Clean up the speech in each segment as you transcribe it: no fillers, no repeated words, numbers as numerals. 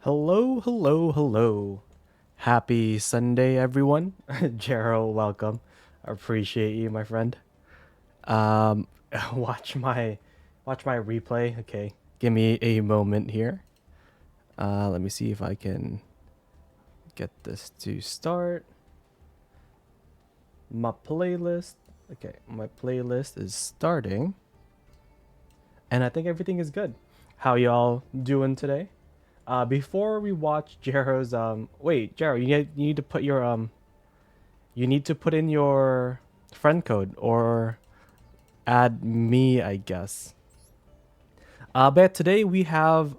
Hello, hello, hello. Happy Sunday, everyone. Jero, welcome. Appreciate you, my friend. Um, watch my, watch my replay. Okay, give me a moment here. Let me see if I can get this to start. My playlist. Okay, my playlist is starting, and I think everything is good. How y'all doing today? Before we watch Jero's wait, Jero, you need to put your you need to put in your friend code or add me, I guess. But today we have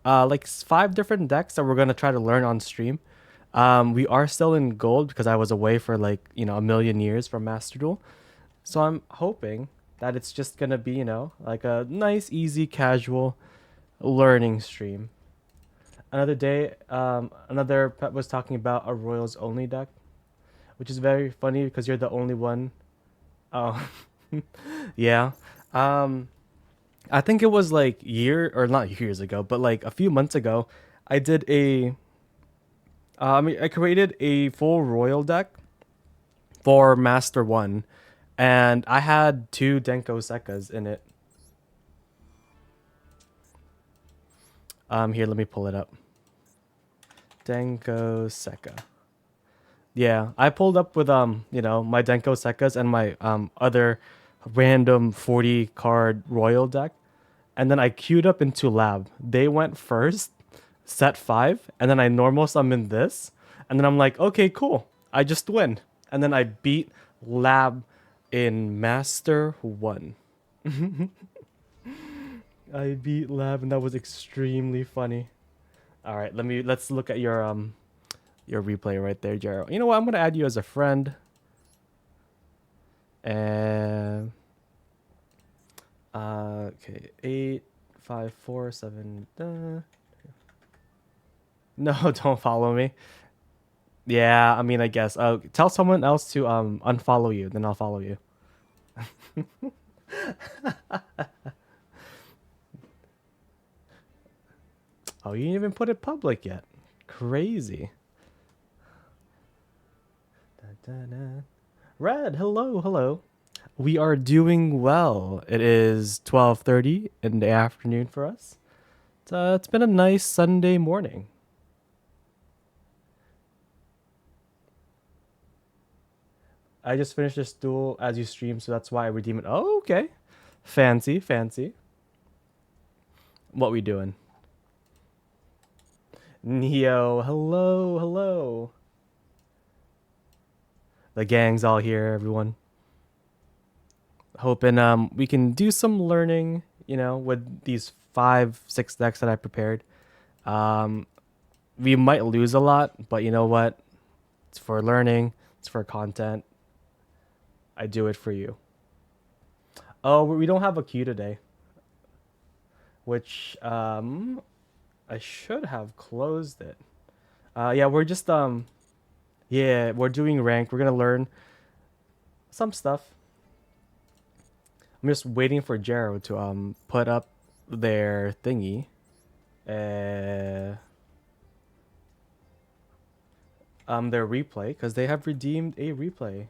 like five different decks that we're gonna try to learn on stream. We are still in gold because I was away for like a million years from Master Duel, so I'm hoping that it's just gonna be like a nice, easy, casual learning stream. Another day, another pet was talking about a Royals only deck, which is very funny because you're the only one. Oh, yeah. Um, I think it was like not years ago, but like a few months ago, I did a I created a full royal deck for Master 1 and I had two Denko Sekkas in it. Here, let me pull it up. Denko Sekka. Yeah, I pulled up with my Denko Sekkas and my other random 40 card royal deck, and then I queued up into lab. They went first, set 5, and then I normal summoned this, and then I'm like, okay, cool. I just win. And then I beat lab in Master 1. I beat lab and that was extremely funny. All right, let's look at your replay right there, Jero. You know what? I'm gonna add you as a friend. And okay, 8, 5, 4, 7. No, don't follow me. Yeah, I mean, I guess. Tell someone else to unfollow you, then I'll follow you. Oh, you didn't even put it public yet. Crazy. Red, hello, hello. We are doing well. It is 12:30 in the afternoon for us. It's been a nice Sunday morning. I just finished this duel as you stream, so that's why I redeem it. Oh, okay. Fancy, fancy. What we doing? Neo, hello, hello. The gang's all here, everyone. Hoping we can do some learning, with these 5, 6 decks that I prepared. Um, we might lose a lot, but you know what? It's for learning. It's for content. I do it for you. Oh, we don't have a queue today, which I should have closed it. Yeah, we're just yeah, we're doing rank. We're gonna learn some stuff. I'm just waiting for Jero to put up their thingy. Uh, their replay because they have redeemed a replay.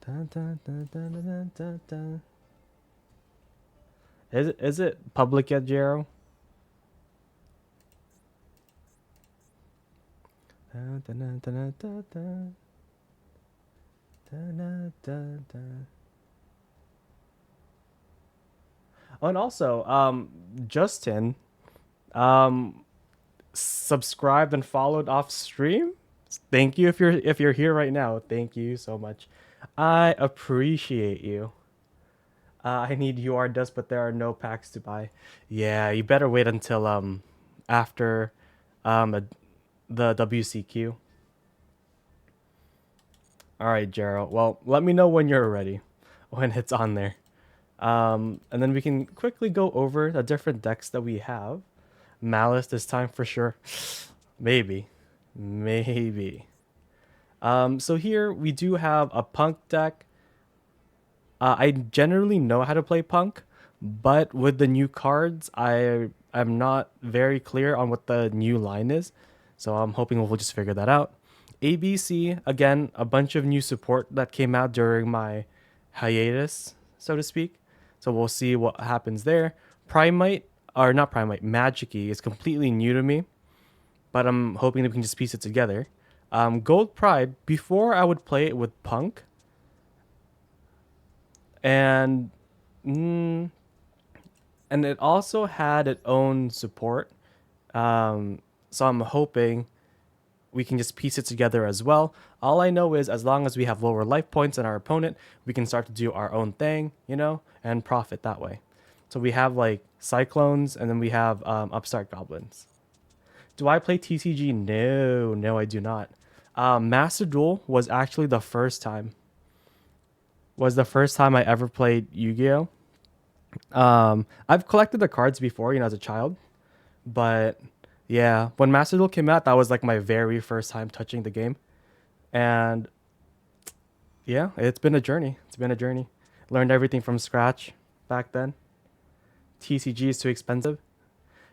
Dun, dun, dun, dun, dun, dun, dun. Is it public yet, Jero? Dun, dun, dun, dun, dun, dun. Dun, dun, dun, dun. Oh, and also, Justin, um, subscribed and followed off stream. Thank you if you're here right now. Thank you so much. I appreciate you. I need UR dust, but there are no packs to buy. Yeah, you better wait until after um the WCQ. All right, Gerald. Well, let me know when you're ready, when it's on there. And then we can quickly go over the different decks that we have. Malice this time for sure. Maybe. Maybe. So here we do have a punk deck. I generally know how to play punk, But with the new cards, I'm not very clear on what the new line is, so I'm hoping we'll just figure that out. ABC, again, a bunch of new support that came out during my hiatus, so to speak. So we'll see what happens there. Primite, or not Primite, Magicy is completely new to me, but I'm hoping that we can just piece it together. Gold Pride, before I would play it with Punk, and mm, and it also had its own support. So I'm hoping we can just piece it together as well. All I know is as long as we have lower life points than our opponent, we can start to do our own thing, and profit that way. So we have like Cyclones, and then we have Upstart Goblins. Do I play TCG? No, no, I do not. Master Duel was actually the first time. Was the first time I ever played Yu-Gi-Oh. I've collected the cards before, as a child, but yeah, when Master Duel came out, that was like my very first time touching the game, and yeah, it's been a journey. It's been a journey. Learned everything from scratch back then. TCG is too expensive.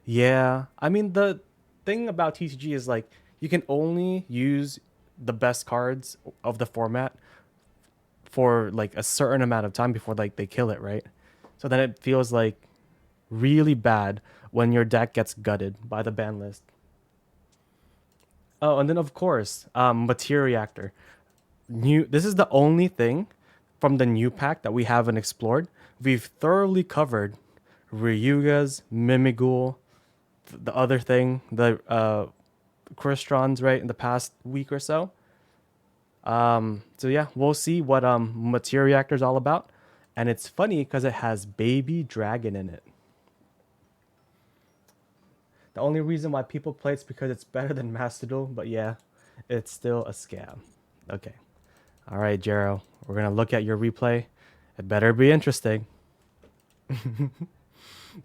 Yeah, I mean the thing about TCG is like you can only use the best cards of the format for like a certain amount of time before like they kill it, right? So then it feels like really bad when your deck gets gutted by the ban list. Oh, and then of course, Materia Reactor. New. This is the only thing from the new pack that we haven't explored. We've thoroughly covered Ryuga's, Mimigul, the other thing, the Cristrons, right, in the past week or so. So yeah, we'll see what Materia Reactor is all about. And it's funny because it has Baby Dragon in it. The only reason why people play it's because it's better than Mastodon, but yeah, it's still a scam. Okay. All right, Jero, we're gonna look at your replay. It better be interesting.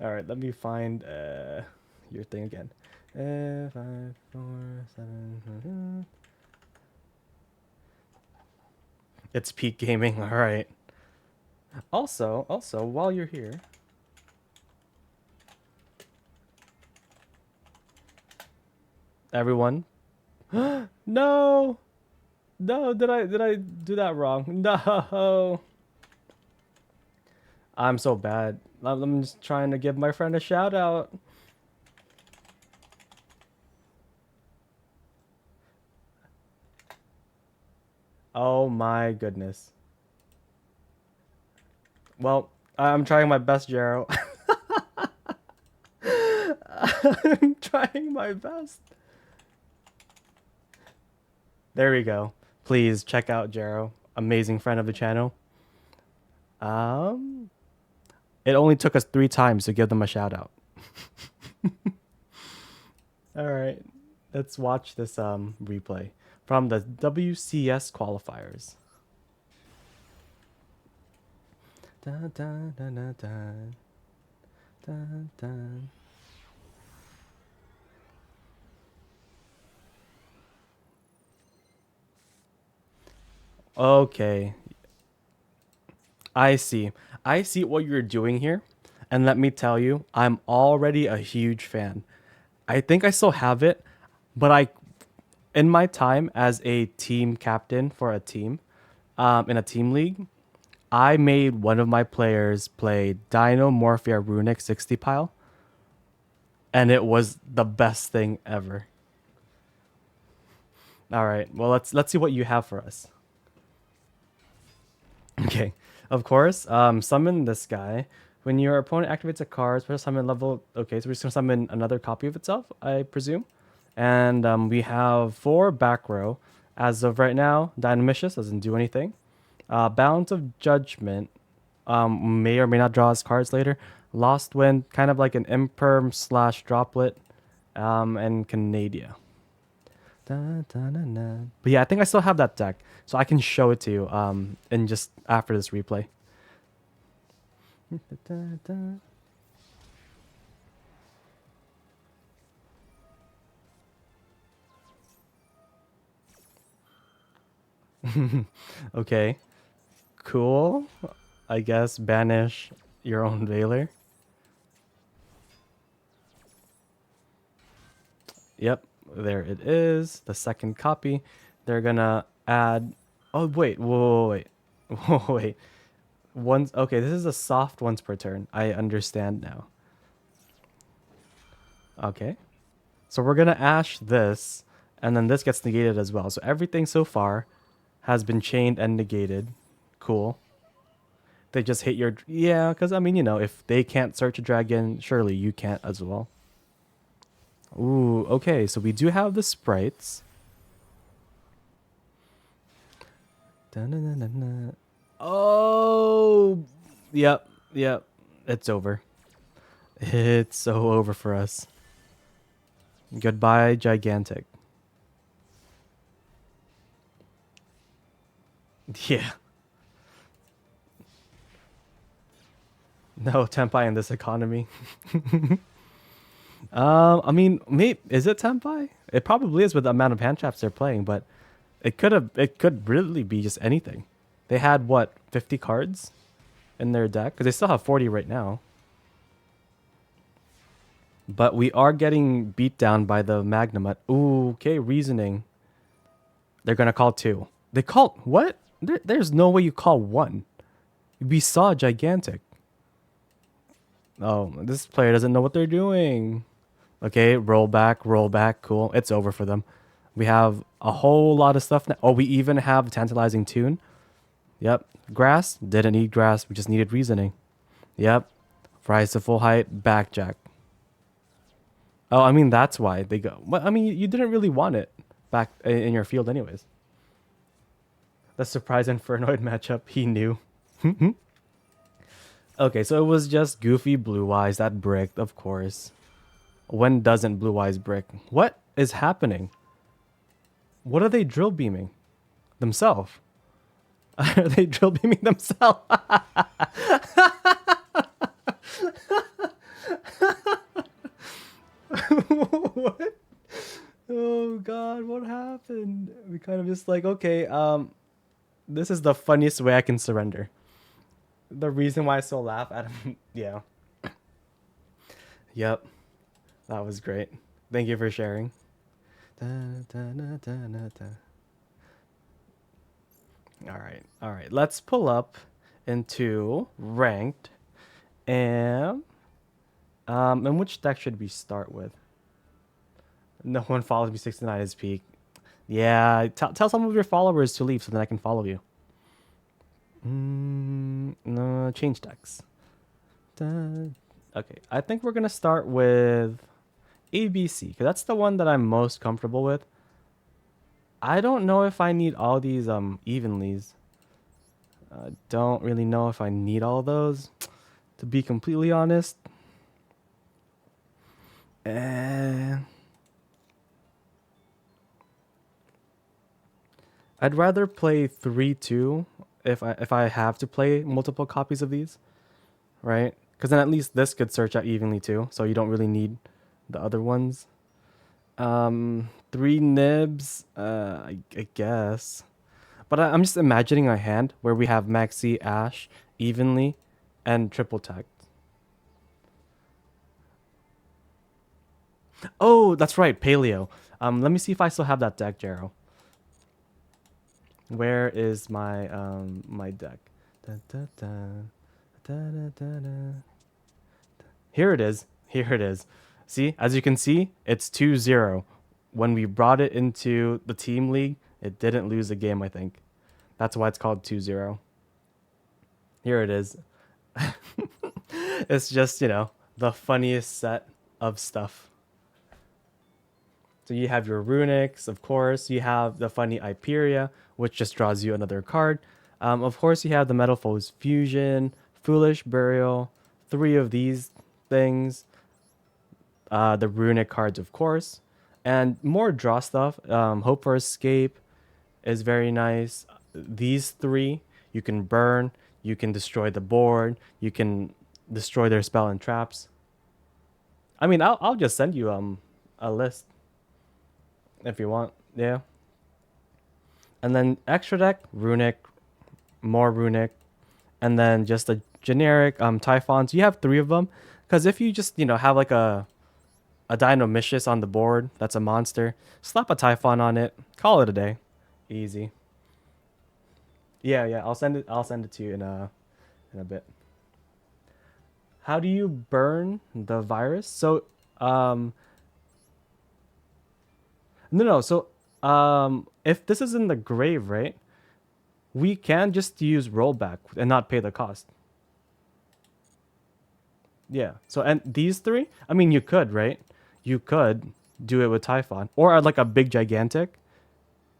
All right, let me find your thing again. 5, 4, 7. It's peak gaming. All right. Also, while you're here, everyone. No, no, did I do that wrong? No, I'm so bad. I'm just trying to give my friend a shout out. Oh my goodness. Well, I'm trying my best, Jero. I'm trying my best. There we go. Please check out Jero, amazing friend of the channel. Um, it only took us 3 times to give them a shout out. All right, let's watch this replay from the WCS qualifiers. Dun, dun, dun, dun, dun. Dun, dun. Okay, I see. I see what you're doing here. And let me tell you, I'm already a huge fan. I think I still have it, but in my time as a team captain for a team, in a team league, I made one of my players play Dino Morphia Runic 60 pile, and it was the best thing ever. All right, well let's see what you have for us. Okay, of course. Summon this guy. When your opponent activates a card, special summon level. Okay, so we're just gonna summon another copy of itself, I presume. And we have 4 back row. As of right now, Dynamicious doesn't do anything. Balance of Judgment may or may not draw his cards later. Lost Wind, kind of like an imperm slash droplet, and Canadia. Da, da, da, da. But yeah, I think I still have that deck, so I can show it to you in just after this replay. Da, da, da. Okay, cool. I guess banish your own Veiler. Yep, there it is. The second copy. They're gonna add. Oh wait, whoa, wait, whoa, wait. Once. Okay, this is a soft once per turn. I understand now. Okay, so we're gonna ash this, and then this gets negated as well. So everything so far has been chained and negated. Cool. They just hit your yeah, because I mean, if they can't search a dragon, surely you can't as well. Ooh, okay, so we do have the sprites. Dun-dun-dun-dun-dun. Oh, yep, yep. It's over. It's so over for us. Goodbye, gigantic. Yeah. No tempai in this economy. I mean, maybe is it tempai? It probably is with the amount of hand traps they're playing, but it could really be just anything. They had what 50 cards in their deck because they still have 40 right now. But we are getting beat down by the Magnum. Ooh, okay, reasoning. They're gonna call two. They call what? There's no way you call one. We saw gigantic. Oh, this player doesn't know what they're doing. Okay, roll back, roll back. Cool. It's over for them. We have a whole lot of stuff now. Oh, we even have tantalizing tune. Yep. Grass. Didn't need grass. We just needed reasoning. Yep. Rise to full height. Backjack. Oh, I mean, that's why they go. Well, I mean, you didn't really want it back in your field anyways. The surprise Infernoid matchup. He knew. Okay, so it was just goofy Blue Eyes that bricked, of course. When doesn't Blue Eyes brick? What is happening? What are they drill beaming? Themselves? Are they drill beaming themselves? What? Oh god, what happened? We kind of just like, okay, this is the funniest way I can surrender. The reason why I still laugh at him, yeah. Yep, that was great. Thank you for sharing. Da, da, da, da, da, da. All right. Let's pull up into ranked, and which deck should we start with? No one follows me. 69 is peak. Yeah, tell some of your followers to leave so that I can follow you. No, change decks. Da. Okay, I think we're gonna start with ABC because that's the one that I'm most comfortable with. I don't know if I need all these evenlies. Don't really know if I need all those, to be completely honest. And I'd rather play 3-2 if I have to play multiple copies of these, right? Because then at least this could search out evenly too, so you don't really need the other ones. Three nibs, I guess. But I'm just imagining a hand where we have Maxi, Ash, evenly, and triple tech. Oh, that's right, Paleo. Let me see if I still have that deck, Jero. Where is my deck? Da, da, da, da, da, da, da. Here it is. Here it is. See, as you can see, it's 2-0. When we brought it into the team league, it didn't lose a game, I think. That's why it's called 2-0. Here it is. It's just, the funniest set of stuff. So you have your Runics, of course. You have the funny Hyperia, which just draws you another card. Of course, you have the Metal Foes Fusion, Foolish Burial, three of these things. The Runic cards, of course. And more draw stuff. Hope for Escape is very nice. These three, you can burn, you can destroy the board, you can destroy their spell and traps. I mean, I'll just send you a list if you want. Yeah. And then extra deck, Runic, more Runic, and then just generic Typhons. You have 3 of them, because if you just have like a Dinomicious on the board, that's a monster. Slap a Typhon on it. Call it a day. Easy. Yeah, yeah. I'll send it to you in a bit. How do you burn the virus? So, um, no, no. So, if this is in the grave, right? We can just use rollback and not pay the cost. Yeah. So, and these 3, I mean, you could, right? You could do it with Typhon or like a big gigantic,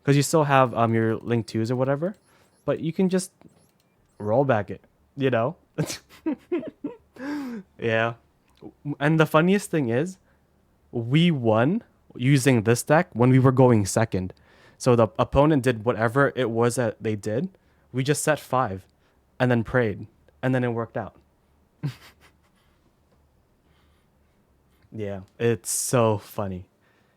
because you still have your Link 2s or whatever, but you can just roll back it, you know? Yeah. And the funniest thing is, we won using this deck when we were going second. So the opponent did whatever it was that they did. We just set 5 and then prayed, and then it worked out. Yeah, it's so funny.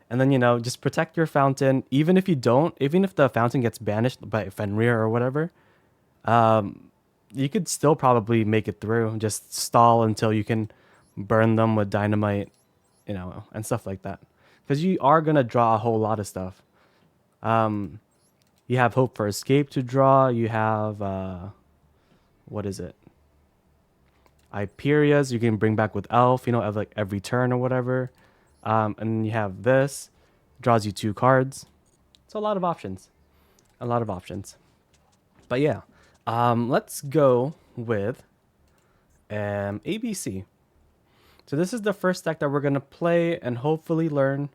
And then, just protect your fountain. Even if you don't, even if the fountain gets banished by Fenrir or whatever, um, you could still probably make it through. Just stall until you can burn them with dynamite, and stuff like that. Because you are gonna draw a whole lot of stuff. Um, you have Hope for Escape to draw. You have what is it? Hyperias you can bring back with Elf. Like every turn or whatever. And you have this, draws you 2 cards. It's a lot of options. A lot of options. But yeah, let's go with ABC. So this is the first deck that we're gonna play and hopefully learn.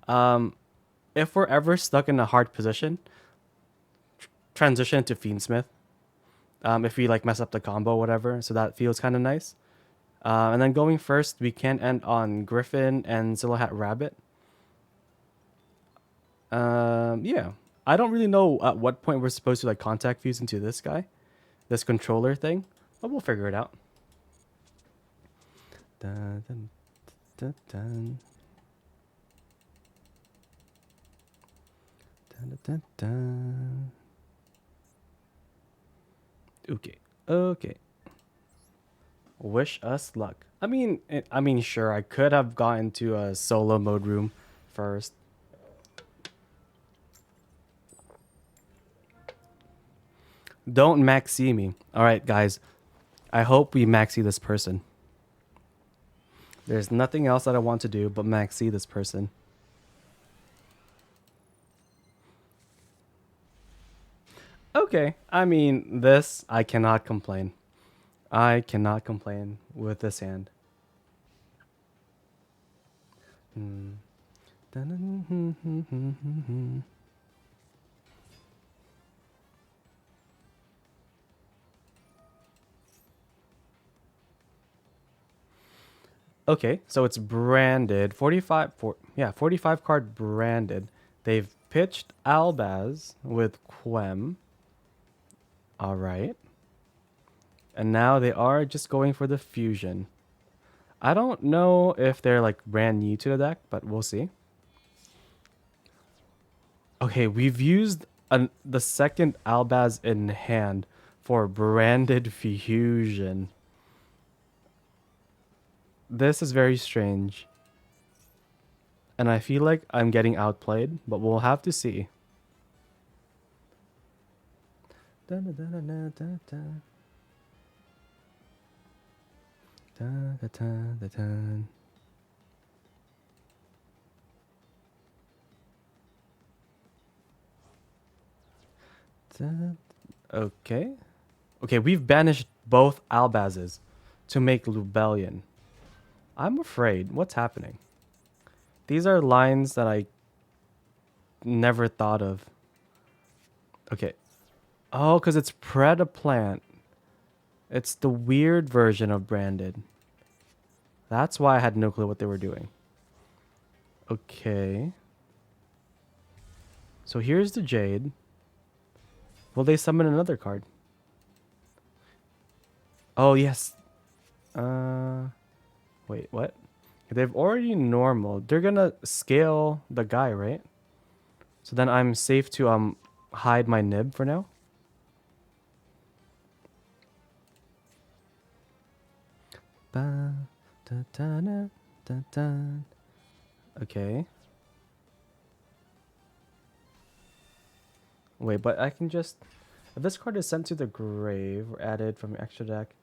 Um, if we're ever stuck in a hard position, transition to Fiendsmith. If we like mess up the combo, or whatever, so that feels kind of nice. And then going first, we can end on Griffin and Zillahat Rabbit. Yeah, I don't really know at what point we're supposed to like contact fuse into this guy, this controller thing, but we'll figure it out. Dun, dun, dun, dun. Dun, dun, dun. Okay, okay. Wish us luck. I mean, sure, I could have gotten to a solo mode room first. Don't maxi me. All right, guys. I hope we maxi this person. There's nothing else that I want to do but maxi this person. Okay, I mean, this, I cannot complain. I cannot complain with this hand. Hmm. Okay, so it's branded 45 card branded. They've pitched Albaz with Quem. All right. And now they are just going for the fusion. I don't know if they're like brand new to the deck, but we'll see. Okay, we've used the second Albaz in hand for branded fusion. This is very strange. And I feel like I'm getting outplayed, but we'll have to see. Dun, dun, dun, dun, dun, dun. Dun, dun, dun, dun, dun. Dun. Okay. Okay, we've banished both Albazes to make Lubellion. I'm afraid. What's happening? These are lines that I never thought of. Okay. Oh, because it's Predaplant. It's the weird version of branded. That's why I had no clue what they were doing. Okay. So here's the Jade. Will they summon another card? Oh, yes. Wait, what? They've already normal. They're gonna scale the guy, right? So then I'm safe to hide my nib for now. ba, da, da, da, da, da. Okay. Wait, but I can just... If this card is sent to the grave or added from your extra deck,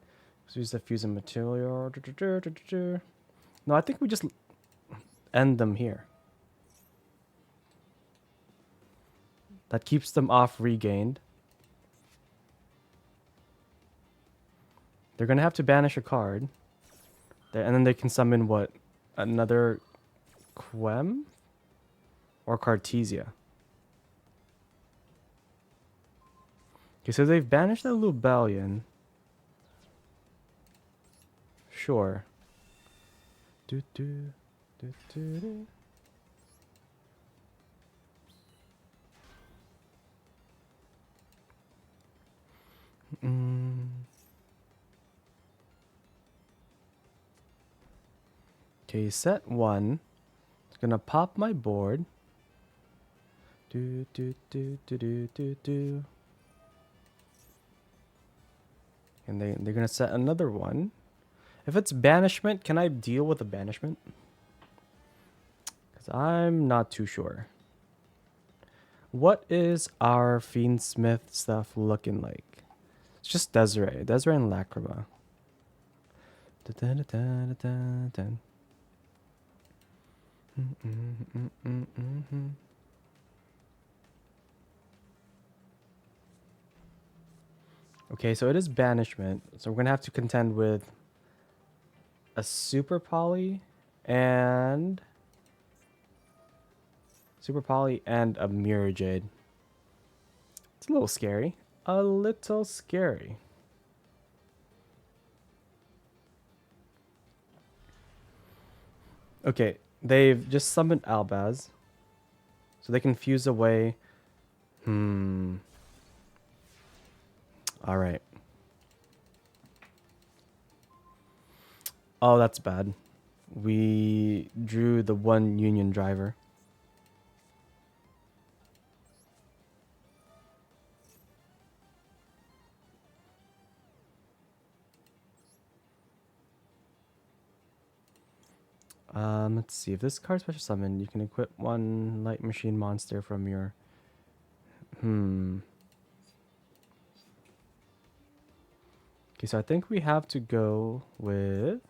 use the fusing material. No, I think we just end them here. That keeps them off regained. They're going to have to banish a card. And then they can summon what? Another Quem? Or Cartesia. Okay, so they've banished that Lubellion. Sure. Do do do do do. Okay, set one. It's gonna pop my board. Do do do do do do do. And they're gonna set another one. If it's banishment, can I deal with a banishment? Because I'm not too sure. What is our Fiendsmith stuff looking like? It's just Desiree. Desiree and Lacrima. Okay, so it is banishment. So we're going to have to contend with a Super Poly and... Super Poly and a Mirror Jade. It's a little scary. A little scary. Okay, they've just summoned Albaz. So they can fuse away. Alright. Oh, that's bad. We drew the one Union driver. Let's see. If this card special summon, you can equip one light machine monster from your... Okay, so I think we have to go with...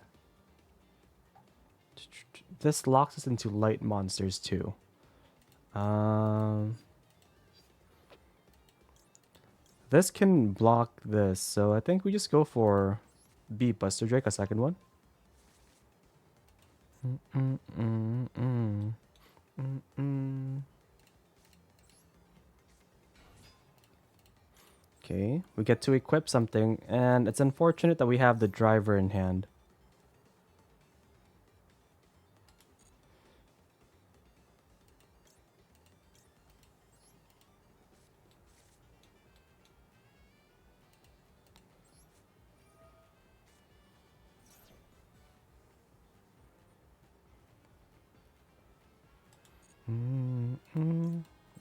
This locks us into light monsters too. This can block this, so I think we just go for B Buster Drake, a second one. Okay, we get to equip something, and it's unfortunate that we have the driver in hand.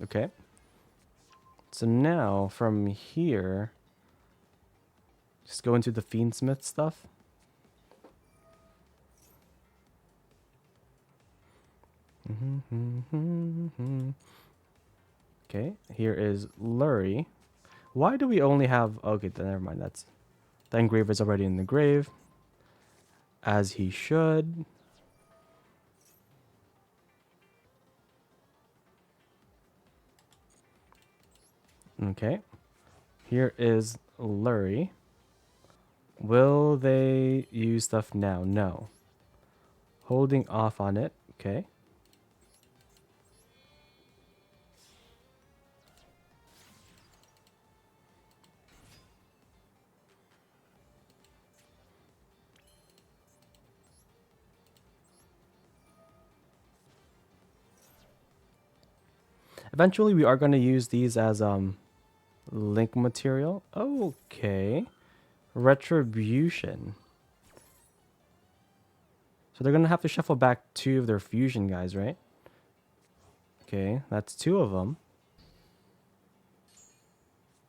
Okay. So now, from here, just go into the Fiendsmith stuff. Okay, here is Lurie. Why do we only have... Okay, then never mind. That's... The Engraver's already in the grave. As he should. Okay. Here is Lurie. Will they use stuff now? No. Holding off on it. Okay. Eventually, we are going to use these as link material. Okay. Retribution. So they're going to have to shuffle back 2 of their fusion guys, right? Okay, that's 2 of them.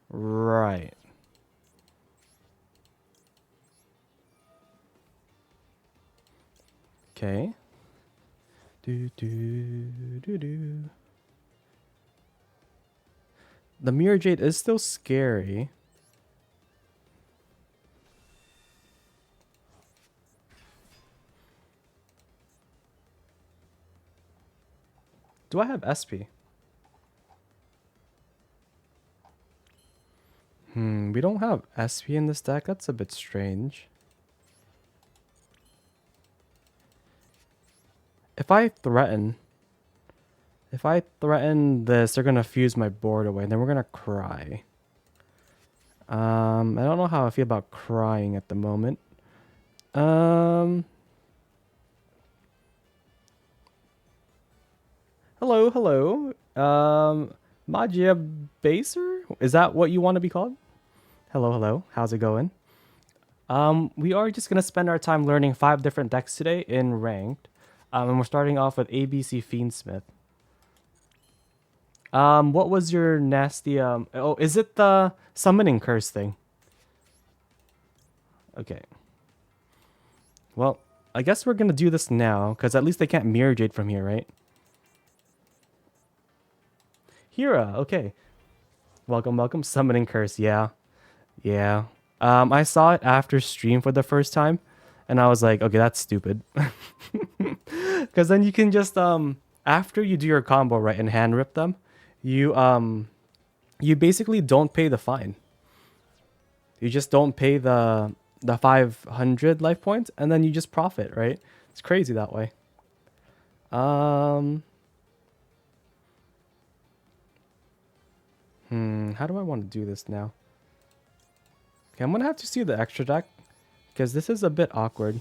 Right. Okay. Do do do do. The Mirror Jade is still scary. Do I have SP? We don't have SP in this deck. That's a bit strange. If I threaten this, they're gonna fuse my board away, and then we're gonna cry. I don't know how I feel about crying at the moment. Hello, hello. Magia Baser? Is that what you want to be called? Hello, hello. How's it going? We are just gonna spend our time learning 5 different decks today in ranked. And we're starting off with ABC Fiendsmith. What was your nasty oh, is it the summoning curse thing? Okay. Well, I guess we're gonna do this now, because at least they can't Mirror Jade from here, right? Hira, okay. Welcome, welcome. Summoning curse, yeah. Yeah. I saw it after stream for the first time, and I was like, okay, that's stupid. Because then you can just after you do your combo right and hand rip them, you you basically don't pay the fine. You just don't pay the 500 life points, and then you just profit, right? It's crazy that way. How do I want to do this now? Okay, I'm gonna have to see the extra deck because this is a bit awkward.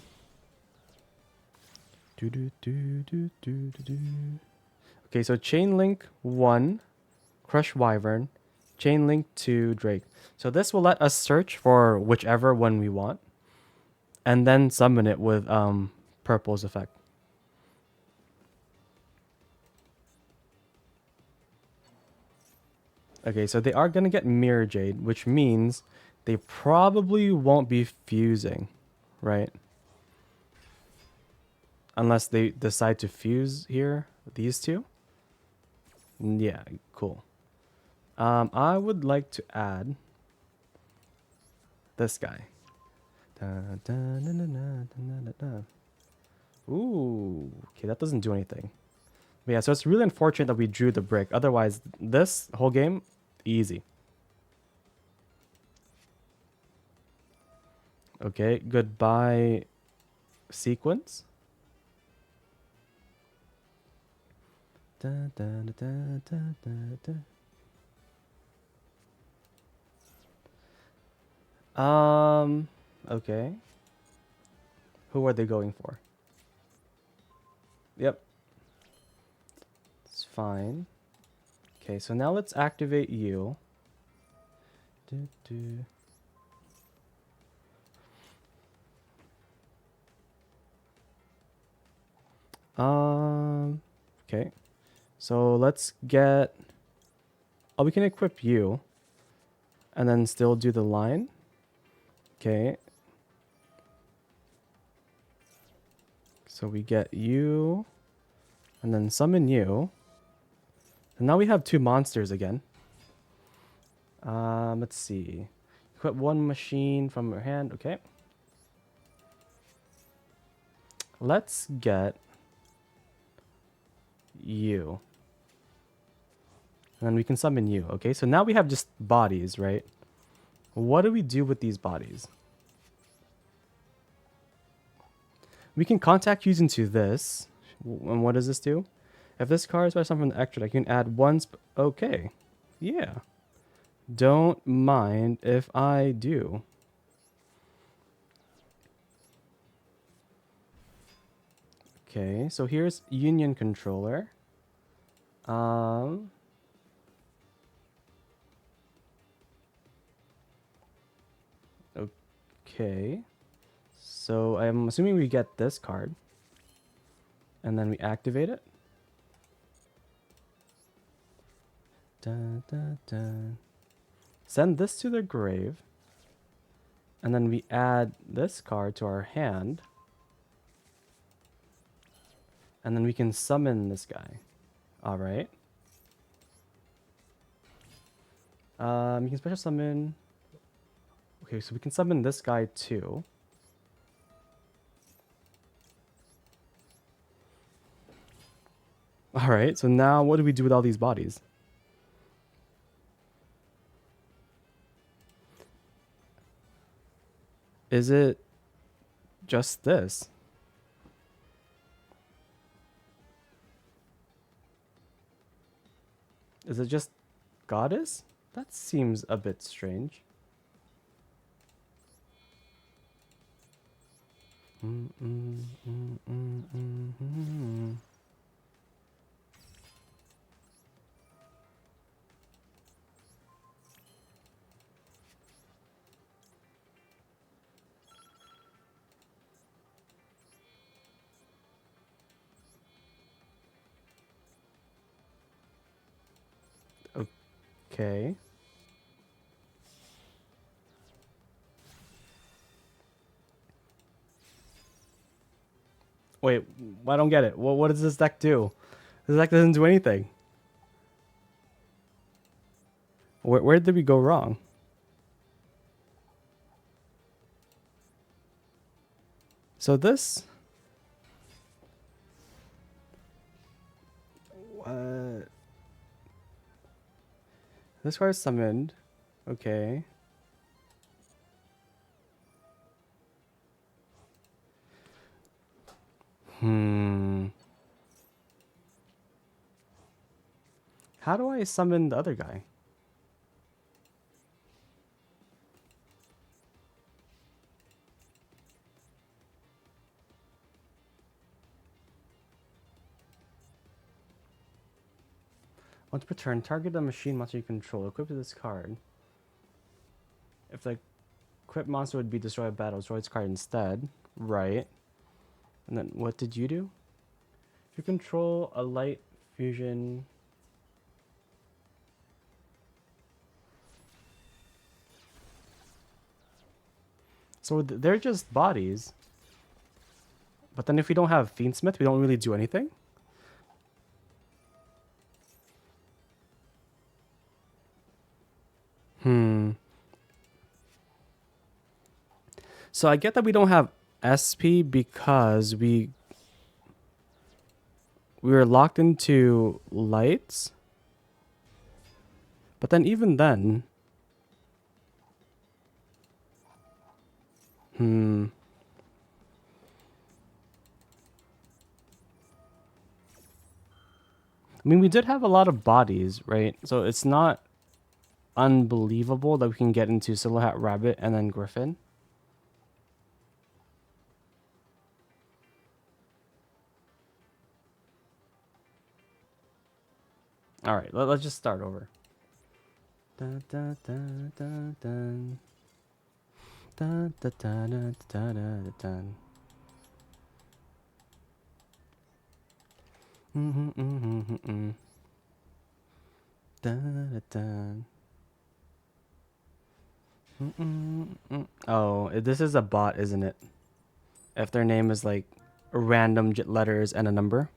Do do do do do do do. Okay, so Chain Link 1, Crush Wyvern, Chain Link 2, Drake. So this will let us search for whichever one we want, and then summon it with Purple's effect. Okay, so they are gonna get Mirror Jade, which means they probably won't be fusing, right? Unless they decide to fuse here, these two. Yeah, cool. I would like to add this guy. Ooh, okay, that doesn't do anything. But yeah, so it's really unfortunate that we drew the brick. Otherwise, this whole game, easy. Okay, goodbye sequence. Okay. Who are they going for? Yep. It's fine. Okay, so now let's activate you. Okay. So let's get... Oh, we can equip you. And then still do the line. Okay. So we get you. And then summon you. And now we have 2 monsters again. Let's see. Equip 1 machine from your hand. Okay. Let's get you. And then we can summon you. Okay, so now we have just bodies, right? What do we do with these bodies? We can contact fuse into this. And what does this do? If this card is by something from the extra deck, you can add one. Okay. Yeah. Don't mind if I do. Okay, so here's Union Controller. Okay. So I'm assuming we get this card. And then we activate it. Dun, dun, dun. Send this to the grave. And then we add this card to our hand. And then we can summon this guy. All right. You can special summon. Okay, so we can summon this guy too. All right. So now, what do we do with all these bodies? Is it just this? Is it just goddess? That seems a bit strange. Okay. Wait, I don't get it. What does this deck do? This deck doesn't do anything. Where did we go wrong? So this... What? This card is summoned. Okay. How do I summon the other guy? Once per turn, target the machine monster you control. Equipped with this card. If the equipped monster would be destroyed by battle, destroy its card instead. Right. And then what did you do? If you control a light fusion... So they're just bodies. But then if we don't have Fiendsmith, we don't really do anything? So I get that we don't have SP because we were locked into lights. But then even then... I mean, we did have a lot of bodies, right? So it's not unbelievable that we can get into Silhouette Rabbit and then Griffin. All right, let's just start over. Dun, dun, dun, dun, dun. Dun, dun, dun, dun, dun, dun, dun. Dun, dun. Oh, this is a bot, isn't it? If their name is like random letters and a number.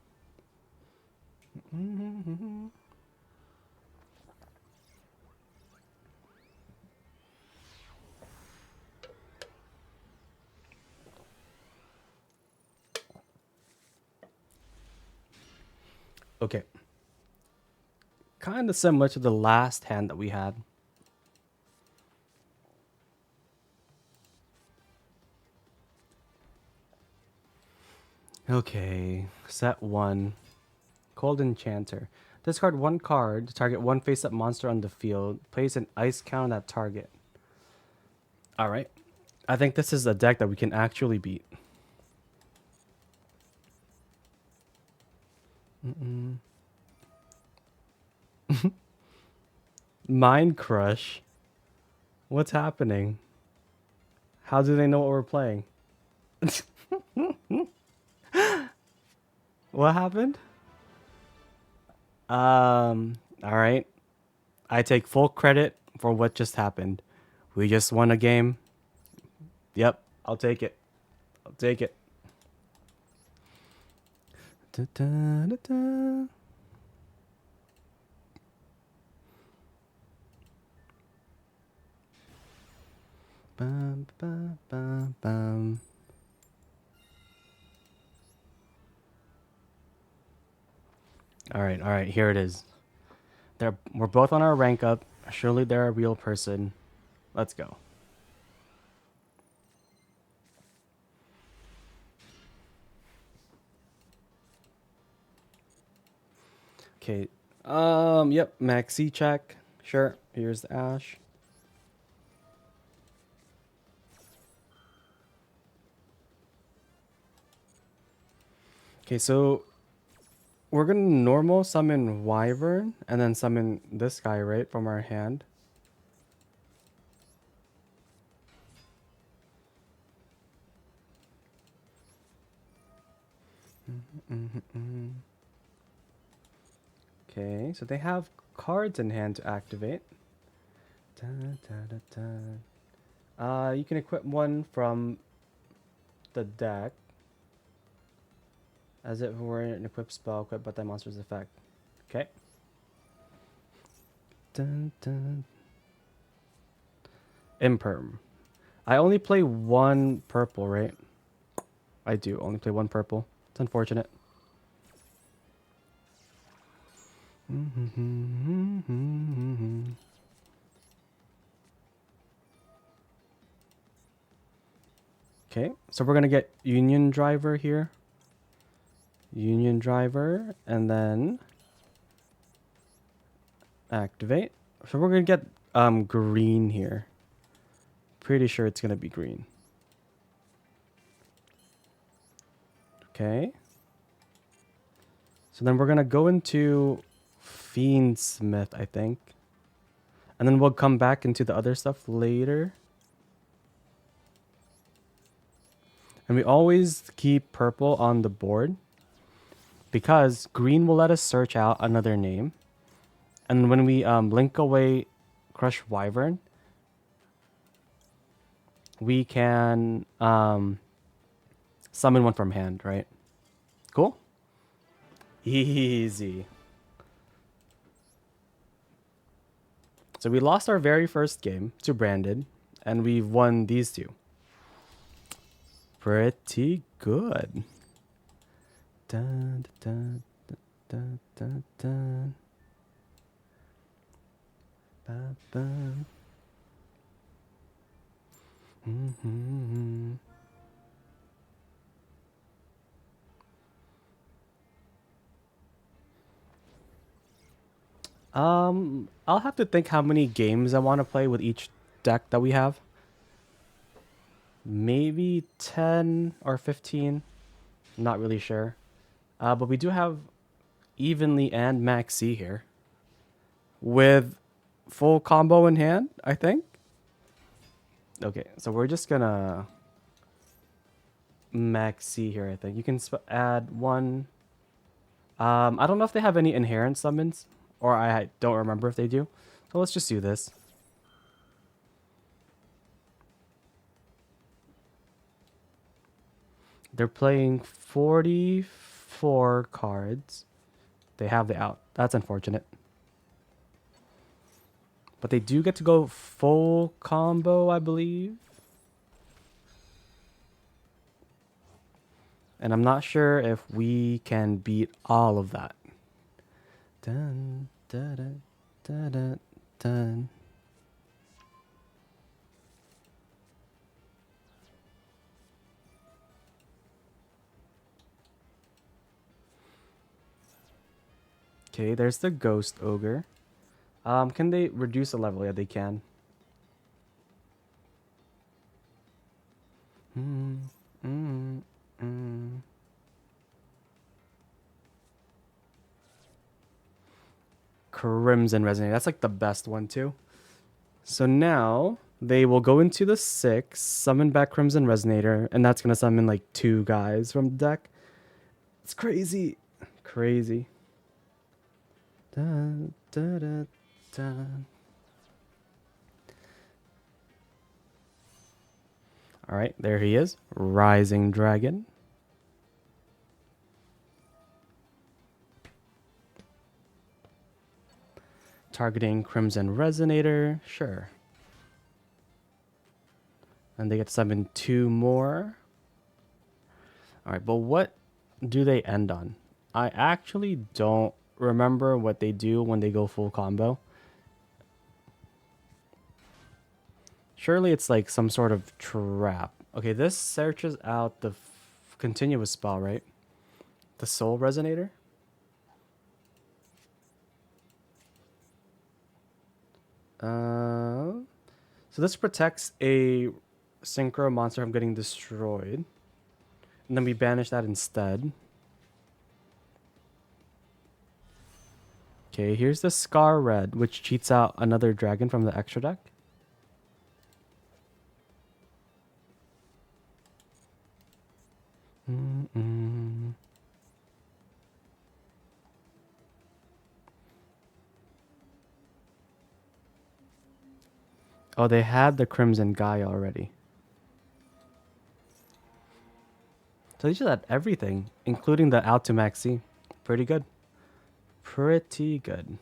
Okay. Kind of similar to the last hand that we had. Okay, set 1. Cold Enchanter. Discard 1 card to target 1 face-up monster on the field. Place an ice count on that target. Alright. I think this is a deck that we can actually beat. Mind Crush? What's happening? How do they know what we're playing? What happened? Alright. I take full credit for what just happened. We just won a game. Yep, I'll take it. I'll take it. Da, da, da, da. Bum, bum, bum, bum. All right, here it is. We're both on our rank up. Surely they're a real person. Let's go. Okay. Yep. Maxi check. Sure. Here's the Ash. Okay, so we're gonna normal summon Wyvern and then summon this guy, right, from our hand. Okay, so they have cards in hand to activate. Da, da, da, da. You can equip one from the deck as if it were an equipped spell equipped by that monster's effect. Okay. Dun, dun. Imperm. I only play one purple, right? I do only play one purple. It's unfortunate. Okay, so we're gonna get Union Driver here. Union Driver, and then activate. So we're gonna get green here. Pretty sure it's gonna be green. Okay. So then we're gonna go into Fiendsmith, I think. And then we'll come back into the other stuff later. And we always keep purple on the board because green will let us search out another name. And when we blink away Crush Wyvern, we can summon one from hand, right? Cool? Easy. So we lost our very first game to Branded, and we've won these two. Pretty good. Dun, dun, dun, dun, dun, dun. Ba, ba. Mm-hmm. I'll have to think how many games I want to play with each deck that we have. Maybe 10 or 15. Not really sure. But we do have Evenly and Maxi here. With full combo in hand, I think. Okay, so we're just gonna Maxi here, I think. You can add one. I don't know if they have any inherent summons, or I don't remember if they do. So let's just do this. They're playing 44 cards. They have the out. That's unfortunate. But they do get to go full combo, I believe. And I'm not sure if we can beat all of that. Dun, dun, dun, dun, dun, dun. Okay, there's the Ghost Ogre. Can they reduce the level? Yeah, they can. Crimson Resonator. That's like the best one too. So now they will go into the 6, summon back Crimson Resonator, and that's gonna summon like 2 guys from the deck. It's crazy. Crazy. Dun, dun, dun, dun. All right, there he is. Rising Dragon. Targeting Crimson Resonator. Sure. And they get to summon 2 more. Alright, but what do they end on? I actually don't remember what they do when they go full combo. Surely it's like some sort of trap. Okay, this searches out the continuous spell, right? The Soul Resonator? So this protects a synchro monster from getting destroyed. And then we banish that instead. Okay, here's the Scar Red, which cheats out another dragon from the extra deck. Oh, they had the Crimson Guy already. So they just had everything, including the Altimaxi. Pretty good. Pretty good.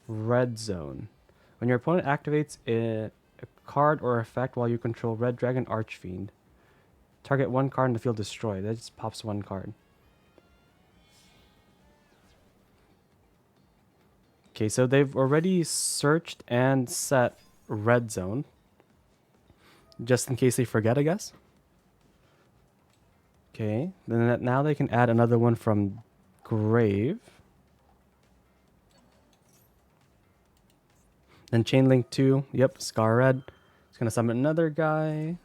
Red Zone. When your opponent activates a card or effect while you control Red Dragon Archfiend, target 1 card in the field destroyed. That just pops 1 card. Okay, so they've already searched and set Red Zone. Just in case they forget, I guess. Okay, then now they can add another one from Grave. Then Chainlink 2. Yep, Scar Red. It's going to summon another guy.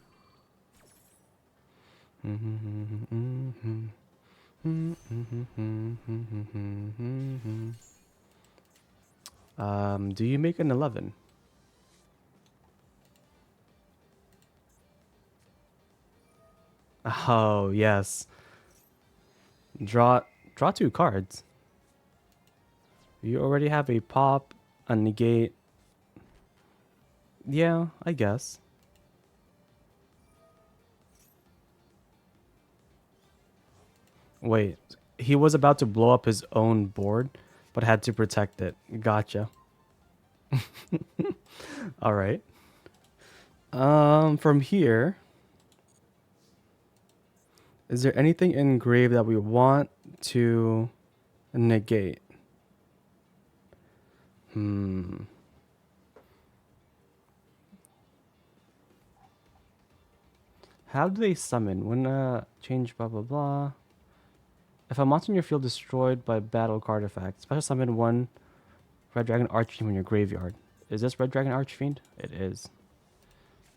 Do you make an 11? Oh, yes. Draw 2 cards. You already have a pop, a negate. Yeah, I guess. Wait, he was about to blow up his own board, but had to protect it. Gotcha. All right. From here, is there anything in Grave that we want to negate? How do they summon? When change blah blah blah. If a monster in your field destroyed by battle card effect, special summon 1 Red Dragon Archfiend in your graveyard. Is this Red Dragon Archfiend? It is.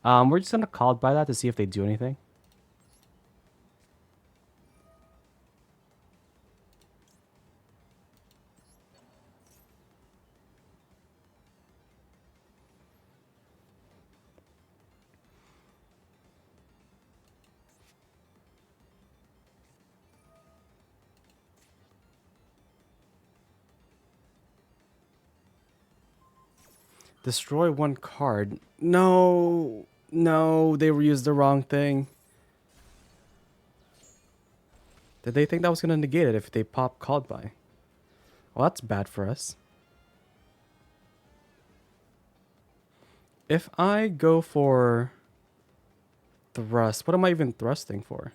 We're just gonna call it by that to see if they do anything. Destroy 1 card. No, no, they used the wrong thing. Did they think that was gonna negate it if they pop called by? Well, that's bad for us. If I go for thrust, what am I even thrusting for?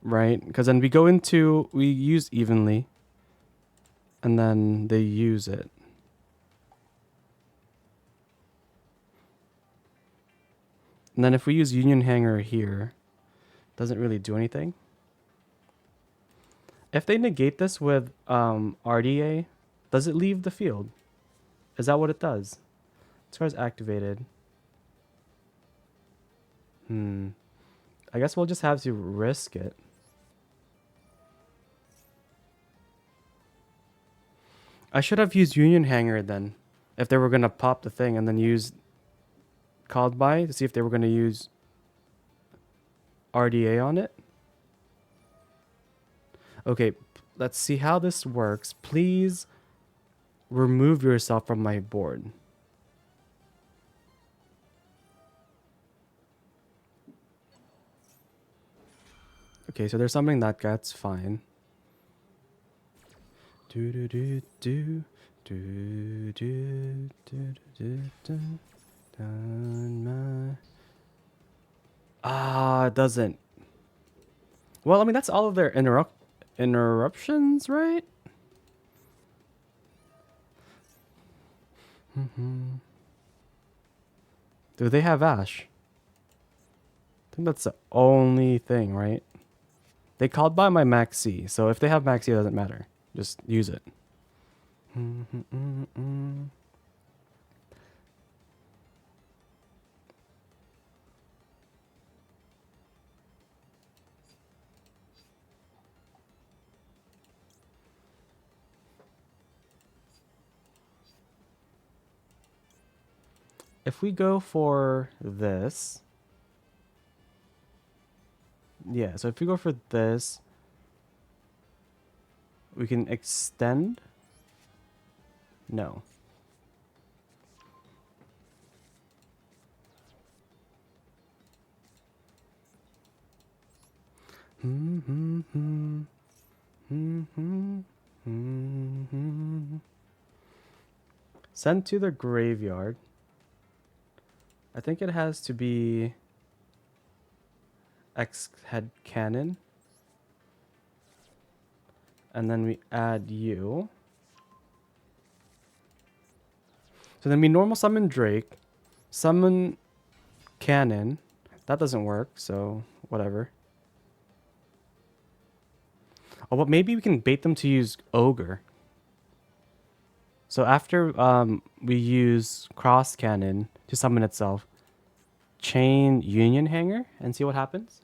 Right? Because then we use evenly, and then they use it. And then if we use Union Hanger here, doesn't really do anything. If they negate this with RDA, does it leave the field? Is that what it does? As far as activated. I guess we'll just have to risk it. I should have used Union Hanger then, if they were going to pop the thing, and then use Called By to see if they were going to use RDA on it. Okay, let's see how this works. Please remove yourself from my board. Okay, so there's something that gets fine. Do do do do do do do do do. Done my. Ah, it doesn't. Well, I mean that's all of their interruptions, right? Do they have Ash? I think that's the only thing, right? They called by my Max C, so if they have Max C, it doesn't matter. Just use it. If we go for this, yeah, so if we go for this, we can extend. No. Send to the graveyard. I think it has to be X head cannon. And then we add you. So then we normal summon Drake, summon cannon. That doesn't work, so whatever. Oh, but maybe we can bait them to use Ogre. So after we use Cross Cannon to summon itself, chain Union Hanger and see what happens.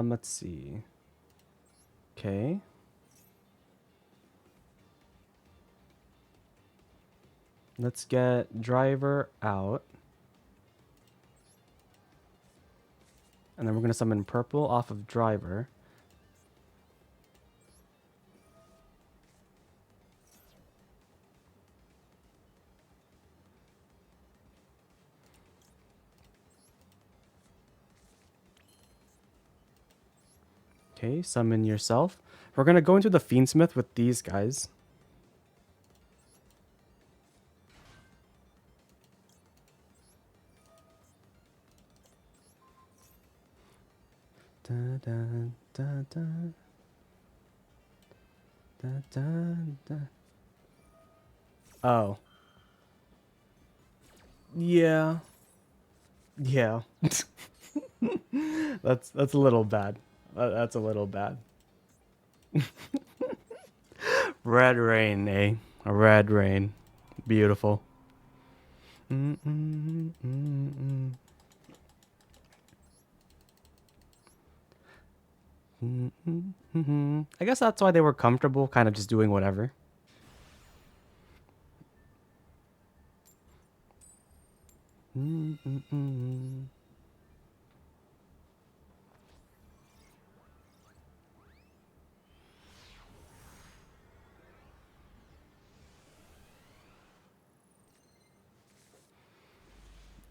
Let's see. Okay. Let's get driver out. And then we're going to summon purple off of driver. Okay, summon yourself. We're going to go into the Fiendsmith with these guys. Da, da, da, da. Da, da, da. Oh. Yeah. Yeah. That's a little bad. That's a little bad. Red rain, eh? A red rain. Beautiful. I guess that's why they were comfortable kind of just doing whatever.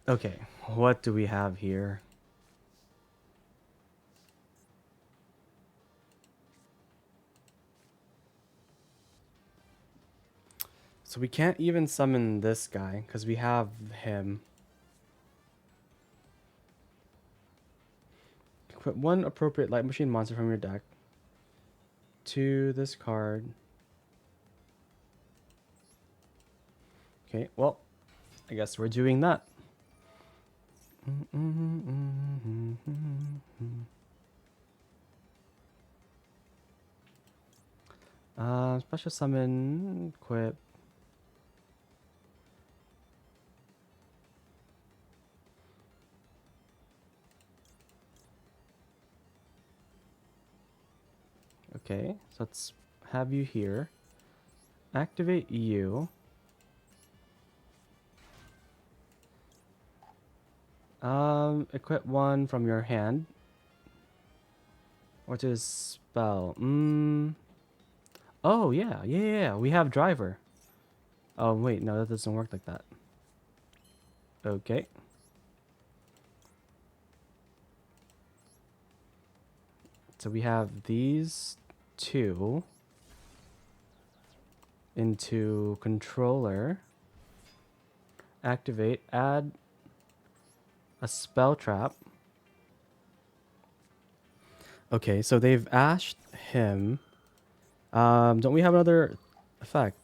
Okay, what do we have here? So we can't even summon this guy because we have him. Put one appropriate light machine monster from your deck to this card. Okay, well, I guess we're doing that. Special summon, equip. Okay, so let's have you here. activate you. Equip one from your hand. What is spell? Oh, yeah. We have driver. Oh, wait, no, that doesn't work like that. Okay. So we have these two into controller. Activate, add a spell trap. Okay, so they've ashed him. Don't we have another effect?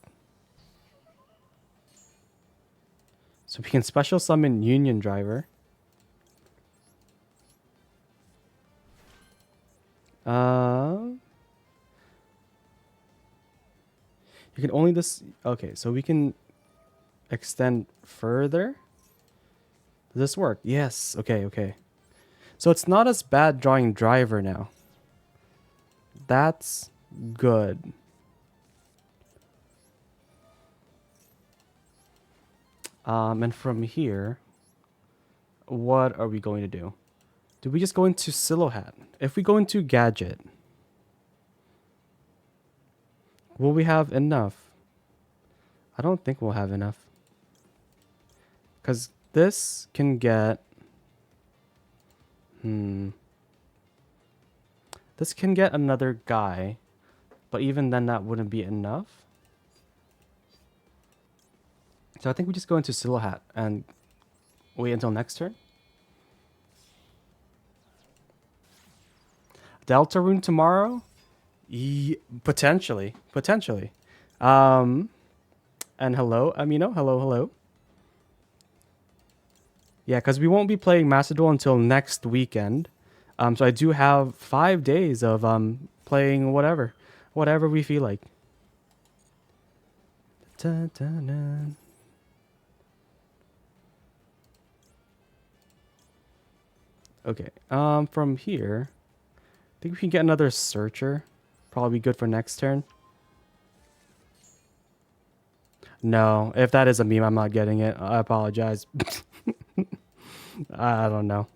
So we can special summon Union Driver. You can only this. Okay, so we can extend further. Does this work? Yes. Okay. So it's not as bad drawing driver now. That's good. And from here, what are we going to do? Do we just go into Silhouette? If we go into Gadget, will we have enough? I don't think we'll have enough. Because this can get... This can get another guy. But even then, that wouldn't be enough. So I think we just go into Silhouette and wait until next turn. Delta Rune tomorrow? Potentially. And hello, Amino. Hello. Yeah, because we won't be playing Master Duel until next weekend. So I do have 5 days of playing whatever we feel like. Dun, dun, dun. Okay. From here, I think we can get another Searcher. Probably good for next turn. No, if that is a meme, I'm not getting it. I apologize. I don't know.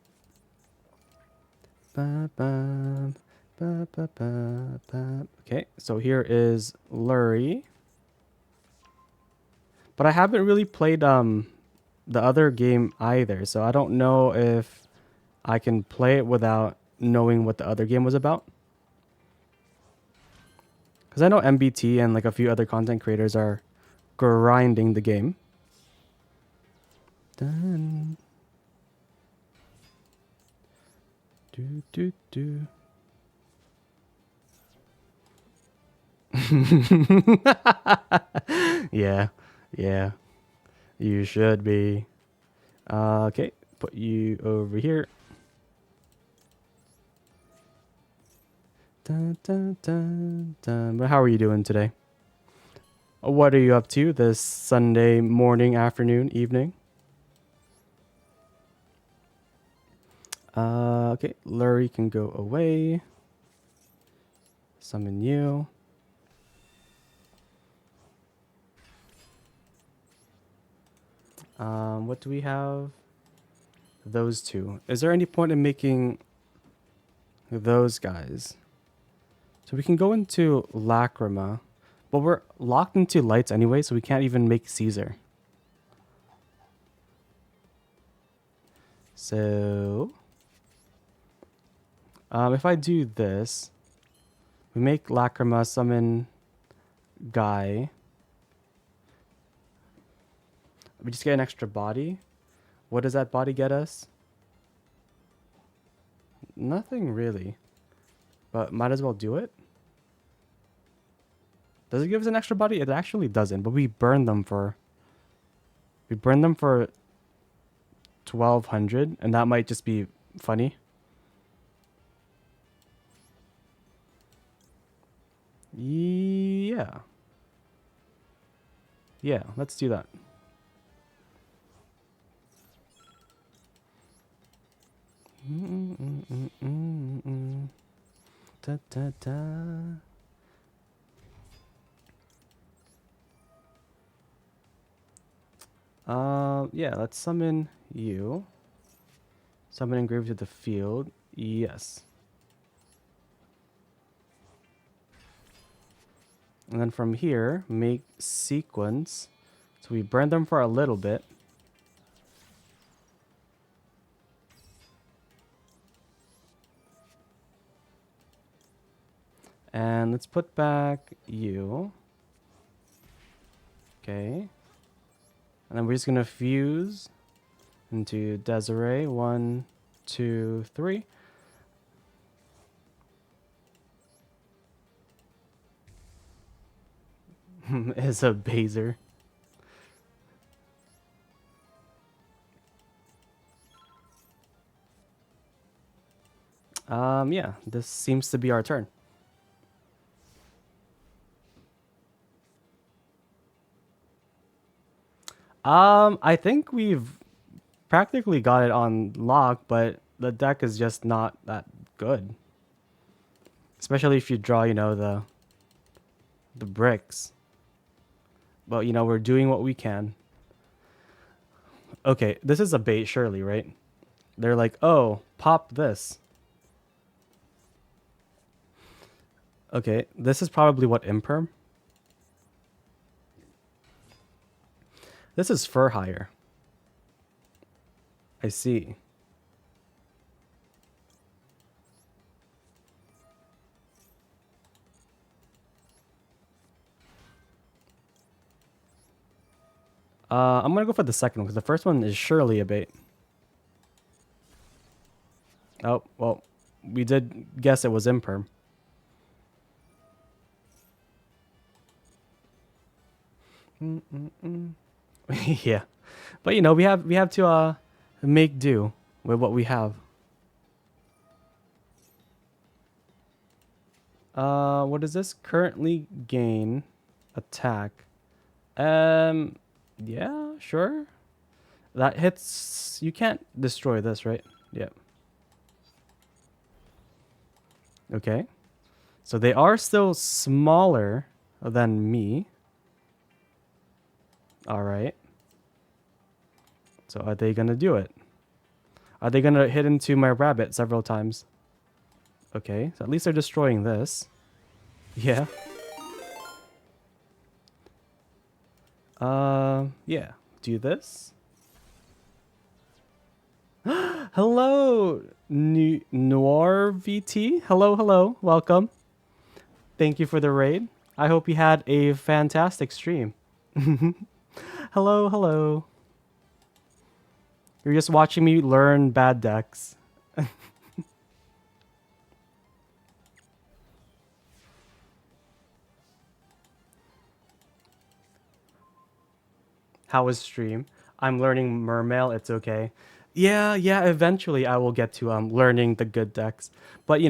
Okay, so here is Lurie. But I haven't really played the other game either, so I don't know if I can play it without knowing what the other game was about. Because I know MBT and like a few other content creators are grinding the game. Done. Do. Yeah. You should be. Okay, put you over here. Dun. But how are you doing today? What are you up to this Sunday morning, afternoon, evening? Okay, Lurie can go away. Summon you. What do we have? Those two. Is there any point in making those guys? So we can go into Lacrima, but we're locked into lights anyway, so we can't even make Caesar. So, if I do this, we make Lacrima summon Guy. We just get an extra body. What does that body get us? Nothing really, but might as well do it. Does it give us an extra body? It actually doesn't, but we burn them for 1200, and that might just be funny. Yeah, let's do that. Da. Yeah, let's summon you. Summon engrave to the field. Yes. And then from here, make sequence. So we burn them for a little bit. And let's put back you. Okay. And then we're just going to fuse into Desiree. 1, 2, 3. Is a baser. Yeah, this seems to be our turn. I think we've practically got it on lock, but the deck is just not that good. Especially if you draw, the bricks. But we're doing what we can. Okay, this is a bait, surely, right? They're like, oh, pop this. Okay, this is probably what imperm. This is fur hire. I see. I'm gonna go for the second one because the first one is surely a bait. Oh, well, we did guess it was imperm. Yeah, but we have to make do with what we have. What does this currently gain? Attack. Yeah, sure. That hits. You can't destroy this, right? Yep. Okay. So they are still smaller than me. All right. So are they gonna do it? Are they gonna hit into my rabbit several times? Okay. So at least they're destroying this. Yeah. Yeah. Do this. Hello, Noir VT. Hello, hello. Welcome. Thank you for the raid. I hope you had a fantastic stream. Hello, hello. You're just watching me learn bad decks. How was stream? I'm learning Mermail. It's okay. Yeah. Eventually, I will get to learning the good decks. But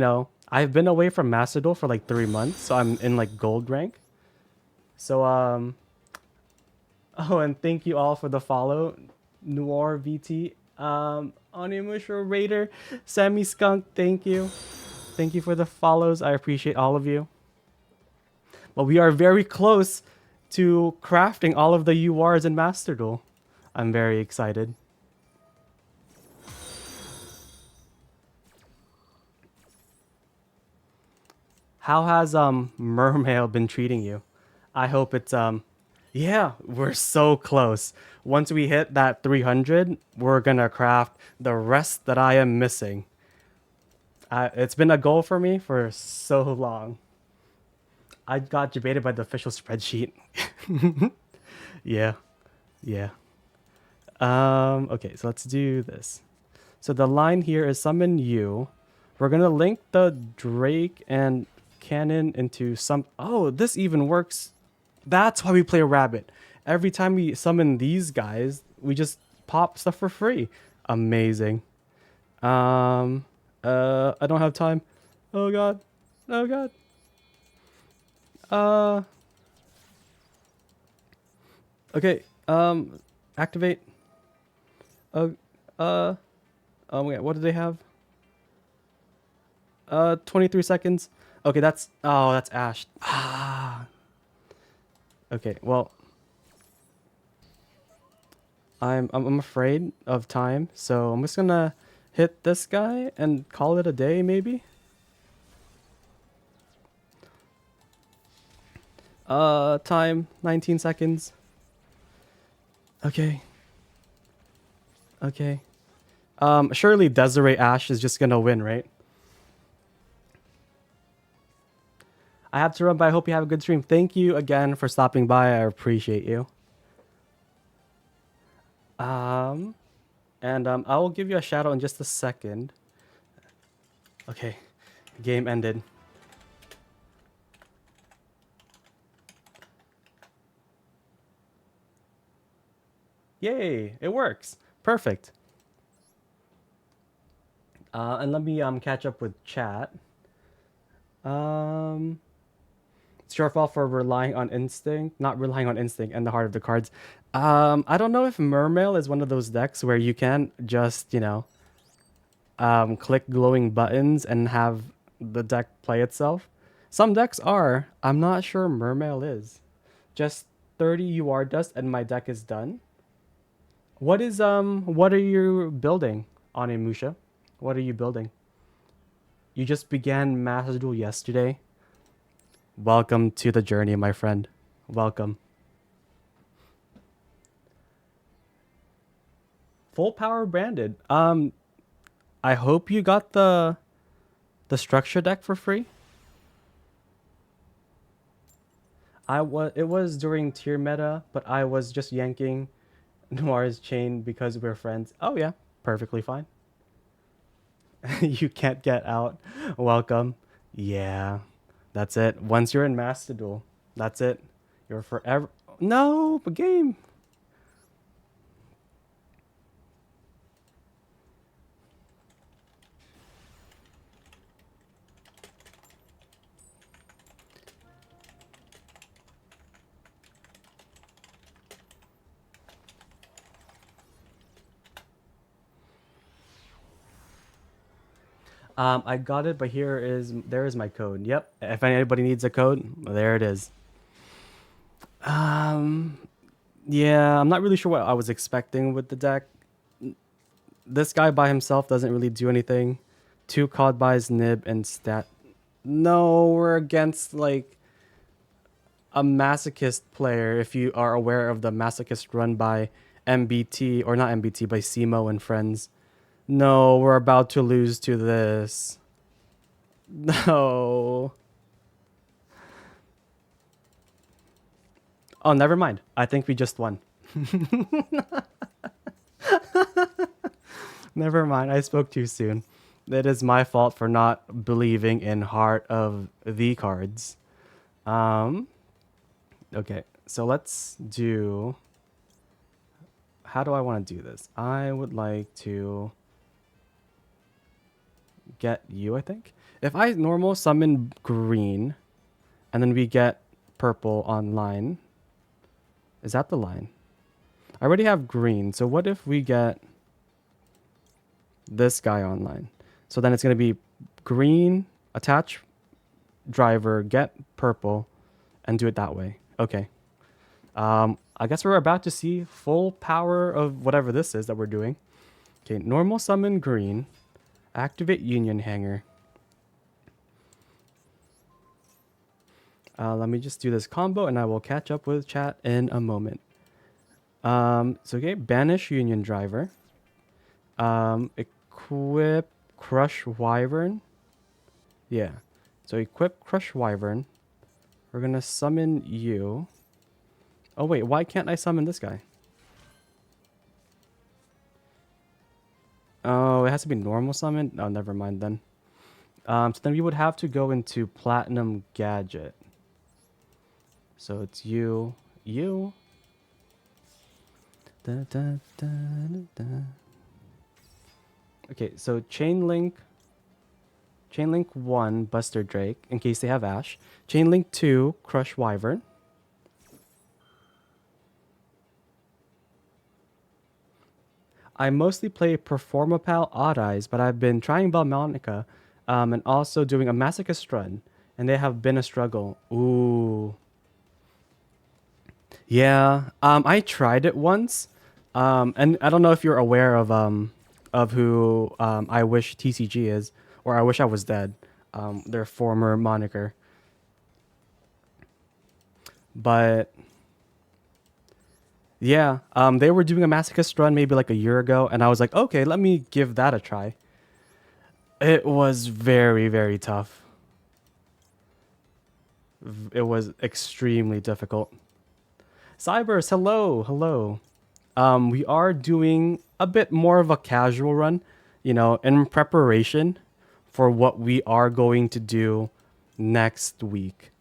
I've been away from Master Duel for like 3 months, so I'm in like gold rank. So oh, and thank you all for the follow, Noir VT, Onimusha Raider, Sammy Skunk. Thank you for the follows. I appreciate all of you. But we are very close to crafting all of the URs in Master Duel. I'm very excited. How has Mermail been treating you? I hope it's yeah, we're so close. Once we hit that 300, we're gonna craft the rest that I am missing. It's been a goal for me for so long. I got debated by the official spreadsheet. Yeah, yeah. Okay, so let's do this. So the line here is summon you. We're gonna link the Drake and Cannon into some. Oh, this even works. That's why we play Rabbit. Every time we summon these guys, we just pop stuff for free. Amazing. I don't have time. Oh god. Oh god. Uh. Okay. Activate. Uh. Uh. Oh my god. What do they have? 23 seconds. Okay, that's Ash. Ah. Okay, well. I'm afraid of time, so I'm just gonna hit this guy and call it a day, maybe. Time 19 seconds. Okay, okay. Surely Desiree Ash is just gonna win, right? I have to run, but I hope you have a good stream. Thank you again for stopping by. I appreciate you. Um, and I will give you a shout out in just a second. Okay, game ended. Yay, it works. Perfect. And let me catch up with chat. Um, it's your fault for relying on instinct, not relying on instinct and the heart of the cards. I don't know if Mermail is one of those decks where you can just, click glowing buttons and have the deck play itself. Some decks are. I'm not sure Mermail is. Just 30 UR dust and my deck is done. What are you building on Musha? What are you building? You just began Master Duel yesterday. Welcome to the journey, my friend. Welcome. Full power branded. I hope you got the structure deck for free. It was during tier meta, but I was just yanking Noir's chain because we're friends. Oh yeah, perfectly fine. You can't get out. Welcome. Yeah, that's it. Once you're in Master Duel, that's it. You're forever. No, but game. I got it, but there is my code. Yep. If anybody needs a code, there it is. Um, yeah, I'm not really sure what I was expecting with the deck. This guy by himself doesn't really do anything. Two cod buys, nib, and stat. No, we're against like a masochist player. If you are aware of the masochist run by MBT or not MBT by Simo and friends. No, we're about to lose to this. No. Oh, never mind. I think we just won. Never mind. I spoke too soon. It is my fault for not believing in heart of the cards. Um. Okay. So let's do. How do I want to do this? I would like to get you, I think. If I normal summon green and then we get purple online, is that the line? I already have green. So what if we get this guy online? So then it's going to be green, attach driver, get purple, and do it that way. Okay. I guess we're about to see full power of whatever this is that we're doing. Okay, normal summon green, activate union hanger. Let me just do this combo and I will catch up with chat in a moment. So okay, banish union driver. Equip crush wyvern. Yeah. So equip crush wyvern. We're gonna summon you. Oh wait, why can't I summon this guy? Oh, it has to be normal summon? Oh, never mind then. So then we would have to go into platinum gadget. So it's you. Da, da, da, da. Okay, so Chainlink 1, Buster Drake, in case they have Ash. Chainlink 2, Crush Wyvern. I mostly play Performapal Odd Eyes, but I've been trying Balmonica and also doing a Masochist run, and they have been a struggle. Ooh. Yeah, I tried it once. And I don't know if you're aware of who I wish TCG is, or I wish I was dead. Their former moniker. But yeah, they were doing a masochist run maybe like a year ago, and I was like, okay, let me give that a try. It was very, very tough. It was extremely difficult. Cybers, hello, hello. We are doing a bit more of a casual run, in preparation for what we are going to do next week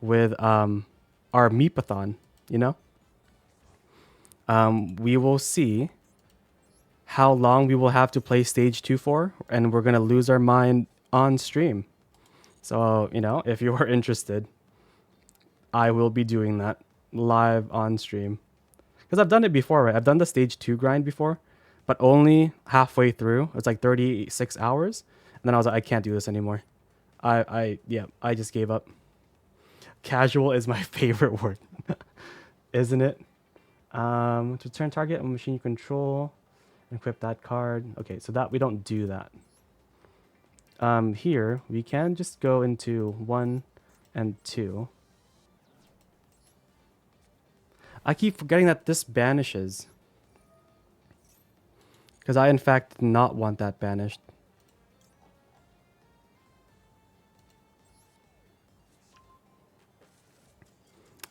with our Meep-A-Thon, you know? We will see how long we will have to play stage 2 for, and we're going to lose our mind on stream. So, if you are interested, I will be doing that live on stream. Because I've done it before, right? I've done the stage 2 grind before, but only halfway through. It's like 36 hours. And then I was like, I can't do this anymore. I just gave up. Casual is my favorite word, isn't it? To turn target on machine you control, equip that card. Okay, so that we don't do that. Here we can just go into 1 and 2. I keep forgetting that this banishes. Because I, in fact, did not want that banished.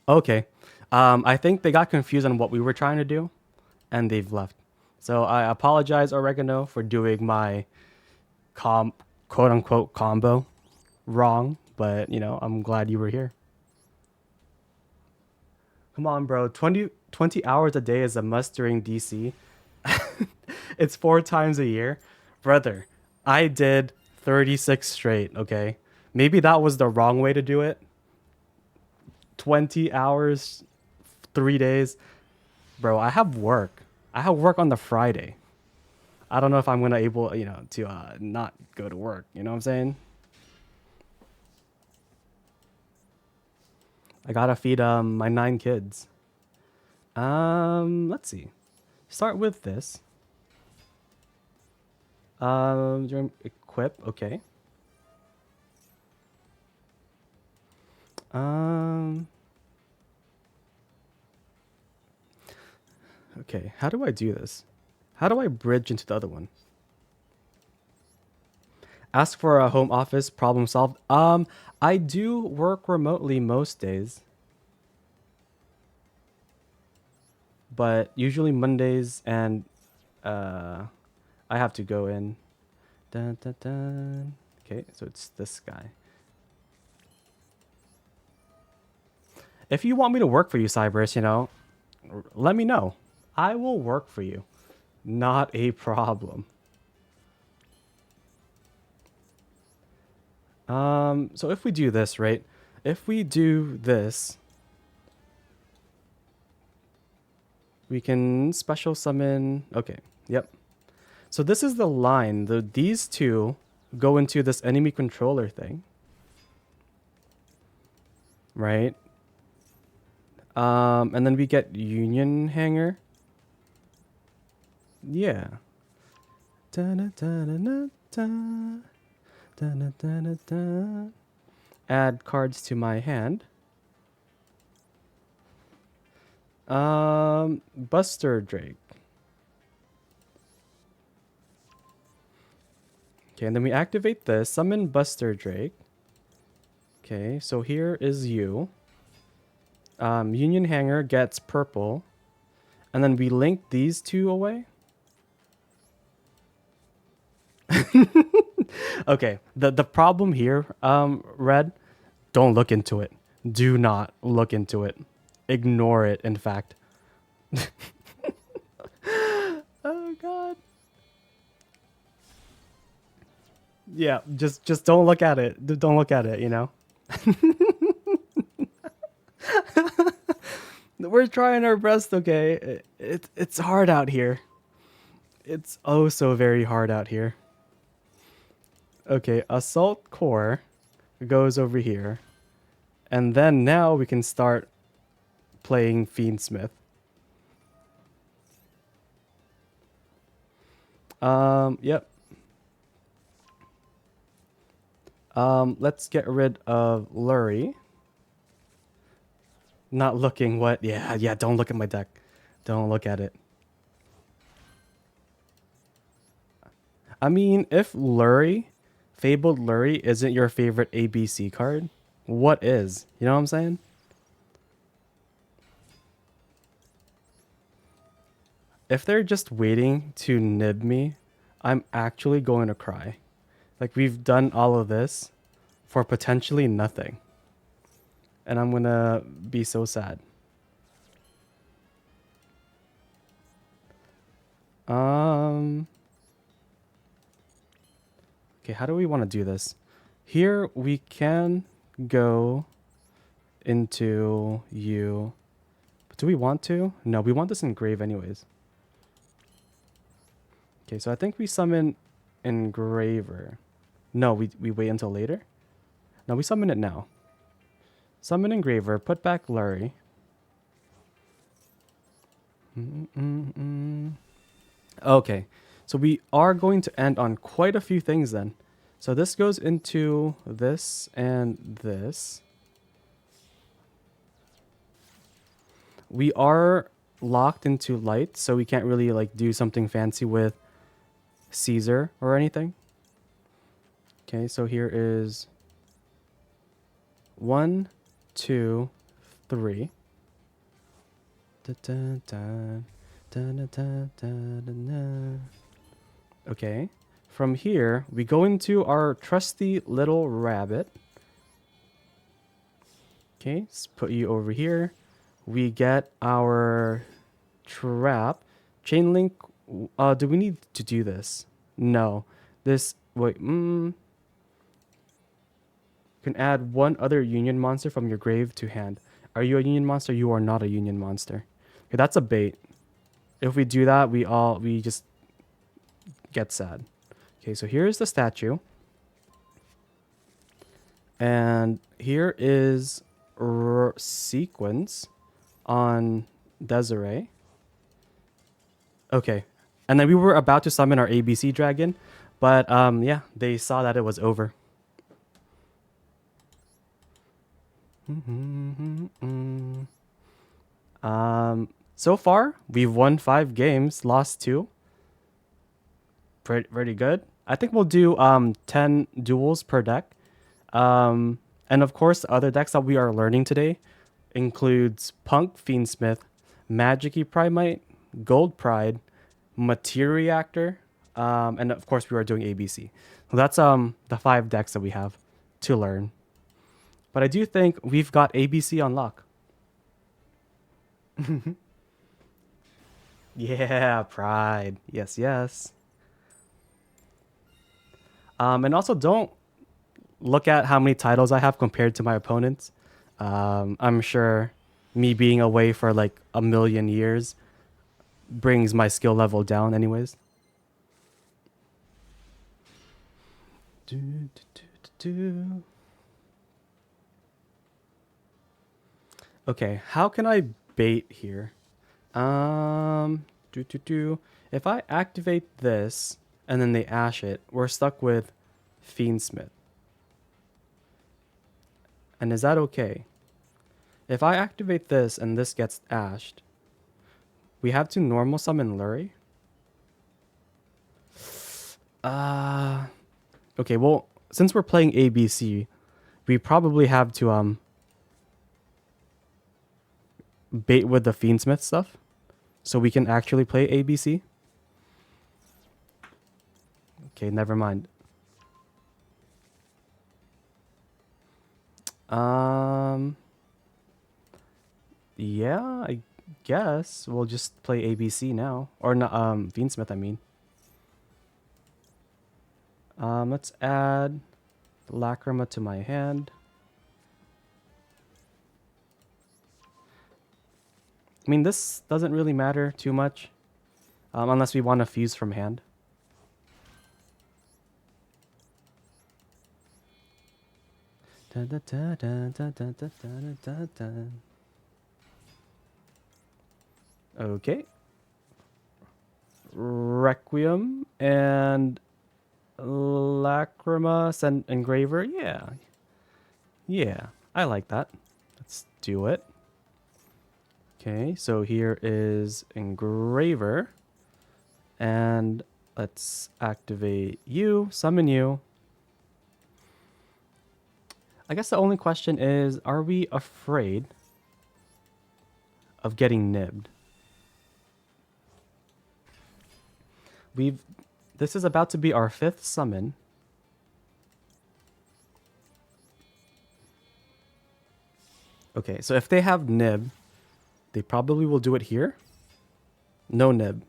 Okay. I think they got confused on what we were trying to do, and they've left. So I apologize, Oregano, for doing my quote-unquote combo wrong, but, I'm glad you were here. Come on, bro. 20 hours a day is a must during DC. It's 4 times a year. Brother, I did 36 straight, okay? Maybe that was the wrong way to do it. 20 hours, 3 days. Bro, I have work. I have work on the Friday. I don't know if I'm going to able, to not go to work. You know what I'm saying? I got to feed my 9 kids. Let's see. Start with this. Equip, okay. Okay, how do I do this? How do I bridge into the other one? Ask for a home office, problem solved. I do work remotely most days. But usually Mondays and I have to go in. Dun, dun, dun. Okay, so it's this guy. If you want me to work for you, Cybers, let me know. I will work for you. Not a problem. So if we do this, right? If we do this, we can special summon. Okay, yep. So this is the line. These two go into this enemy controller thing. Right? And then we get Union Hanger. Yeah. Add cards to my hand. Buster Drake. Okay, and then we activate this. Summon Buster Drake. Okay, so here is you. Union Hanger gets purple. And then we link these two away. Okay, the problem here, Red, don't look into it. Do not look into it. Ignore it, in fact. Oh god. Yeah, just don't look at it. Don't look at it, We're trying our best, okay? It's hard out here. It's oh so very hard out here. Okay, Assault Core goes over here. And then now we can start playing Fiendsmith. Yep. Let's get rid of Lurie. Not looking what? Yeah, yeah, don't look at my deck. Don't look at it. I mean, if Lurie, Fabled Lurie isn't your favorite ABC card, what is? You know what I'm saying? If they're just waiting to nib me, I'm actually going to cry. Like, we've done all of this for potentially nothing. And I'm gonna be so sad. Um, okay, how do we want to do this? Here we can go into you. But do we want to? No, we want this engrave anyways. Okay, so I think we summon Engraver. No, we wait until later? No, we summon it now. Summon Engraver, put back Lurie. Okay, so we are going to end on quite a few things then. So this goes into this and this. We are locked into light, so we can't really like do something fancy with Caesar or anything. Okay, so here is 1, 2, 3. Okay, from here we go into our trusty little rabbit. Okay, let's put you over here. We get our trap. Chain link. Do we need to do this? No. This, wait, can add one other union monster from your grave to hand. Are you a union monster? You are not a union monster. Okay, that's a bait. If we do that, we just get sad. Okay, so here's the statue. And here is sequence on Desiree. Okay. And then we were about to summon our ABC dragon, but yeah, they saw that it was over. So far we've won 5 games, lost 2. Pretty good. I think we'll do 10 duels per deck. And of course, the other decks that we are learning today includes Punk Fiendsmith, Magic-y Primite, Gold Pride, Materiactor, and of course we are doing ABC. So that's the 5 decks that we have to learn. But I do think we've got ABC on lock. Yeah, Pride. Yes, yes. And also don't look at how many titles I have compared to my opponents. I'm sure me being away for like a million years brings my skill level down anyways. Okay, how can I bait here? If I activate this and then they ash it, we're stuck with Fiendsmith. And is that okay? If I activate this and this gets ashed, we have to normal summon Lurie. Okay, well, since we're playing ABC, we probably have to bait with the Fiendsmith stuff so we can actually play ABC. Okay, never mind. Yeah, I guess we'll just play ABC now. Or not, Fiendsmith, I mean. Let's add Lacrima to my hand. I mean, this doesn't really matter too much. Unless we want to fuse from hand. Okay. Requiem and Lacrima send engraver. Yeah. Yeah. I like that. Let's do it. Okay, so here is engraver. And let's activate you, summon you. I guess the only question is, are we afraid of getting nibbed? This is about to be our 5th summon. Okay, so if they have nib, they probably will do it here. No nib.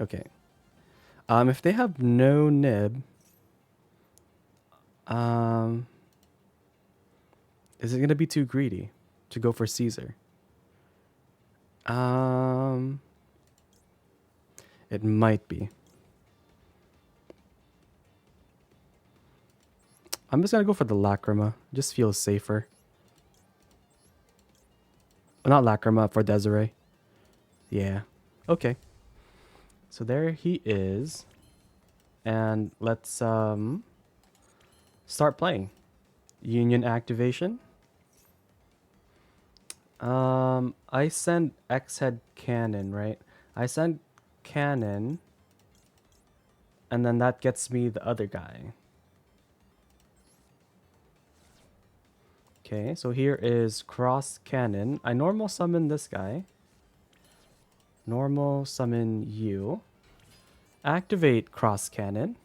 Okay. If they have no nib, is it gonna be too greedy to go for Caesar? It might be. I'm just gonna go for the Lacrima. Just feels safer. Not Lacrima, for Desiree. Yeah. Okay. So there he is. And let's start playing. Union activation. I send X-Head Cannon, right? I send Cannon. And then that gets me the other guy. Okay, so here is Cross Cannon. I normal summon this guy. Normal summon you. Activate Cross Cannon.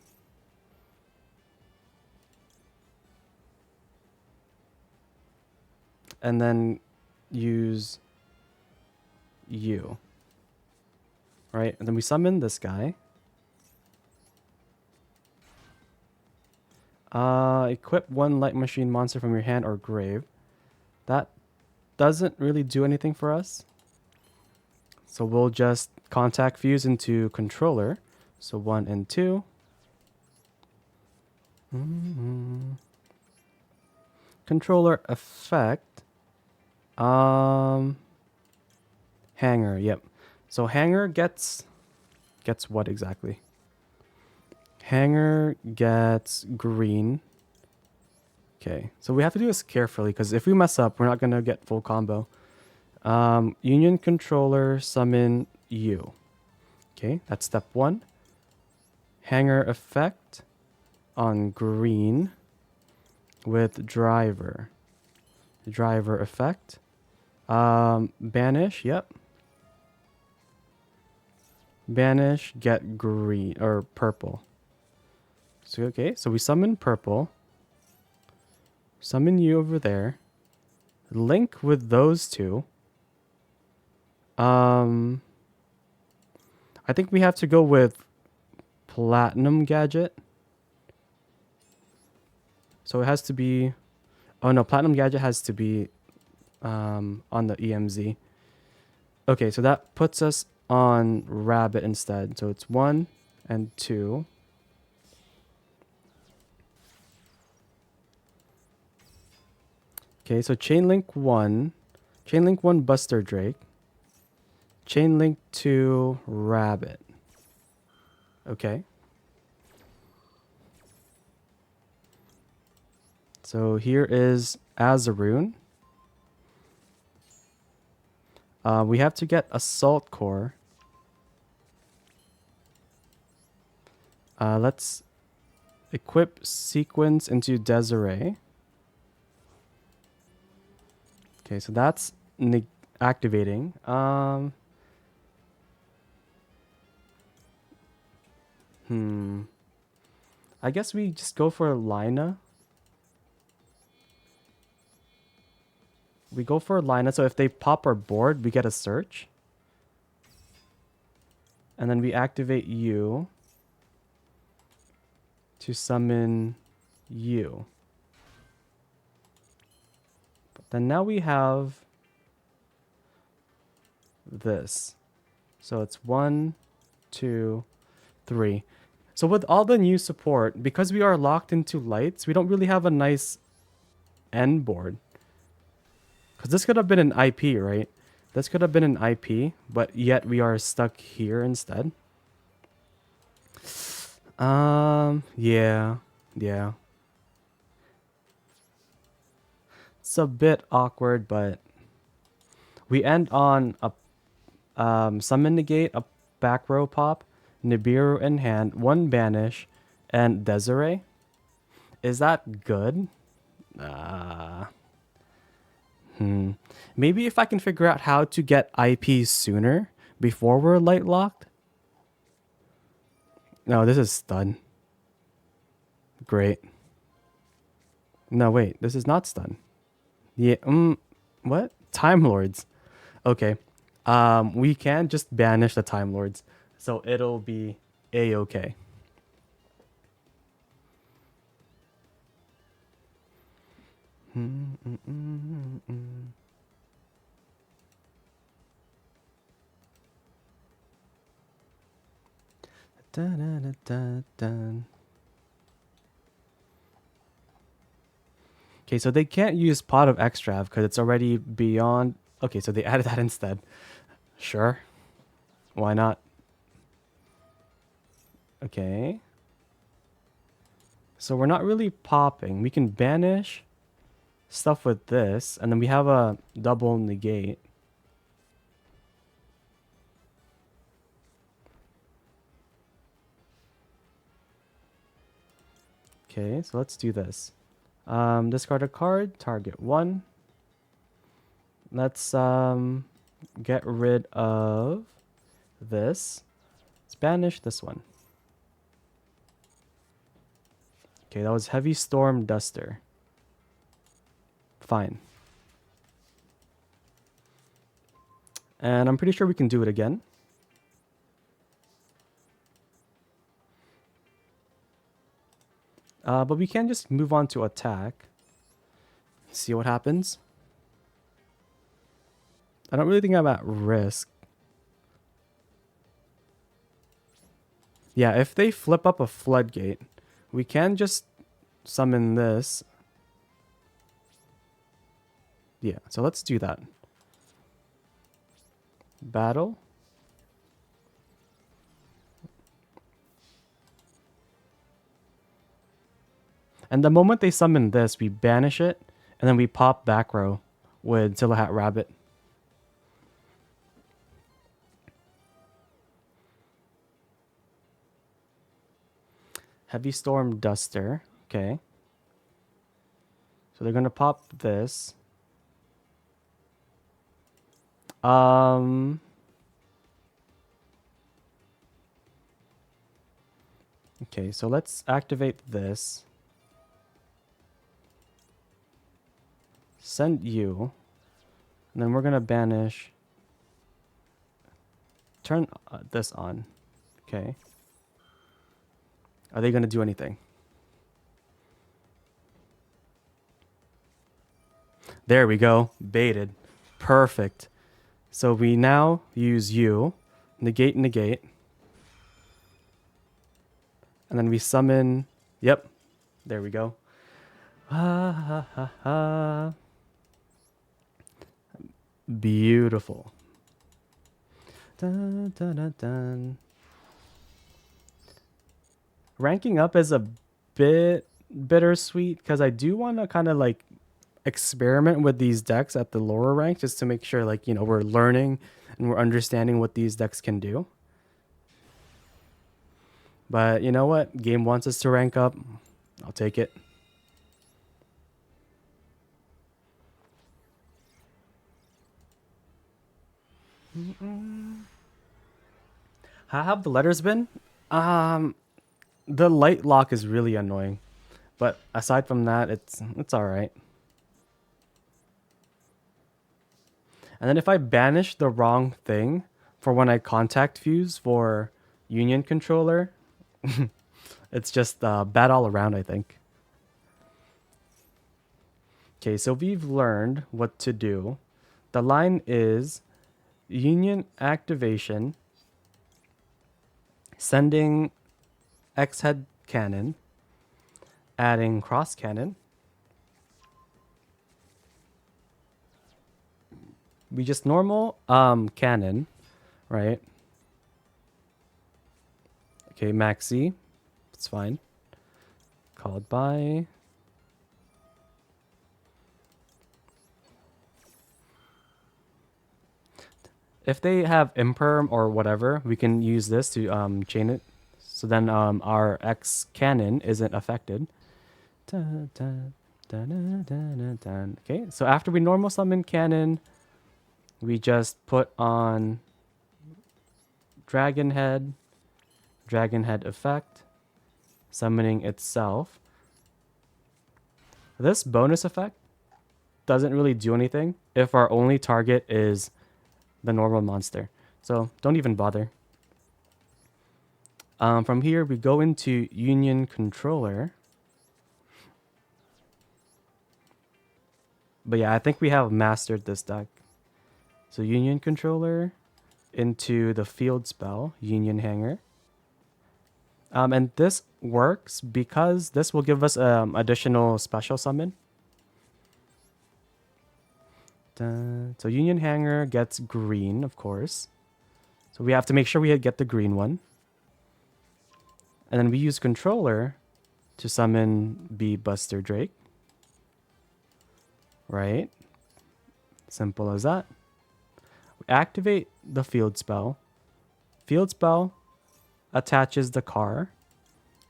And then use you. Right? And then we summon this guy. Equip one light machine monster from your hand or grave. That doesn't really do anything for us. So we'll just contact fuse into controller. So 1 and 2. Controller effect. Hanger, yep. So hanger gets what exactly? Hanger gets green. Okay, so we have to do this carefully because if we mess up, we're not gonna get full combo. Union controller summon you. Okay, that's step 1. Hanger effect on green with driver. Driver effect. Banish, yep. Banish, get green or purple. So okay, so we summon purple. Summon you over there. Link with those two. I think we have to go with Platinum Gadget. So it has to be... Oh no, Platinum Gadget has to be on the EMZ. Okay, so that puts us on Rabbit instead. So it's 1 and 2. Okay, so Chainlink 1. Chainlink 1 Buster Drake. Chainlink 2 Rabbit. Okay. So here is Azaroon. We have to get Assault Core. Let's equip Sequence into Desiree. Okay, so that's activating. I guess we just go for Lina. We go for Lina, so if they pop our board, we get a search. And then we activate you to summon you. But then now we have this. So it's 1, 2, 3. So with all the new support, because we are locked into lights, we don't really have a nice end board. Because this could have been an IP, right? This could have been an IP, but yet we are stuck here instead. Yeah. Yeah. It's a bit awkward, but we end on a summon negate, a back row pop, Nibiru in hand, one banish, and Desiree. Is that good? Uh, Maybe if I can figure out how to get IPs sooner before we're light locked. No, this is stun. Great. No, wait, this is not stun. Yeah. What? Time Lords. Okay. We can just banish the Time Lords, so it'll be a-okay. Dun, dun, dun, dun. Okay, so they can't use Pot of Extrav because it's already beyond. Okay, so they added that instead. Sure. Why not? Okay. So we're not really popping. We can banish stuff with this, and then we have a double negate. Okay, so let's do this. Discard a card, target one. Let's get rid of this. Let's banish this one. Okay, that was Heavy Storm Duster. Fine. And I'm pretty sure we can do it again. But we can just move on to attack. See what happens. I don't really think I'm at risk. Yeah, if they flip up a floodgate, we can just summon this. Yeah, so let's do that. Battle. And the moment they summon this, we banish it, and then we pop back row with Tillahat Rabbit. Heavy Storm Duster. Okay. So they're gonna pop this. Okay, so let's activate this. Send you. And then we're gonna banish. Turn this on. Okay. Are they gonna do anything? There we go. Baited. Perfect. So we now use you. Negate, negate. And then we summon. Yep. There we go. Ha ha ha ha. Beautiful. Dun, dun, dun, dun. Ranking up is a bit bittersweet because I do want to kind of like experiment with these decks at the lower rank just to make sure like, you know, we're learning and we're understanding what these decks can do. But you know what? Game wants us to rank up. I'll take it. How have the letters been? The light lock is really annoying. But aside from that, it's all right. And then if I banish the wrong thing for when I contact fuse for Union Controller, it's just bad all around, I think. Okay, so we've learned what to do. The line is Union activation, sending X-head cannon, adding cross cannon. We just normal cannon, right? Okay, maxi, It's fine. Called by. If they have imperm or whatever, we can use this to chain it. So then our X cannon isn't affected. Dun, dun, dun, dun, dun, dun, dun. Okay, so after we normal summon cannon, we just put on dragon head effect, summoning itself. This bonus effect doesn't really do anything if our only target is the normal monster. So don't even bother. From here, we go into Union Controller. But yeah, I think we have mastered this deck. So Union Controller into the field spell, Union Hanger. And this works because this will give us additional special summon. So Union Hanger gets green, of course. So we have to make sure we get the green one. And then we use Controller to summon Bee Buster Drake. Right? Simple as that. We activate the field spell. Field spell attaches the car.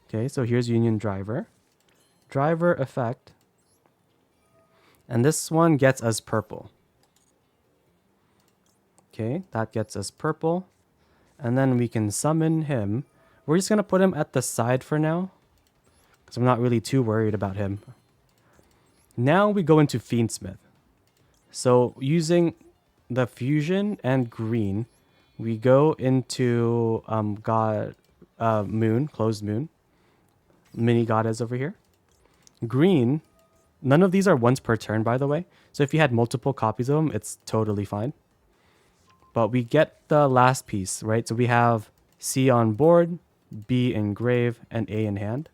Okay, so here's Union Driver. Driver effect. And this one gets us purple. Okay, that gets us purple. And then we can summon him. We're just going to put him at the side for now, because I'm not really too worried about him. Now we go into Fiendsmith. So using the fusion and green, we go into moon, closed moon. Mini goddess over here. Green, none of these are once per turn, by the way. So if you had multiple copies of them, it's totally fine. But we get the last piece, right? So we have C on board, B in grave, and A in hand.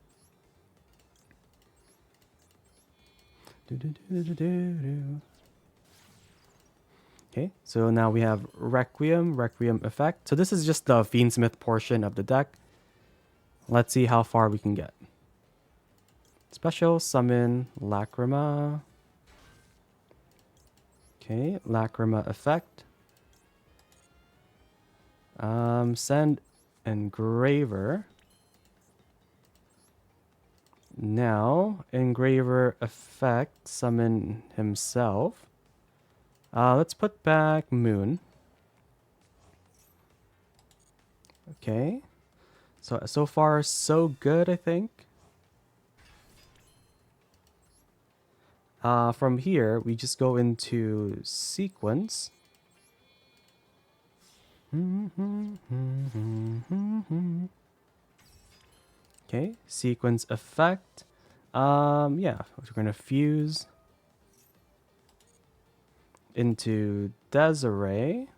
Okay, so now we have Requiem effect. So this is just the Fiendsmith portion of the deck. Let's see how far we can get. Special summon Lacrima. Okay, Lacrima effect. Send Engraver. Now, Engraver effect, summon himself. Let's put back Moon. Okay. So far, so good, I think. From here, we just go into sequence. Okay, sequence effect. Yeah, we're gonna fuse into Desiree.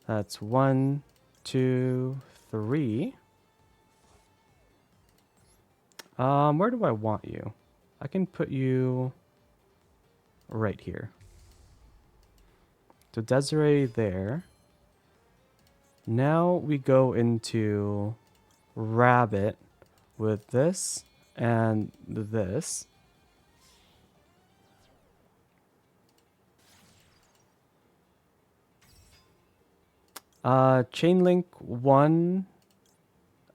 That's 1, 2, 3. Where do I want you? I can put you right here. So Desiree there. Now we go into Rabbit with this and this. Chain link 1.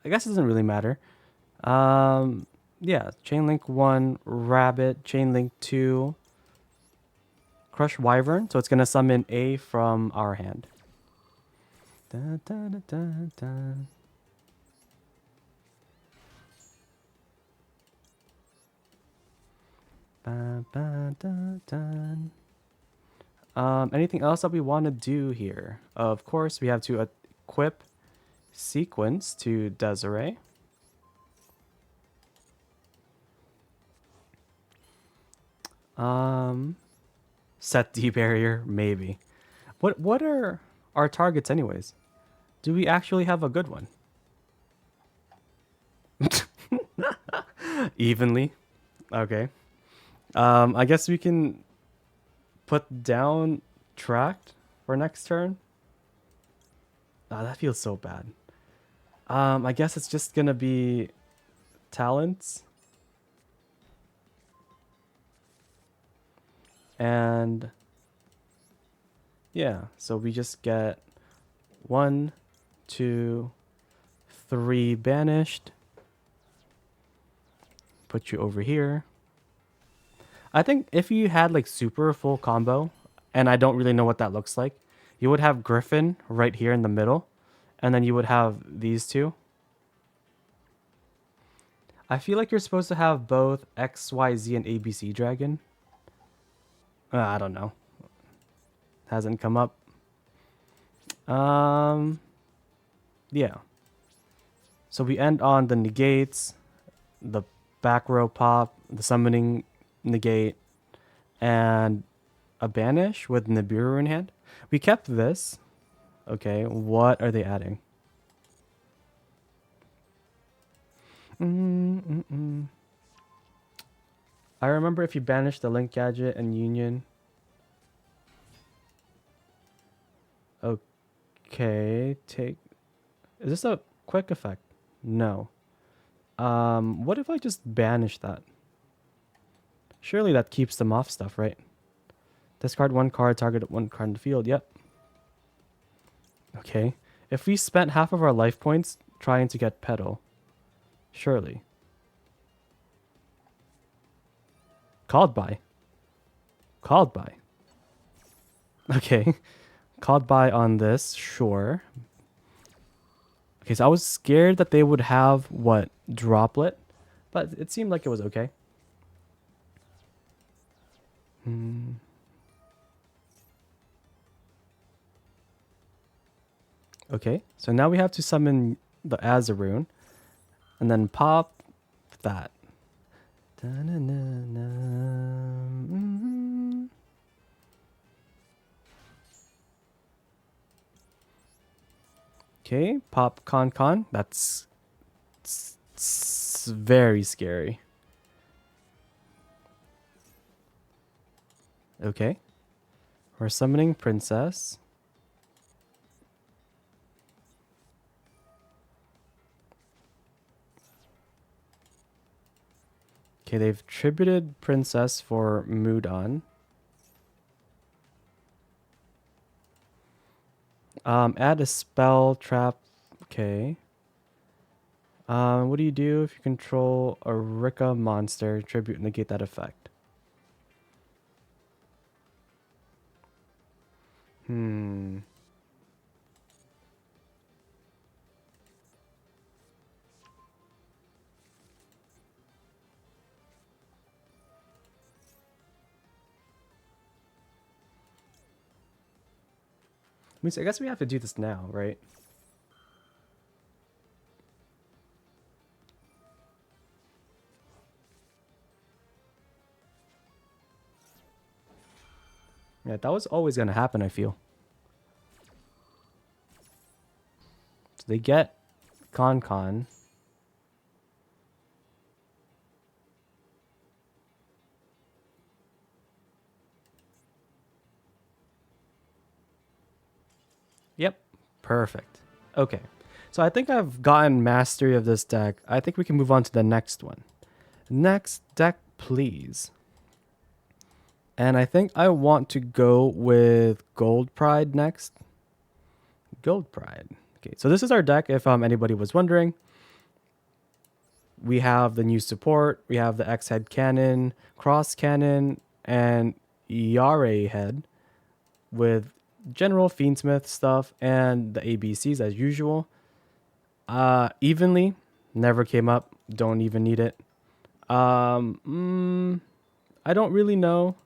I guess it doesn't really matter. Yeah, chain link 1, Rabbit, chain link 2, Crush Wyvern. So it's gonna summon A from our hand. Dun, dun, dun, dun, dun. Dun, dun, dun, dun. Anything else that we want to do here? Of course, we have to equip sequence to Desiree. Set D barrier, maybe. What are our targets anyways? Do we actually have a good one? Evenly. Okay. I guess we can put down Tract for next turn. Ah, that feels so bad. I guess it's just gonna be talents. And yeah, so we just get 1, 2, 3 banished. Put you over here. I think if you had like super full combo, and I don't really know what that looks like, you would have Griffin right here in the middle, and then you would have these two. I feel like you're supposed to have both X, Y, Z, and ABC Dragon. I don't know. Hasn't come up. Yeah. So we end on the negates, the back row pop, the summoning negate, and a banish with Nibiru in hand. We kept this. Okay, what are they adding? I remember if you banish the Link Gadget and Union. Okay, take... Is this a quick effect? No. What if I just banish that? Surely that keeps them off stuff, right? Discard 1 card, target 1 card in the field. Yep. Okay. If we spent half of our life points trying to get Petal, surely. Called by. Called by. Okay. Called by on this, sure. Okay, so I was scared that they would have, what, Droplet? But it seemed like it was okay. Okay, so now we have to summon the Azaroon. And then pop that. Okay, pop Con. That's very scary. Okay. We're summoning Princess. Okay, they've tributed Princess for Mudon. Add a spell trap. Okay. What do you do if you control a Rika monster? Tribute negate that effect. I guess we have to do this now, right? Yeah, that was always going to happen, I feel. So they get Con. Yep, perfect. Okay, so I think I've gotten mastery of this deck. I think we can move on to the next one. Next deck, please. And I think I want to go with Gold Pride next. Gold Pride. Okay, so this is our deck, if anybody was wondering. We have the new support. We have the X-Head Cannon, Cross Cannon, and Yare Head with general Fiendsmith stuff and the ABCs as usual. Evenly, never came up. Don't even need it. I don't really know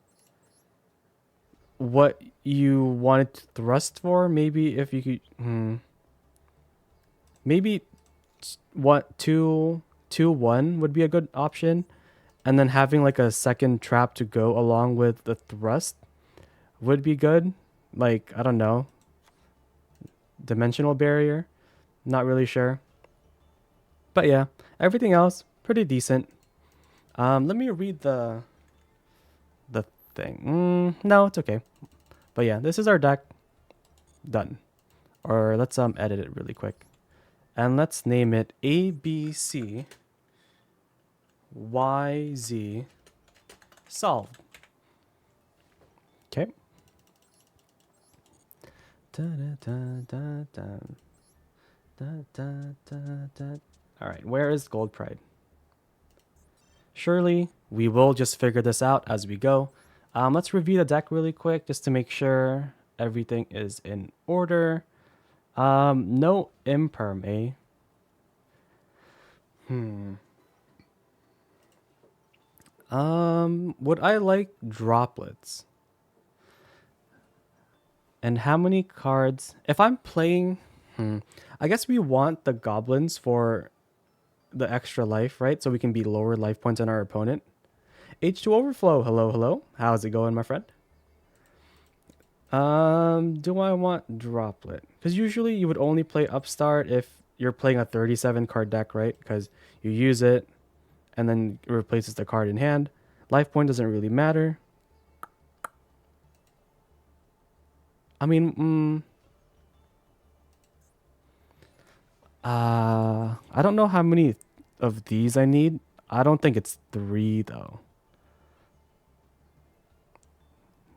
what you wanted to thrust for. Maybe if you could, maybe what 2-1 would be a good option, and then having like a second trap to go along with the thrust would be good. Like, I don't know, dimensional barrier, not really sure, but yeah, everything else pretty decent. Let me read the thing. No, it's okay. But yeah, this is our deck. Done. Or let's edit it really quick. And let's name it ABC YZ solved. Okay. All right, where is Gold Pride? Surely we will just figure this out as we go. Let's review the deck really quick just to make sure everything is in order. No imperm, eh? Would I like droplets? And how many cards? If I'm playing, I guess we want the goblins for the extra life, right? So we can be lower life points on our opponent. H2 Overflow, hello, hello. How's it going, my friend? Do I want droplet? Because usually you would only play upstart if you're playing a 37 card deck, right? Because you use it and then it replaces the card in hand. Life point doesn't really matter. I mean, I don't know how many of these I need. I don't think it's 3 though.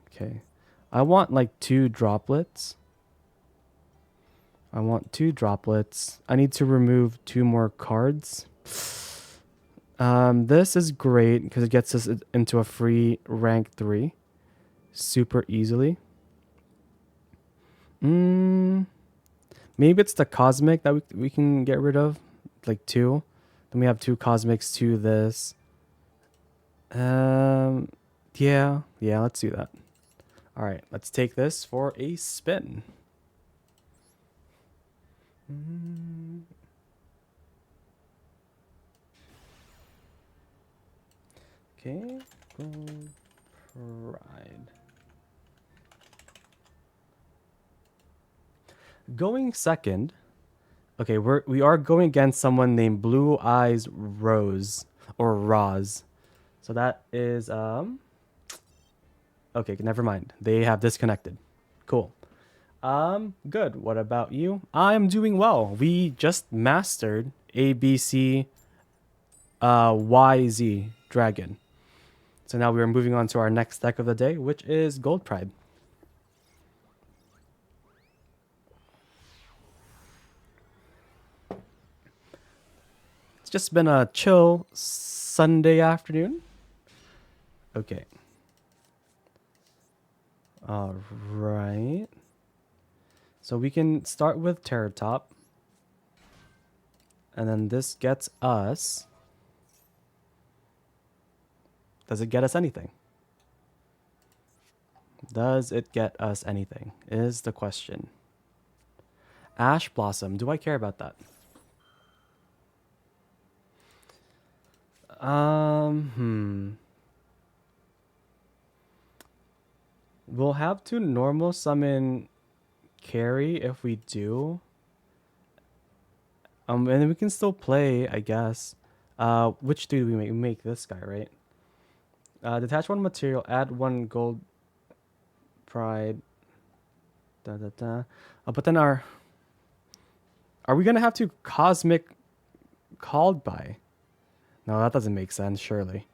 Okay. I want like 2 droplets. I want 2 droplets. I need to remove 2 more cards. This is great because it gets us into a free rank 3 super easily. Maybe it's the cosmic that we can get rid of, like 2. Then we have 2 cosmics to this. Yeah, let's do that. All right, let's take this for a spin. Okay, Gold Pride. Going second. Okay, we are going against someone named Blue Eyes Rose or Roz. So that is okay, never mind. They have disconnected. Cool. Good. What about you? I'm doing well. We just mastered ABC YZ Dragon. So now we're moving on to our next deck of the day, which is Gold Pride. It's just been a chill Sunday afternoon. Okay. All right. So we can start with Terror Top. And then this gets us. Does it get us anything? Does it get us anything? Is the question. Ash Blossom. Do I care about that? We'll have to normal summon carry if we do. And then we can still play, I guess. Which do we make? We make this guy, right? Detach 1 material, add 1 gold pride. But then are we gonna have to cosmic called by? No, that doesn't make sense, surely.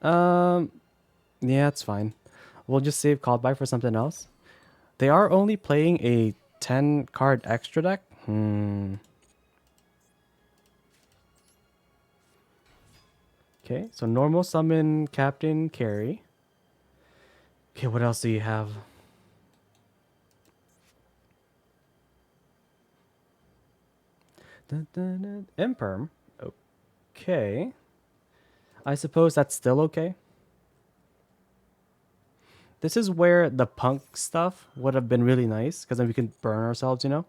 Yeah, it's fine. We'll just save called by for something else. They are only playing a 10 card extra deck. Okay, so normal summon Captain Carry. Okay, what else do you have? Imperm. Okay. I suppose that's still okay. This is where the punk stuff would have been really nice, because then we can burn ourselves, you know?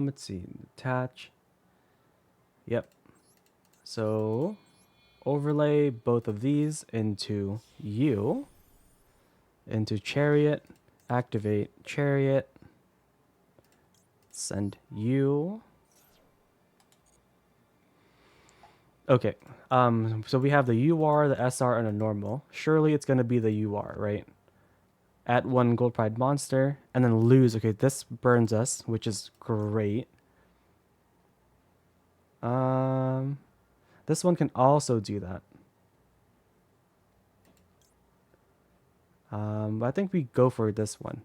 Let's see. Attach. Yep. So, overlay both of these into you. Into Chariot. Activate Chariot. Send you. Okay. So we have the UR, the SR, and a normal. Surely it's going to be the UR, right? Add 1 gold pride monster, and then lose. Okay, this burns us, which is great. Um, this one can also do that. But I think we go for this one.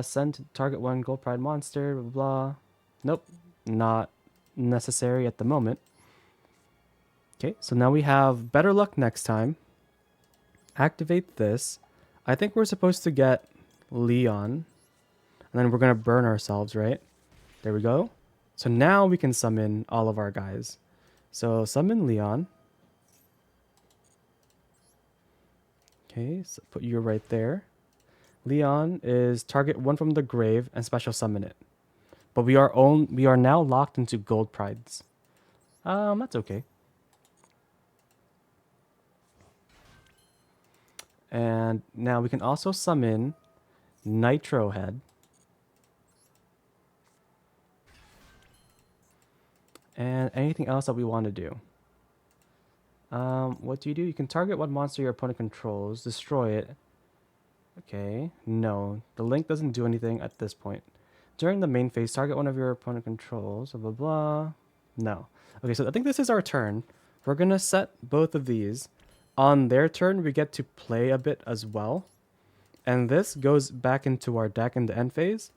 Send to target 1 gold pride monster, blah, blah, blah. Nope, not necessary at the moment. Okay, so now we have better luck next time. Activate this. I think we're supposed to get Leon. And then we're going to burn ourselves, right? There we go. So now we can summon all of our guys. So summon Leon. Okay, so put you right there. Leon is target 1 from the grave and special summon it. But we are now locked into gold prides. That's okay. And now we can also summon Nitro Head. And anything else that we want to do. What do? You can target one monster your opponent controls, destroy it. Okay, no. The link doesn't do anything at this point. During the main phase, target one of your opponent controls, blah, blah, blah. No. Okay, so I think this is our turn. We're going to set both of these. On their turn, we get to play a bit as well. And this goes back into our deck in the end phase.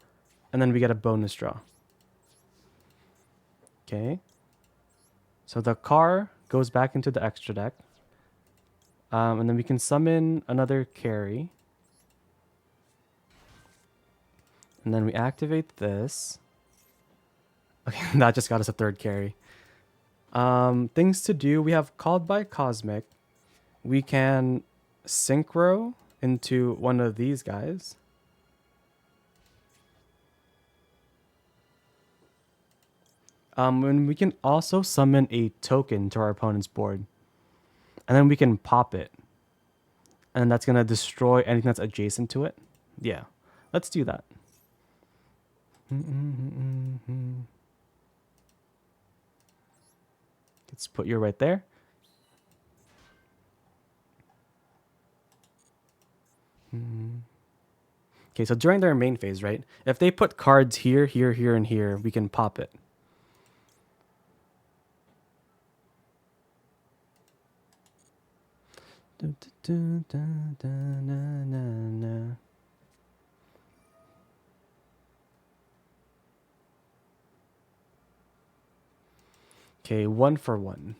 And then we get a bonus draw. Okay. So the car goes back into the extra deck. And then we can summon another carry. And then we activate this. Okay, that just got us a third carry. Things to do. We have Called by Cosmic. We can synchro into one of these guys. And we can also summon a token to our opponent's board. And then we can pop it. And that's going to destroy anything that's adjacent to it. Yeah, let's do that. Let's put you right there. Okay, so during their main phase, right? If they put cards here, here, here, and here, we can pop it. Okay, 1 for 1.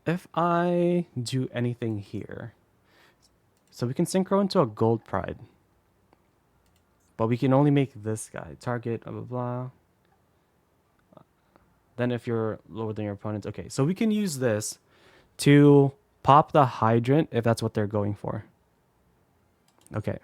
If I do anything here, so we can synchro into a gold pride, but we can only make this guy target, blah, blah, blah. Then if you're lower than your opponents, okay, so we can use this to pop the hydrant if that's what they're going for. Okay.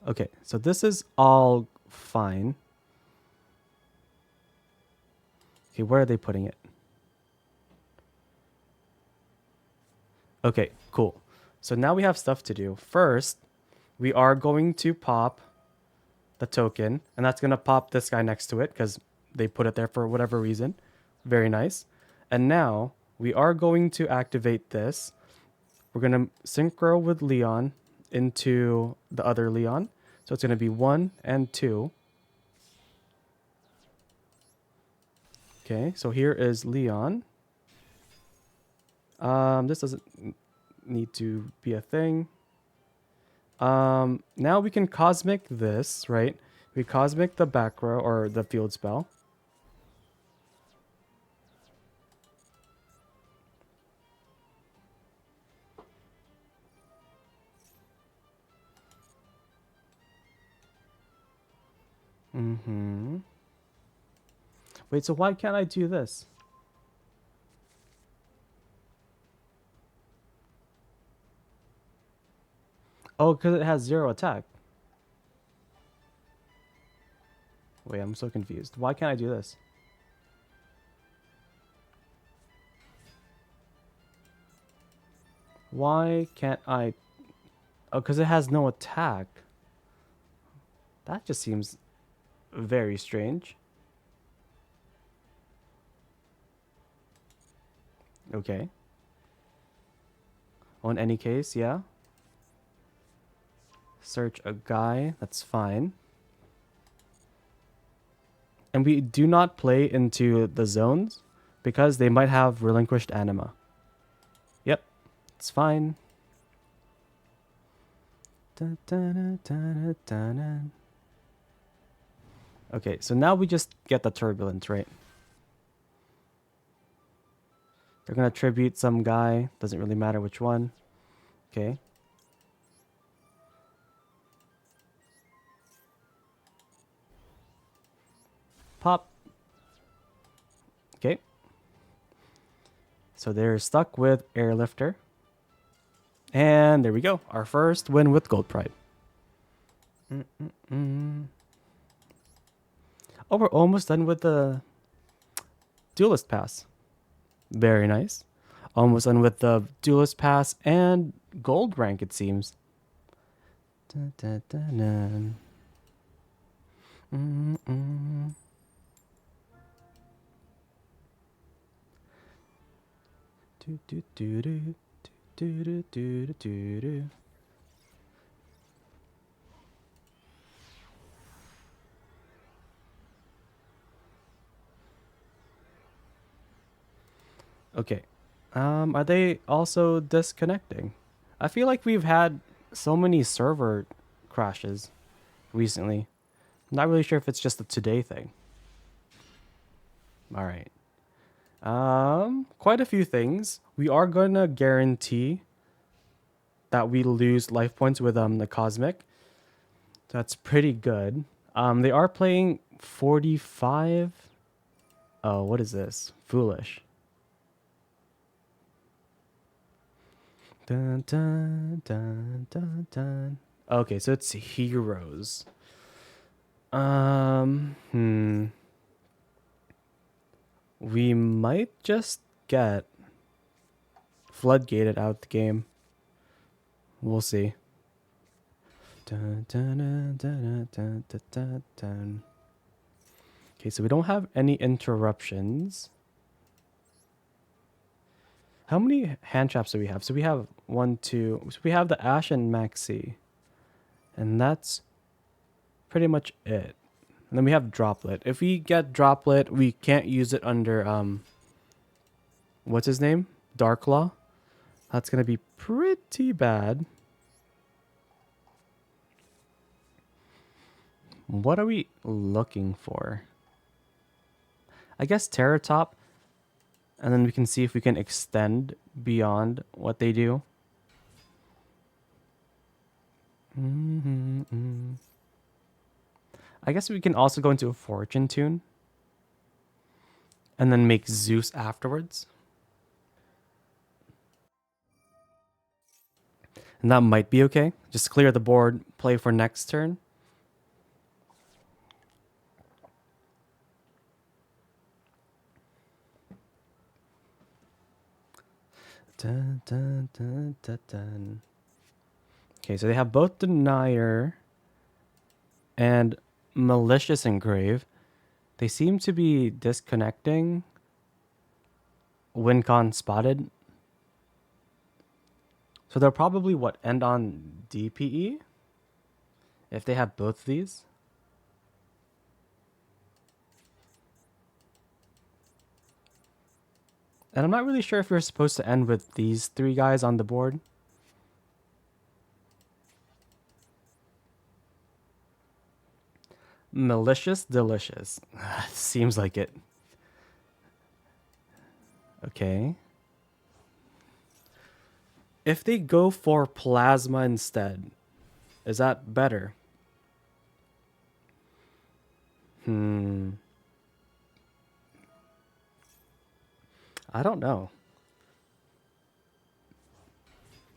Okay, so this is all fine. Okay, where are they putting it? Okay, cool. So now we have stuff to do. First, we are going to pop the token, and that's going to pop this guy next to it because they put it there for whatever reason. Very nice. And now we are going to activate this. We're going to synchro with Leon into the other Leon. So it's going to be 1 and 2. Okay, so here is Leon. This doesn't need to be a thing. Now we can cosmic this, right? We cosmic the back row or the field spell. Wait, so why can't I do this? Oh, because it has 0 attack. Wait, I'm so confused. Why can't I do this? Why can't I? Oh, because it has no attack. That just seems very strange. Okay. Well, in any case, yeah. Search a guy. That's fine. And we do not play into the zones because they might have relinquished anima. Yep. It's fine. Dun, dun, dun, dun, dun, dun. Okay, so now we just get the turbulence, right? They're gonna tribute some guy. Doesn't really matter which one. Okay. Pop. Okay. So they're stuck with Airlifter. And there we go. Our first win with Gold Pride. Oh, we're almost done with the Duelist Pass. Very nice. Almost done with the Duelist Pass and Gold rank, it seems. Dun, dun, dun, dun. Do, do, do, do, do, do, do, do, do. Okay. Are they also disconnecting? I feel like we've had so many server crashes recently. I'm not really sure if it's just a today thing. All right. Quite a few things. We are gonna guarantee that we lose life points with the cosmic. That's pretty good. They are playing 45. Oh, what is this? Foolish. Dun, dun, dun, dun, dun. Okay, so it's heroes. We might just get floodgated out the game. We'll see. Dun, dun, dun, dun, dun, dun, dun, dun. Okay, so we don't have any interruptions. How many hand traps do we have? So we have 1, 2. So we have the Ash and Maxi. And that's pretty much it. And then we have Droplet. If we get Droplet, we can't use it under what's his name? Darklaw. That's gonna be pretty bad. What are we looking for? I guess Terra Top. And then we can see if we can extend beyond what they do. I guess we can also go into a Fortune Tune. And then make Zeus afterwards. And that might be okay. Just clear the board, play for next turn. Dun, dun, dun, dun, dun. Okay, so they have both Denier and Malicious Engrave. They seem to be disconnecting. WinCon spotted. So they'll probably, what, end on DPE? If they have both of these? And I'm not really sure if you're supposed to end with these 3 guys on the board. Malicious, delicious. Seems like it. Okay. If they go for plasma instead, is that better? I don't know.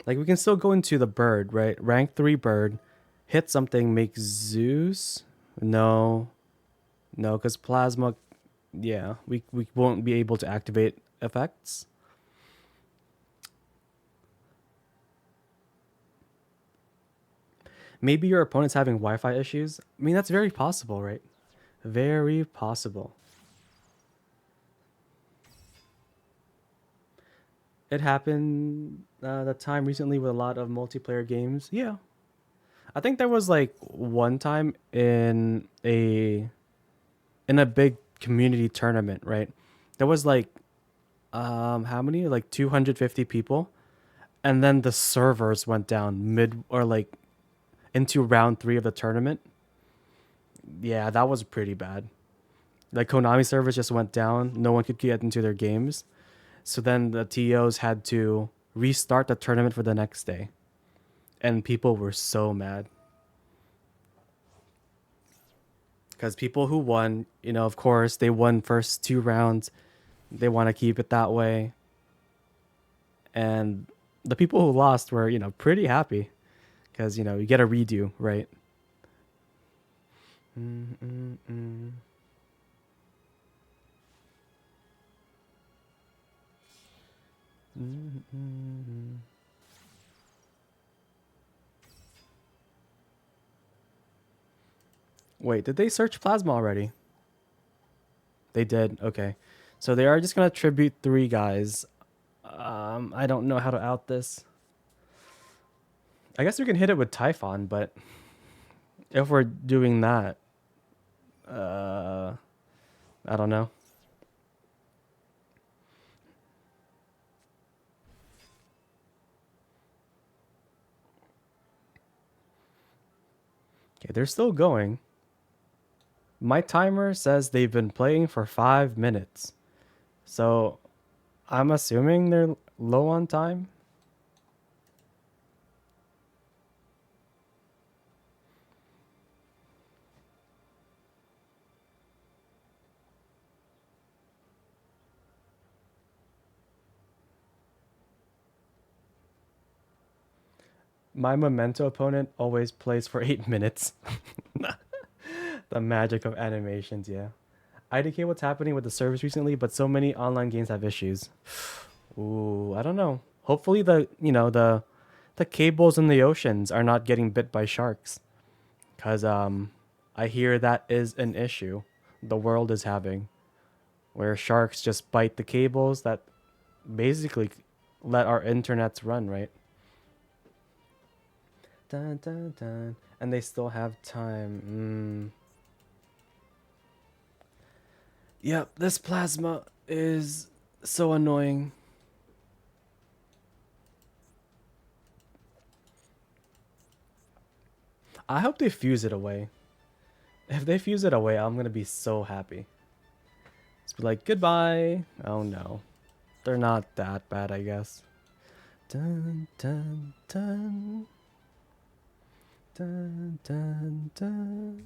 Like, we can still go into the bird, right? Rank 3 bird. Hit something, make Zeus. No. No, because plasma... Yeah, we won't be able to activate effects. Maybe your opponent's having Wi-Fi issues. I mean, that's very possible, right? Very possible. It happened the time recently with a lot of multiplayer games. Yeah, I think there was like one time in a big community tournament, right? There was like how many? Like 250 people, and then the servers went down mid or like into round 3 of the tournament. Yeah, that was pretty bad. Like Konami servers just went down. No one could get into their games. So then the TOs had to restart the tournament for the next day. And people were so mad. Because people who won, of course, they won first 2 rounds. They want to keep it that way. And the people who lost were, pretty happy. Because, you get a redo, right? Mm-mm-mm. Mm-mm-mm. Wait, did they search plasma already? They did. Okay. So they are just gonna tribute 3 guys. I don't know how to out this. I guess we can hit it with Typhon, but if we're doing that, uh, I don't know. Okay, they're still going. My timer says they've been playing for 5 minutes, so I'm assuming they're low on time. My memento opponent always plays for 8 minutes. The magic of animations, yeah. IDK, what's happening with the service recently, but so many online games have issues. Ooh, I don't know. Hopefully the cables in the oceans are not getting bit by sharks, cuz I hear that is an issue the world is having where sharks just bite the cables that basically let our internets run, right? Dun, dun, dun. And they still have time. Yep, this plasma is so annoying. I hope they fuse it away. If they fuse it away, I'm gonna be so happy. Just be like, goodbye. Oh no. They're not that bad, I guess. Dun, dun, dun. Dun, dun, dun.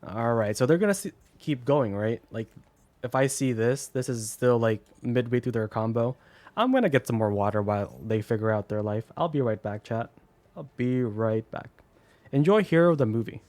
Alright, so they're gonna keep going, right? Like, if I see this is still like midway through their combo. I'm gonna get some more water while they figure out their life. I'll be right back, chat. I'll be right back. Enjoy Hero the movie.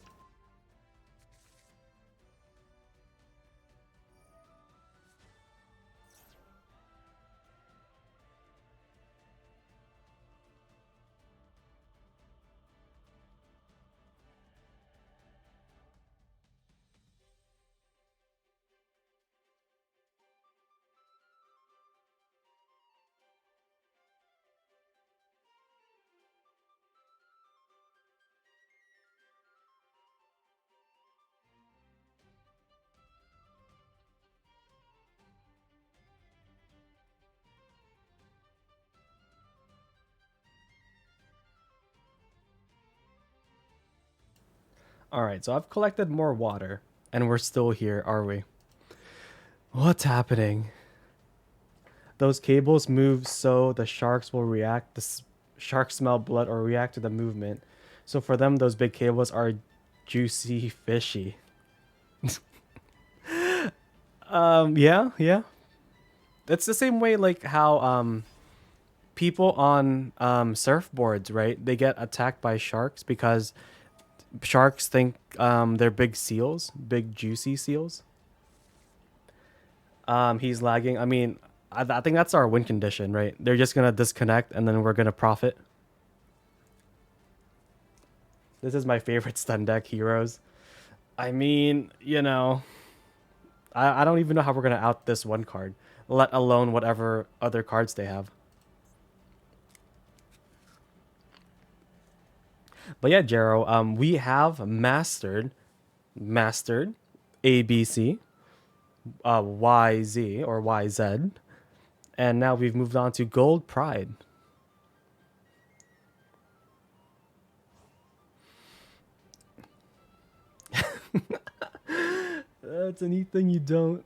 Alright, so I've collected more water, and we're still here, are we? What's happening? Those cables move so the sharks will react. Sharks smell blood or react to the movement. So for them, those big cables are juicy, fishy. Yeah, yeah. It's the same way like how people on surfboards, right? They get attacked by sharks because sharks think they're big seals, big juicy seals. He's lagging. I mean, I think that's our win condition, right? They're just gonna disconnect and then we're gonna profit. This is my favorite stun deck, Heroes. I mean, I don't even know how we're gonna out this one card, let alone whatever other cards they have. But yeah, Jero, we have mastered ABC, YZ or YZ, and now we've moved on to Gold Pride. That's a neat thing you don't.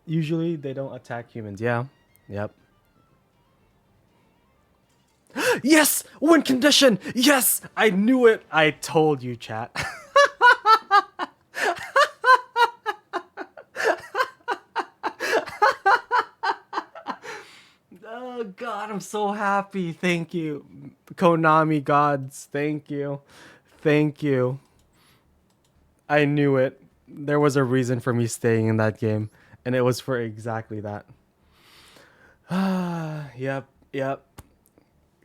Usually they don't attack humans. Yeah. Yep. Yes! Win condition! Yes! I knew it! I told you, chat. Oh god, I'm so happy. Thank you. Konami gods, thank you. Thank you. I knew it. There was a reason for me staying in that game, and it was for exactly that. Yep, yep.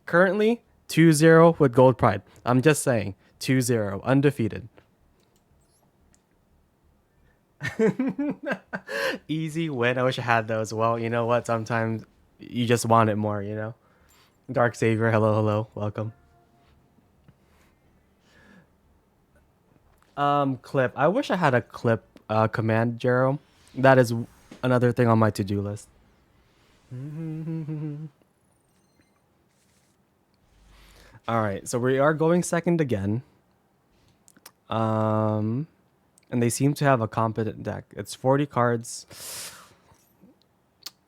Currently 2-0 with Gold Pride. I'm just saying, 2-0 undefeated. Easy win. I wish I had those. Well, you know what? Sometimes you just want it more. Dark Savior, hello, hello, welcome. Clip. I wish I had a clip command, Jero. That is another thing on my to-do list. All right, so we are going second again. Um, and they seem to have a competent deck. It's 40 cards.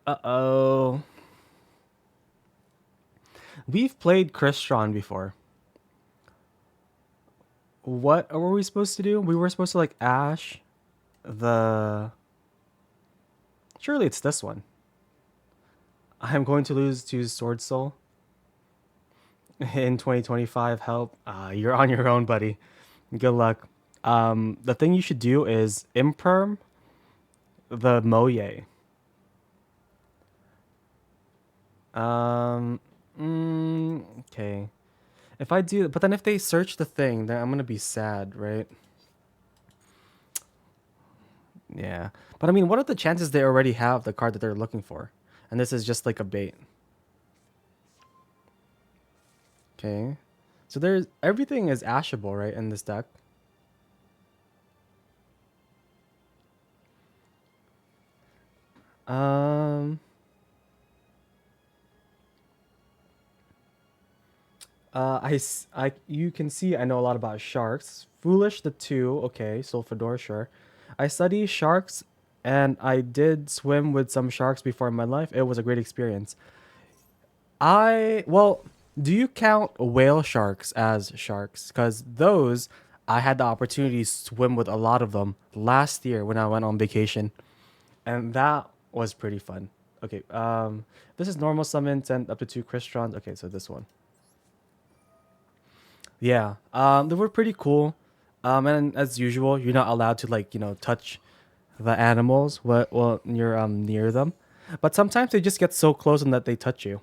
Uh-oh. We've played Crystron before. What were we supposed to do? We were supposed to like Ash the... Surely it's this one. I'm going to lose to Sword Soul in 2025. Help. You're on your own, buddy. Good luck. The thing you should do is imperm the Moye. Okay. If I do, but then if they search the thing, then I'm gonna be sad, right? Yeah. But I mean, what are the chances they already have the card that they're looking for? And this is just like a bait. Okay. So there's everything is ashable, right, in this deck. Um you can see I know a lot about sharks. Foolish the two, okay, Sulfador, sure. I study sharks and I did swim with some sharks before in my life. It was a great experience. Well, do you count whale sharks as sharks? Because those, I had the opportunity to swim with a lot of them last year when I went on vacation, and that was pretty fun. Okay, this is normal summon, send up to 2 Cristrons. Okay, so this one. Yeah, they were pretty cool. And as usual, you're not allowed to like touch the animals. Well, you're near them, but sometimes they just get so close and that they touch you.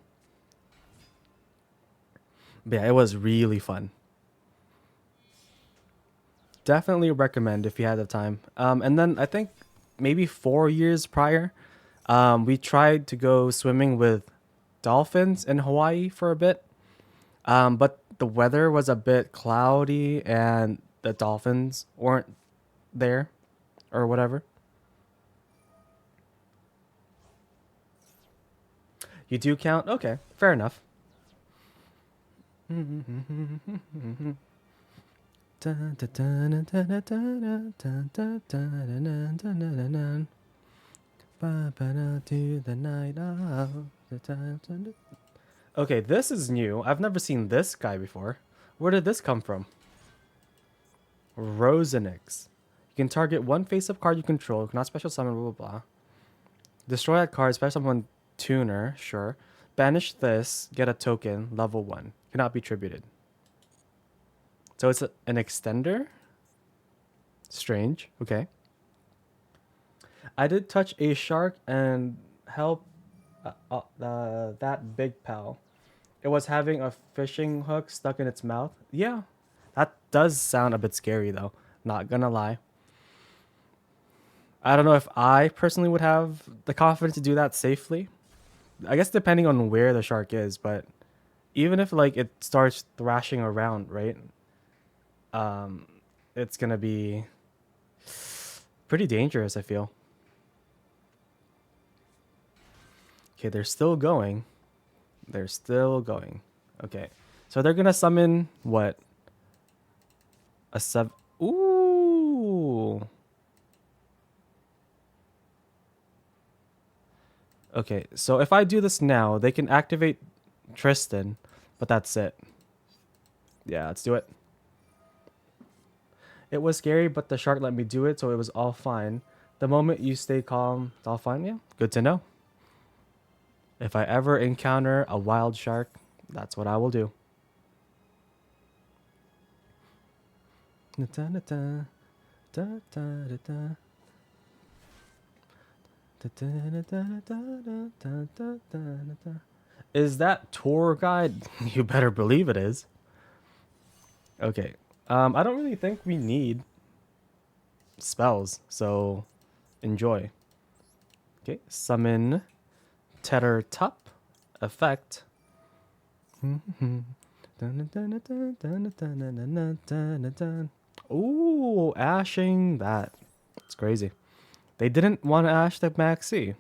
But yeah, it was really fun. Definitely recommend if you had the time. And then I think maybe 4 years prior, we tried to go swimming with dolphins in Hawaii for a bit. But the weather was a bit cloudy and the dolphins weren't there or whatever. You do count? Okay, fair enough. Okay, this is new. I've never seen this guy before. Where did this come from? Rosenix. You can target one face-up card you control. You cannot special summon, blah, blah, blah. Destroy that card, special summon tuner, sure. Banish this, get a token, level 1. Cannot be tributed. So it's an extender? Strange. Okay. I did touch a shark and help that big pal. It was having a fishing hook stuck in its mouth. Yeah. That does sound a bit scary though. Not gonna lie. I don't know if I personally would have the confidence to do that safely. I guess depending on where the shark is, but even if like it starts thrashing around, right? Um, it's gonna be pretty dangerous, I feel. Okay, they're still going. They're still going. Okay. So they're gonna summon what? A seven. Ooh. Okay, so if I do this now, they can activate Tristan, but that's it. Yeah, let's do it. It was scary, but the shark let me do it, so it was all fine. The moment you stay calm, it's all fine. Yeah, good to know. If I ever encounter a wild shark, that's what I will do. Is that tour guide? You better believe it is. Okay. I don't really think we need spells, so enjoy. Okay, summon Tether Top effect. Ooh, ashing that. It's crazy. They didn't want to ash the Maxi.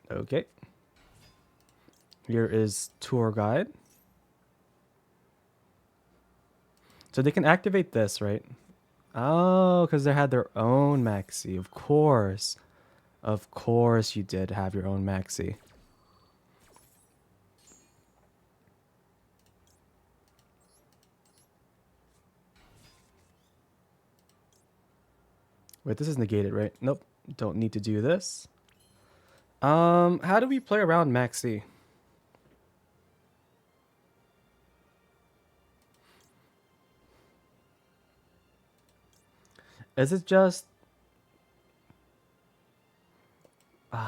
Okay. Here is tour guide. So they can activate this, right? Oh, because they had their own Maxi. Of course. Of course you did have your own Maxi. Wait, this is negated, right? Nope. Don't need to do this. How do we play around Maxi? Is it just...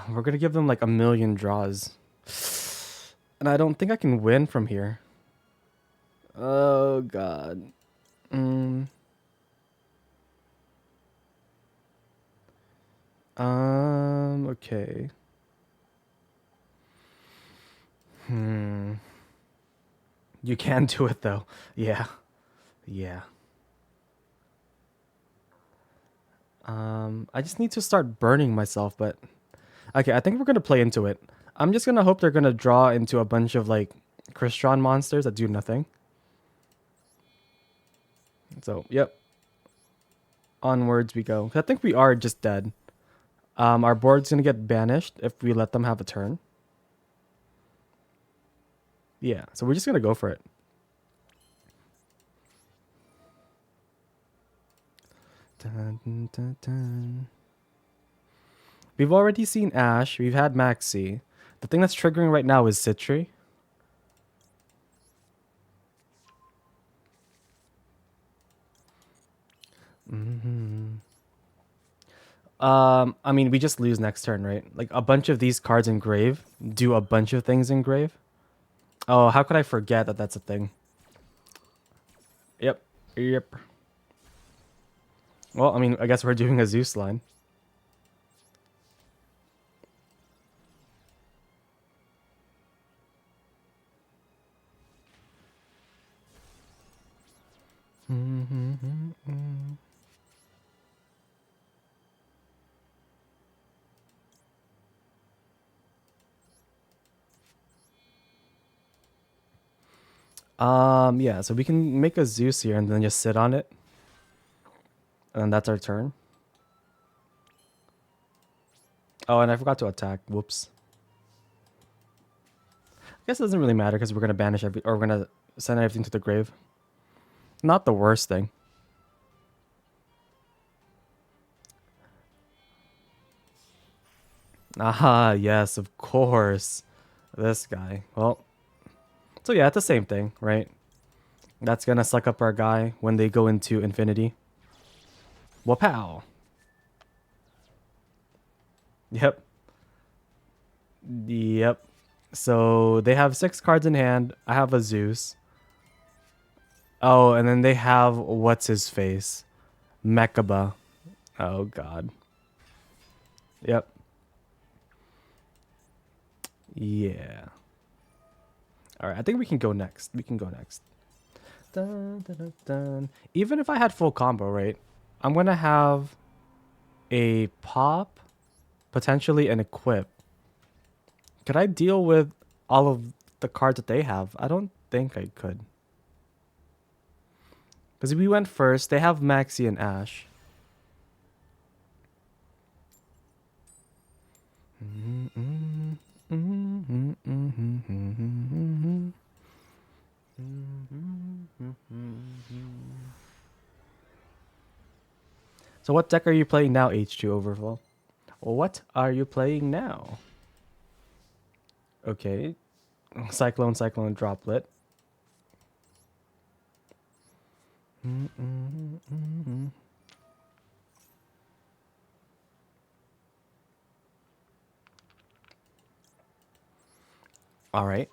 we're gonna give them like a million draws. And I don't think I can win from here. Oh, God. Mm. Okay. You can do it though. Yeah. Yeah. I just need to start burning myself, but okay, I think we're gonna play into it. I'm just gonna hope they're gonna draw into a bunch of like Crystron monsters that do nothing. So, yep. Onwards we go. I think we are just dead. Our board's gonna get banished if we let them have a turn. Yeah, so we're just gonna go for it. Dun, dun, dun. We've already seen Ash. We've had Maxi. The thing that's triggering right now is Citri. I mean, we just lose next turn, right? Like a bunch of these cards in grave do a bunch of things in grave. Oh, how could I forget that that's a thing? Yep. Yep. Well, I mean, I guess we're doing a Zeus line. Yeah, so we can make a Zeus here and then just sit on it. And that's our turn. Oh, and I forgot to attack. Whoops. I guess it doesn't really matter because we're gonna banish or we're gonna send everything to the grave. Not the worst thing. Ah, yes, of course. This guy. Well, so yeah, it's the same thing, right? That's gonna suck up our guy when they go into infinity. Wapow. Yep. Yep. So they have 6 cards in hand. I have a Zeus. Oh, and then they have what's his face? Mechaba. Oh god. Yep. Yeah. All right. I think we can go next. We can go next. Dun, dun, dun, dun. Even if I had full combo, right? I'm gonna have a pop, potentially an equip. Could I deal with all of the cards that they have? I don't think I could. Because we went first. They have Maxi and Ash. So what deck are you playing now, H2 Overflow? What are you playing now? Okay. Cyclone, Cyclone, Droplet. All right.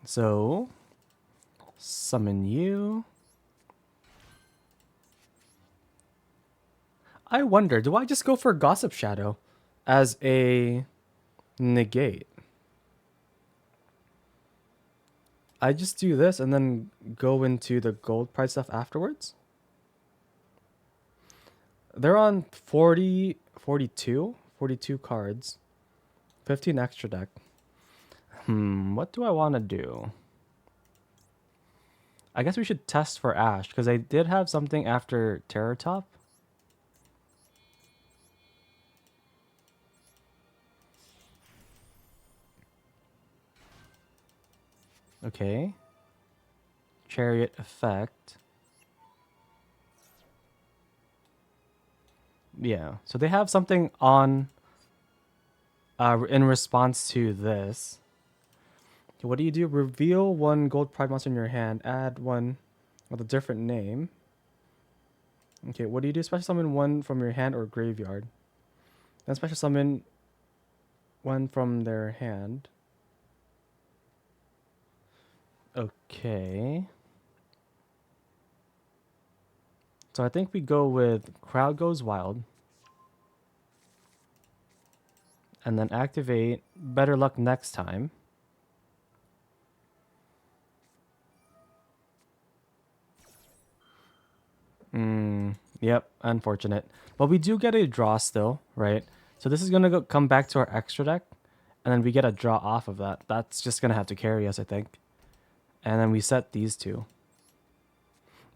So, summon you. I wonder, do I just go for Gossip Shadow as a negate? I just do this and then go into the gold price stuff afterwards? They're on 40, 42, 42 cards. 15 extra deck. What do I want to do? I guess we should test for Ash, because I did have something after Terror Top. Okay. Chariot effect. Yeah. So they have something on in response to this. Okay, what do you do? Reveal one gold pride monster in your hand. Add one with a different name. Okay, what do you do? Special summon one from your hand or graveyard. Then special summon one from their hand. Okay. So I think we go with Crowd Goes Wild. And then activate Better Luck Next Time. Yep, unfortunate. But we do get a draw still, right? So this is going to come back to our extra deck. And then we get a draw off of that. That's just going to have to carry us, I think. And then we set these two.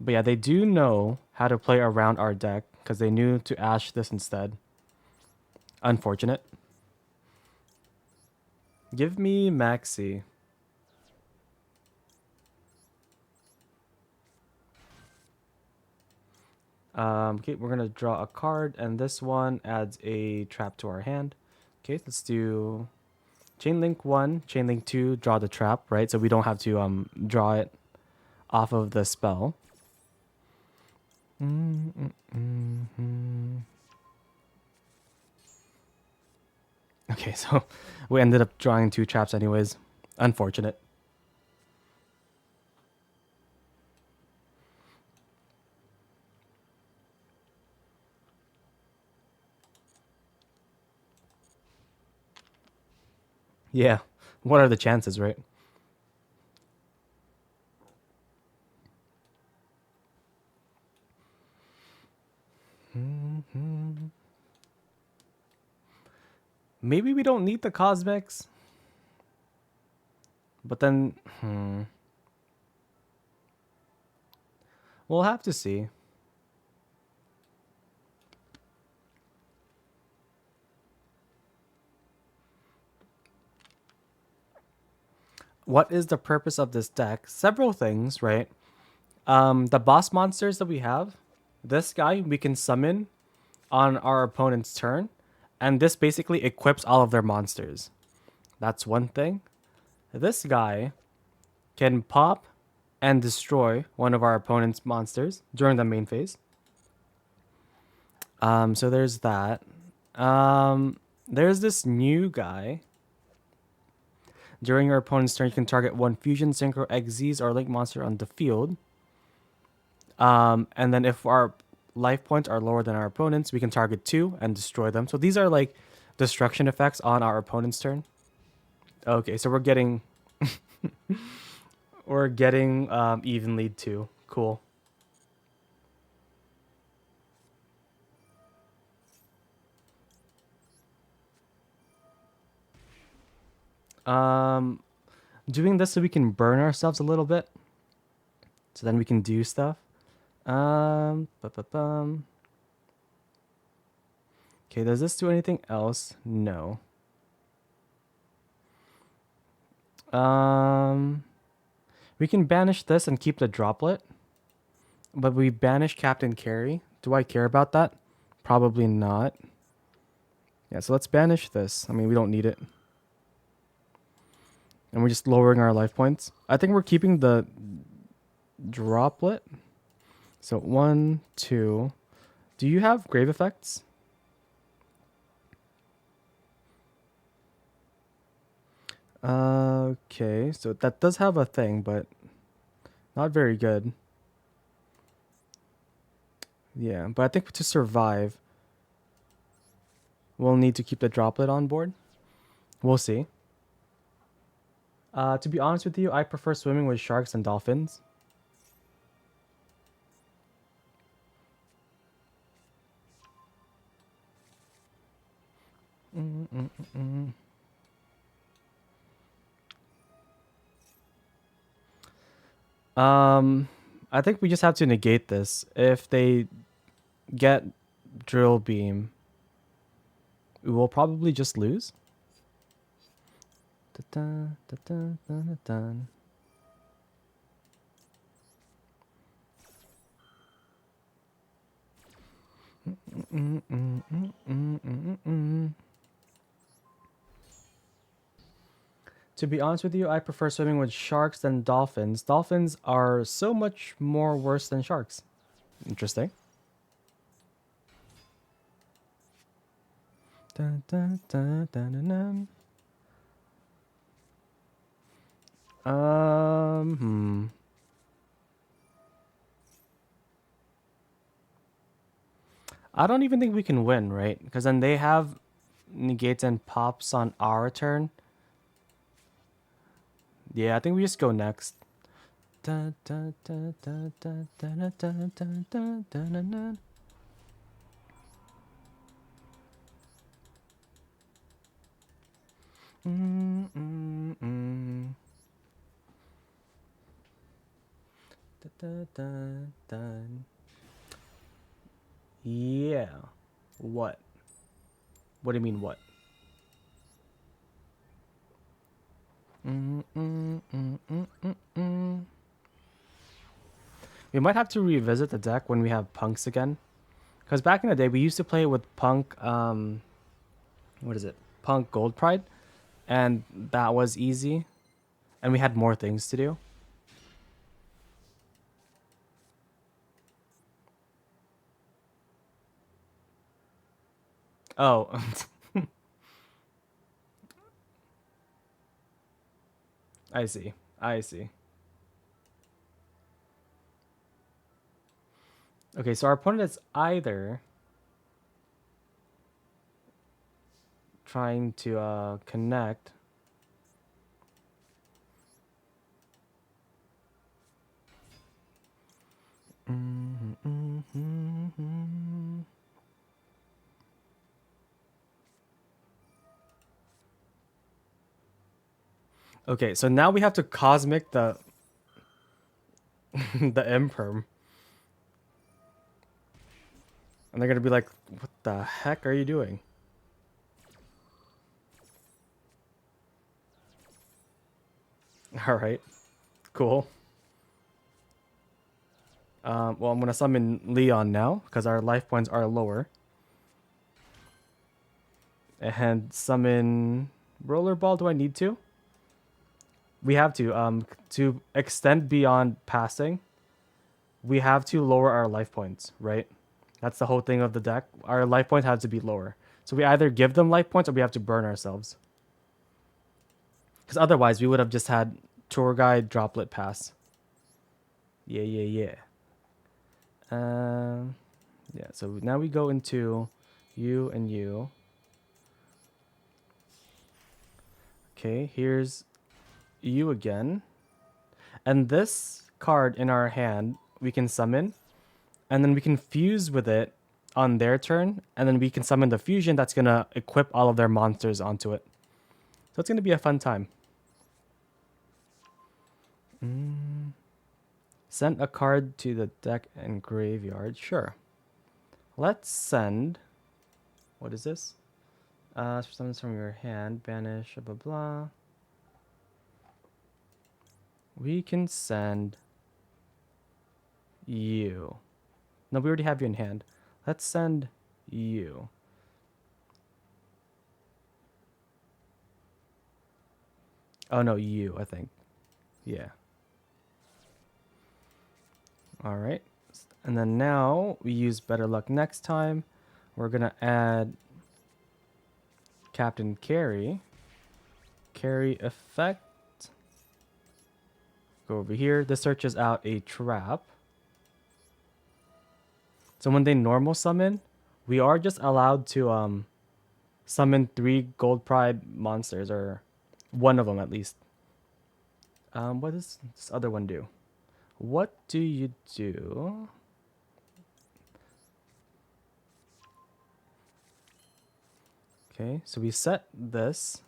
But yeah, they do know how to play around our deck because they knew to Ash this instead. Unfortunate. Give me Maxi. Okay, we're gonna draw a card, and this one adds a trap to our hand. Okay, let's do Chain Link 1, Chain Link 2, draw the trap, right? So we don't have to draw it off of the spell. Okay, so we ended up drawing 2 traps anyways. Unfortunate. Yeah. What are the chances, right? Maybe we don't need the cosmics. But then, we'll have to see. What is the purpose of this deck? Several things, right? The boss monsters that we have, this guy we can summon on our opponent's turn, and this basically equips all of their monsters. That's one thing. This guy can pop and destroy one of our opponent's monsters during the main phase. So there's that. There's this new guy. During your opponent's turn, you can target one Fusion, Synchro, XZs, or Link monster on the field. And then if our life points are lower than our opponents, we can target 2 and destroy them. So these are like destruction effects on our opponent's turn. Okay, so we're getting evenly too. Cool. Um, doing this so we can burn ourselves a little bit, so then we can do stuff. Ba-ba-bum. Okay, does this do anything else? No. We can banish this and keep the droplet, but we banish Captain Carry. Do I care about that? Probably not. Yeah, so let's banish this. I mean, we don't need it. And we're just lowering our life points. I think we're keeping the droplet. So 1, 2. Do you have grave effects? Okay, so that does have a thing, but not very good. Yeah, but I think to survive, we'll need to keep the droplet on board. We'll see. To be honest with you, I prefer swimming with sharks and dolphins. I think we just have to negate this. If they get drill beam, we will probably just lose. Da-dun, da-dun, da-dun. To be honest with you, I prefer swimming with sharks than dolphins. Dolphins are so much more worse than sharks. Interesting. Dun, dun, dun, dun, dun, dun. I don't even think we can win, right? Because then they have negates and pops on our turn. Yeah, I think we just go next. Dun, dun, dun, dun, dun, dun, dun, dun, dun, dun, dun, dun. Dun, dun, dun. Yeah. What? What do you mean what? We might have to revisit the deck when we have punks again. Because back in the day, we used to play with punk, what is it? Punk Gold Pride. And that was easy. And we had more things to do. Oh. I see. I see. Okay, so our opponent is either trying to connect. Okay, so now we have to cosmic the the imperm. And they're gonna be like, what the heck are you doing? Alright. Cool. Well, I'm gonna summon Leon now, because our life points are lower. And summon Rollerball, do I need to? We have to extend beyond passing, we have to lower our life points, right? That's the whole thing of the deck. Our life points have to be lower. So we either give them life points or we have to burn ourselves. Because otherwise, we would have just had tour guide droplet pass. Yeah, yeah, yeah. Yeah. So now we go into you and you. Okay, here's you again. And this card in our hand, we can summon, and then we can fuse with it on their turn, and then we can summon the fusion that's gonna equip all of their monsters onto it. So it's gonna be a fun time. Send a card to the deck and graveyard. Sure. Let's send. What is this? Summons from your hand. Banish. Blah blah blah. We can send you. No, we already have you in hand. Let's send you. Oh no, you, I think. Yeah. Alright. And then now we use better luck next time. We're gonna add Captain Carry. Carry effect. Go over here. This searches out a trap. So when they normal summon, we are just allowed to summon 3 Gold Pride monsters, or one of them at least. What does this other one do? What do you do? Okay, so we set this,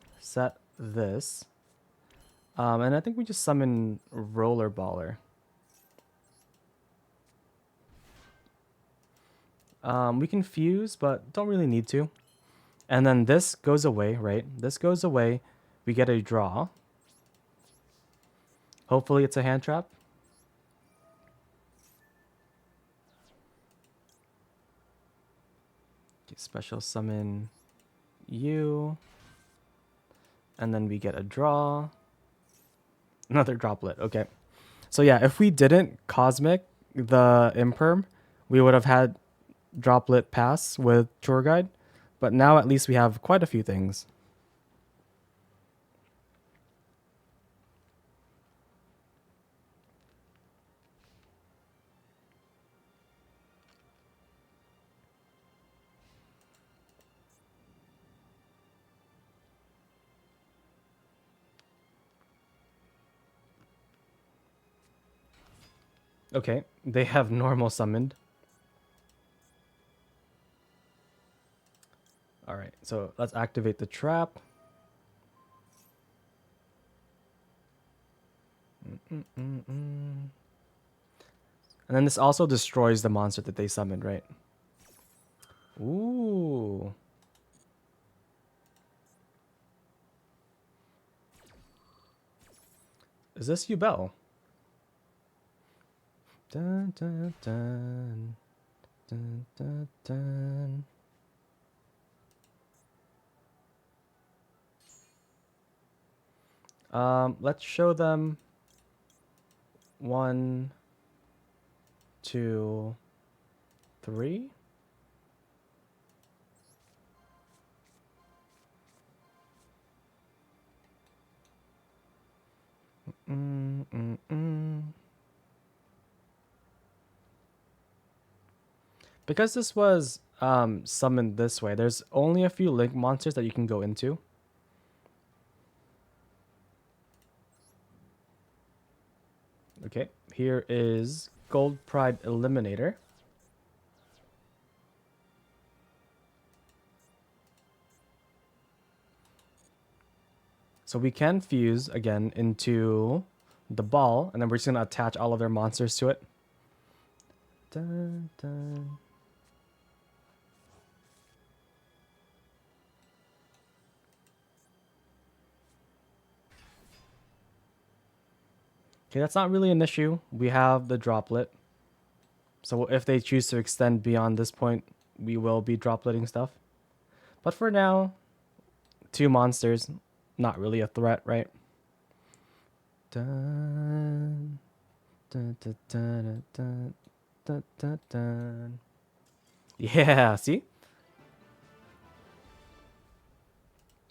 and I think we just summon Roller Baller. We can fuse, but don't really need to. And then this goes away, right? This goes away. We get a draw. Hopefully it's a hand trap. Okay, special summon you. And then we get a draw. Another droplet. Okay. So yeah, if we didn't Cosmic the Imperm, we would have had droplet pass with Tour Guide. But now at least we have quite a few things. Okay, they have normal summoned. Alright, so let's activate the trap. And then this also destroys the monster that they summoned, right? Ooh. Is this Yubel? Dun, dun, dun. Dun, dun, dun. Let's show them 1, 2, 3. Because this was summoned this way, there's only a few link monsters that you can go into. Okay, here is Gold Pride Eliminator. So we can fuse again into the ball, and then we're just going to attach all of their monsters to it. Dun, dun. Okay, that's not really an issue. We have the droplet. So if they choose to extend beyond this point, we will be dropletting stuff. But for now, 2 monsters, not really a threat, right? Dun, dun, dun, dun, dun, dun, dun, dun. Yeah, see?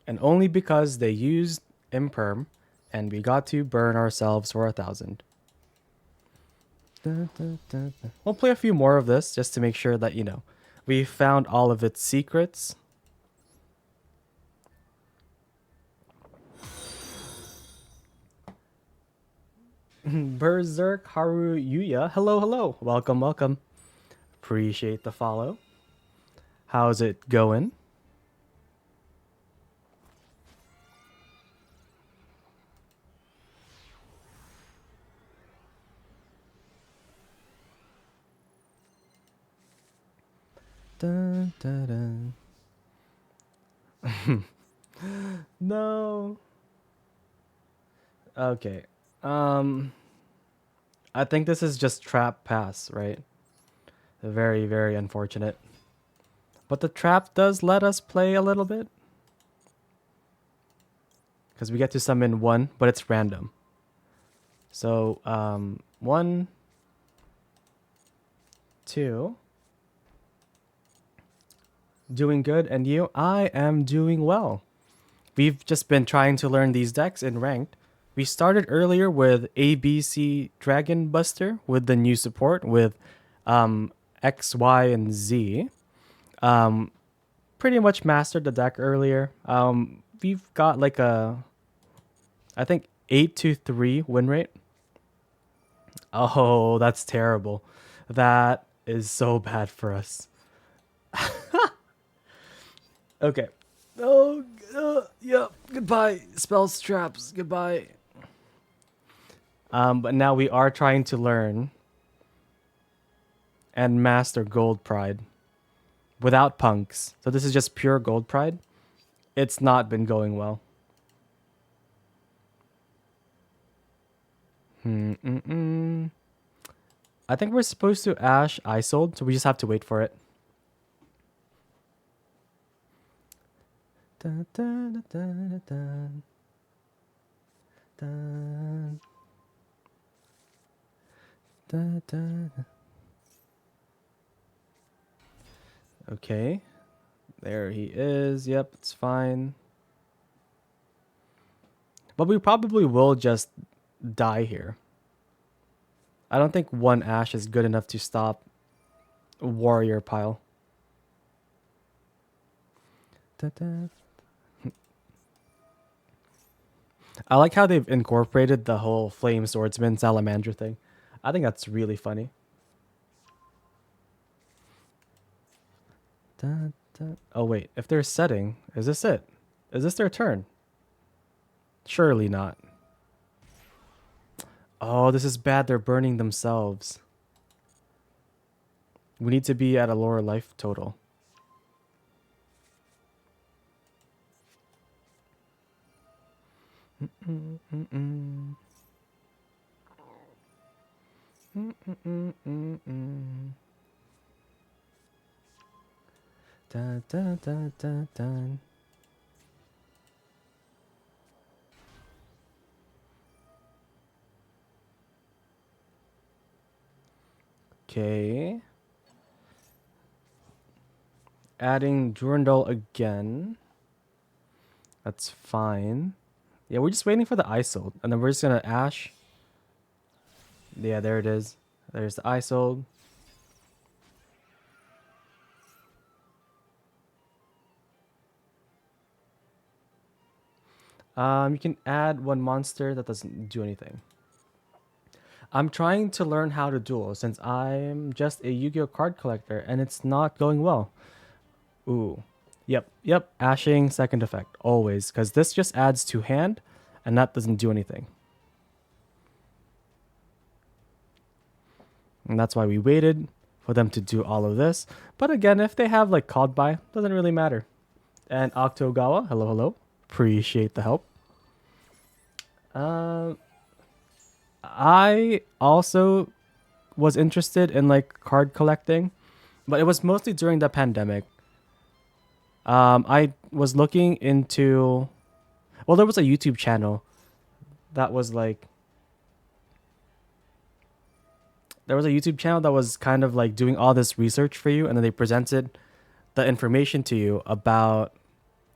And only because they used Imperm, And we got to burn ourselves for 1,000. Dun, dun, dun, dun. We'll play a few more of this just to make sure that, we found all of its secrets. Berserk Haru Yuya. Hello, hello. Welcome, welcome. Appreciate the follow. How's it going? Dun, dun, dun. No. Okay. Um, I think this is just trap pass, right? Very, very unfortunate. But the trap does let us play a little bit. Because we get to summon one, but it's random. So, one, two. Doing good, and you? I am doing well. We've just been trying to learn these decks in ranked. We started earlier with ABC Dragon Buster with the new support with X, Y, and Z. Um, Pretty much mastered the deck earlier. We've got like I think 8-3 win rate. Oh, that's terrible. That is so bad for us. Okay. Oh, yeah. Goodbye, spells, traps. Goodbye. But now we are trying to learn and master Gold Pride without punks. So this is just pure Gold Pride. It's not been going well. I think we're supposed to Ash Isold, so we just have to wait for it. Dun, dun, dun, dun, dun. Dun, dun. Okay. There he is. Yep, it's fine. But we probably will just die here. I don't think one Ash is good enough to stop Warrior Pile. Da-da. I like how they've incorporated the whole Flame Swordsman Salamander thing. I think that's really funny. Da, da. Oh wait, if they're setting, is this it? Is this their turn? Surely not. Oh, this is bad. They're burning themselves. We need to be at a lower life total. Dun, dun, dun, dun, dun. Okay. Adding Durandal again. That's fine. Yeah, we're just waiting for the Isold. And then we're just gonna Ash. Yeah, there it is. There's the Isold. You can add one monster that doesn't do anything. I'm trying to learn how to duel since I'm just a Yu-Gi-Oh card collector and it's not going well. Ooh. Yep. Ashing second effect. Always. Because this just adds to hand and that doesn't do anything. And that's why we waited for them to do all of this. But again, if they have like called by, doesn't really matter. And Octogawa, hello, hello. Appreciate the help. I also was interested in like card collecting, but it was mostly during the pandemic. I was looking into, well, there was a YouTube channel that was like, there was a YouTube channel that was kind of like doing all this research for you, and then they presented the information to you about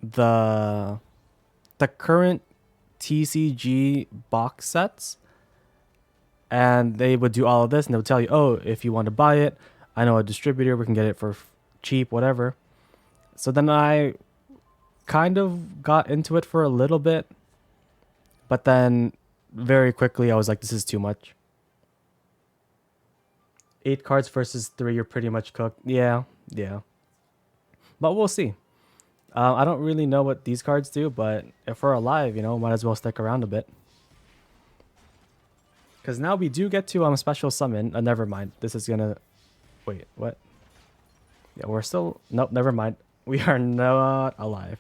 the current TCG box sets, and they would do all of this, and they would tell you, oh, if you want to buy it, I know a distributor, we can get it for cheap, whatever. So then I kind of got into it for a little bit, but then very quickly I was like, this is too much. 8 cards versus 3, you're pretty much cooked. Yeah, yeah. But we'll see. I don't really know what these cards do, but if we're alive, might as well stick around a bit. Because now we do get to special summon. Never mind. This is gonna... Wait, what? Yeah, we're still... Nope, never mind. We are not alive.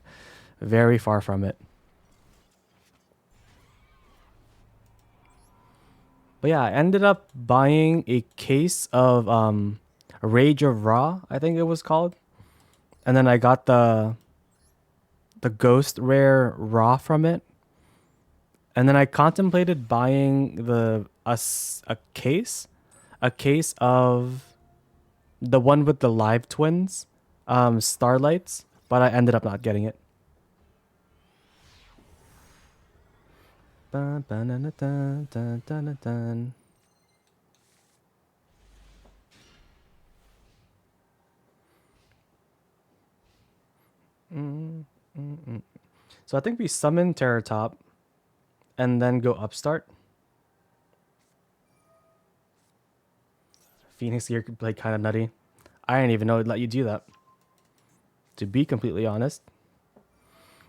Very far from it. But yeah, I ended up buying a case of Rage of Ra, I think it was called. And then I got the Ghost Rare Raw from it. And then I contemplated buying a case of the one with the live twins, Starlights, but I ended up not getting it. Dun, dun, dun, dun, dun, dun, dun. So I think we summon Terror Top and then go Upstart. Phoenix Gear could play kind of nutty. I didn't even know it'd let you do that, to be completely honest.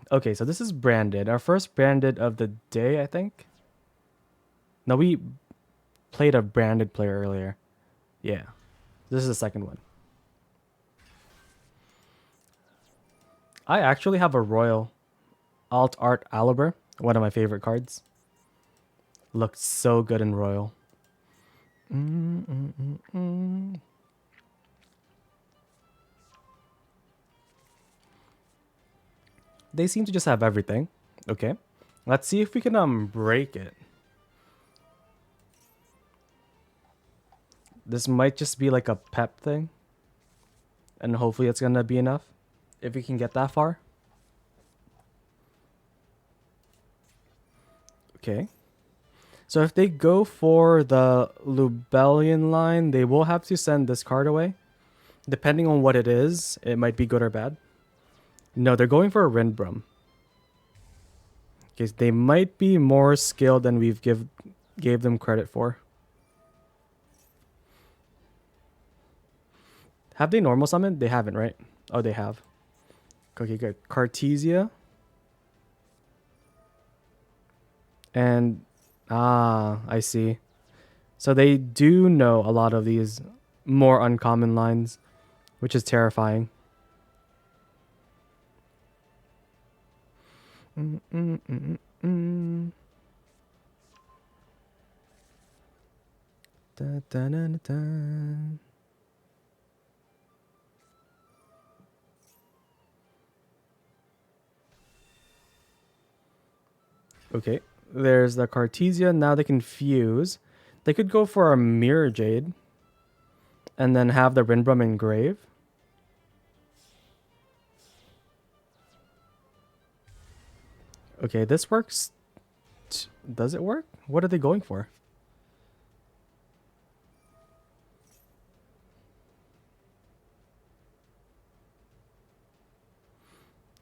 Okay, so this is branded. Our first branded of the day, I think. No, we played a branded player earlier. Yeah. This is the second one. I actually have a Royal Alt Art Aliber, one of my favorite cards. Looked so good in Royal. They seem to just have everything. Okay. Let's see if we can break it. This might just be like a pep thing. And hopefully it's gonna be enough. If we can get that far. Okay. So if they go for the Lubellian line, they will have to send this card away. Depending on what it is, it might be good or bad. No, they're going for a Rindbrum. Okay, they might be more skilled than we've gave them credit for. Have they normal summoned? They haven't, right? Oh, they have. Okay, good. Cartesia. And I see. So they do know a lot of these more uncommon lines, which is terrifying. Da, da, da, da, da. Okay, there's the Cartesia. Now they can fuse. They could go for a Mirror Jade and then have the Rindbrum engrave. Okay, this works. Does it work? What are they going for?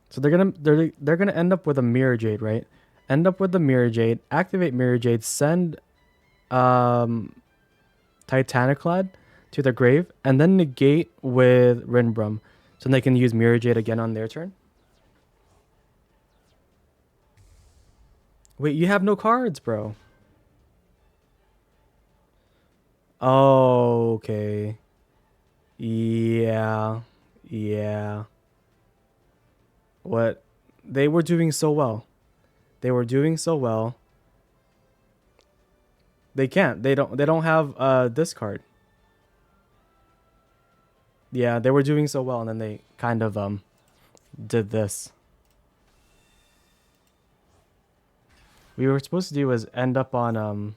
So they're gonna end up with a Mirror Jade, right? End up with the Mirror Jade, activate Mirror Jade, send Titaniclad to the grave, and then negate with Rindbrum. So they can use Mirror Jade again on their turn. Wait, you have no cards, bro. Oh, okay. Yeah. Yeah. What? They were doing so well. They were doing so well. They can't. They don't have this card. Yeah, they were doing so well and then they kind of did this. We were supposed to do was end up on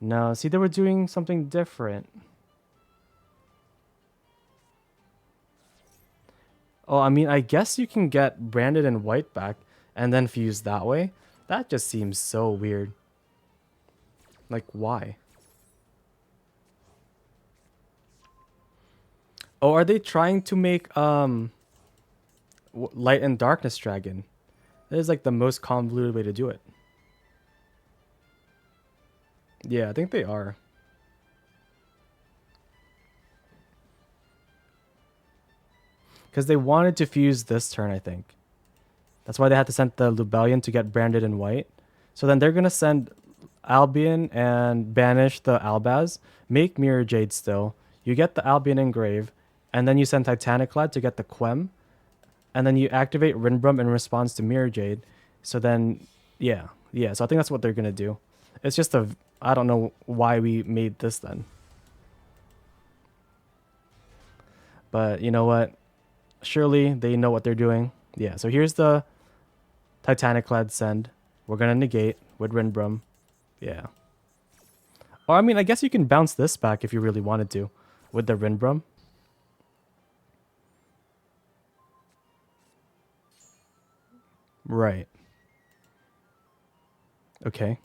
No, see, they were doing something different. Oh, I mean, I guess you can get branded and white back and then fuse that way. That just seems so weird. Like, why? Oh, are they trying to make light and darkness dragon? That is like the most convoluted way to do it. Yeah, I think they are. Because they wanted to fuse this turn, I think. That's why they had to send the Lubellion to get branded in white. So then they're going to send Albion and banish the Albaz, make Mirror Jade still. You get the Albion engrave, and then you send Titaniclad to get the Quem, and then you activate Rinbrum in response to Mirror Jade. So then, yeah. So I think that's what they're going to do. It's just I don't know why we made this then. But you know what? Surely they know what they're doing. Yeah, so here's the Titaniclad send. We're going to negate with Rinbrum. Yeah. Or, I mean, I guess you can bounce this back if you really wanted to with the Rinbrum. Right. Okay.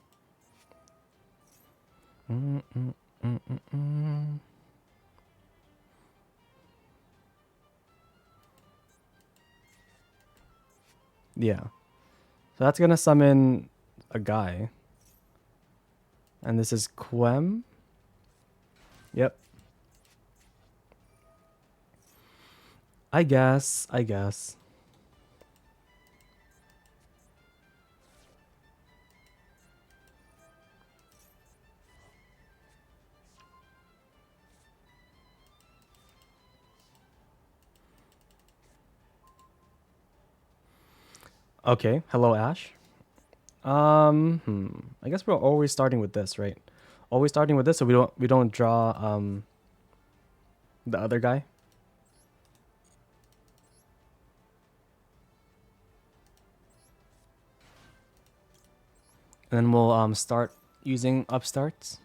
Mm, mm, mm, mm, mm. Yeah. So that's going to summon a guy. And this is Quem. Yep. I guess. Okay. Hello, Ash. I guess we're always starting with this, right? Always starting with this, so we don't draw the other guy. And then we'll start using upstarts.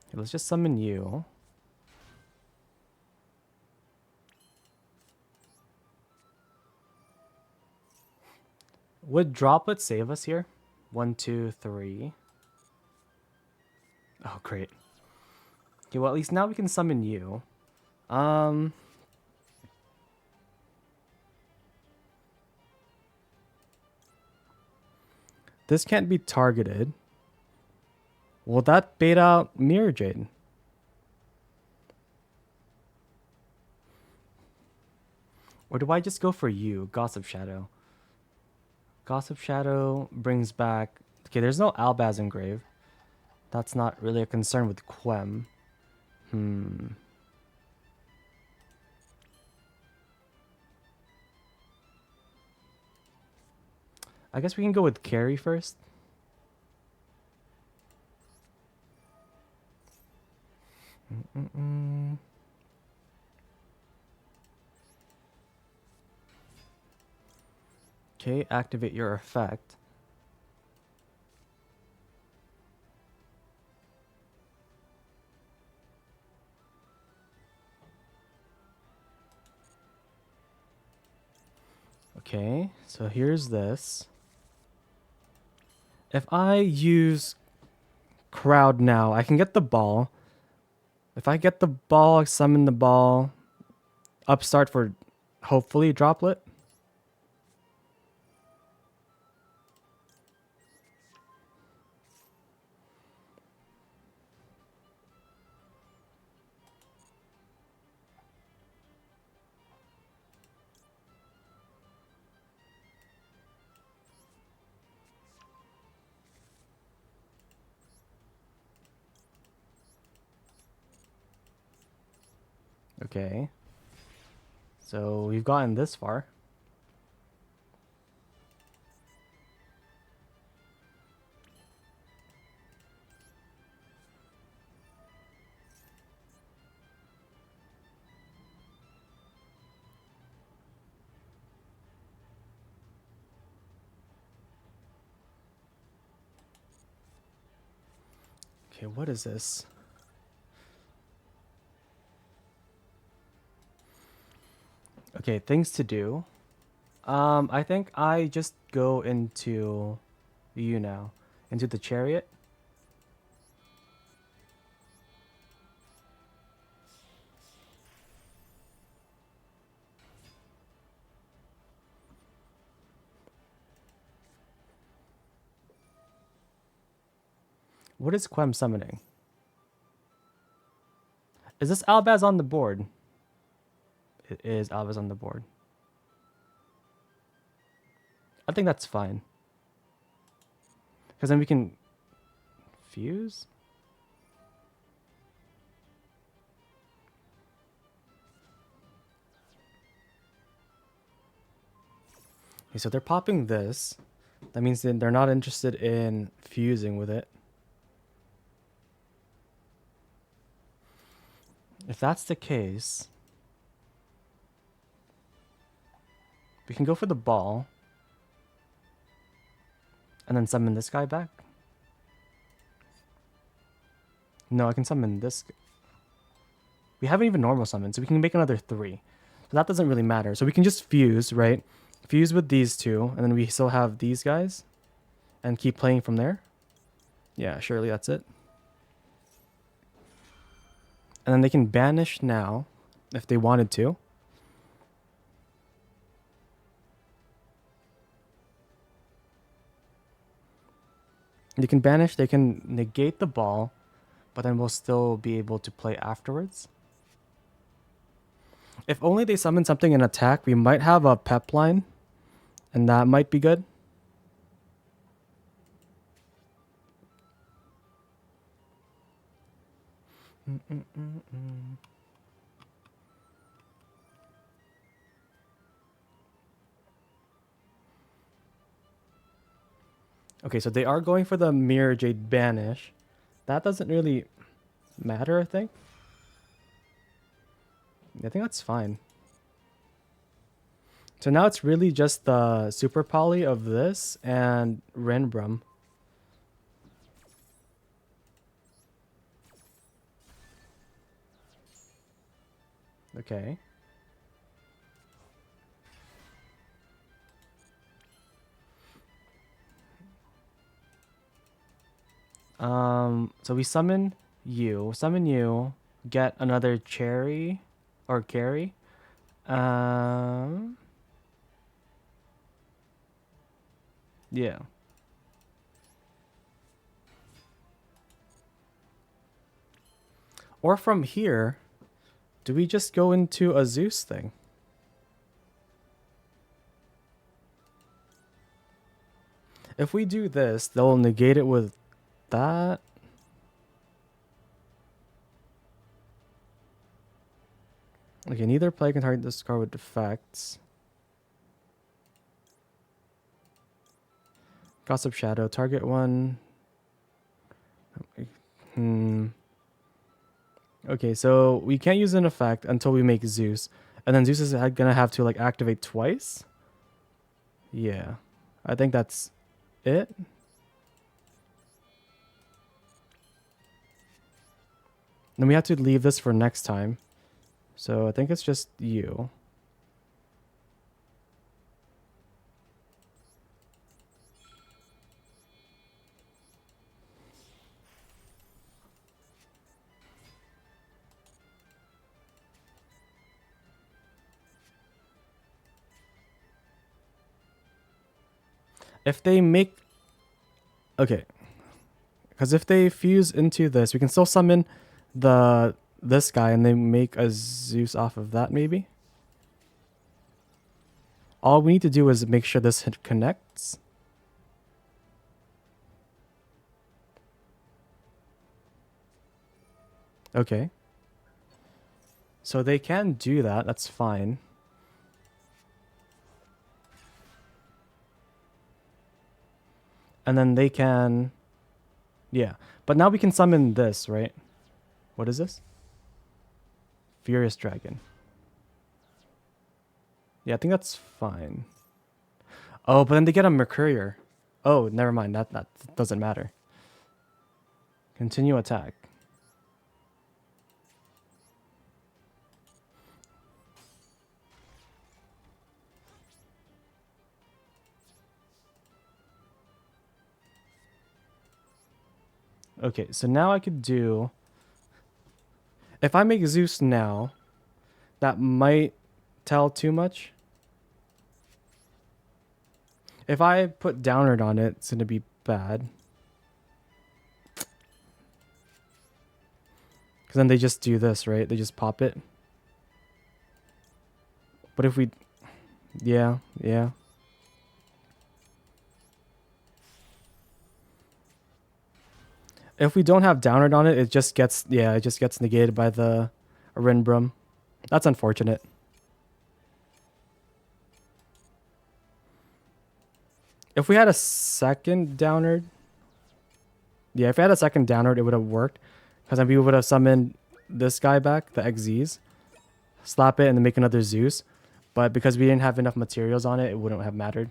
Okay, let's just summon you. Would Droplet save us here? 1, 2, 3. Oh, great. Okay, well, at least now we can summon you. This can't be targeted. Will that bait out Mirror Jade? Or do I just go for you, Gossip Shadow? Gossip Shadow brings back... Okay, there's no Albaz engrave. That's not really a concern with Quem. I guess we can go with Carry first. Okay, activate your effect. Okay, so here's this. If I use Crowd now, I can get the ball. If I get the ball, I summon the ball. Upstart for hopefully Droplet. Okay. So we've gotten this far. Okay, what is this? Okay, things to do. I think I just go into you now, into the chariot. What is Quem summoning? Is this Albaz on the board? It is Albaz on the board. I think that's fine. Because then we can fuse? Okay, so they're popping this. That means that they're not interested in fusing with it. If that's the case, we can go for the ball. And then summon this guy back. No, I can summon this. We haven't even normal summoned, so we can make another 3. So that doesn't really matter. So we can just fuse, right? Fuse with these two, and then we still have these guys. And keep playing from there. Yeah, surely that's it. And then they can banish now, if they wanted to. They can banish, they can negate the ball, but then we'll still be able to play afterwards. If only they summon something in attack, we might have a pep line, and that might be good. Okay, so they are going for the Mirror Jade Banish. That doesn't really matter, I think. I think that's fine. So now it's really just the Super Poly of this and Renbrum. Okay. So we summon you, get another cherry or carry. Yeah. Or from here, do we just go into a Zeus thing? If we do this, they'll negate it with that. Okay, neither player can target this card with defects. Gossip Shadow, target one. Okay, so we can't use an effect until we make Zeus. And then Zeus is gonna have to like activate twice. Yeah, I think that's it. Then we have to leave this for next time. So I think it's just you. If they make... Okay. Because if they fuse into this, we can still summon this guy and they make a Zeus off of that, maybe? All we need to do is make sure this hit connects. Okay. So they can do that. That's fine. And then they can... Yeah. But now we can summon this, right? What is this? Furious Dragon. Yeah, I think that's fine. Oh, but then they get a Mercurier. Oh, never mind. That doesn't matter. Continue attack. Okay, so now I could do... If I make Zeus now, that might tell too much. If I put Downward on it, it's going to be bad. Because then they just do this, right? They just pop it. But if we... Yeah, yeah. If we don't have Downward on it, it just gets... Yeah, it just gets negated by the Rinbrum. That's unfortunate. If we had a second Downward... Yeah, if we had a second Downward, it would have worked. Because then we would have summoned this guy back, the XZs. Slap it and then make another Zeus. But because we didn't have enough materials on it, it wouldn't have mattered.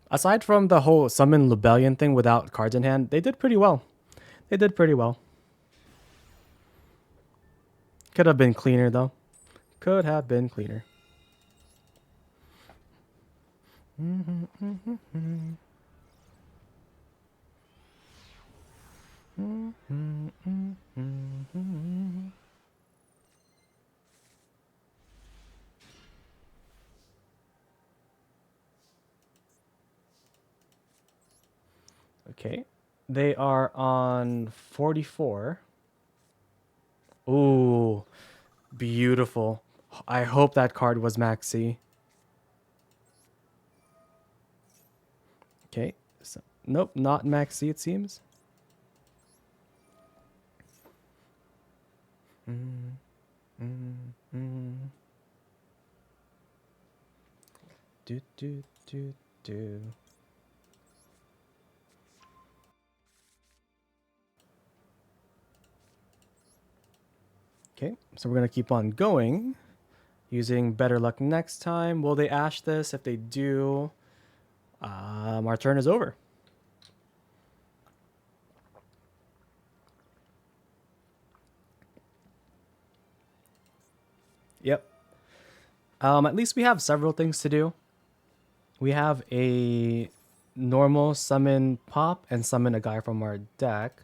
Aside from the whole summon Lubellion thing without cards in hand, they did pretty well. They did pretty well. Could have been cleaner, though. Could have been cleaner. Okay. They are on 44. Ooh, beautiful. I hope that card was Maxi. Okay. So, nope, not Maxi, it seems. Do, do, do, do. Okay, so we're going to keep on going. Using better luck next time. Will they ash this? If they do, our turn is over. Yep. At least we have several things to do. We have a normal summon pop and summon a guy from our deck.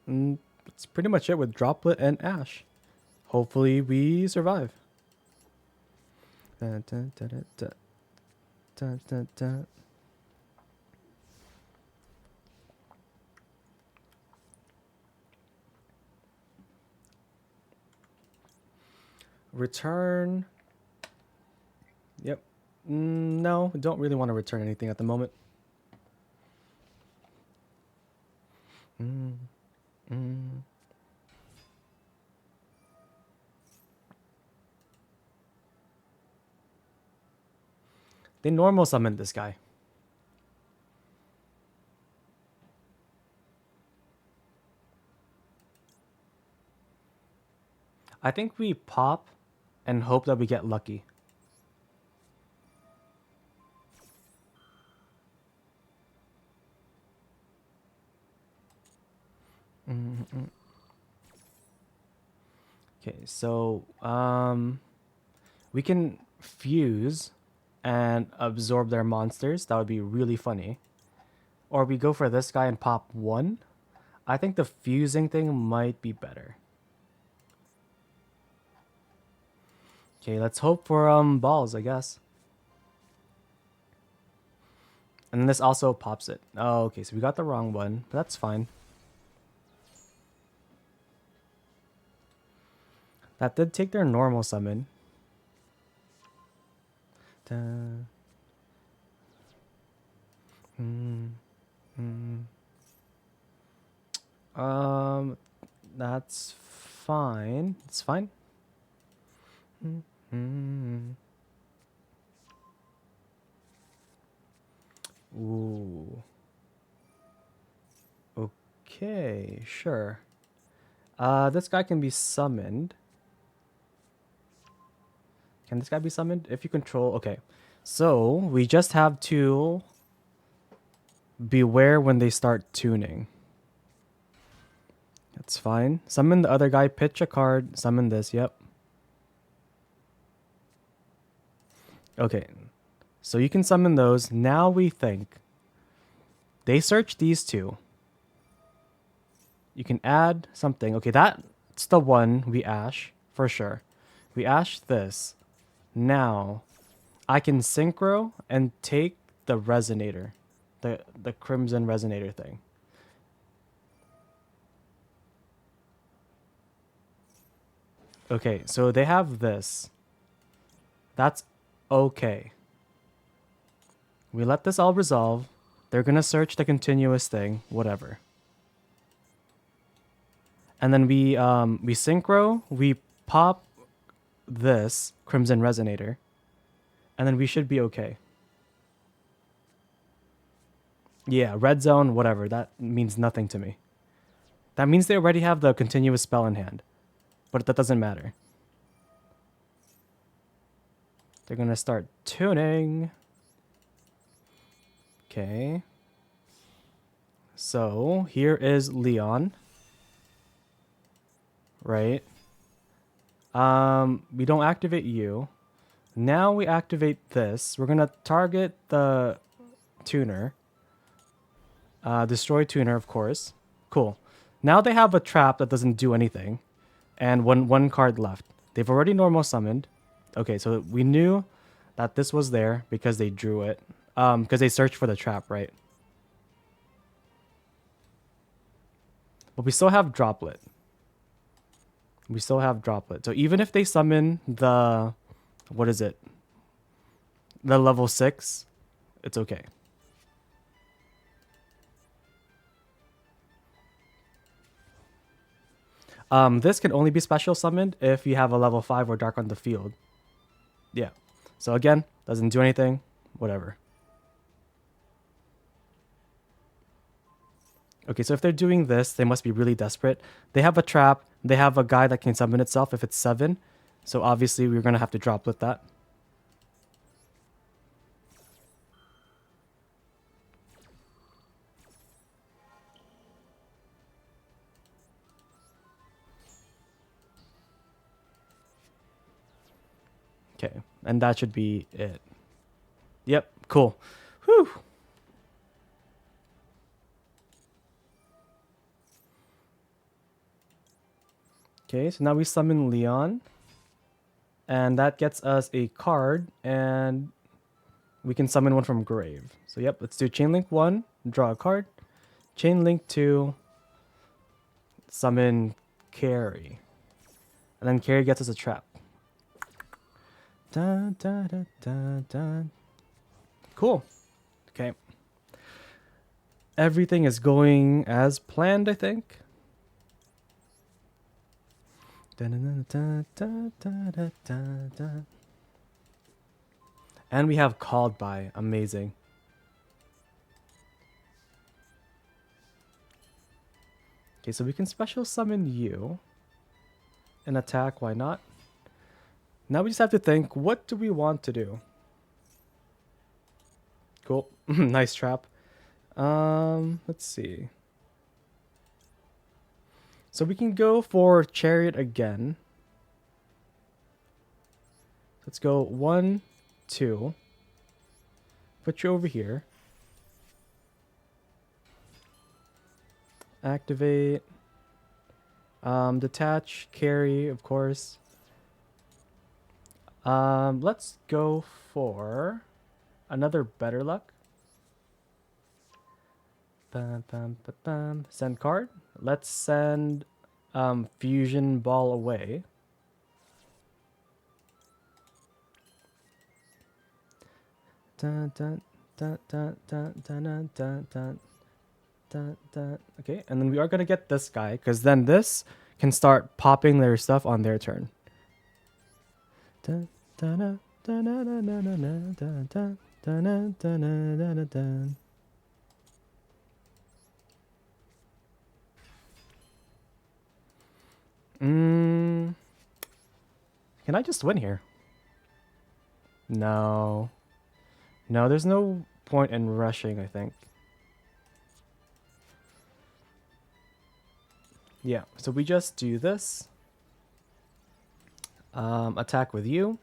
That's pretty much it with Droplet and Ash. Hopefully we survive. Dun, dun, dun, dun, dun. Dun, dun, dun. Return. Yep. No, don't really want to return anything at the moment. They normal summoned this guy. I think we pop and hope that we get lucky. Okay, so we can fuse and absorb their monsters. That would be really funny. Or we go for this guy and pop one. I think the fusing thing might be better. Okay, let's hope for balls, I guess. And then this also pops it. Oh, okay, so we got the wrong one, but that's fine. That did take their normal summon. That's fine. It's fine. Ooh. Okay, sure. This guy can be summoned. Can this guy be summoned? If you control... Okay. So, we just have to beware when they start tuning. That's fine. Summon the other guy, pitch a card, summon this, yep. Okay. So you can summon those. Now we think. They search these two. You can add something. Okay, that's the one we ash, for sure. We ash this. Now, I can synchro and take the resonator. The crimson resonator thing. Okay, so they have this. That's okay. We let this all resolve. They're gonna search the continuous thing, whatever. And then we synchro, we pop this crimson resonator, and then we should be okay. Yeah, red zone, whatever. That means nothing to me. That means they already have the continuous spell in hand, but that doesn't matter. They're gonna start tuning. Okay. So here is Leon. Right. We don't activate you. Now we activate this. We're gonna target the tuner. Destroy tuner, of course. Cool. Now they have a trap that doesn't do anything. And one card left. They've already normal summoned. Okay, so we knew that this was there because they drew it. Because they searched for the trap, right? But we still have Droplet. We still have Droplet. So even if they summon the... What is it? The level 6, it's okay. This can only be special summoned if you have a level 5 or Dark on the field. Yeah. So again, doesn't do anything. Whatever. Okay, so if they're doing this, they must be really desperate. They have a trap. They have a guy that can summon itself if it's 7. So obviously we're going to have to Droplet that. Okay, and that should be it. Yep, cool. Whew. Okay, so now we summon Leon. And that gets us a card, and we can summon one from Grave. So yep, let's do Chain Link 1, draw a card. Chain Link 2, summon Carry. And then Carry gets us a trap. Dun, dun, dun, dun, dun. Cool. Okay. Everything is going as planned, I think. Dun, dun, dun, dun, dun, dun, dun. And we have Called By. Amazing. Okay, so we can special summon you. And attack, why not? Now we just have to think, what do we want to do? Cool. Nice trap. Let's see. So we can go for Chariot again. Let's go 1, 2. Put you over here. Activate. Detach, carry, of course. Let's go for another Better Luck. Bam, bam, bam, bam. Send card. Let's send Fusion Ball away. Dun, dun, dun, dun, dun, dun, dun, dun, dun, dun, dun. Okay, and then we are gonna get this guy, because then this can start popping their stuff on their turn. Dun, dun, dun, dun, dun, dun, dun, dun, dun, dun, dun, dun, dun, dun, dun. Can I just win here? No. No, there's no point in rushing, I think. Yeah, so we just do this. Attack with you.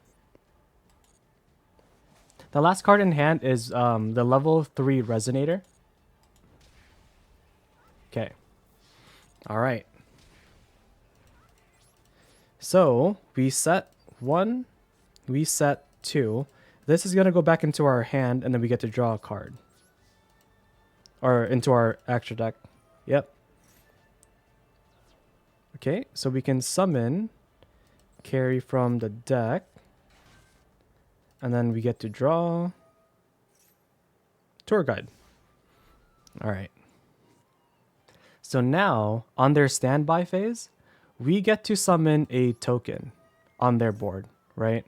The last card in hand is the level 3 Resonator. Okay. Alright. So, we set 1, we set 2. This is going to go back into our hand, and then we get to draw a card. Or into our extra deck. Yep. Okay, so we can summon, carry from the deck, and then we get to draw Tour Guide. Alright. So now, on their standby phase, we get to summon a token on their board, right?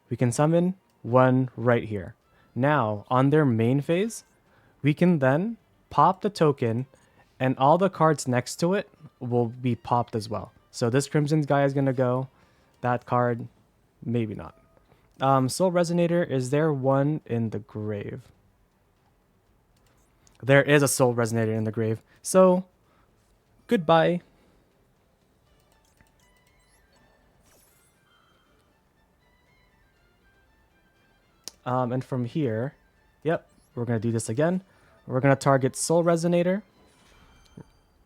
We can summon one right here. Now, on their main phase, we can then pop the token, and all the cards next to it will be popped as well. So this Crimson guy is going to go. That card, maybe not. Soul Resonator, is there one in the grave? There is a Soul Resonator in the grave. So, goodbye. And from here, yep, we're going to do this again. We're going to target Soul Resonator.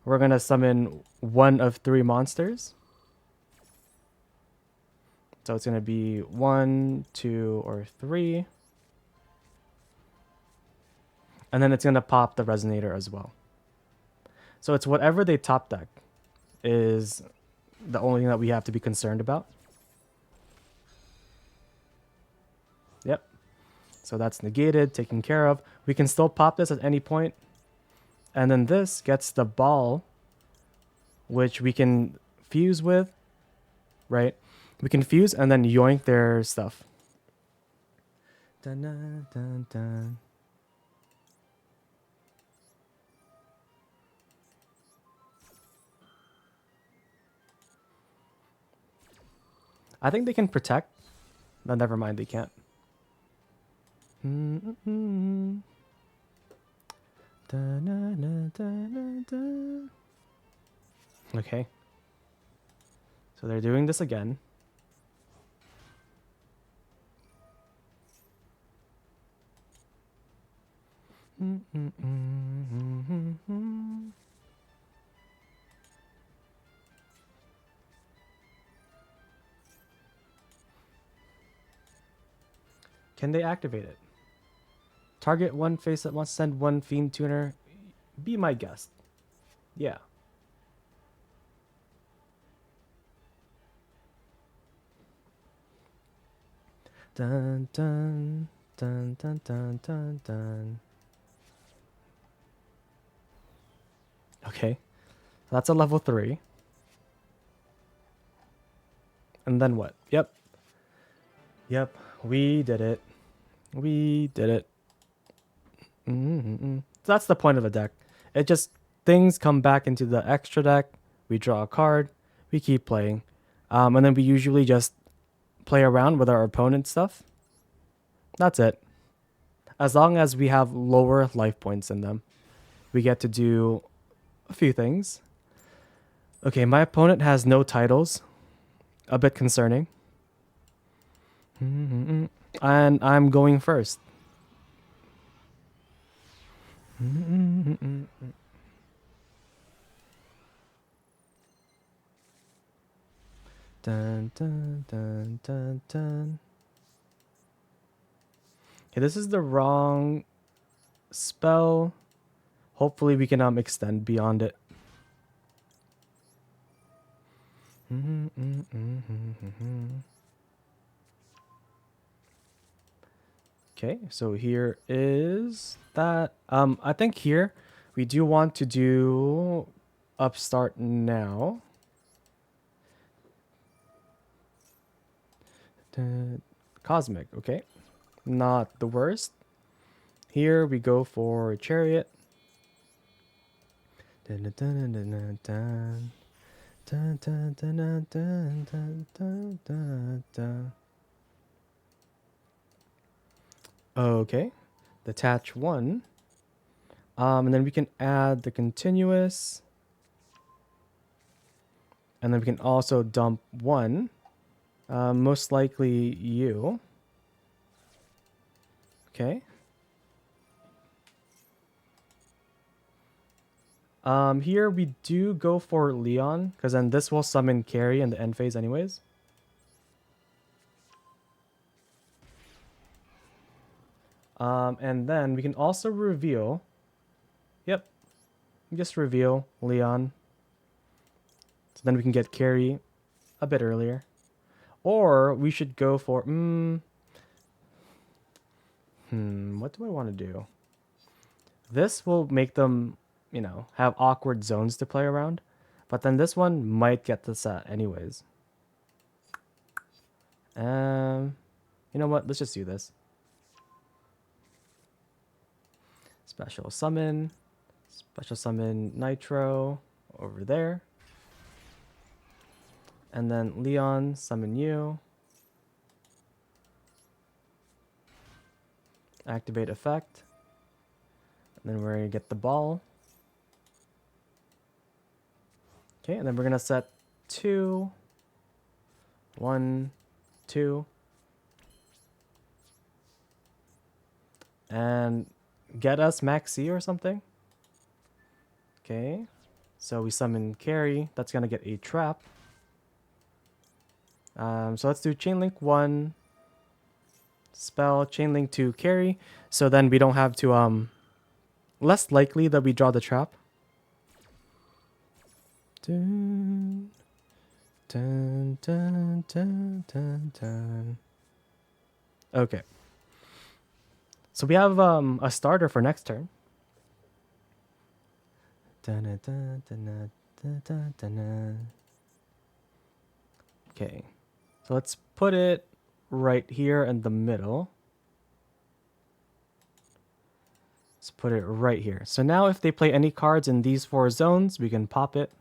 We're going to summon one of 3 monsters. So it's going to be 1, 2, or 3. And then it's going to pop the Resonator as well. So it's whatever they top deck is the only thing that we have to be concerned about. Yep. So that's negated, taken care of. We can still pop this at any point. And then this gets the ball, which we can fuse with, right? We can fuse and then yoink their stuff. Dun, dun, dun, dun. I think they can protect. No, never mind, they can't. Okay. So they're doing this again. Can they activate it? Target one face that wants to send one Fiend Tuner. Be my guest. Yeah. Dun dun dun dun dun dun dun. Okay. That's a level 3. And then what? Yep. Yep. We did it. We did it. So that's the point of a deck. It just, things come back into the extra deck. We draw a card. We keep playing. And then we usually just play around with our opponent's stuff. That's it. As long as we have lower life points in them, we get to do a few things. Okay, my opponent has no titles. A bit concerning. And I'm going first. Dun, dun, dun, dun, dun. Okay, this is the wrong spell. Hopefully we can extend beyond it. Okay, so here is that. I think here we do want to do Upstart now. Cosmic, okay. Not the worst. Here we go for Chariot. Dun, dun, dun, dun, dun, dun. Dun, dun, dun, dun, dun, dun, dun, dun, dun. Okay. Detach one. And then we can add the continuous. And then we can also dump one. Most likely you. Okay. Here we do go for Leon, because then this will summon Carry in the end phase anyways. And then we can also reveal. Yep. Just reveal Leon. So then we can get Carry a bit earlier. Or we should go for... what do I want to do? This will make them, have awkward zones to play around. But then this one might get the set anyways. You know what? Let's just do this. Special summon Nitro over there. And then Leon, summon you. Activate effect. And then we're going to get the ball. Okay, and then we're going to set 2, 1, 2. And get us Maxi or something. Okay, so we summon Carry. That's going to get a trap. So let's do Chainlink 1. Spell Chainlink 2 Carry. So then we don't have to... less likely that we draw the trap. Dun, dun, dun, dun, dun, dun. Okay. So we have a starter for next turn. Dun, dun, dun, dun, dun, dun, dun. Okay. So let's put it right here in the middle. Let's put it right here. So now if they play any cards in these 4 zones, we can pop it.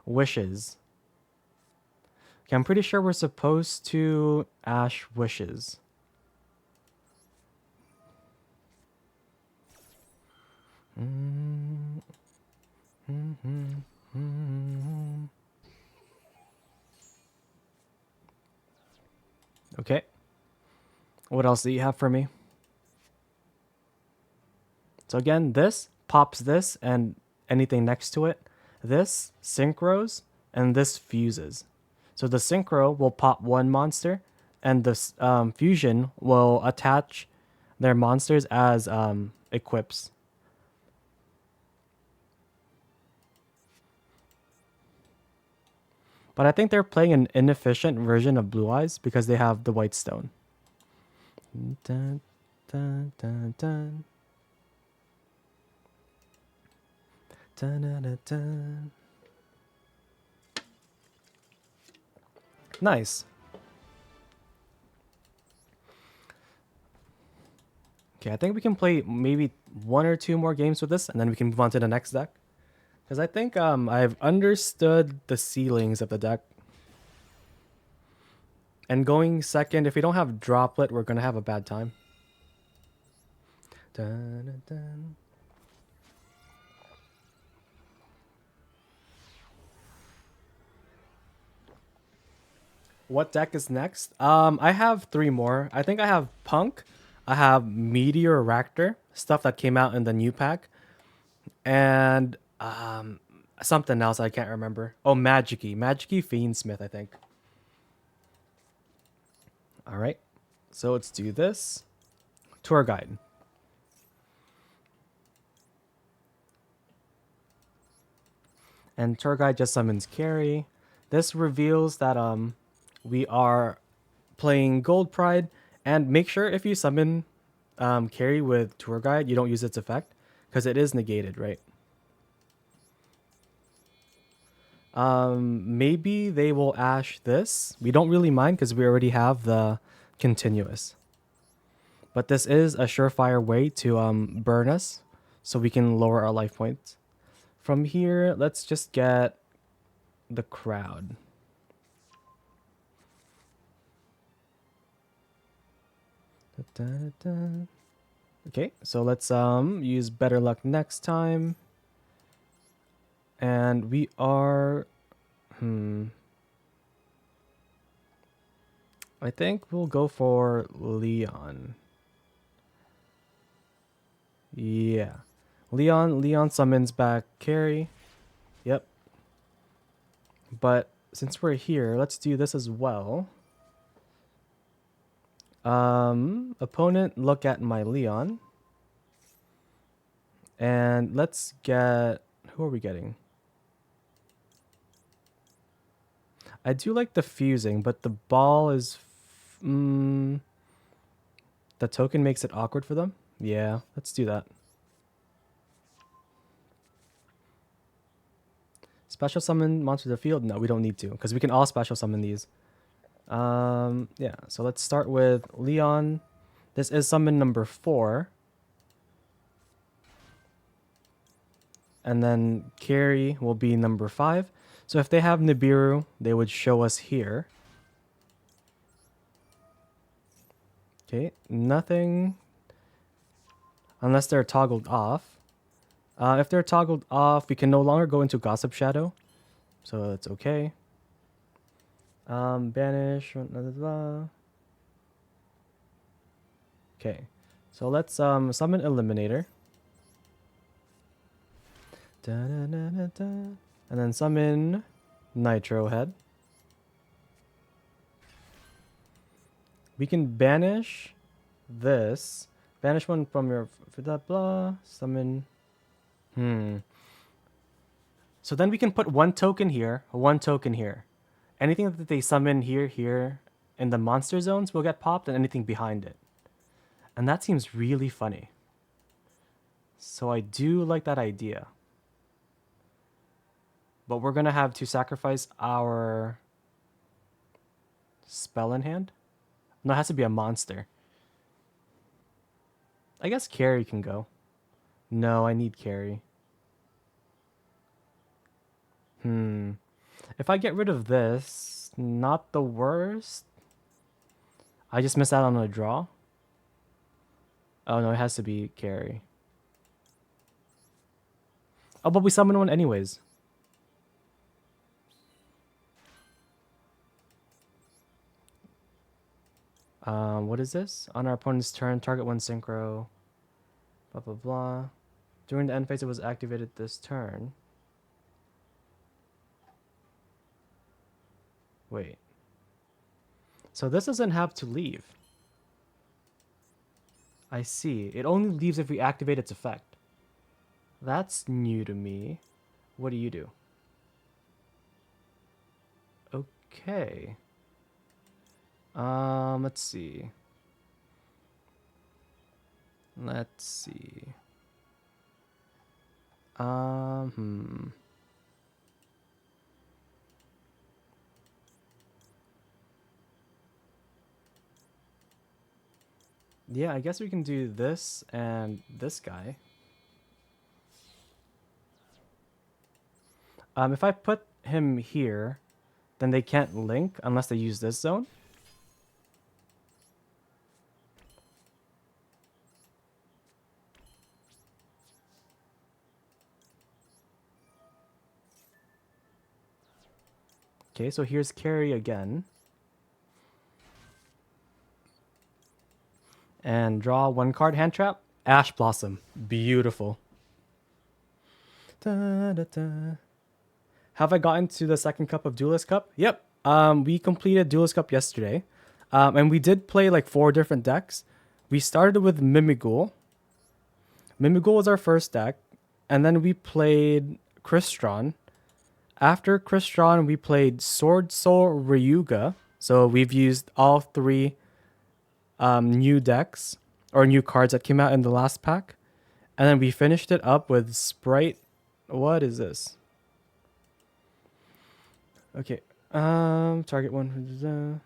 Wishes. Okay, I'm pretty sure we're supposed to Ash Wishes. Okay. What else do you have for me? So again, this pops this and anything next to it. This synchros and this fuses. So the synchro will pop one monster and the fusion will attach their monsters as equips. But I think they're playing an inefficient version of Blue Eyes because they have the White Stone. Dun, dun, dun, dun. Dun, dun, dun, dun. Nice. Okay, I think we can play maybe 1 or 2 more games with this, and then we can move on to the next deck. Because I think I've understood the ceilings of the deck. And going second, if we don't have Droplet, we're going to have a bad time. Dun, dun, dun. What deck is next? I have 3 more. I think I have Punk. I have Meteor Raptor, stuff that came out in the new pack. And something else I can't remember. Oh, Magicy Fiendsmith, I think. All right, so let's do this. Tour guide. And tour guide just summons Carry. This reveals that we are playing Gold Pride, and make sure if you summon Carry with tour guide, you don't use its effect because it is negated, right? Maybe they will Ash this. We don't really mind because we already have the continuous. But this is a surefire way to burn us so we can lower our life points. From here, let's just get the crowd. Da-da-da-da. Okay, so let's use better luck next time. And we are I think we'll go for Leon. Yeah. Leon summons back Carrie. Yep. But since we're here, let's do this as well. Opponent, look at my Leon. And let's get... Who are we getting? I do like the fusing, but the ball is... the token makes it awkward for them? Yeah, let's do that. Special summon monster to the field? No, we don't need to, because we can all special summon these. Yeah, so let's start with Leon. This is summon number 4. And then Carrie will be number 5. So if they have Nibiru, they would show us here. Okay, nothing. Unless they're toggled off. If they're toggled off, we can no longer go into Gossip Shadow. So that's okay. Banish. Blah, blah, blah. Okay, so let's summon Eliminator. Da, da, da, da, da. And then summon Nitro Head. We can banish this. Banish one from your blah blah. Summon. So then we can put one token here, one token here. Anything that they summon here, in the monster zones will get popped, and anything behind it. And that seems really funny. So I do like that idea. But we're going to have to sacrifice our spell in hand. No, it has to be a monster. I guess Carrie can go. No, I need Carrie. If I get rid of this, not the worst. I just missed out on a draw. Oh no, it has to be Carrie. Oh, but we summon one anyways. What is this? On our opponent's turn, target one synchro. Blah blah blah. During the end phase, it was activated this turn. Wait. So this doesn't have to leave. I see. It only leaves if we activate its effect. That's new to me. What do you do? Okay. Let's see. Let's see. Yeah, I guess we can do this and this guy. If I put him here, then they can't link unless they use this zone. Okay, so here's Carrie again. And draw one card, hand trap. Ash Blossom. Beautiful. Da, da, da. Have I gotten to the second cup of Duelist Cup? Yep. We completed Duelist Cup yesterday. And we did play like 4 different decks. We started with Mimigul. Mimigul was our first deck. And then we played Crystron. After Crystron, we played Sword Soul Ryuga. So we've used all 3 new decks or new cards that came out in the last pack. And then we finished it up with Sprite. What is this? Okay. Target one.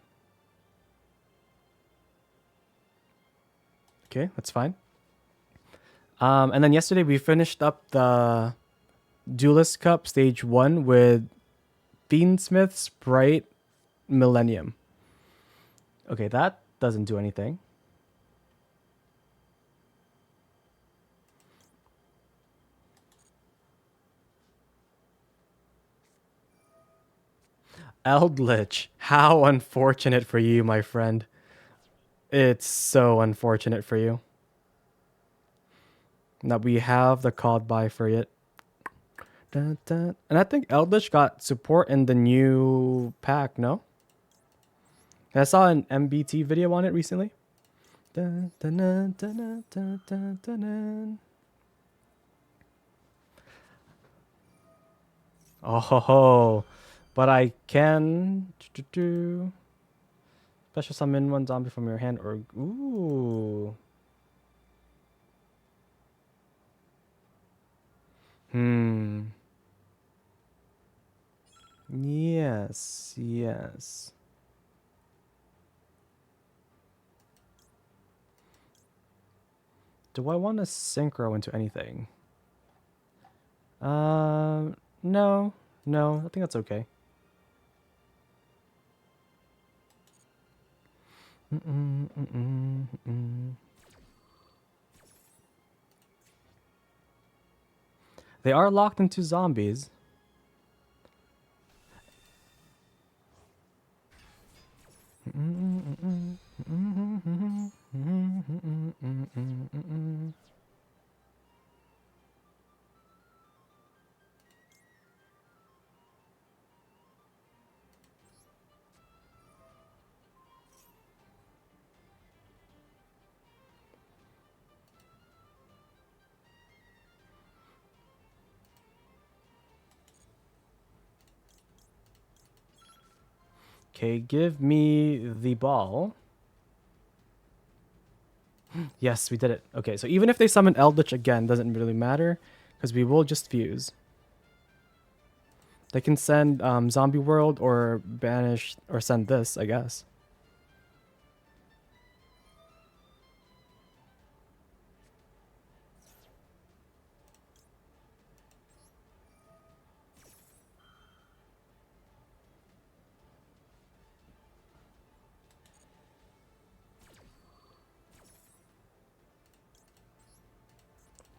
Okay, that's fine. And then yesterday we finished up the Duelist Cup Stage 1 with Beansmith Sprite Millennium. Okay, that doesn't do anything. Eldritch. How unfortunate for you, my friend. It's so unfortunate for you that we have the called by for it. Dun, dun. And I think Eldritch got support in the new pack, no? I saw an MBT video on it recently. Dun, dun, dun, dun, dun, dun, dun, dun. Oh ho ho. But I can special summon one zombie from your hand or ooh. Hmm. Yes, yes. Do I want to synchro into anything? No, no. I think that's okay. Mm-mm, mm-mm, mm-mm. They are locked into zombies. Okay, give me the ball. Yes, we did it. Okay, so even if they summon Eldritch again, doesn't really matter because we will just fuse. They can send Zombie World or banish or send this, I guess.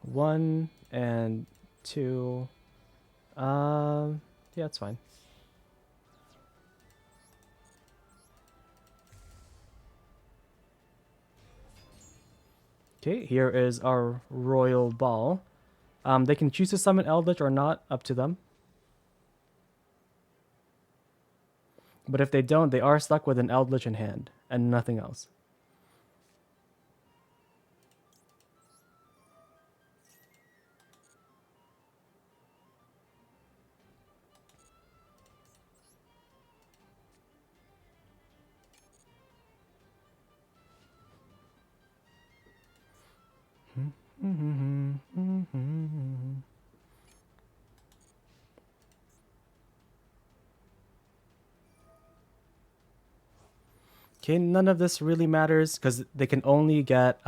One and two. Yeah, it's fine. Okay, here is our royal ball. They can choose to summon Eldritch or not, up to them. But if they don't, they are stuck with an Eldritch in hand and nothing else. Okay, none of this really matters because they can only get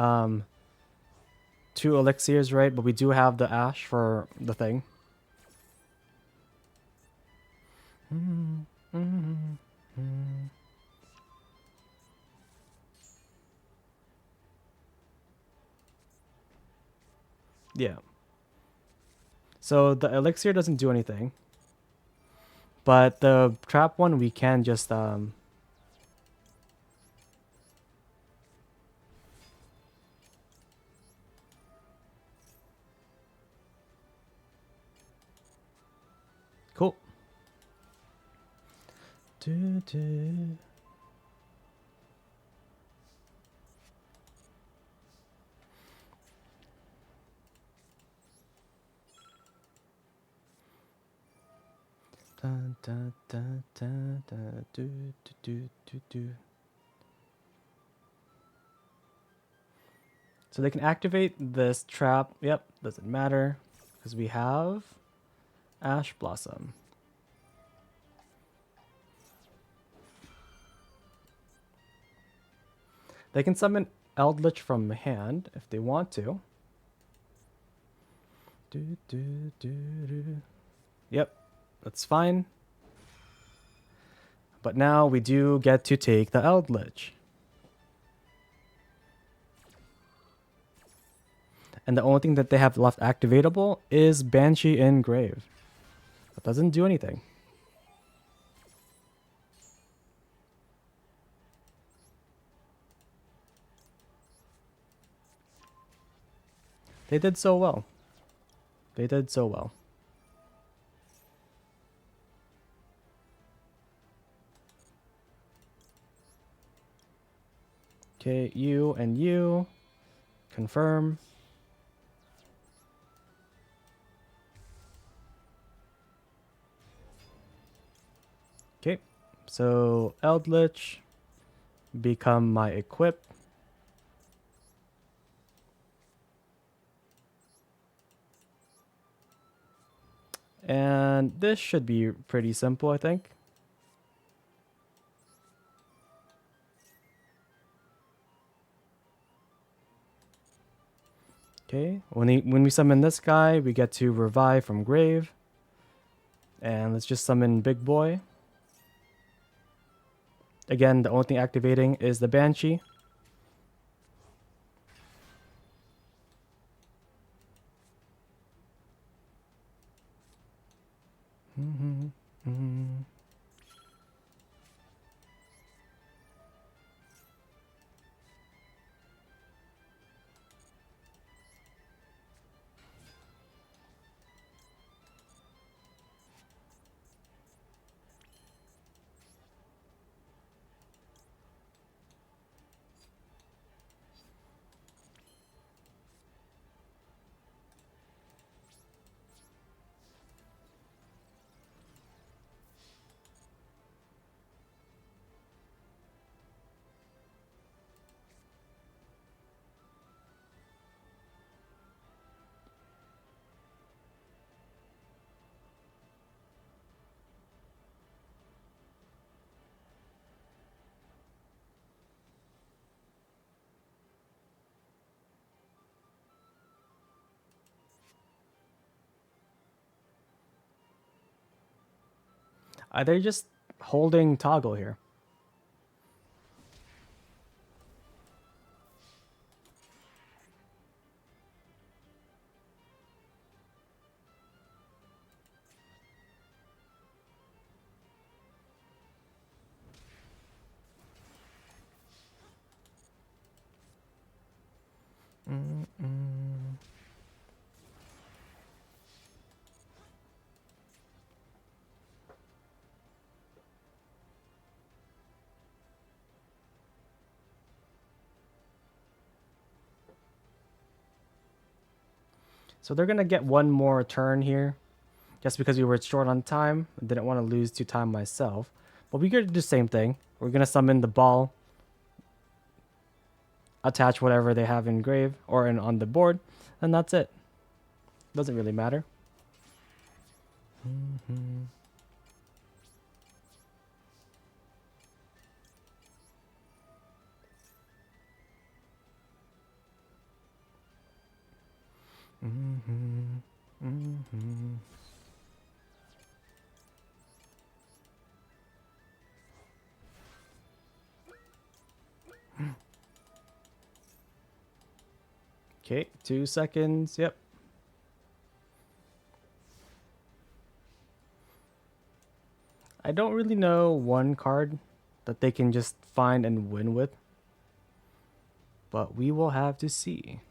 two elixirs, right? But we do have the ash for the thing. Yeah. So the elixir doesn't do anything. But the trap one we can just cool. Do, do. Dun, dun, dun, dun, dun, do, do, do, do, do. So they can activate this trap. Yep, doesn't matter because we have Ash Blossom. They can summon Eldritch from hand if they want to. Do, do, do, do. Yep, that's fine. But now we do get to take the Eldritch. And the only thing that they have left activatable is Banshee in Grave. That doesn't do anything. They did so well. They did so well. Okay, you and you. Confirm. Okay, so Eldritch become my equip. And this should be pretty simple, I think. Okay, when we summon this guy, we get to revive from grave. And let's just summon Big Boy. Again, the only thing activating is the Banshee. Are they just holding toggle here? So they're going to get one more turn here. Just because we were short on time. I didn't want to lose 2 time myself. But we could do the same thing. We're going to summon the ball. Attach whatever they have in grave or on the board. And that's it. Doesn't really matter. Okay, 2 seconds. Yep. I don't really know one card that they can just find and win with. But we will have to see.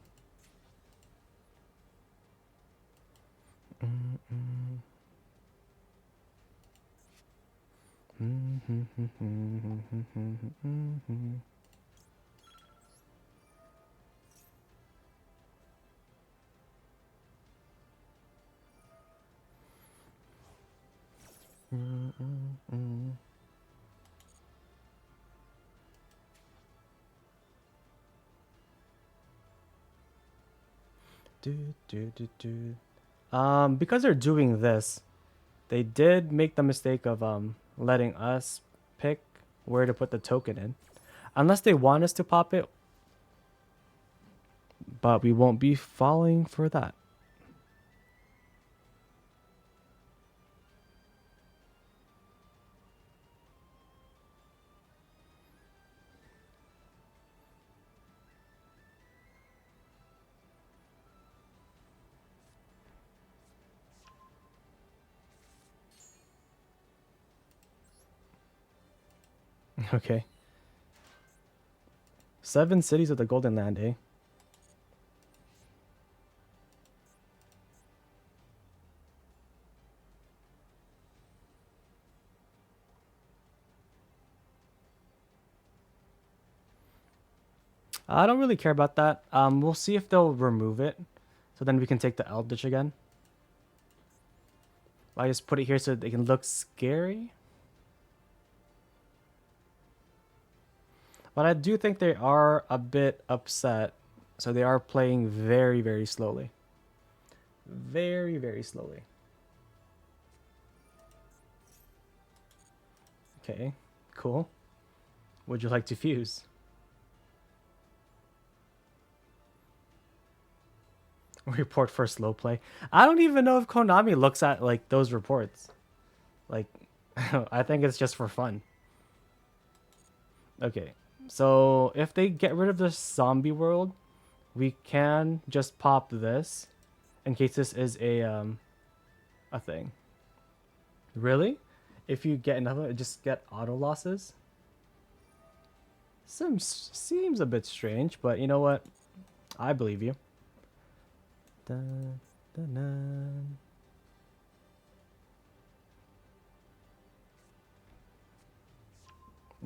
Because they're doing this, they did make the mistake of letting us pick where to put the token in. Unless they want us to pop it. But we won't be falling for that. Okay. 7 cities of the Golden Land, eh? I don't really care about that. We'll see if they'll remove it. So then we can take the Eldritch again. I just put it here so they can look scary. But I do think they are a bit upset. So they are playing very, very slowly. Very, very slowly. Okay, cool. Would you like to fuse? Report for slow play. I don't even know if Konami looks at like those reports. Like, I think it's just for fun. Okay, so if they get rid of the zombie world, we can just pop this in case this is a thing. Really? If you get enough of it, just get auto losses? Seems a bit strange, but you know what? I believe you. Dun, dun, dun.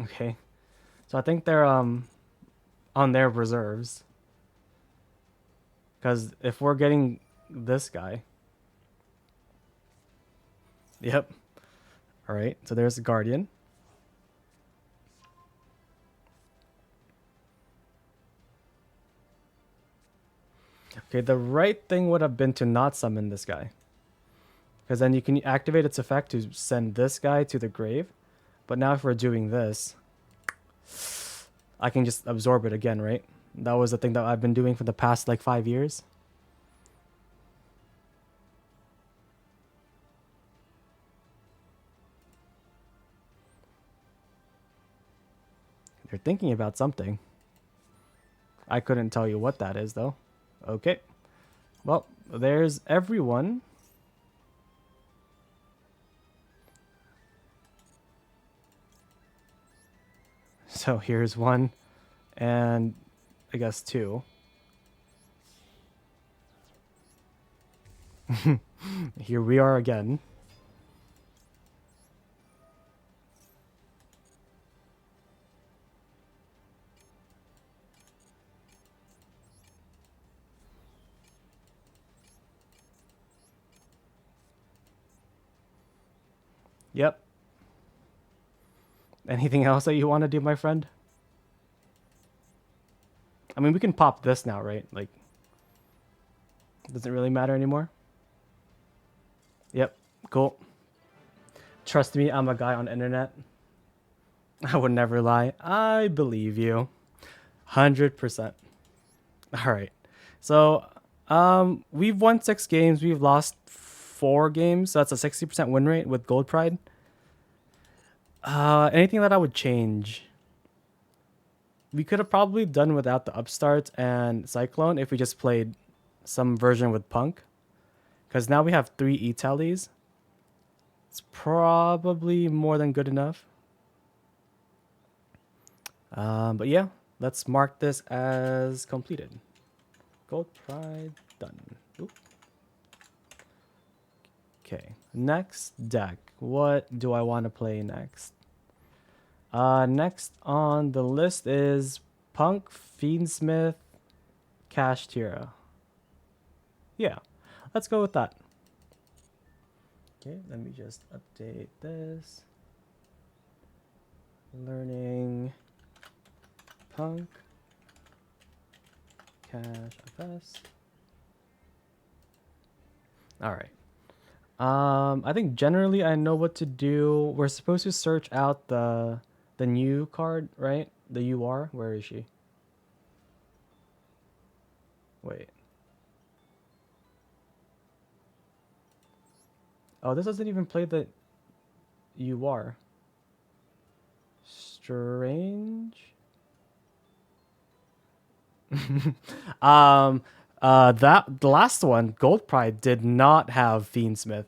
Okay. So I think they're on their reserves. Because if we're getting this guy. Yep. Alright, so there's the Guardian. Okay, the right thing would have been to not summon this guy. Because then you can activate its effect to send this guy to the grave. But now if we're doing this, I can just absorb it again, right? That was the thing that I've been doing for the past like 5 years. They're thinking about something. I couldn't tell you what that is though. Okay. Well, there's everyone. So here's one, and I guess two. Here we are again. Yep. Anything else that you want to do, my friend? I mean, we can pop this now, right? Like, does it really matter anymore? Yep. Cool. Trust me, I'm a guy on internet. I would never lie. I believe you. 100%. All right. So, we've won 6 games. We've lost 4 games. So that's a 60% win rate with Gold Pride. Anything that I would change? We could have probably done without the Upstarts and Cyclone if we just played some version with Punk. Because now we have 3 E-Tallies. It's probably more than good enough. But yeah, let's mark this as completed. Gold Pride done. Oop. Okay, next deck. What do I want to play next? Next on the list is Punk, Fiendsmith, Cash Tira. Yeah, let's go with that. Okay, let me just update this. Learning Punk, Cash FS. All right. I think generally I know what to do. We're supposed to search out the new card, right? The UR. Where is she? Wait. Oh, this doesn't even play the UR. Strange. That the last one, Gold Pride, did not have Fiendsmith.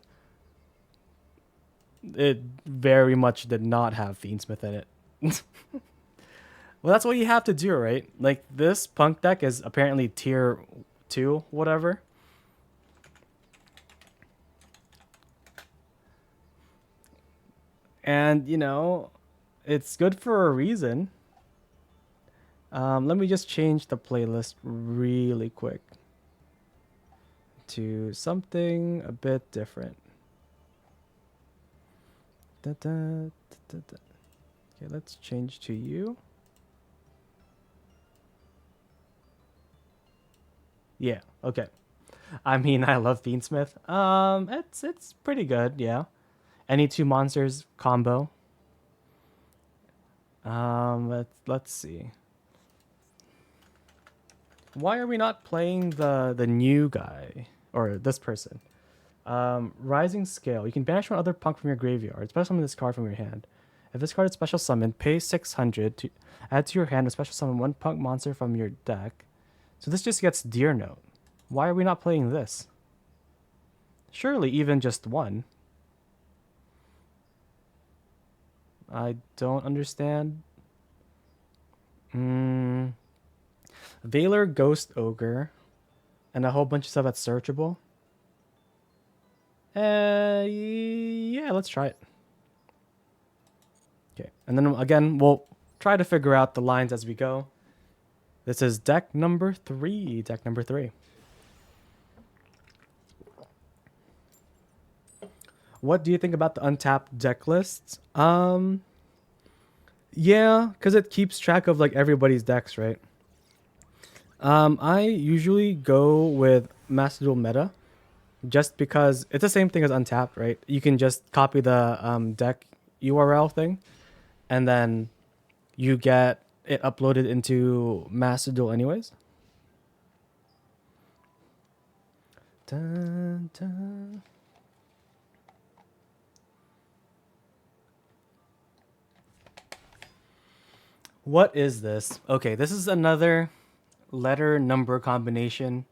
It very much did not have Fiendsmith in it. Well, that's what you have to do, right? Like this punk deck is apparently tier 2, whatever. And, you know, it's good for a reason. Let me just change the playlist really quick to something a bit different. Da, da, da, da, da. Okay, let's change to you. Yeah, okay. I mean, I love Fiendsmith. It's pretty good, yeah. Any two monsters combo. Let's see. Why are we not playing the new guy or this person? Rising Scale. You can banish one other punk from your graveyard. Special summon this card from your hand. If this card is special summoned, pay 600 to add to your hand a special summon one punk monster from your deck. So this just gets Deer Note. Why are we not playing this? Surely even just one. I don't understand. Valor Ghost Ogre. And a whole bunch of stuff that's searchable. Yeah, let's try it. Okay, and then again, we'll try to figure out the lines as we go. This is deck number 3. Deck number 3. What do you think about the untapped deck lists? Yeah, because it keeps track of like everybody's decks, right? I usually go with Master Duel Meta, just because it's the same thing as untapped, right? You can just copy the deck URL thing, and then you get it uploaded into Master Duel anyways. Dun, dun. What is this? Okay, this is another letter number combination.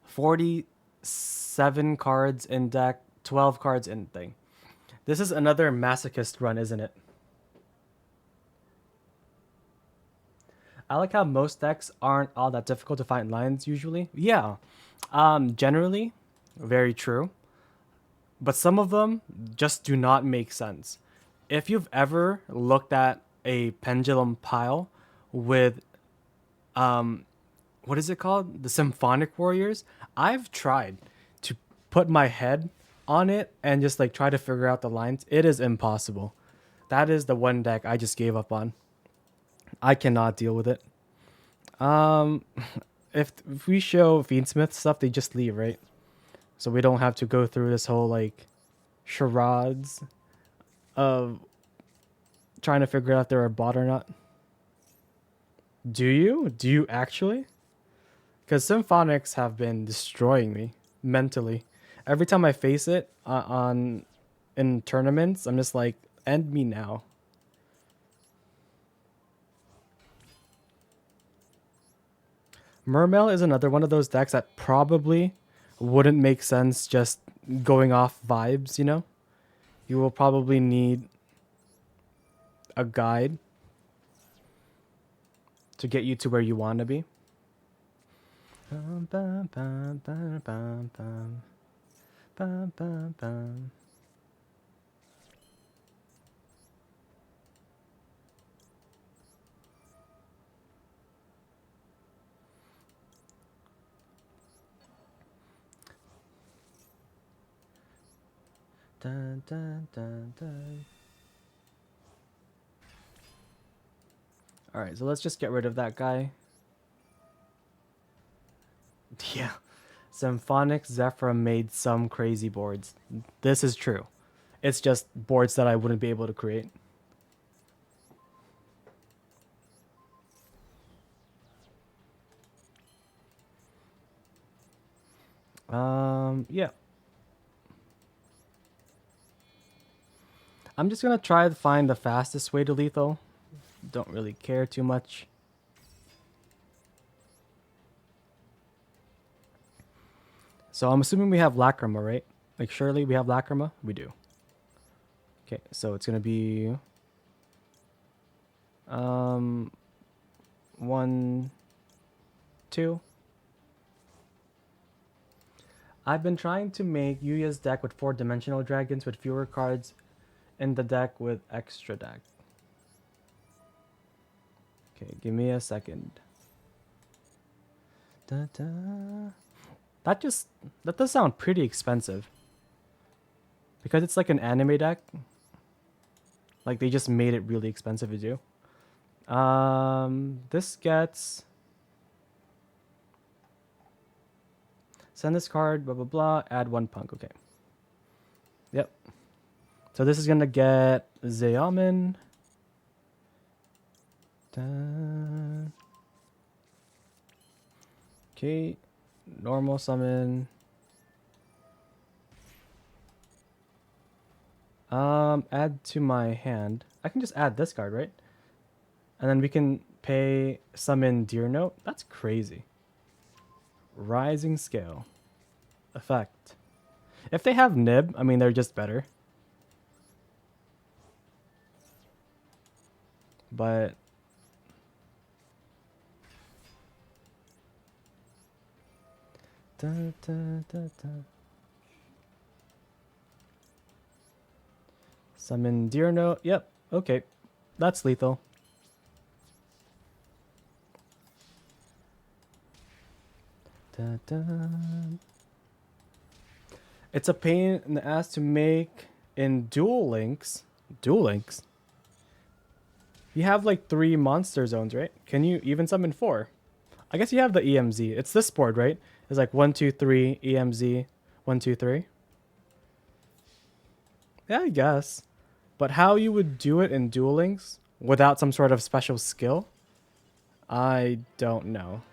47 cards in deck, 12 cards in thing. This is another masochist run, isn't it? I like how most decks aren't all that difficult to find lines usually. Yeah. Generally, very true. But some of them just do not make sense. If you've ever looked at a pendulum pile with what is it called? The Symphonic Warriors? I've tried to put my head on it and just like try to figure out the lines. It is impossible. That is the one deck I just gave up on. I cannot deal with it. Um, if we show Fiendsmith stuff, they just leave, right? So we don't have to go through this whole like charades of trying to figure out if they're a bot or not. Do you? Do you actually? Because symphonics have been destroying me mentally. Every time I face it on in tournaments, I'm just like, end me now. Mermail is another one of those decks that probably wouldn't make sense just going off vibes, you know? You will probably need a guide to get you to where you want to be. Bum, bum, bum, bum, bum, bum. Bum, bum, bum. Dun, dun, dun, dun. All right, so let's just get rid of that guy. Yeah, Symphonic Zephyr made some crazy boards. This is true. It's just boards that I wouldn't be able to create. Yeah. I'm just gonna try to find the fastest way to lethal. Don't really care too much. So I'm assuming we have Lacrima, right? Like surely we have Lacrima? We do. Okay, so it's gonna be Um, 1, 2. I've been trying to make Yuya's deck with 4-dimensional dragons with fewer cards in the deck with extra deck. Okay, give me a second. Da, da. That does sound pretty expensive. Because it's like an anime deck. Like they just made it really expensive to do. This gets send this card, blah blah blah, add 1 punk. Okay. Yep. So this is gonna get Zeomin. Okay. Normal summon. Add to my hand. I can just add this card, right? And then we can pay summon Deer Note. That's crazy. Rising Scale. Effect. If they have Nib, I mean, they're just better. But... Da, da, da, da. Summon Deer Note. Yep. Okay. That's lethal. Da, da. It's a pain in the ass to make in Duel Links. Duel Links? You have like 3 monster zones, right? Can you even summon 4? I guess you have the EMZ. It's this board, right? It's like 1, 2, 3, EMZ, 1, 2, 3. Yeah, I guess. But how you would do it in Duel Links without some sort of special skill? I don't know.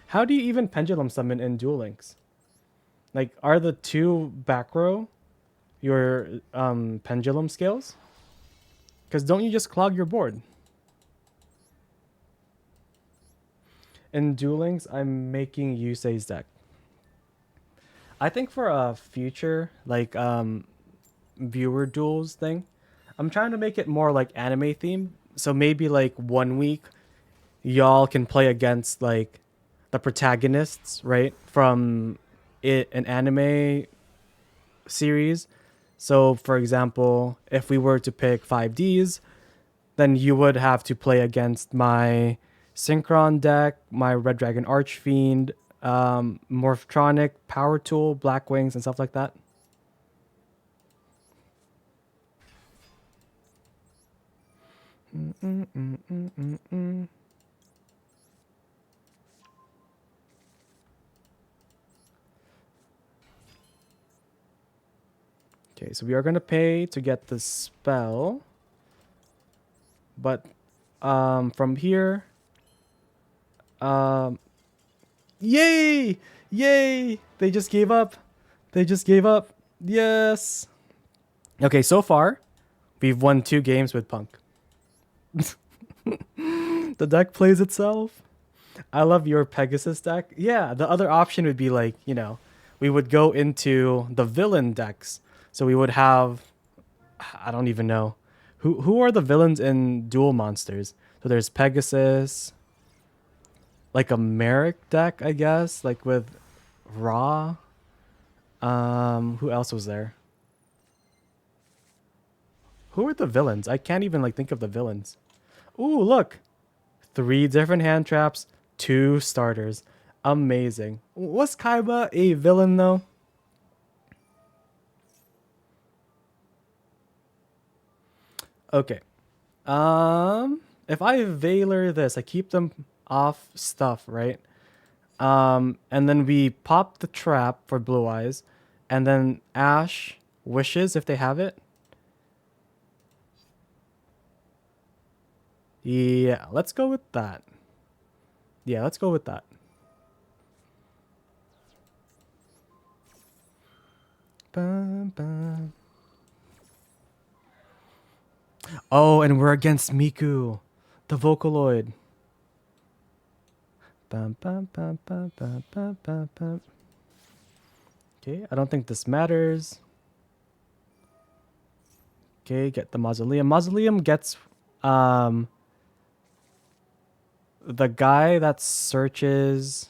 How do you even pendulum summon in Duel Links? Like, are the 2 back row your pendulum scales? Because don't you just clog your board? In Duel Links, I'm making Yusei's deck. I think for a future, like, viewer duels thing, I'm trying to make it more like anime themed. So maybe like 1 week, y'all can play against like the protagonists, right, from an anime series. So for example, if we were to pick 5Ds, then you would have to play against my Synchron deck, my Red Dragon Archfiend, Morphtronic, Power Tool, Black Wings, and stuff like that. Okay, so we are going to pay to get the spell. But from here... Yay! Yay! They just gave up. They just gave up. Yes! Okay, so far, we've won 2 games with Punk. The deck plays itself. I love your Pegasus deck. Yeah, the other option would be like, you know, we would go into the villain decks. So we would have, I don't even know. Who are the villains in Duel Monsters? So there's Pegasus, like a Merrick deck, I guess, like with Ra. Who else was there? Who are the villains? I can't even like think of the villains. Ooh, look. 3 different hand traps, 2 starters. Amazing. Was Kaiba a villain though? Okay. If I Veiler this, I keep them off stuff, right? And then we pop the trap for Blue Eyes, and then Ash wishes if they have it. Yeah, let's go with that. Yeah, let's go with that. Bum, bum. Oh, and we're against Miku, the Vocaloid. Bum, bum, bum, bum, bum, bum, bum, bum. Okay, I don't think this matters. Okay, get the Mausoleum. Mausoleum gets the guy that searches,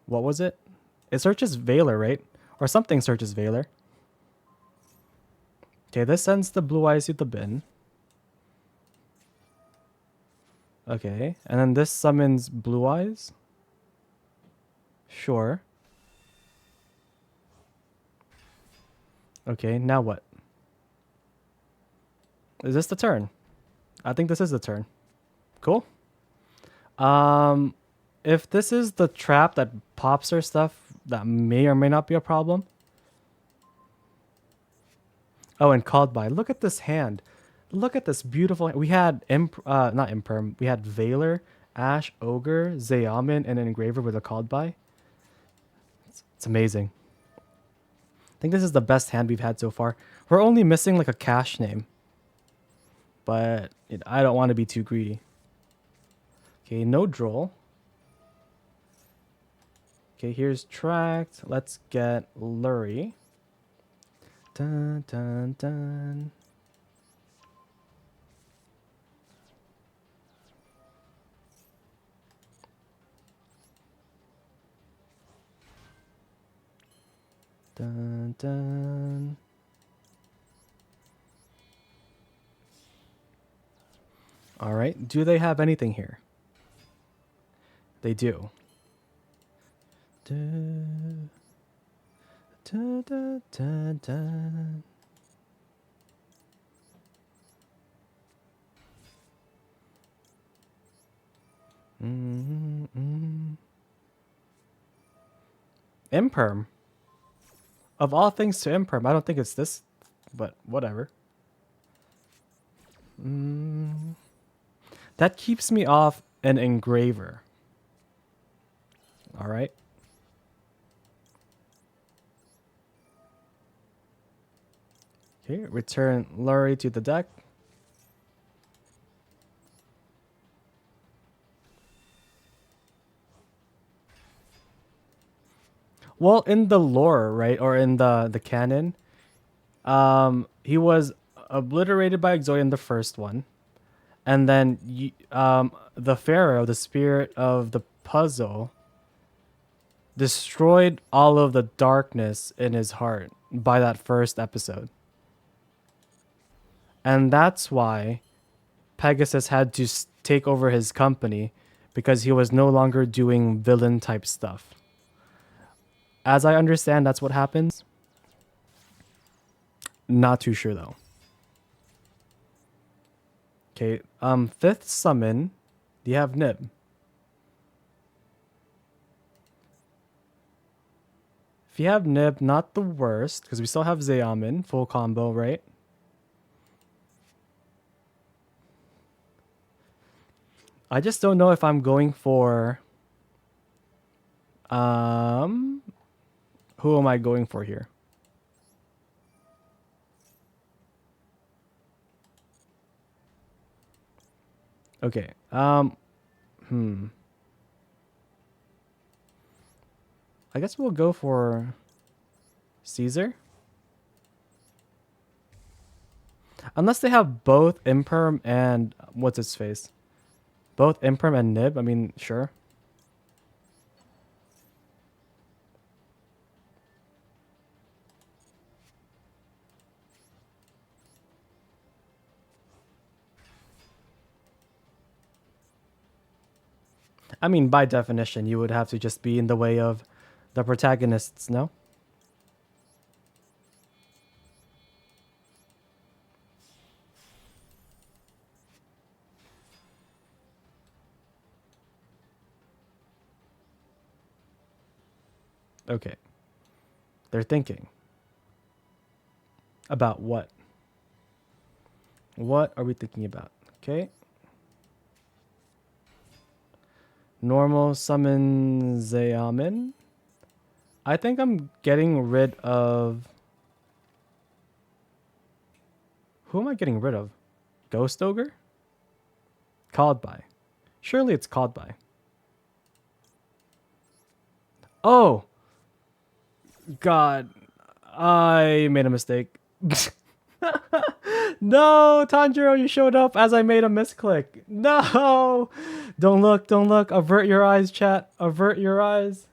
what was it? It searches Valor, right? Or something searches Valor. Okay, this sends the blue eyes to the bin. Okay, and then this summons blue eyes. Sure. Okay, now what? Is this the turn? I think this is the turn. Cool. Um, if this is the trap that pops her stuff, that may or may not be a problem. Oh, and called by. Look at this hand. Look at this beautiful. We had not imperm. We had Valor, Ash, Ogre, Zayamin, and an engraver with a called by. It's amazing. I think this is the best hand we've had so far. We're only missing like a cash name, but I don't want to be too greedy. Okay, no droll. Okay, here's Tract. Let's get Lurie. Dun dun dun. Dun dun. All right. Do they have anything here? They do. Dun, dun, dun, dun, dun. Imperm. Of all things to imperm, I don't think it's this, but whatever. That keeps me off an engraver. All right. Okay, return Lurie to the deck. Well, in the lore, right, or in the canon, he was obliterated by Exodia in the first one, and then the Pharaoh, the spirit of the puzzle, destroyed all of the darkness in his heart by that first episode, and that's why Pegasus had to take over his company because he was no longer doing villain type stuff. As I understand, that's what happens. Not too sure though. Okay, fifth summon. Do you have Nib? If you have Nib, not the worst, because we still have Zayamin, full combo, right? I just don't know if I'm going for... Who am I going for here? Okay. I guess we'll go for Caesar. Unless they have both Imperm and what's its face? Both Imperm and Nib. I mean, sure. I mean, by definition, you would have to just be in the way of the protagonists, no? Okay. They're thinking. About what? What are we thinking about? Okay. Normal summon Zayamin. I think I'm getting rid of... Who am I getting rid of? Ghost Ogre? Called by. Surely it's called by. Oh! God. I made a mistake. No, Tanjiro, you showed up as I made a misclick. No! Don't look, don't look. Avert your eyes, chat. Avert your eyes.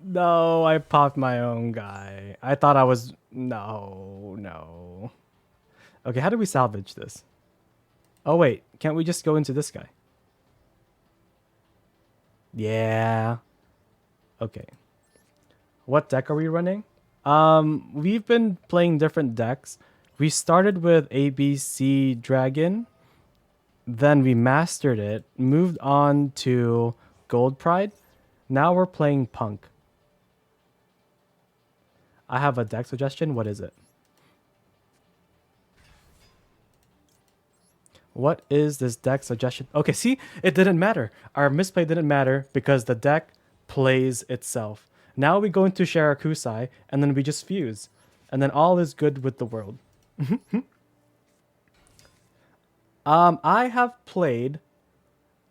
No, I popped my own guy. I thought I was... No, no. Okay, how do we salvage this? Oh, wait. Can't we just go into this guy? Yeah. Okay. What deck are we running? We've been playing different decks. We started with ABC Dragon, then we mastered it, moved on to Gold Pride. Now we're playing Punk. I have a deck suggestion. What is it? What is this deck suggestion? Okay, see, it didn't matter. Our misplay didn't matter because the deck plays itself. Now we go into Shirakusai and then we just fuse. And then all is good with the world. I have played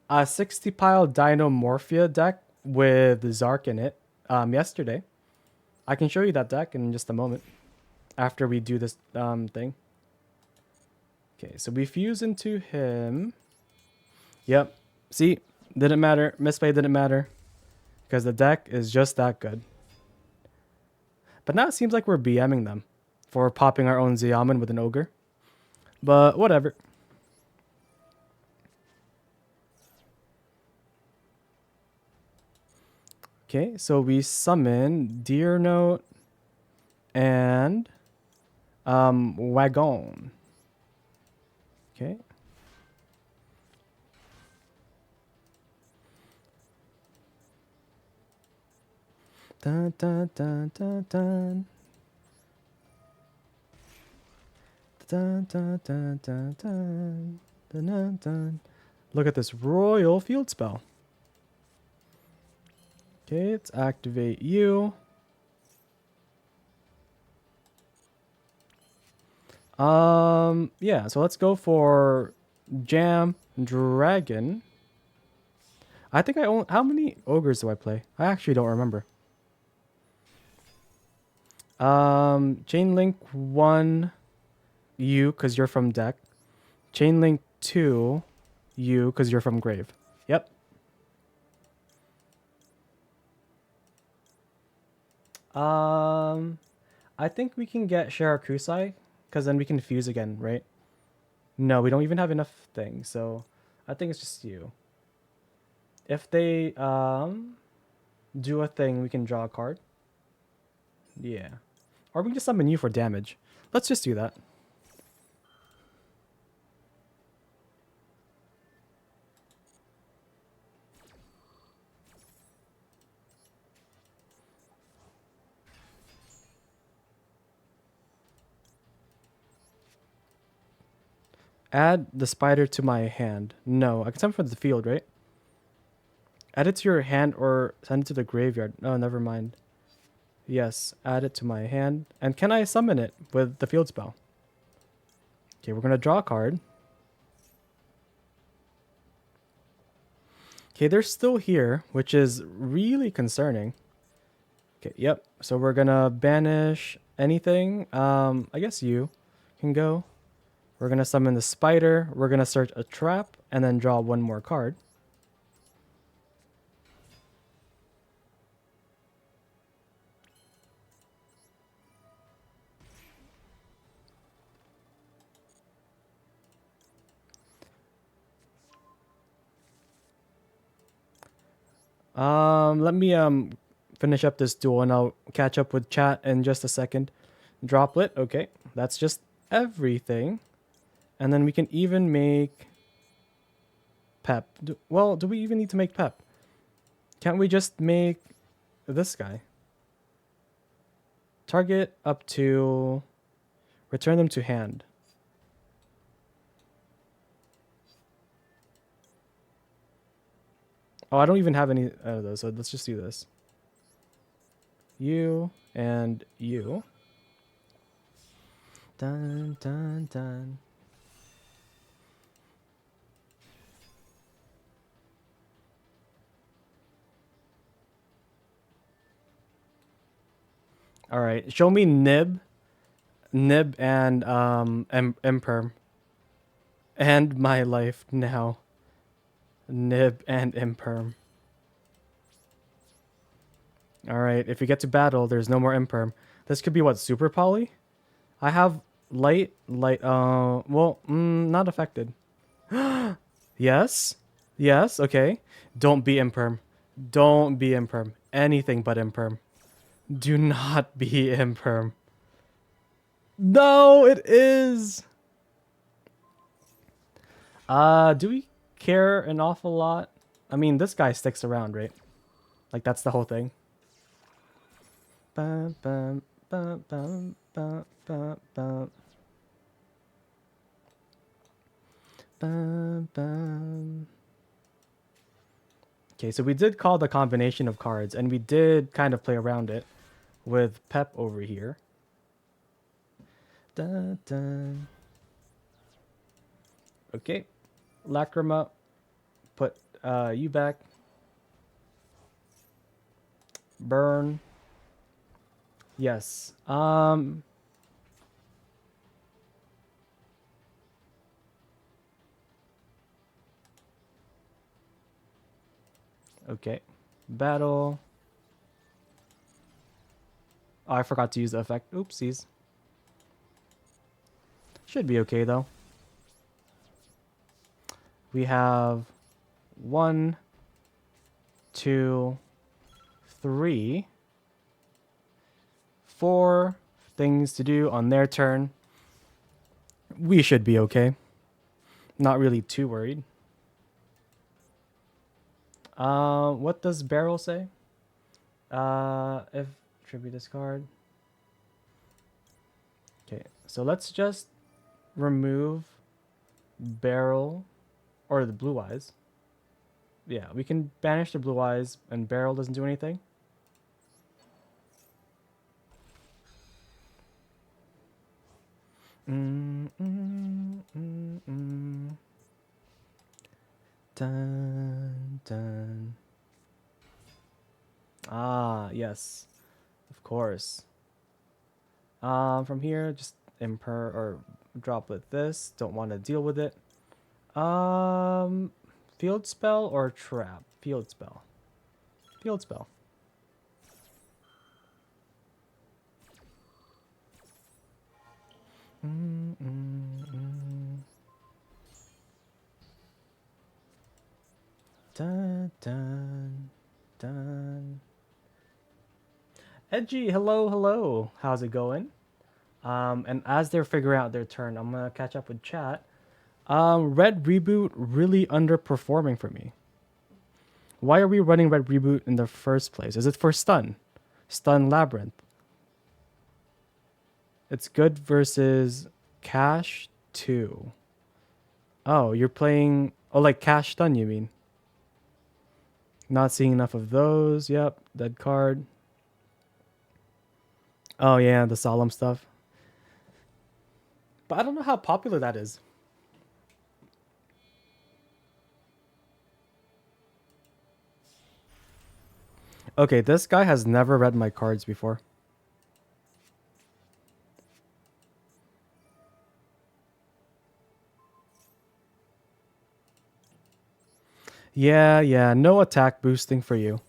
a 60 pile Dinomorphia deck with Zark in it yesterday. I can show you that deck in just a moment after we do this thing. Okay, so we fuse into him. Yep. See, didn't matter. Misplay didn't matter because the deck is just that good. But now it seems like we're BMing them for popping our own Xiamen with an ogre. But whatever. Okay, so we summon Deer Note and Wagon. Okay. Dun, dun, dun, dun, dun. Dun, dun, dun, dun, dun. Dun, dun, dun. Look at this royal field spell. Okay, let's activate you. Yeah, so let's go for Jam Dragon. I think I own... How many ogres do I play? I actually don't remember. Chain Link 1, you, because you're from deck. Chain Link 2, you, because you're from grave. Yep. I think we can get Shirakusai, because then we can fuse again, right? No, we don't even have enough things, so I think it's just you. If they do a thing, we can draw a card. Yeah. Or we can just summon you for damage. Let's just do that. Add the spider to my hand. No, I can summon from the field, right? Add it to your hand or send it to the graveyard. Oh, never mind. Yes, add it to my hand. And can I summon it with the field spell? Okay, we're going to draw a card. Okay, they're still here, which is really concerning. Okay, yep. So we're going to banish anything. I guess you can go. We're going to summon the spider. We're going to search a trap and then draw one more card. Let me finish up this duel and I'll catch up with chat in just a second. Droplet, okay. That's just everything. And then we can even make Pep. Do we even need to make Pep? Can't we just make this guy? Target up to... Return them to hand. Oh, I don't even have any of those, so let's just do this. You and you. Dun, dun, dun. All right, show me Nib Nib and Imperm. And my life now. Nib and Imperm. Alright, if we get to battle, there's no more Imperm. This could be what, Super Poly? I have light, not affected. Yes? Yes, okay. Don't be Imperm. Don't be Imperm. Anything but Imperm. Do not be Imperm. No, it is! Do we care an awful lot? I mean, this guy sticks around, right? Like, that's the whole thing. Bum, bum, bum, bum, bum, bum, bum. Bum, bum. Okay, so we did call the combination of cards, and we did kind of play around it with Pep over here. Dun, dun. Okay, Lacrima, put you back. Burn. Yes. Okay. Battle. Oh, I forgot to use the effect. Oopsies. Should be okay though. We have 1, 2, 3, 4 things to do on their turn. We should be okay. Not really too worried. What does barrel say? If tribute discard. Okay, so let's just remove barrel or the blue eyes. Yeah, we can banish the blue eyes and barrel doesn't do anything. Dun, dun. Ah, yes. Of course. From here, just imper or drop with this. Don't want to deal with it. Field spell or trap? Field spell. Field spell. Dun, dun, dun. Edgy, hello, hello. How's it going? And as they're figuring out their turn, I'm gonna catch up with chat. Red Reboot really underperforming for me. Why are we running Red Reboot in the first place? Is it for stun? Stun Labyrinth. It's good versus Cash 2. Oh, you're playing... Oh, like Cash Stun, you mean? Not seeing enough of those. Yep, dead card. Oh, yeah, the Solemn stuff. But I don't know how popular that is. Okay, this guy has never read my cards before. Yeah, no attack boosting for you.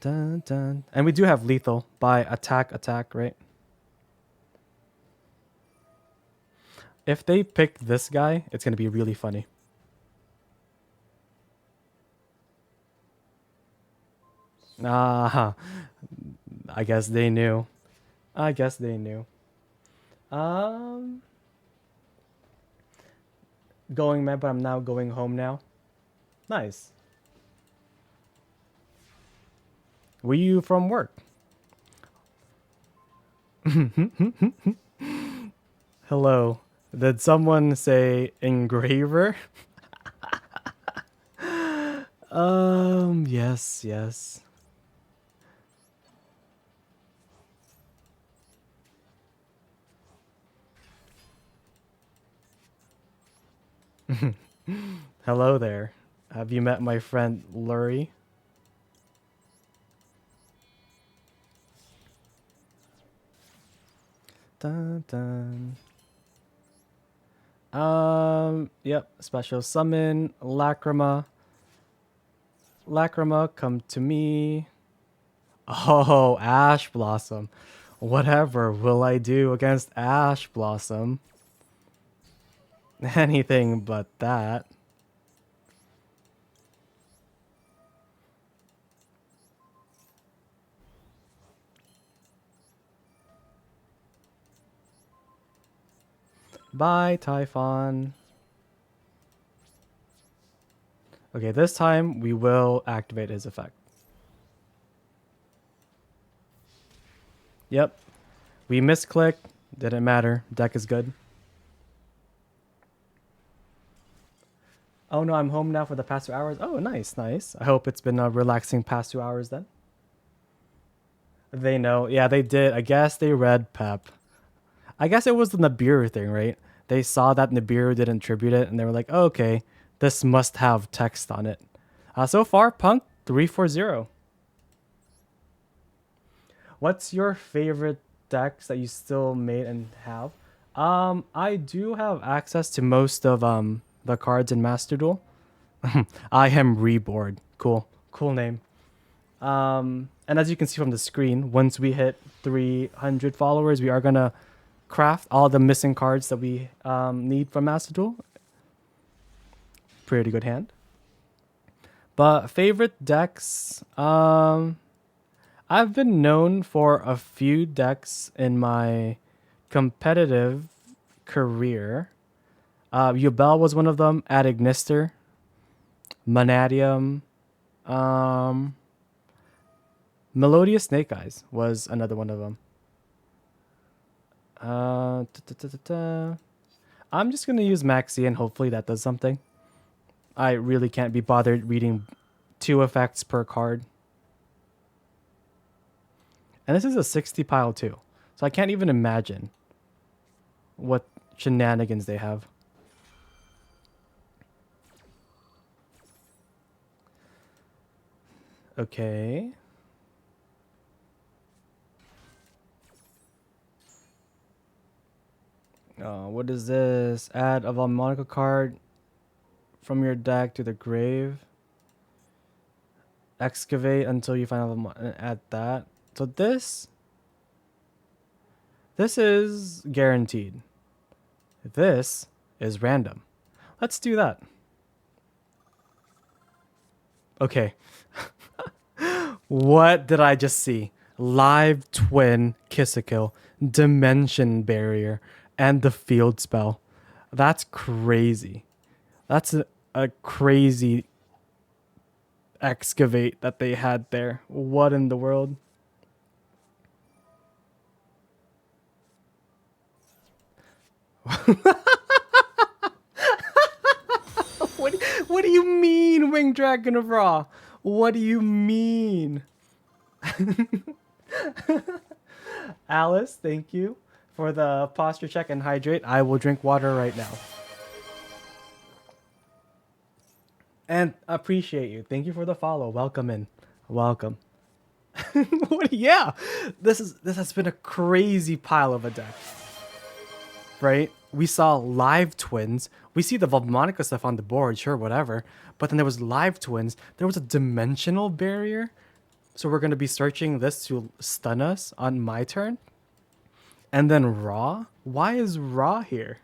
Dun, dun. And we do have lethal by attack, right? If they pick this guy, it's going to be really funny. Ah, I guess they knew. I guess they knew. Going mad, but I'm now going home now. Nice. Were you from work? Hello. Did someone say engraver? Yes. Hello there. Have you met my friend Lurie? dun, dun. Yep. Special summon Lacrima. Lacrima, come to me. Oh, Ash Blossom. Whatever will I do against Ash Blossom? Anything but that. Bye, Typhon. Okay, this time we will activate his effect. Yep. We misclicked. Didn't matter. Deck is good. Oh no, I'm home now for the past 2 hours. Oh, nice, nice. I hope it's been a relaxing past 2 hours then. They know. Yeah, they did. I guess they read Pep. I guess it was the Nibiru thing, right? They saw that Nibiru didn't tribute it, and they were like, oh, okay, this must have text on it. So far, Punk 340. What's your favorite decks that you still made and have? I do have access to most of the cards in Master Duel. I am Reborn. Cool, cool name. And as you can see from the screen, once we hit 300 followers, we are gonna craft all the missing cards that we need from Master Duel. Pretty good hand. But favorite decks, I've been known for a few decks in my competitive career. Yubel was one of them. Ad Ignister, Manadium, Melodious Snake Eyes was another one of them. I'm just gonna use Maxi and hopefully that does something. I really can't be bothered reading 2 effects per card. And this is a 60 pile too. So I can't even imagine what shenanigans they have. Okay. What is this? Add a Valmonica card from your deck to the grave. Excavate until you find add that. So this is guaranteed. This is random. Let's do that. Okay. What did I just see? Live Twin, Kiss-A-Kill, Dimension Barrier, and the Field Spell. That's crazy. That's a crazy excavate that they had there. What in the world? What do you mean, Winged Dragon of Ra? What do you mean? Alice, thank you for the posture check and hydrate. I will drink water right now. And appreciate you. Thank you for the follow. Welcome in. Welcome. Yeah. This has been a crazy pile of a deck. Right? We saw live twins. We see the Valmonica stuff on the board, sure, whatever. But then there was live twins. There was a dimensional barrier. So we're going to be searching this to stun us on my turn. And then Raw? Why is Raw here?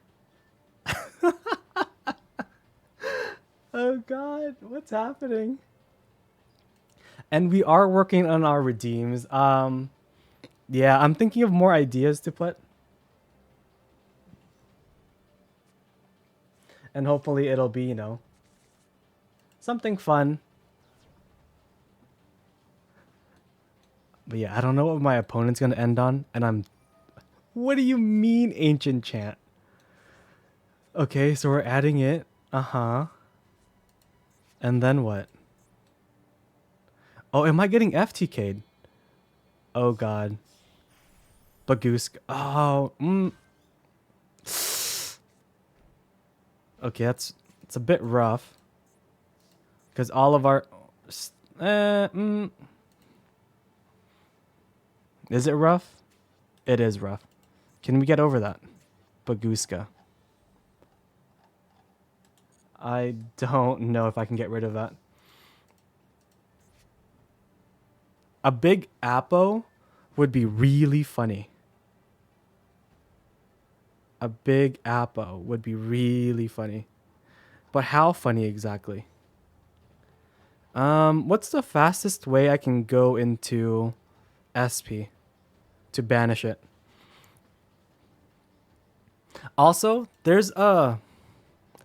Oh god, what's happening? And we are working on our redeems. Yeah, I'm thinking of more ideas to put. And hopefully it'll be, you know, something fun. But yeah, I don't know what my opponent's going to end on. And I'm... What do you mean, Ancient Chant? Okay, so we're adding it. Uh-huh. And then what? Oh, am I getting FTK'd? Oh, God. Bagoosk. Oh, Okay, it's a bit rough. Because all of our... Is it rough? It is rough. Can we get over that? Baguska. I don't know if I can get rid of that. A big Apo would be really funny. A big Apo would be really funny. But how funny exactly? What's the fastest way I can go into SP to banish it? Also, there's a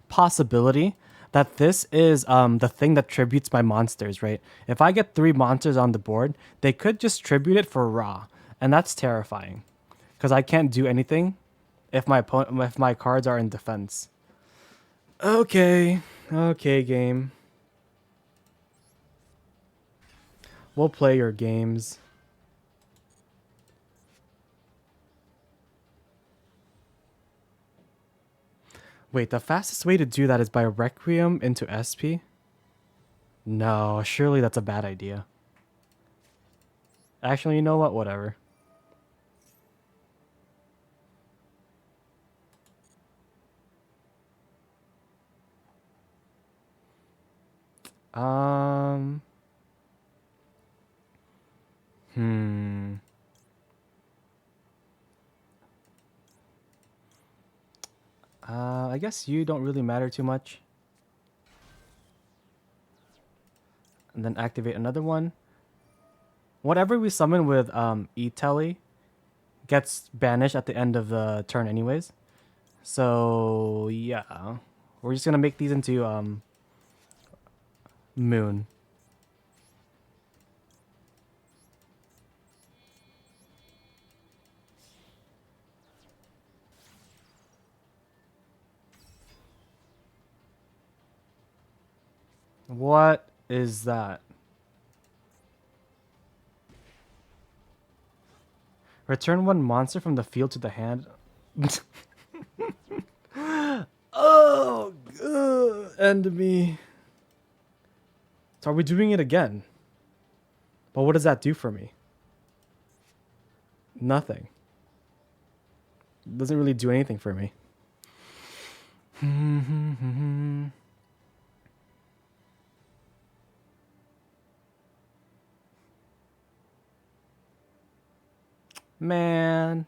possibility that this is the thing that tributes my monsters, right? If I get 3 monsters on the board, they could just tribute it for raw, and that's terrifying because I can't do anything if my cards are in defense. Okay, okay, game. We'll play your games. Wait, the fastest way to do that is by Requiem into SP? No, surely that's a bad idea. Actually, you know what? Whatever. Um. Hmm. I guess you don't really matter too much. And then activate another one. Whatever we summon with E-Telly gets banished at the end of the turn anyways. So yeah. We're just gonna make these into Moon. What is that? Return 1 monster from the field to the hand. Oh, end me. So are we doing it again? But what does that do for me? Nothing. It doesn't really do anything for me. Man.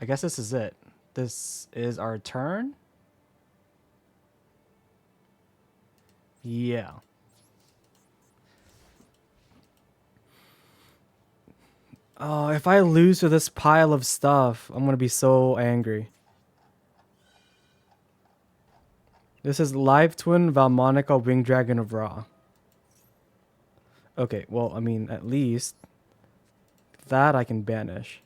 I guess this is it. This is our turn. Yeah. Oh, if I lose to this pile of stuff, I'm gonna be so angry. This is Live Twin Valmonica Wing Dragon of Ra. Okay, well, I mean, at least that I can banish.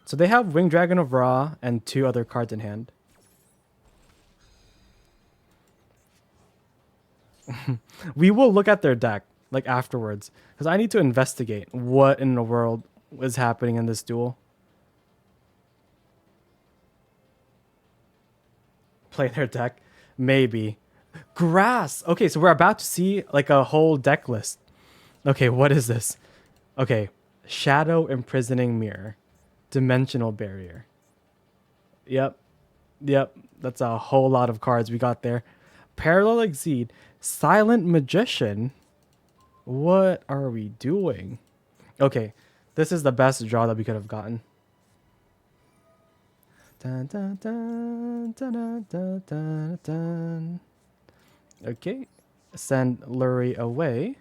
So they have Wing Dragon of Ra and 2 other cards in hand. We will look at their deck, like, afterwards. Because I need to investigate what in the world is happening in this duel. Play their deck? Maybe. Grass! Okay, so we're about to see, like, a whole deck list. Okay, what is this? Okay, Shadow Imprisoning Mirror. Dimensional Barrier. Yep. Yep. That's a whole lot of cards we got there. Parallel Exceed. Silent Magician. What are we doing? Okay. This is the best draw that we could have gotten. Dun, dun, dun, dun, dun, dun, dun, dun. Okay. Send Lurie away.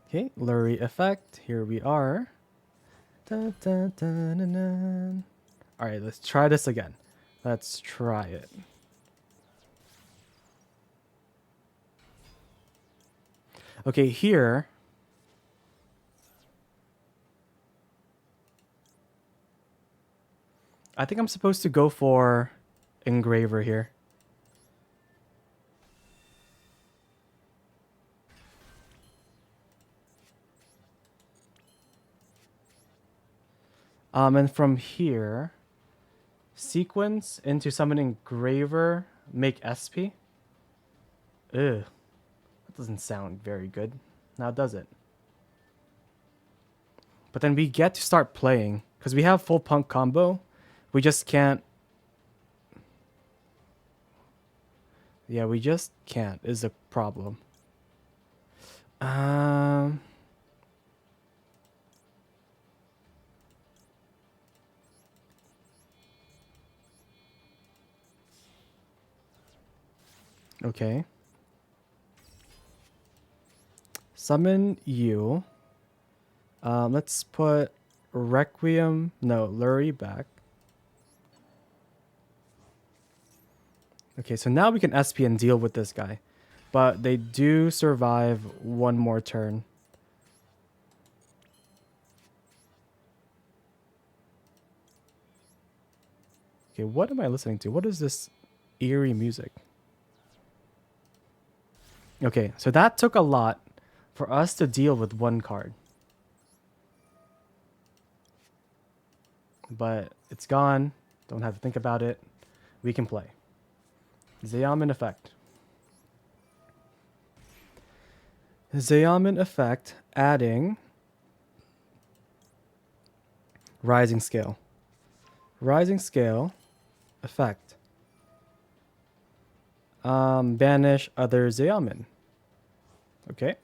Okay. Lurie effect. Here we are. Dun, dun, dun, dun, dun. All right, let's try this again. Let's try it. Okay, here. I think I'm supposed to go for Engraver here. And from here, sequence into summon Engraver, make SP. Ugh. doesn't sound very good. Now does it? But then we get to start playing because we have full punk combo. We just can't. Yeah, we just can't is the problem. Um. Okay. Summon you. Let's put Requiem. No, Lurie back. Okay, so now we can SP and deal with this guy. But they do survive one more turn. Okay, what am I listening to? What is this eerie music? Okay, so that took a lot for us to deal with one card. But it's gone. Don't have to think about it. We can play. Zeoman effect. Zeoman effect adding rising scale. Rising scale effect. Banish other Zeoman. Okay.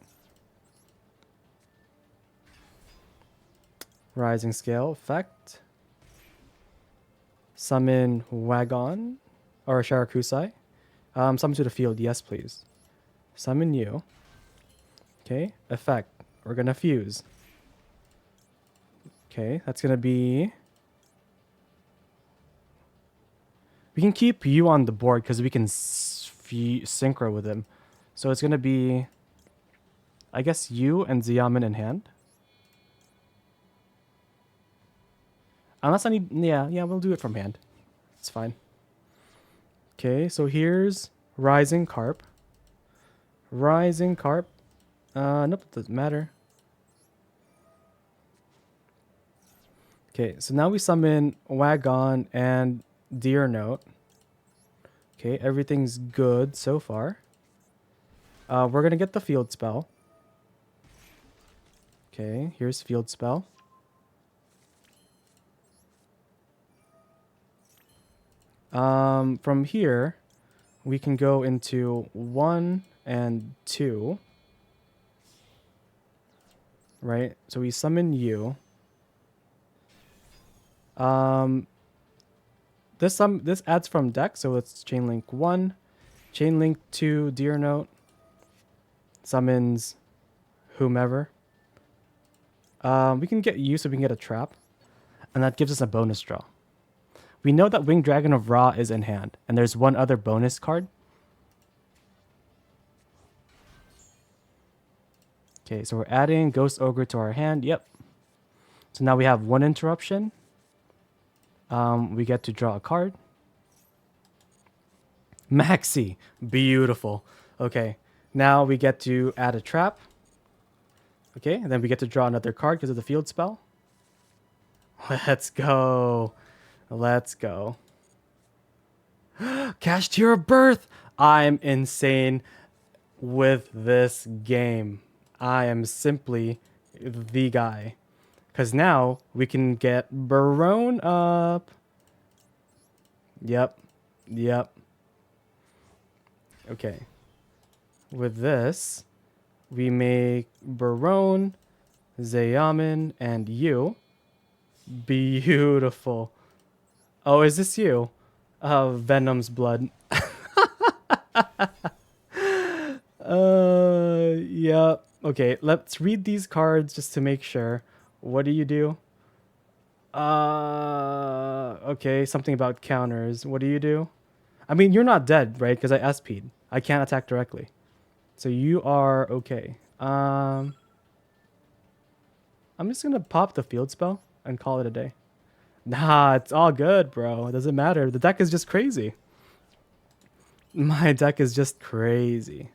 Rising scale effect. Summon Wagon or Sharakusai. Summon to the field, yes please. Summon you. Okay, effect. We're gonna fuse. Okay, that's gonna be. We can keep you on the board because we can synchro with him. So it's gonna be, I guess, you and Zeoman in hand. Unless I need, yeah, we'll do it from hand. It's fine. Okay, so here's Rising Carp. Rising Carp. Nope, it doesn't matter. Okay, so now we summon Wagon and Deer Note. Okay, everything's good so far. We're gonna get the field spell. Okay, here's field spell. From here, we can go into 1 and 2. Right? So we summon you. This adds from deck, so it's chain link 1, chain link 2, Deer Note. Summons whomever. We can get you so we can get a trap. And that gives us a bonus draw. We know that Winged Dragon of Ra is in hand, and there's one other bonus card. Okay, so we're adding Ghost Ogre to our hand. Yep. So now we have one interruption. We get to draw a card. Maxi. Beautiful. Okay, now we get to add a trap. Okay, and then we get to draw another card because of the field spell. Let's go. Let's go. Cash to your birth. I'm insane with this game. I am simply the guy. Because now we can get Barone up. Yep. Yep. Okay. With this, we make Barone, Zeoman, and you. Beautiful. Oh, is this you? Venom's blood. Yeah. Okay, let's read these cards just to make sure. What do you do? Okay, something about counters. What do you do? I mean, you're not dead, right? Because I SP'd. I can't attack directly. So you are okay. I'm just gonna pop the field spell and call it a day. Nah, it's all good, bro. It doesn't matter. The deck is just crazy. My deck is just crazy.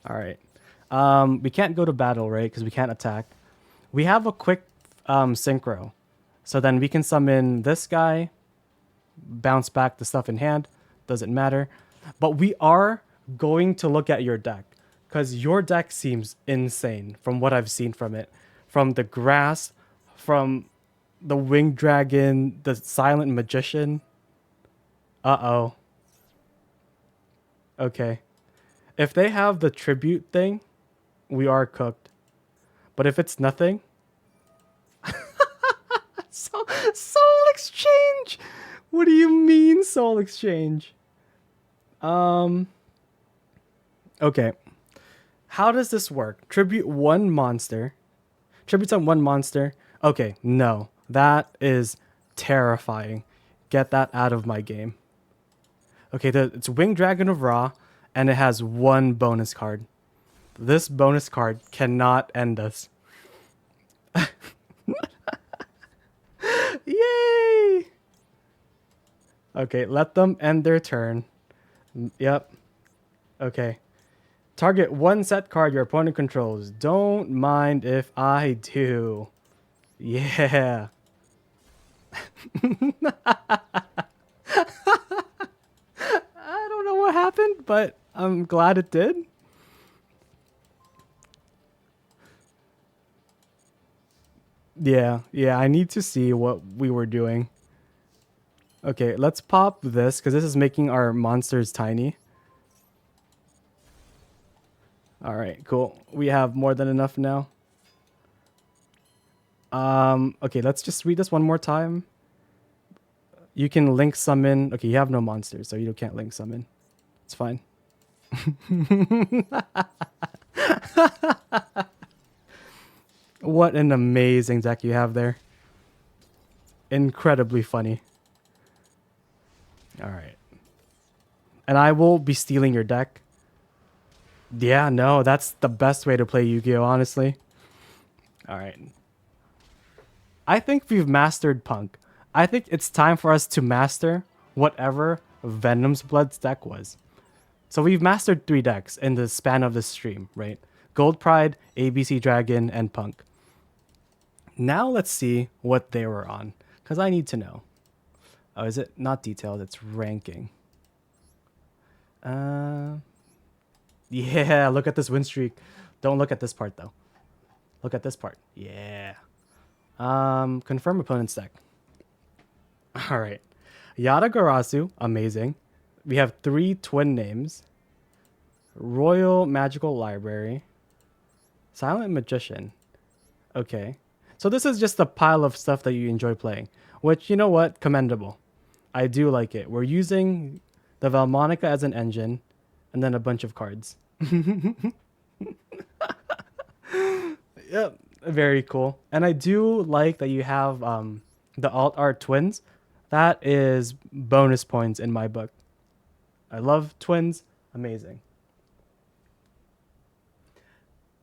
All right. We can't go to battle, right? Because we can't attack. We have a quick synchro. So then we can summon this guy, bounce back the stuff in hand. Doesn't matter. But we are going to look at your deck because your deck seems insane from what I've seen from it, from the grass, from the winged dragon, the silent magician. Uh-oh. Okay. If they have the tribute thing, we are cooked. But if it's nothing, soul exchange. What do you mean soul exchange? Um okay. How does this work? Tribute one monster. Tributes on one monster. Okay, no. That is terrifying. Get that out of my game. Okay, it's Winged Dragon of Ra, and it has one bonus card. This bonus card cannot end us. Yay! Okay, let them end their turn. Yep. Okay. Target one set card your opponent controls. Don't mind if I do. Yeah. I don't know what happened, but I'm glad it did. Yeah, I need to see what we were doing. Okay, let's pop this because this is making our monsters tiny. All right, cool. We have more than enough now. Okay, let's just read this one more time. You can link summon. Okay, you have no monsters, so you can't link summon. It's fine. What an amazing deck you have there. Incredibly funny. All right. And I will be stealing your deck. Yeah, no, that's the best way to play Yu-Gi-Oh, honestly. All right. I think we've mastered Punk. I think it's time for us to master whatever Venom's Blood's deck was. So we've mastered 3 decks in the span of this stream, right? Gold Pride, ABC Dragon, and Punk. Now let's see what they were on, because I need to know. Oh, is it not detailed? It's ranking. Yeah, look at this win streak. Don't look at this part, though. Look at this part. Yeah. Confirm opponent's deck. All right. Yada Garasu, amazing. We have 3 twin names. Royal Magical Library. Silent Magician. Okay. So this is just a pile of stuff that you enjoy playing, which, you know what? Commendable. I do like it. We're using the Valmonica as an engine, and then a bunch of cards. Yep. Very cool. And I do like that you have the alt art twins. That is bonus points in my book. I love twins. Amazing.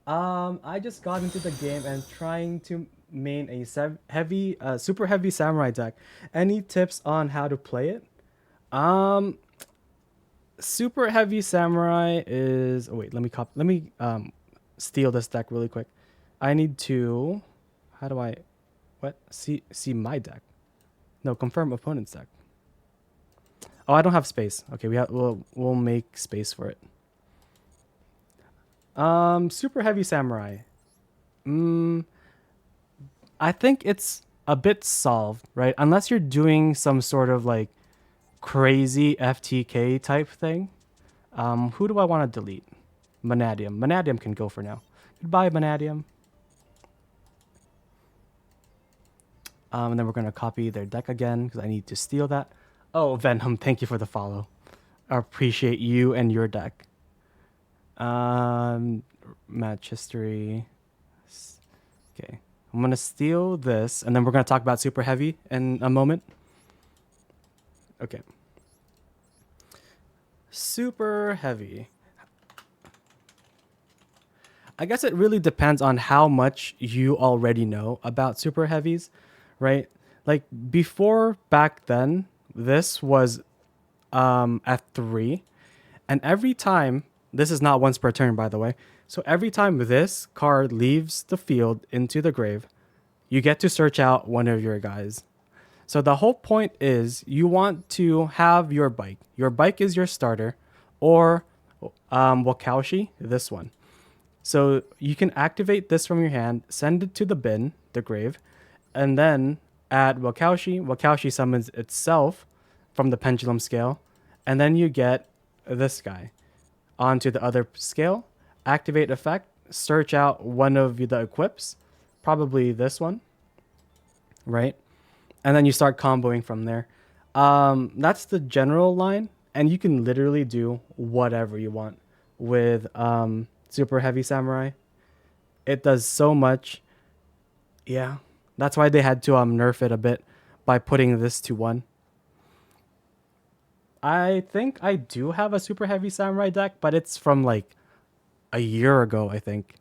I just got into the game and trying to main a super heavy samurai deck. Any tips on how to play it? Super heavy samurai is. Oh wait, let me steal this deck really quick. I need to. How do I? What? See my deck. No, confirm opponent's deck. Oh, I don't have space. Okay, we'll make space for it. Super heavy samurai. I think it's a bit solved, right? Unless you're doing some sort of like crazy FTK type thing. Who do I want to delete? Vanadium. Vanadium can go for now. Goodbye, Vanadium. And then we're gonna copy their deck again because I need to steal that. Oh, Venom, thank you for the follow. I appreciate you and your deck. Match history. Okay, I'm gonna steal this, and then we're gonna talk about super heavy in a moment. Okay. Super heavy. I guess it really depends on how much you already know about super heavies, right? Like before back then, this was at 3, and every time, this is not once per turn, by the way. So every time this card leaves the field into the grave, you get to search out one of your guys. So the whole point is you want to have your bike. Your bike is your starter, or Wakaushi, this one. So you can activate this from your hand, send it to the bin, the grave, and then add Wakaushi. Wakaushi summons itself from the pendulum scale, and then you get this guy onto the other scale. Activate effect, search out one of the equips, probably this one, right? And then you start comboing from there. That's the general line, and you can literally do whatever you want with Super Heavy Samurai. It does so much. Yeah, that's why they had to nerf it a bit by putting this to one. I think I do have a Super Heavy Samurai deck, but it's from like a year ago, I think.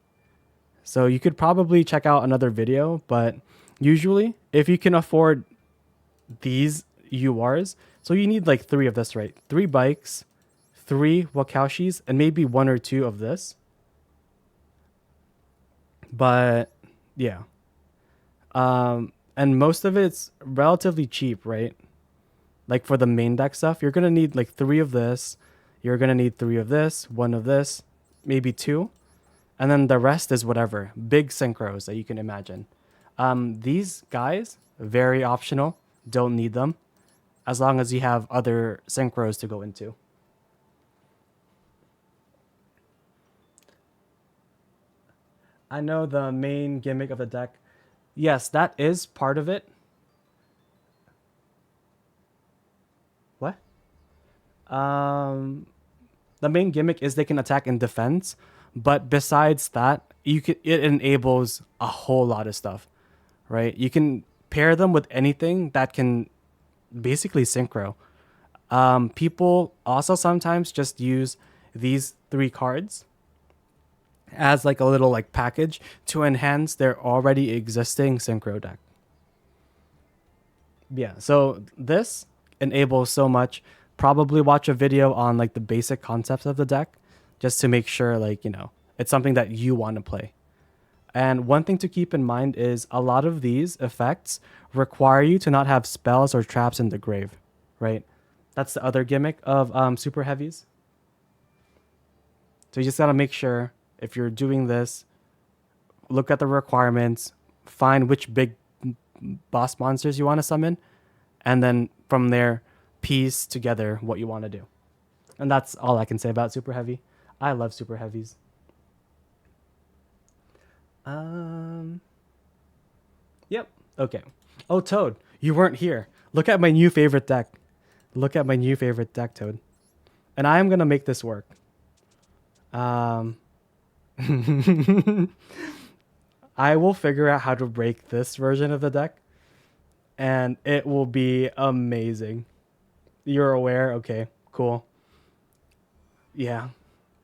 So you could probably check out another video, but usually if you can afford these URs, so you need like three of this, right? Three bikes, three Wakaushis, and maybe one or two of this. But yeah. And most of it's relatively cheap, right? Like for the main deck stuff, you're gonna need like three of this, you're gonna need three of this, one of this, maybe two, and then the rest is whatever big synchros that you can imagine. These guys very optional, don't need them, as long as you have other synchros to go into. I know the main gimmick of the deck. Yes, that is part of it. What? Um, the main gimmick is they can attack and defense, but besides that, it enables a whole lot of stuff, right? You can pair them with anything that can basically synchro. People also sometimes just use these three cards as like a little like package to enhance their already existing synchro deck. Yeah, so this enables so much. Probably watch a video on like the basic concepts of the deck just to make sure like, it's something that you want to play. And one thing to keep in mind is a lot of these effects require you to not have spells or traps in the grave, right? That's the other gimmick of super heavies. So you just got to make sure if you're doing this, look at the requirements, find which big boss monsters you want to summon, and then from there, piece together what you want to do. And that's all I can say about super heavy. I love super heavies. Um, yep. Okay. Oh, Toad, you weren't here. Look at my new favorite deck. Look at my new favorite deck, Toad. And I am gonna make this work. Um, I will figure out how to break this version of the deck, and it will be amazing. You're aware? Okay, cool. Yeah,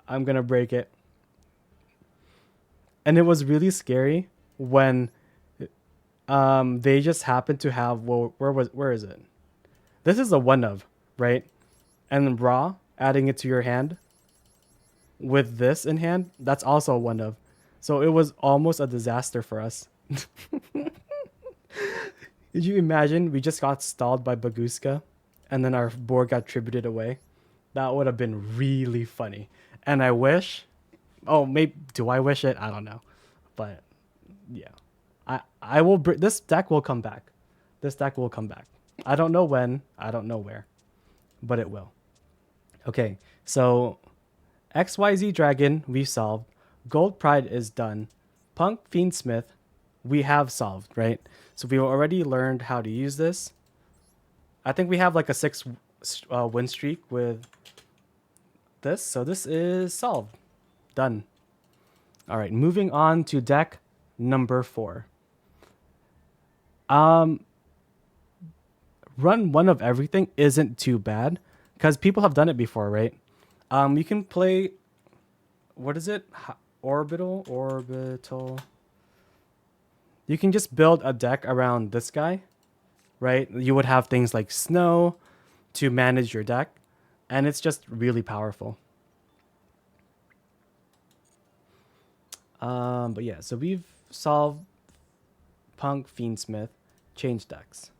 I'm gonna break it. And it was really scary when they just happened to have, well, where is it? This is a one of, right? And raw, adding it to your hand with this in hand, that's also a one of. So it was almost a disaster for us. Did you imagine we just got stalled by Baguska and then our board got tributed away? That would have been really funny. And I wish, oh, maybe, do I wish it? I don't know. But yeah, I will, this deck will come back. This deck will come back. I don't know when, I don't know where, but it will. Okay, so XYZ Dragon, we solved. Gold Pride is done. Punk Fiendsmith, we have solved, right? So we already learned how to use this. I think we have like a 6 win streak with this. So this is solved. Done. All right, moving on to deck number 4. Run one of everything isn't too bad because people have done it before, right? You can play, what is it? Orbital. You can just build a deck around this guy, right? You would have things like snow to manage your deck, and it's just really powerful. But yeah, so we've solved Punk Fiendsmith, change decks.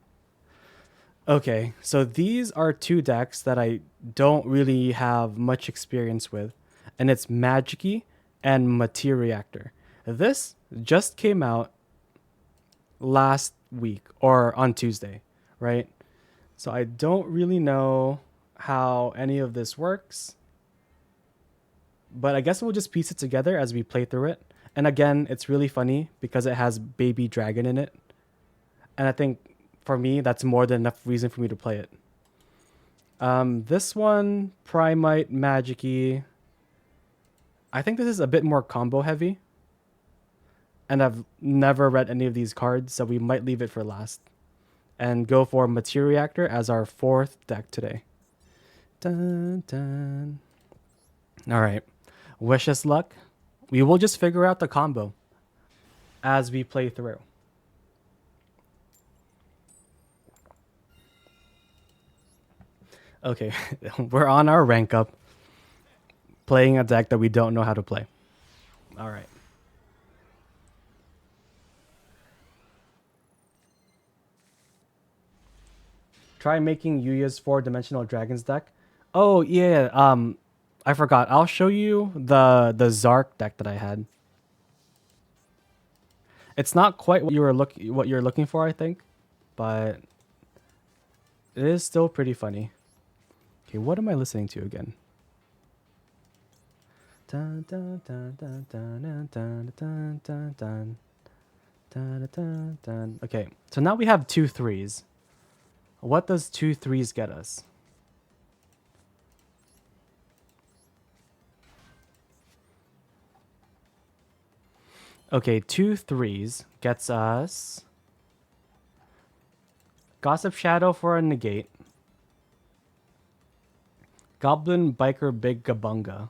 Okay, so these are two decks that I don't really have much experience with. and it's Magic and Meep-A-Th. This just came out last week or on Tuesday, right? So I don't really know how any of this works, but I guess we'll just piece it together as we play through it. And again, it's really funny because it has Baby Dragon in it. And I think for me, that's more than enough reason for me to play it. This one, Primite, Magic-Y. I think this is a bit more combo heavy. And I've never read any of these cards, so we might leave it for last. And go for Meep-A-Th as our fourth deck today. Dun, dun. All right. Wish us luck. We will just figure out the combo as we play through. Okay, we're on our rank up, playing a deck that we don't know how to play. All right. Try making Yuya's 4-dimensional dragons deck. Oh yeah, I forgot. I'll show you the Zark deck that I had. It's not quite what you're looking for, I think, but it is still pretty funny. Okay, what am I listening to again? Dun, dun, dun, dun, dun, dun, dun, dun, dun, dun. Dun, dun, dun. Okay, so now we have 2 3s. What does 2 3s get us? Okay, 2 3s gets us Gossip Shadow for a negate. Goblin Biker Big Gabunga.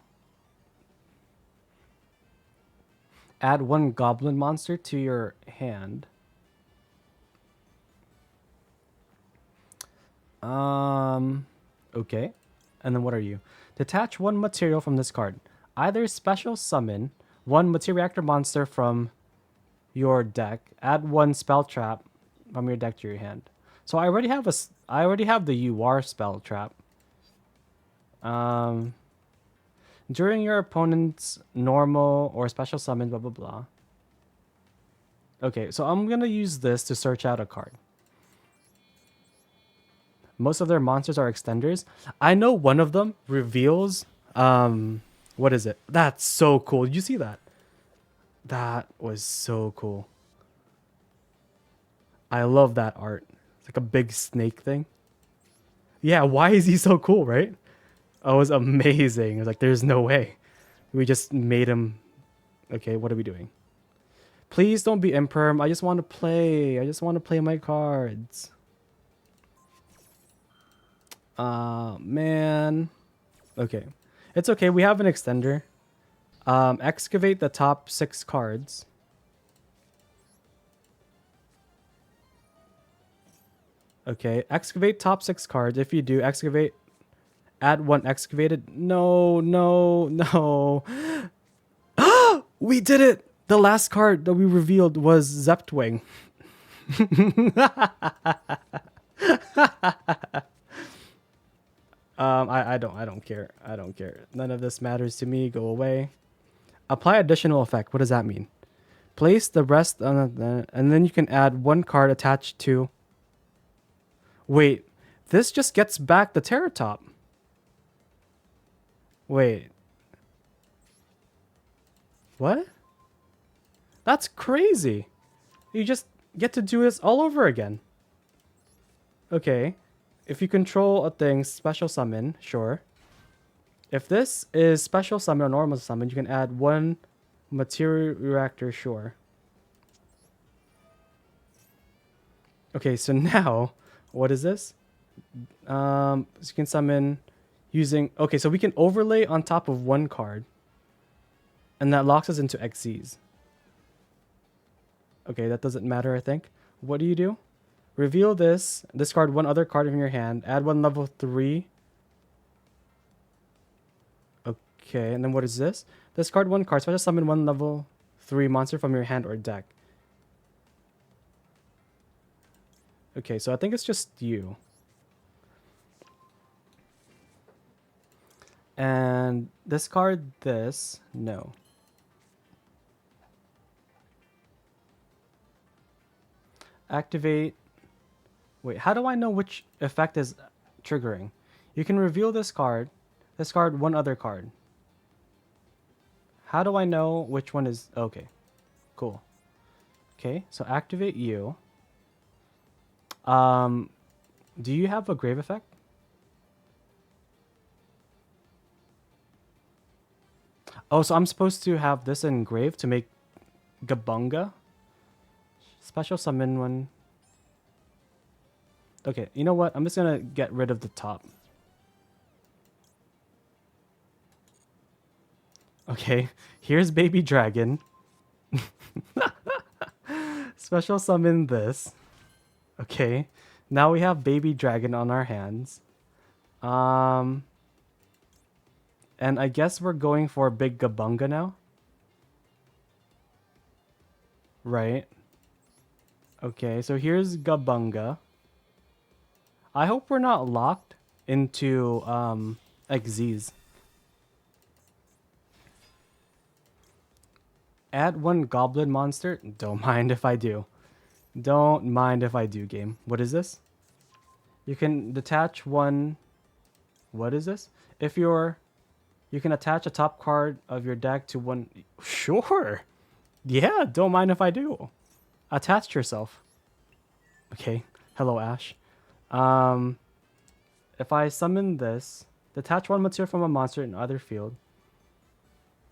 Add 1 goblin monster to your hand. Okay. And then what are you? Detach 1 material from this card. Either special summon 1 Meep-A-Th monster from your deck. Add 1 spell trap from your deck to your hand. So I already have the UR spell trap. During your opponent's normal or special summon, blah blah blah. Okay, so I'm gonna use this to search out a card. Most of their monsters are extenders. I know one of them reveals what is it? That's so cool. Did you see that? That was so cool. I love that art. It's like a big snake thing. Yeah, why is he so cool, right? Oh, it was amazing. It was like, there's no way. We just made him. Okay, what are we doing? Please don't be imperm. I just want to play. I just want to play my cards. Man. Okay. It's okay. We have an extender. Excavate the top 6 cards. Okay. Excavate top 6 cards. If you do, excavate. Add 1 excavated. No, no, no. We did it! The last card that we revealed was Zeptwing. I don't care. I don't care. None of this matters to me. Go away. Apply additional effect. What does that mean? Place the rest on and then you can add 1 card attached to. Wait, this just gets back the Terratop. Wait. What? That's crazy. You just get to do this all over again. Okay. If you control a thing, special summon, sure. If this is special summon or normal summon, you can add 1 Meep-A-Th, sure. Okay, so now, what is this? So you can summon using... Okay, so we can overlay on top of 1 card. And that locks us into XCs. Okay, that doesn't matter, I think. What do you do? Reveal this. Discard 1 other card from your hand. Add 1 level 3. Okay, and then what is this? Discard 1 card. Special summon 1 level 3 monster from your hand or deck. Okay, so I think it's just you. And And discard this. No. Activate. Wait, how do I know which effect is triggering? You can reveal this card, discard one other card. How do I know which one is... Okay, cool. Okay, so activate you. Do you have a grave effect? Oh, so I'm supposed to have this in grave to make Gabunga? Special summon one. Okay, you know what? I'm just gonna get rid of the top. Okay, here's baby dragon. Special summon this. Okay, now we have baby dragon on our hands. And I guess we're going for big Gabunga now. Right. Okay, so here's Gabunga. I hope we're not locked into XZs. Add one goblin monster. Don't mind if I do. Don't mind if I do, game. What is this? You can detach one. What is this? If you're... You can attach a top card of your deck to one... Sure. Yeah, don't mind if I do. Attach yourself. Okay. Hello, Ash. If I summon this, detach one material from a monster in either field.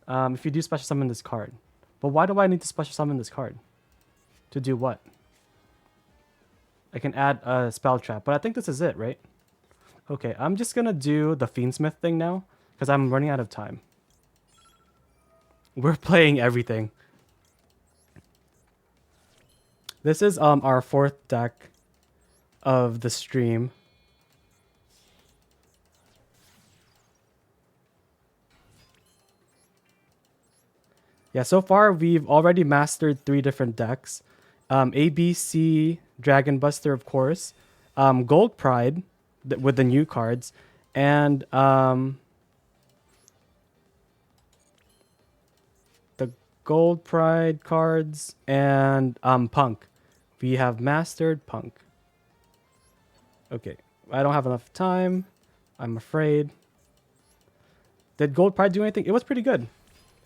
If you do special summon this card. But why do I need to special summon this card? To do what? I can add a spell trap, but I think this is it, right? Okay, I'm just gonna do the Fiendsmith thing now, because I'm running out of time. We're playing everything. This is our fourth deck of the stream. Yeah, so far we've already mastered 3 different decks. ABC, Dragon Buster, of course. Gold Pride with the new cards. And the Gold Pride cards and Punk. We have mastered Punk. Okay, I don't have enough time, I'm afraid. Did Gold Pride do anything? It was pretty good.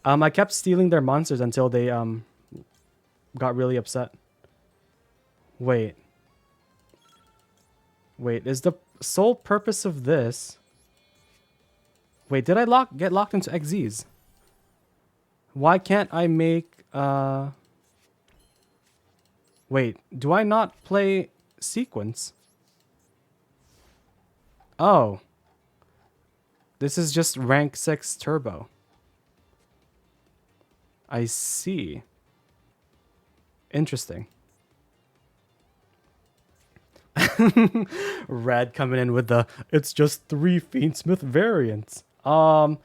I kept stealing their monsters until they got really upset. Wait, is the sole purpose of this... Wait, did I get locked into XZs? Why can't I make... Wait, do I not play sequence? Oh. This is just rank 6 turbo. I see. Interesting. Red coming in with the, it's just 3 Fiendsmith variants. I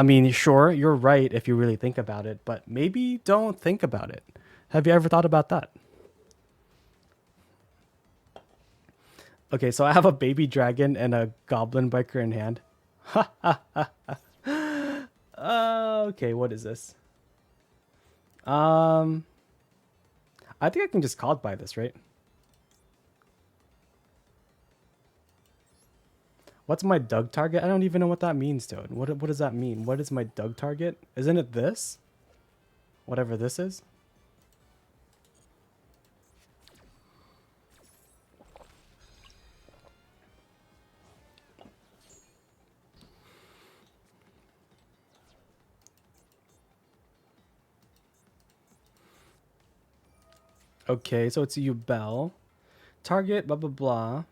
mean, sure, you're right if you really think about it, but maybe don't think about it. Have you ever thought about that? Okay, so I have a baby dragon and a goblin biker in hand. Okay, what is this? I think I can just called by this, right? What's my Doug target? I don't even know what that means, Toad. What does that mean? What is my Doug target? Isn't it this? Whatever this is? Okay, so it's you, Bell. Target, blah, blah, blah.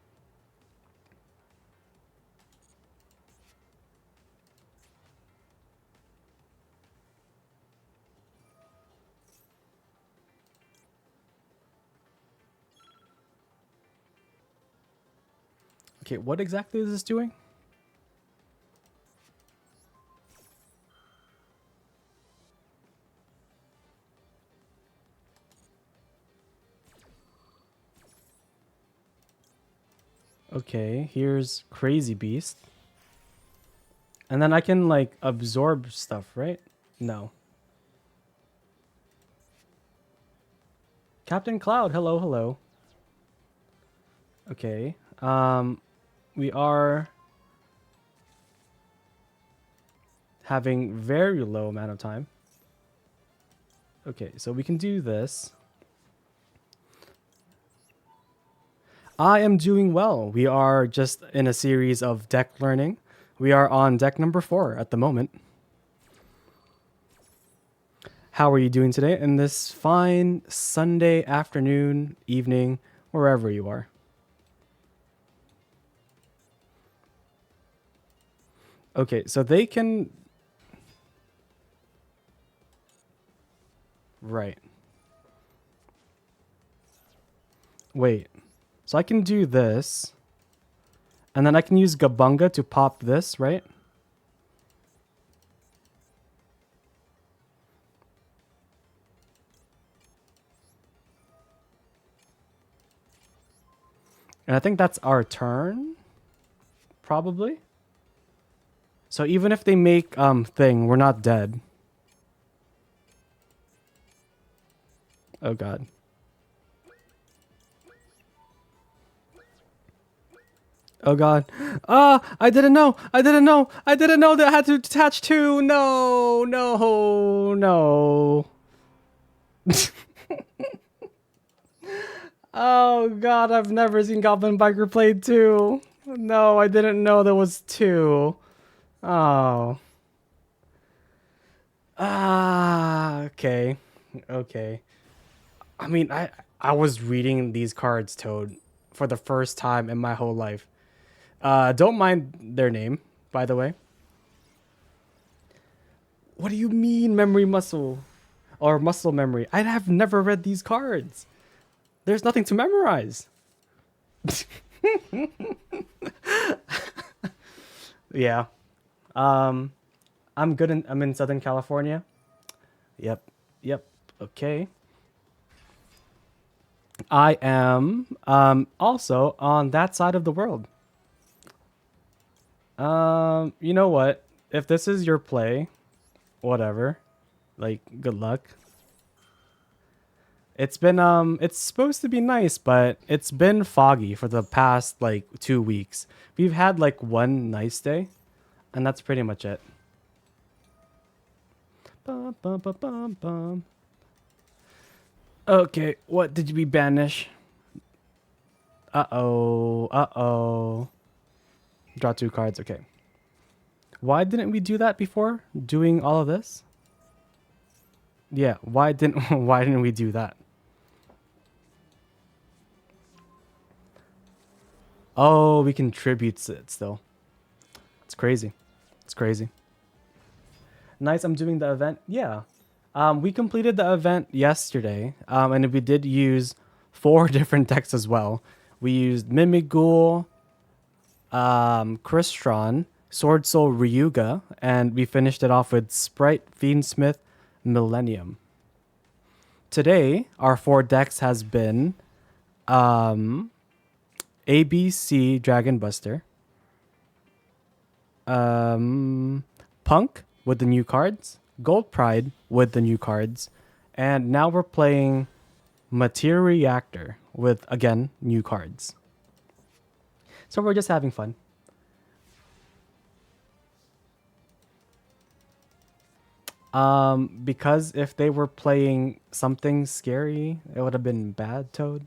Okay, what exactly is this doing? Okay, here's Crazy Beast. And then I can like absorb stuff, right? No. Captain Cloud, hello, hello. Okay. We are having very low amount of time. Okay, so we can do this. I am doing well. We are just in a series of deck learning. We are on deck number 4 at the moment. How are you doing today in this fine Sunday afternoon, evening, wherever you are? Okay, so they can... Right. Wait. So I can do this. And then I can use Gabunga to pop this, right? And I think that's our turn. Probably. So even if they make thing, we're not dead. Oh god. Oh god. Ah, I didn't know. I didn't know. I didn't know that I had to attach two. No, no, no. Oh god, I've never seen Goblin Biker play two. No, I didn't know there was two. Oh. Ah, okay. Okay. I mean, I was reading these cards, Toad, for the first time in my whole life. Don't mind their name, by the way. What do you mean memory muscle? Or muscle memory? I have never read these cards. There's nothing to memorize. Yeah. Um, I'm in Southern California. Yep. Yep. Okay. I am also on that side of the world. You know what? If this is your play, whatever. Like, good luck. It's supposed to be nice, but it's been foggy for the past like 2 weeks. We've had like one nice day, and that's pretty much it. Bum, bum, bum, bum, bum. Okay, what did we banish? Uh-oh, uh-oh. Draw 2 cards, okay. Why didn't we do that before? Doing all of this? Yeah, why didn't why didn't we do that? Oh, we can tribute it still. It's crazy. It's crazy. Nice, I'm doing the event. Yeah. We completed the event yesterday, and we did use 4 different decks as well. We used Mimighoul, Crystron, Sword Soul Ryuga, and we finished it off with Sprite, Fiendsmith, Millennium. Today, our 4 decks has been ABC Dragon Buster, Punk with the new cards, Gold Pride with the new cards, and now we're playing Materia Reactor with, again, new cards. So we're just having fun. Because if they were playing something scary, it would have been bad, Toad.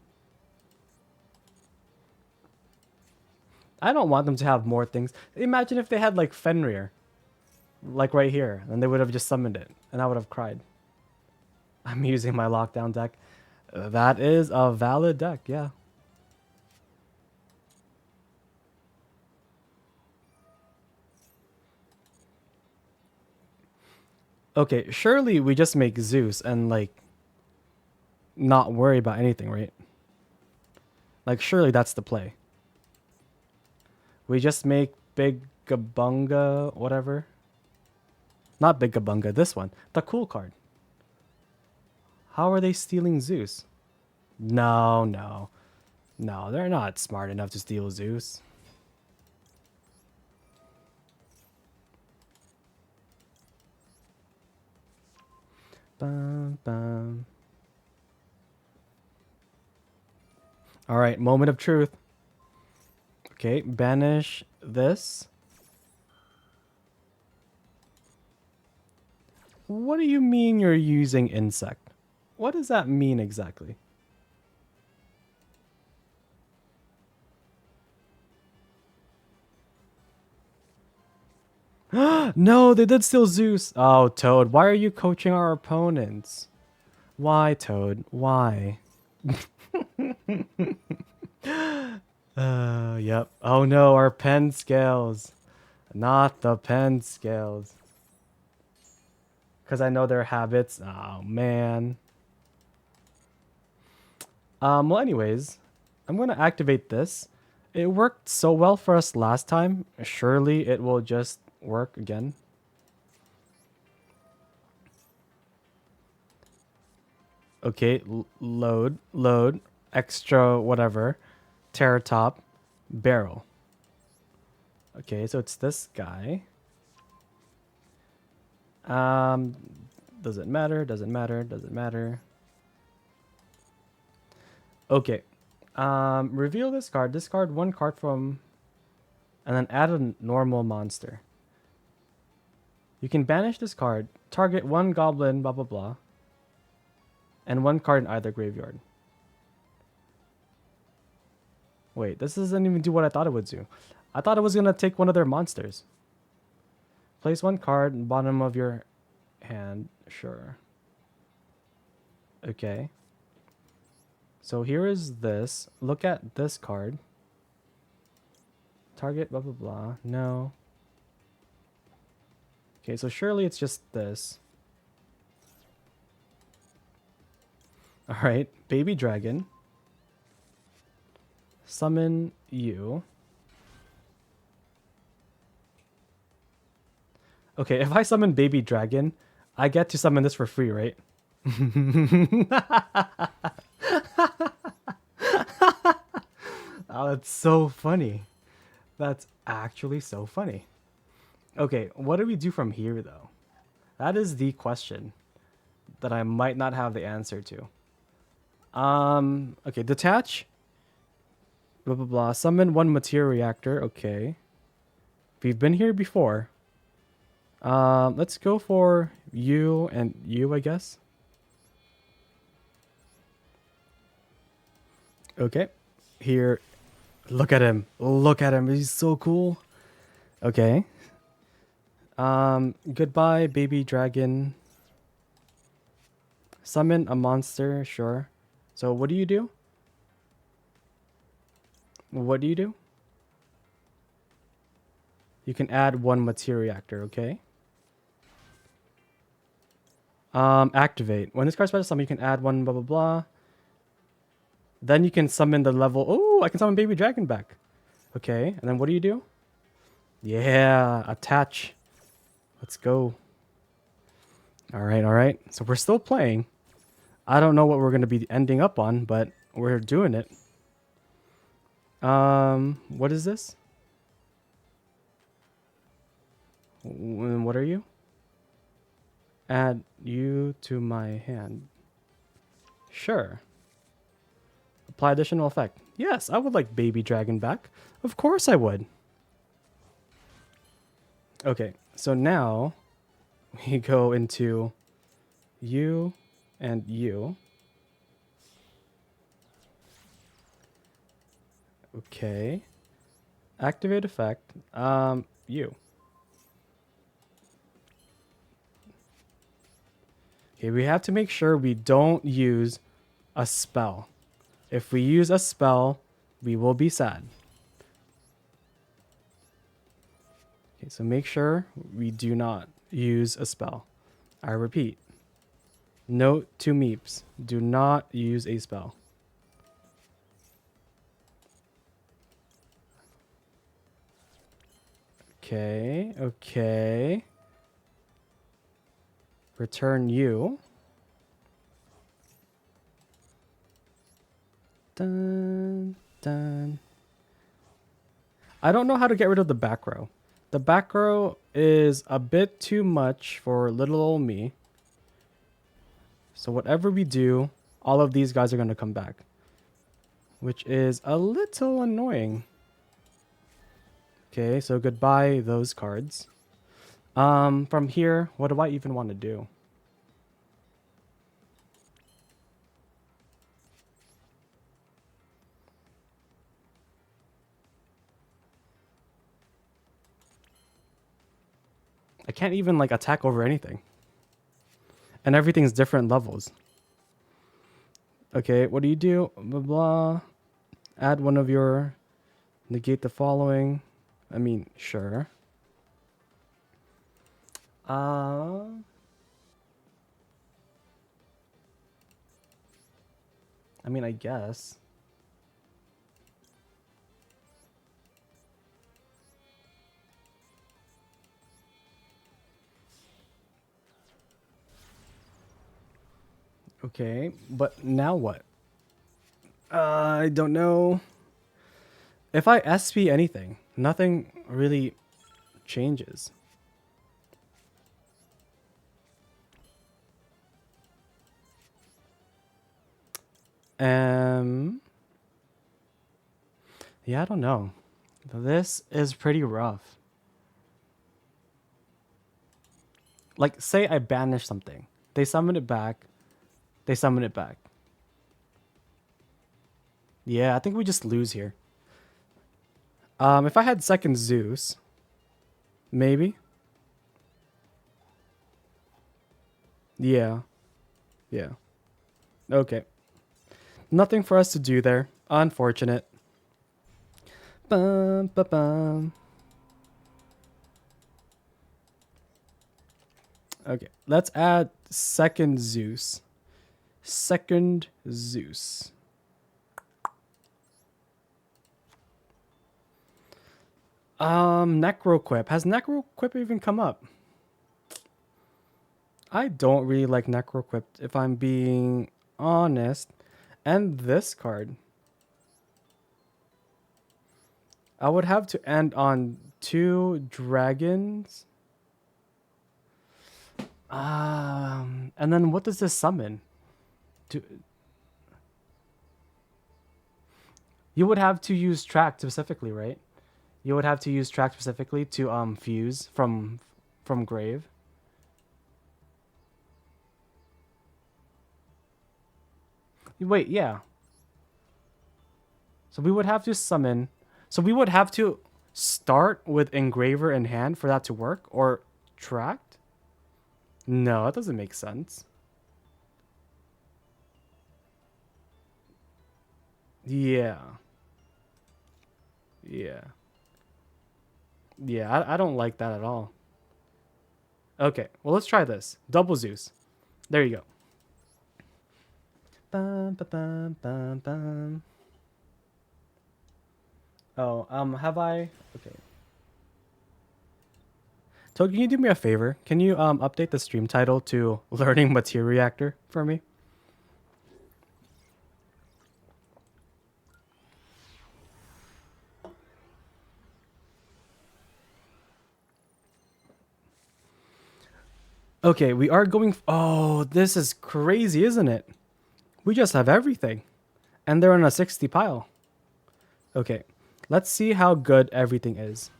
I don't want them to have more things. Imagine if they had like Fenrir, like right here, and they would have just summoned it, and I would have cried. I'm using my lockdown deck. That is a valid deck, yeah. Okay, surely we just make Zeus and like not worry about anything, right? Like surely that's the play. We just make Big Gabunga, whatever. Not Big Gabunga, this one. The cool card. How are they stealing Zeus? No, no. No, they're not smart enough to steal Zeus. Bum, bum. All right, moment of truth. Okay, banish this. What do you mean you're using insect? What does that mean exactly? No, they did steal Zeus. Oh, Toad, why are you coaching our opponents? Why, Toad? Why? Yep. Oh no, our pen scales. Not the pen scales. Because I know their habits. Oh, man. Well, anyways, I'm going to activate this. It worked so well for us last time. Surely it will just work again. Okay, load, extra whatever, terra top, barrel. Okay, so it's this guy. Um, doesn't matter, doesn't matter, doesn't matter. Okay, reveal this card. Discard one card from, and then add a normal monster. You can banish this card, target one goblin, blah blah blah, and one card in either graveyard. Wait, this doesn't even do what I thought it would do. I thought it was gonna take one of their monsters. Place one card in the bottom of your hand. Sure. Okay. So here is this. Look at this card. Target, blah, blah, blah. No. Okay, so surely it's just this. Alright, baby dragon. Summon you. Okay, if I summon baby dragon, I get to summon this for free, right? Oh, that's so funny. That's actually so funny. Okay, what do we do from here, though? That is the question that I might not have the answer to. Okay, detach. Blah, blah, blah. Summon one material reactor. Okay. We've been here before. Let's go for you and you, I guess. Okay. Here. Look at him. Look at him. He's so cool. Okay. Goodbye, baby dragon. Summon a monster, sure. So what do you do? What do you do? You can add one material reactor, okay? Activate. When this card special summon, you can add one blah blah blah. Then you can summon the level. Oh, I can summon baby dragon back. Okay, and then what do you do? Yeah, attach. Let's go. All right, all right. So we're still playing. I don't know what we're gonna be ending up on, but we're doing it. What is this? What are you? Add you to my hand. Sure. Apply additional effect. Yes, I would like baby dragon back. Of course I would. Okay, so now we go into you and you. Okay. Activate effect. You. Okay, we have to make sure we don't use a spell. If we use a spell, we will be sad. Okay, so make sure we do not use a spell. I repeat. Note to Meeps. Do not use a spell. Okay, okay. Return you. Dun, dun. I don't know how to get rid of the back row. The back row is a bit too much for little old me. So whatever we do, all of these guys are going to come back, which is a little annoying. Okay, so goodbye those cards. From here, what do I even want to do? I can't even like attack over anything. And everything's different levels. Okay, what do you do? Blah, blah. Add one of your... Negate the following. I mean, sure. I mean, I guess. Okay, but now what? I don't know. If I SP anything, nothing really changes. Yeah, I don't know. This is pretty rough. Like, say I banish something. They summon it back. They summon it back. Yeah, I think we just lose here. If I had second Zeus, maybe. Yeah. Yeah. Okay. Nothing for us to do there. Unfortunate. Bum, ba, bum. Okay, let's add second Zeus. Second Zeus. Necroquip. Has Necroquip even come up? I don't really like Necroquip, if I'm being honest. And this card. I would have to end on 2 dragons. And then what does this summon? You would have to use track specifically, right? You would have to use track specifically to fuse from grave. Wait, yeah. So we would have to summon. So we would have to start with engraver in hand for that to work, or tracked? No, that doesn't make sense. Yeah. Yeah. Yeah, I don't like that at all. Okay, well, let's try this. Double Zeus. There you go. Bum, ba, bum, bum, bum. Oh, have I? Okay. So can you do me a favor? Can you update the stream title to Learning Material Reactor for me? Okay, we are going... Oh, this is crazy, isn't it? We just have everything. And they're on a 60 pile. Okay, let's see how good everything is.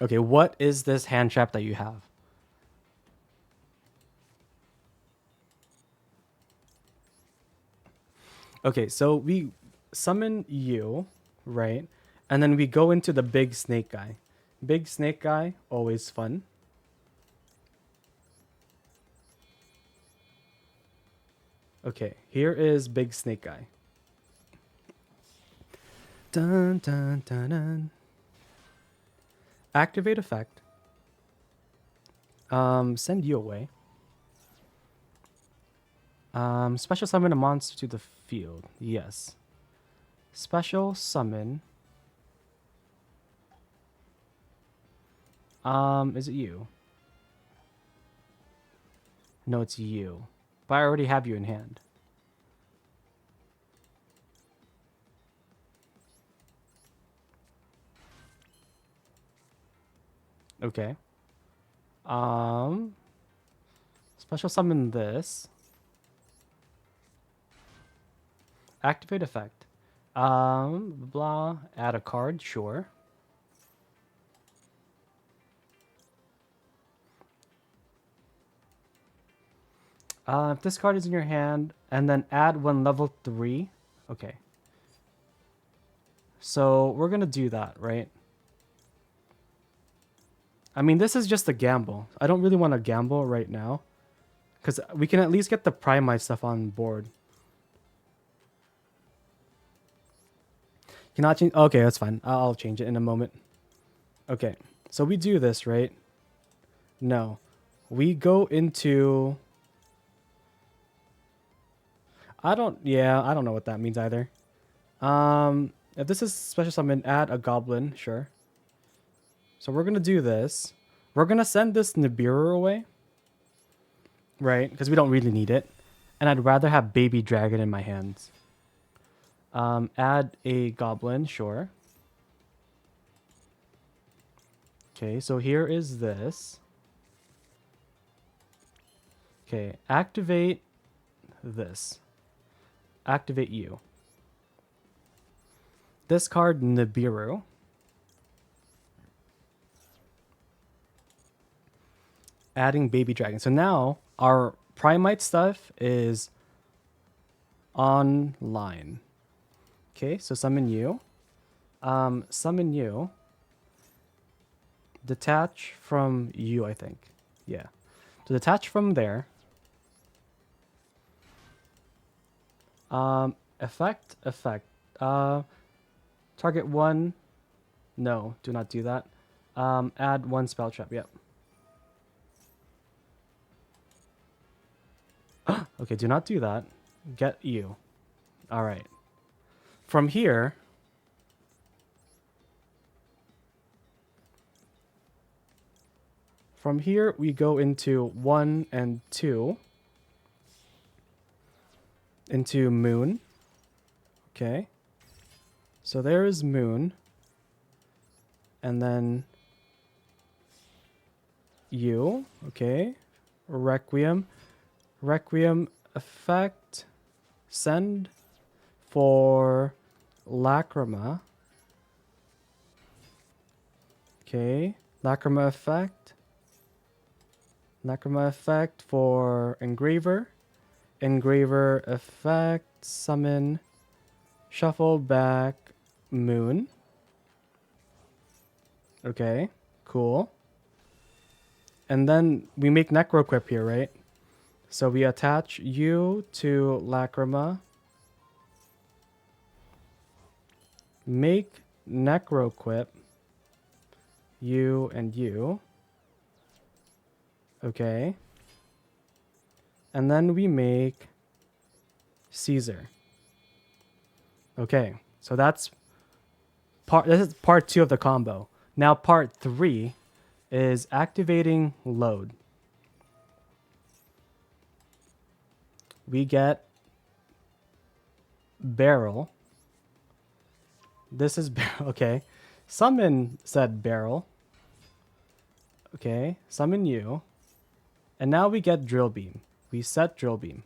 Okay, what is this hand trap that you have? Okay, so we summon you, right? And then we go into the big snake guy. Big snake guy, always fun. Okay, here is big snake guy. Dun dun dun dun. Activate effect. Send you away. Special summon a monster to the field. Yes. Special summon. Is it you? No, it's you. But I already have you in hand. Okay. Um, special summon this. Activate effect. Blah. Add a card. Sure. If this card is in your hand, and then add one level 3. Okay. So we're gonna do that, right? I mean, this is just a gamble. I don't really want to gamble right now, because we can at least get the Primite stuff on board. Cannot change. Okay, that's fine. I'll change it in a moment. Okay, so we do this, right? No, we go into. Yeah, I don't know what that means either. If this is special summon, add a goblin, sure. So we're gonna do this. We're gonna send this Nibiru away, right? Because we don't really need it, and I'd rather have Baby Dragon in my hands. Add a goblin, sure. Okay, so here is this. Okay, activate this. Activate you. This card, Nibiru. Adding Baby Dragon. So now our Primite stuff is online. Okay, so summon you. Summon you. Detach from you, I think. Yeah. So detach from there. Effect. Target 1. No, do not do that. Add 1 spell trap. Yep. Okay, do not do that. Get you. All right. From here, we go into 1 and 2. Into Moon. Okay. So there is Moon. And then you. Okay. Requiem. Requiem effect. Send for Lacrima. Okay. Lacrima effect. Lacrima effect for Engraver. Engraver effect. Summon. Shuffle back Moon. Okay. Cool. And then we make Necroquip here, right? So we attach you to Lacrima. Make Necroquip. You and you. Okay. And then we make Caesar. Okay. So this is part 2 of the combo. Now part 3 is activating load. We get barrel. This is barrel. Okay. Summon said barrel. Okay. Summon you. And now we get drill beam. We set drill beam.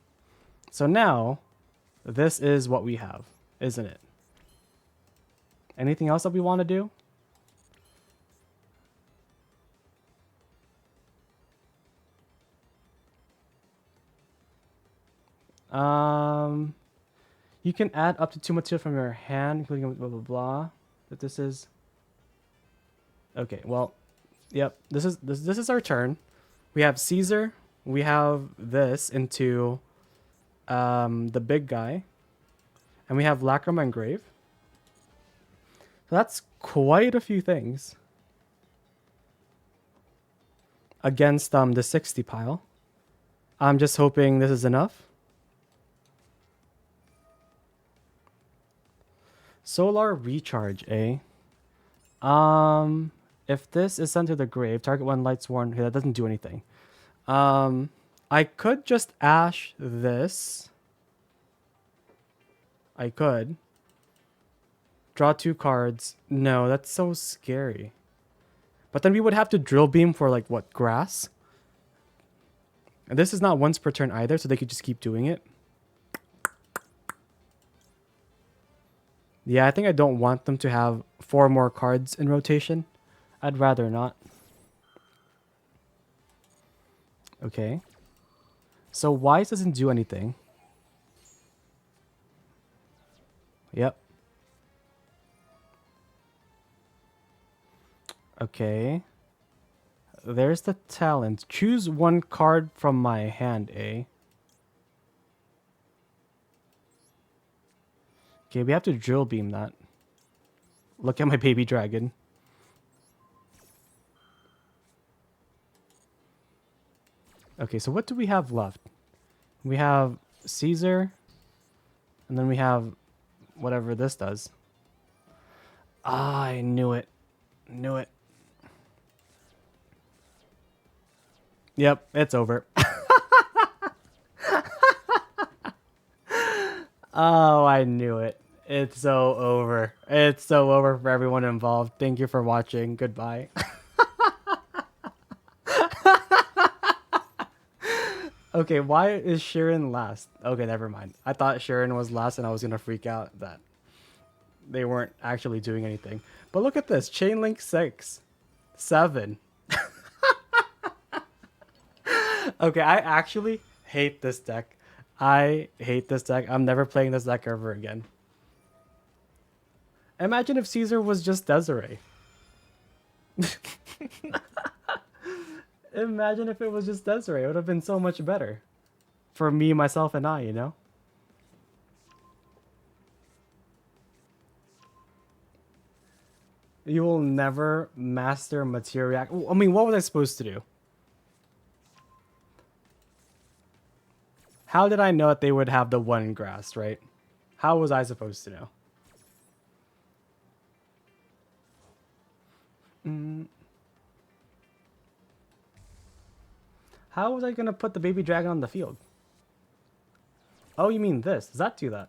So now this is what we have, isn't it? Anything else that we want to do? You can add up to 2 material from your hand, including blah blah blah. But this is okay. Well, yep. This is our turn. We have Caesar. We have this into the big guy, and we have Lacrima Engrave. So that's quite a few things against the 60 pile. I'm just hoping this is enough. Solar Recharge, eh? If this is sent to the grave, target 1 Lightsworn. Okay, that doesn't do anything. I could just Ash this. I could. Draw 2 cards. No, that's so scary. But then we would have to drill beam for like what, grass? And this is not once per turn either, so they could just keep doing it. Yeah, I think I don't want them to have 4 more cards in rotation. I'd rather not. Okay. So Wise doesn't do anything. Yep. Okay. There's the talent. Choose 1 card from my hand, eh? Okay, we have to drill beam that. Look at my baby dragon. Okay, so what do we have left? We have Caesar, and then we have whatever this does. Ah, I knew it. Knew it. Yep, it's over. Oh, I knew it. It's so over. It's so over for everyone involved. Thank you for watching. Goodbye. Okay, why is Sharon last? Okay, never mind. I thought Sharon was last and I was going to freak out that they weren't actually doing anything. But look at this. Chain Link 6. 7. Okay, I actually hate this deck. I hate this deck. I'm never playing this deck ever again. Imagine if Caesar was just Desiree. Imagine if it was just Desiree. It would have been so much better. For me, myself, and I, you know? You will never master Materia. I mean, what was I supposed to do? How did I know that they would have the 1 grass, right? How was I supposed to know? How was I going to put the baby dragon on the field? Oh, you mean this? Does that do that?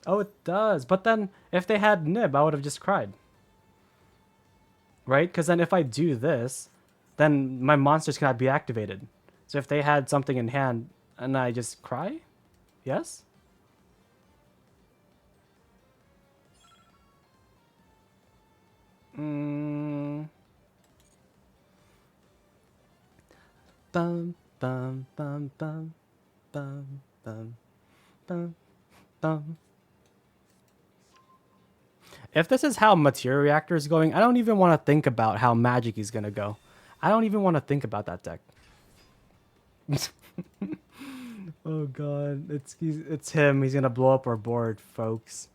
Oh, it does. But then, if they had Nib, I would have just cried. Right? Because then if I do this, then my monsters cannot be activated. So if they had something in hand, and I just cry? Yes? Bum, bum, bum, bum, bum, bum, bum, bum. If this is how Materia Reactor is going, I don't even want to think about how Magic is going to go. I don't even want to think about that deck. Oh god, it's him. He's going to blow up our board, folks.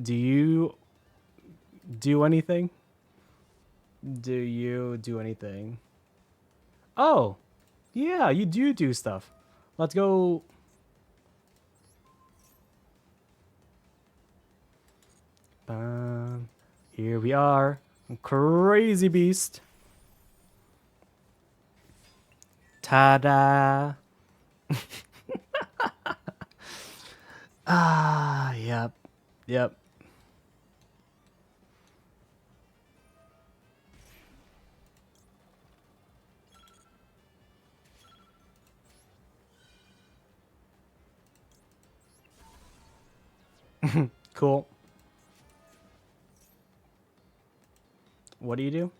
Do you do anything? Do you do anything? Oh, yeah, you do stuff. Let's go. Here we are. Crazy Beast. Ta-da. Ah, yep. Yep. Cool. What do you do?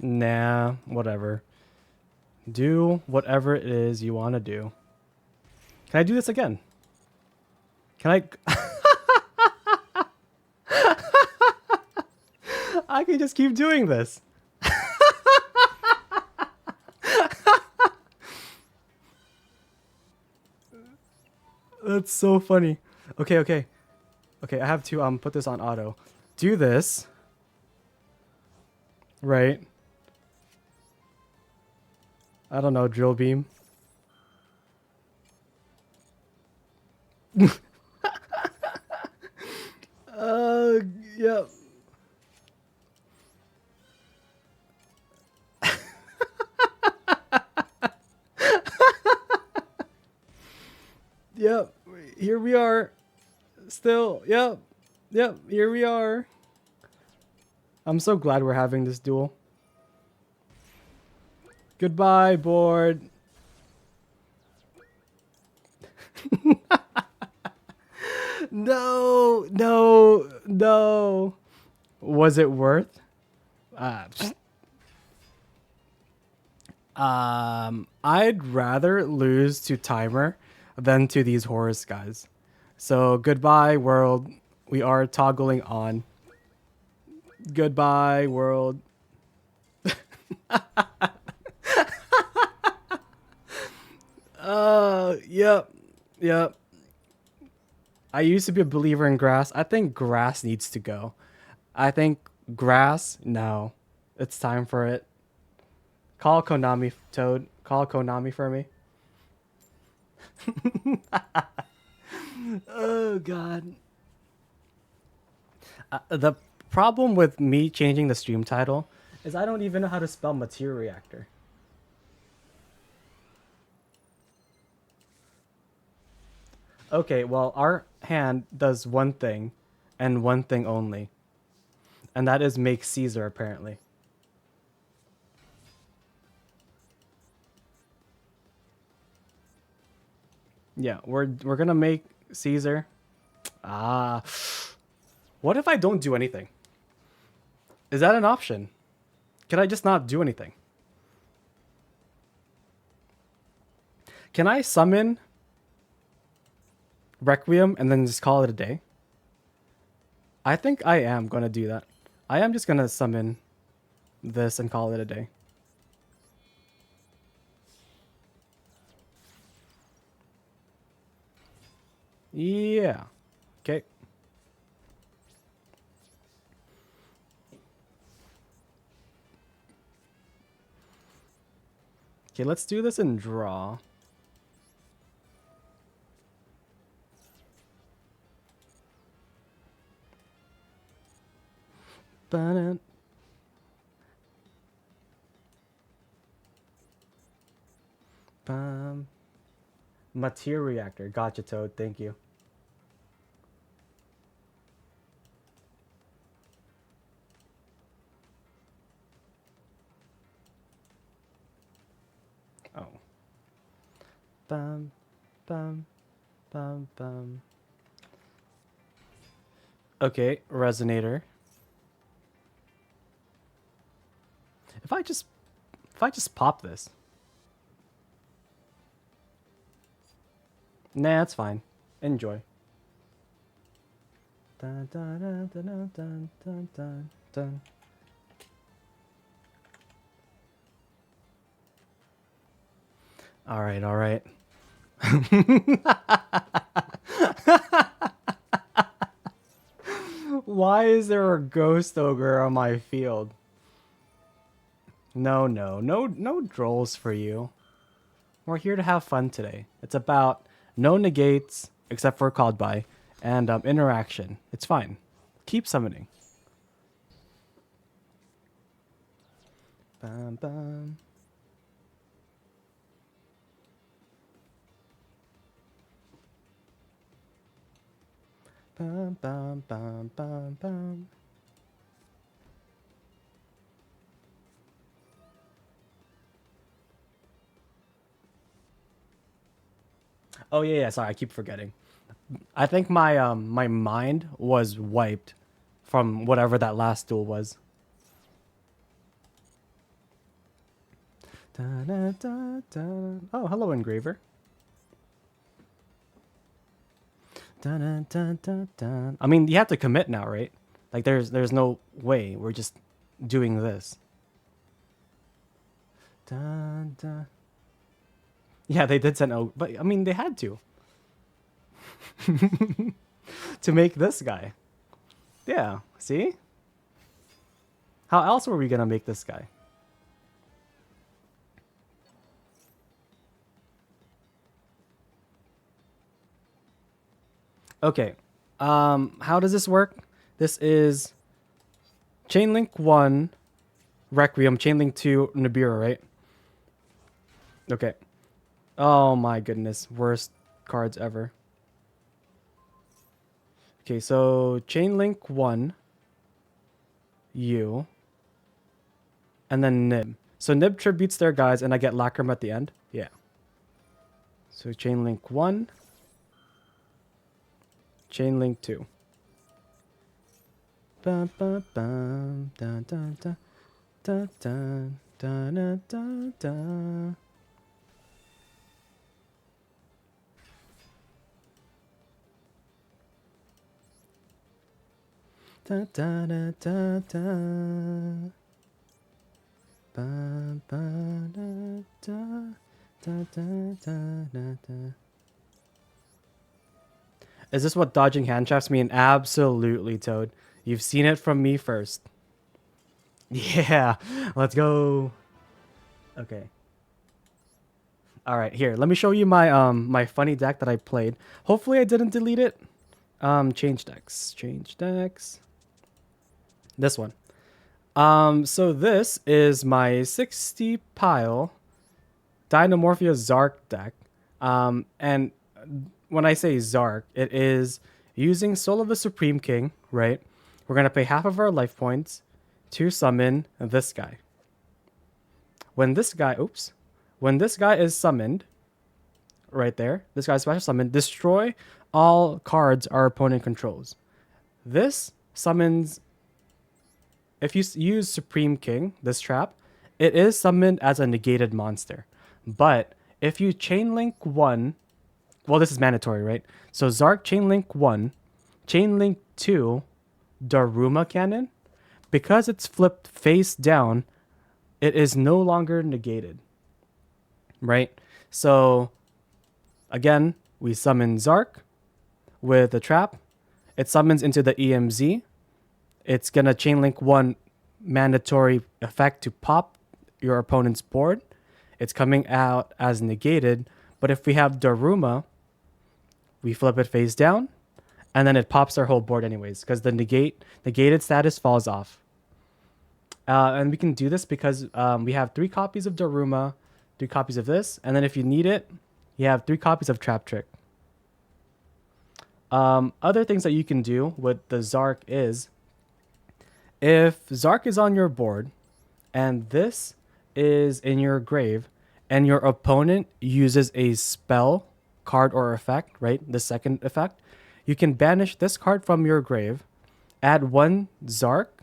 Nah, whatever. Do whatever it is you want to do. Can I do this again? Can I? I can just keep doing this. That's so funny. Okay, okay. Okay, I have to put this on auto. Do this. Right. I don't know, drill beam. Oh Yep. Here we are. Still. Yep. Yep. Here we are. I'm so glad we're having this duel. Goodbye, board. No, no, no. Was it worth? Uh, I'd rather lose to timer than to these horse guys. So goodbye, world. We are toggling on. Goodbye, world. Yep, yep. I used to be a believer in grass. I think grass needs to go. I think grass, no. It's time for it. Call Konami, Toad. Call Konami for me. Oh, God. The problem with me changing the stream title is I don't even know how to spell material reactor. Okay, well, our hand does one thing and one thing only. And that is make Caesar, apparently. Yeah, we're gonna make Caesar. Ah. What if I don't do anything? Is that an option? Can I just not do anything? Can I summon Requiem and then just call it a day? I think I am gonna do that. I am just gonna summon this and call it a day. Yeah. Okay. Okay, let's do this in draw. Ba-dun. Bam. Material reactor. Gotcha, Toad. Thank you. Oh. Bam. Bam. Bam. Bam. Okay, resonator. If I just pop this. Nah, it's fine. Enjoy. Dun, dun, dun, dun, dun, dun, dun, dun. All right, all right. Why is there a ghost ogre on my field? No, no, no, no drolls for you. We're here to have fun today. It's about no negates, except for called by, and interaction. It's fine. Keep summoning. Bam, bam. Bam, bam, bam, bam, bam. Oh yeah, sorry, I keep forgetting. I think my mind was wiped from whatever that last duel was. Da, da, da, da. Oh, hello, Engraver. Da, da, da, da, da. I mean, you have to commit now, right? Like, there's no way. We're just doing this. Da, da. Yeah, they did send out, but I mean, they had to. To make this guy. Yeah, see? How else were we gonna make this guy? Okay. How does this work? This is Chainlink 1, Requiem, Chainlink 2, Nibiru, right? Okay. Oh my goodness. Worst cards ever. Okay, so Chain Link 1, you, and then Nib. So Nib tributes their guys, and I get Lacrim at the end. Yeah. So Chain Link 1, Chain Link 2. Bum, bum, bum, dun, dun, dun, dun, dun, dun, dun, dun, dun. Da, da, da, da, da. Ba, ba, da, da, da, da, da, da, da. Is this what dodging hand traps mean? Absolutely, Toad. You've seen it from me first. Yeah, let's go. Okay. All right, here. Let me show you my my funny deck that I played. Hopefully I didn't delete it. Change decks. Change decks. This one. So this is my 60 pile Dynamorphia Zark deck. And when I say Zark, it is using Soul of the Supreme King, right? We're going to pay half of our life points to summon this guy. When this guy is summoned, right there, this guy's special summon, destroy all cards our opponent controls. This summons, if you use Supreme King, this trap, it is summoned as a negated monster. But if you Chain Link 1, well, this is mandatory, right? So Zark Chain Link 1, Chain Link 2, Daruma Cannon, because it's flipped face down, it is no longer negated, right? So again, we summon Zark with a trap. It summons into the EMZ. It's going to Chain Link 1 mandatory effect to pop your opponent's board. It's coming out as negated, but if we have Daruma, we flip it face down, and then it pops our whole board anyways, because the negated status falls off. And we can do this because we have 3 copies of Daruma, 3 copies of this, and then if you need it, you have 3 copies of Trap Trick. Other things that you can do with the Zark is, if Zark is on your board, and this is in your grave, and your opponent uses a spell, card, or effect, right? The second effect, you can banish this card from your grave, add 1 Zark,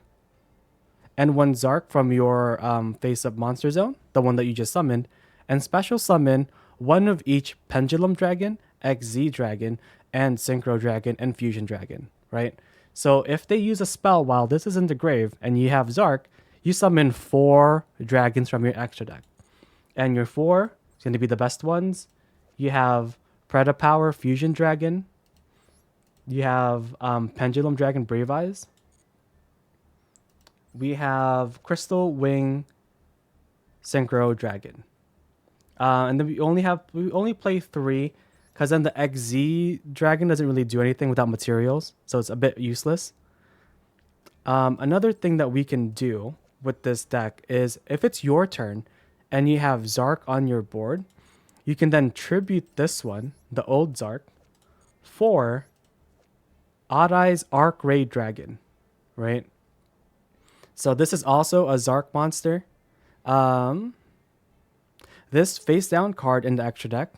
and 1 Zark from your face-up monster zone, the one that you just summoned, and special summon 1 of each Pendulum Dragon, XZ Dragon, and Synchro Dragon, and Fusion Dragon, right? So if they use a spell while this is in the grave, and you have Zark, you summon 4 dragons from your extra deck. And your 4 is going to be the best ones. You have Predapower Fusion Dragon. You have Pendulum Dragon Brave Eyes. We have Crystal Wing Synchro Dragon. And then we only play 3, because then the XZ Dragon doesn't really do anything without materials, so it's a bit useless. Another thing that we can do with this deck is, if it's your turn and you have Zark on your board, you can then tribute this one, the old Zark, for Odd Eyes Arc Ray Dragon, right? So this is also a Zark monster. This face down card in the extra deck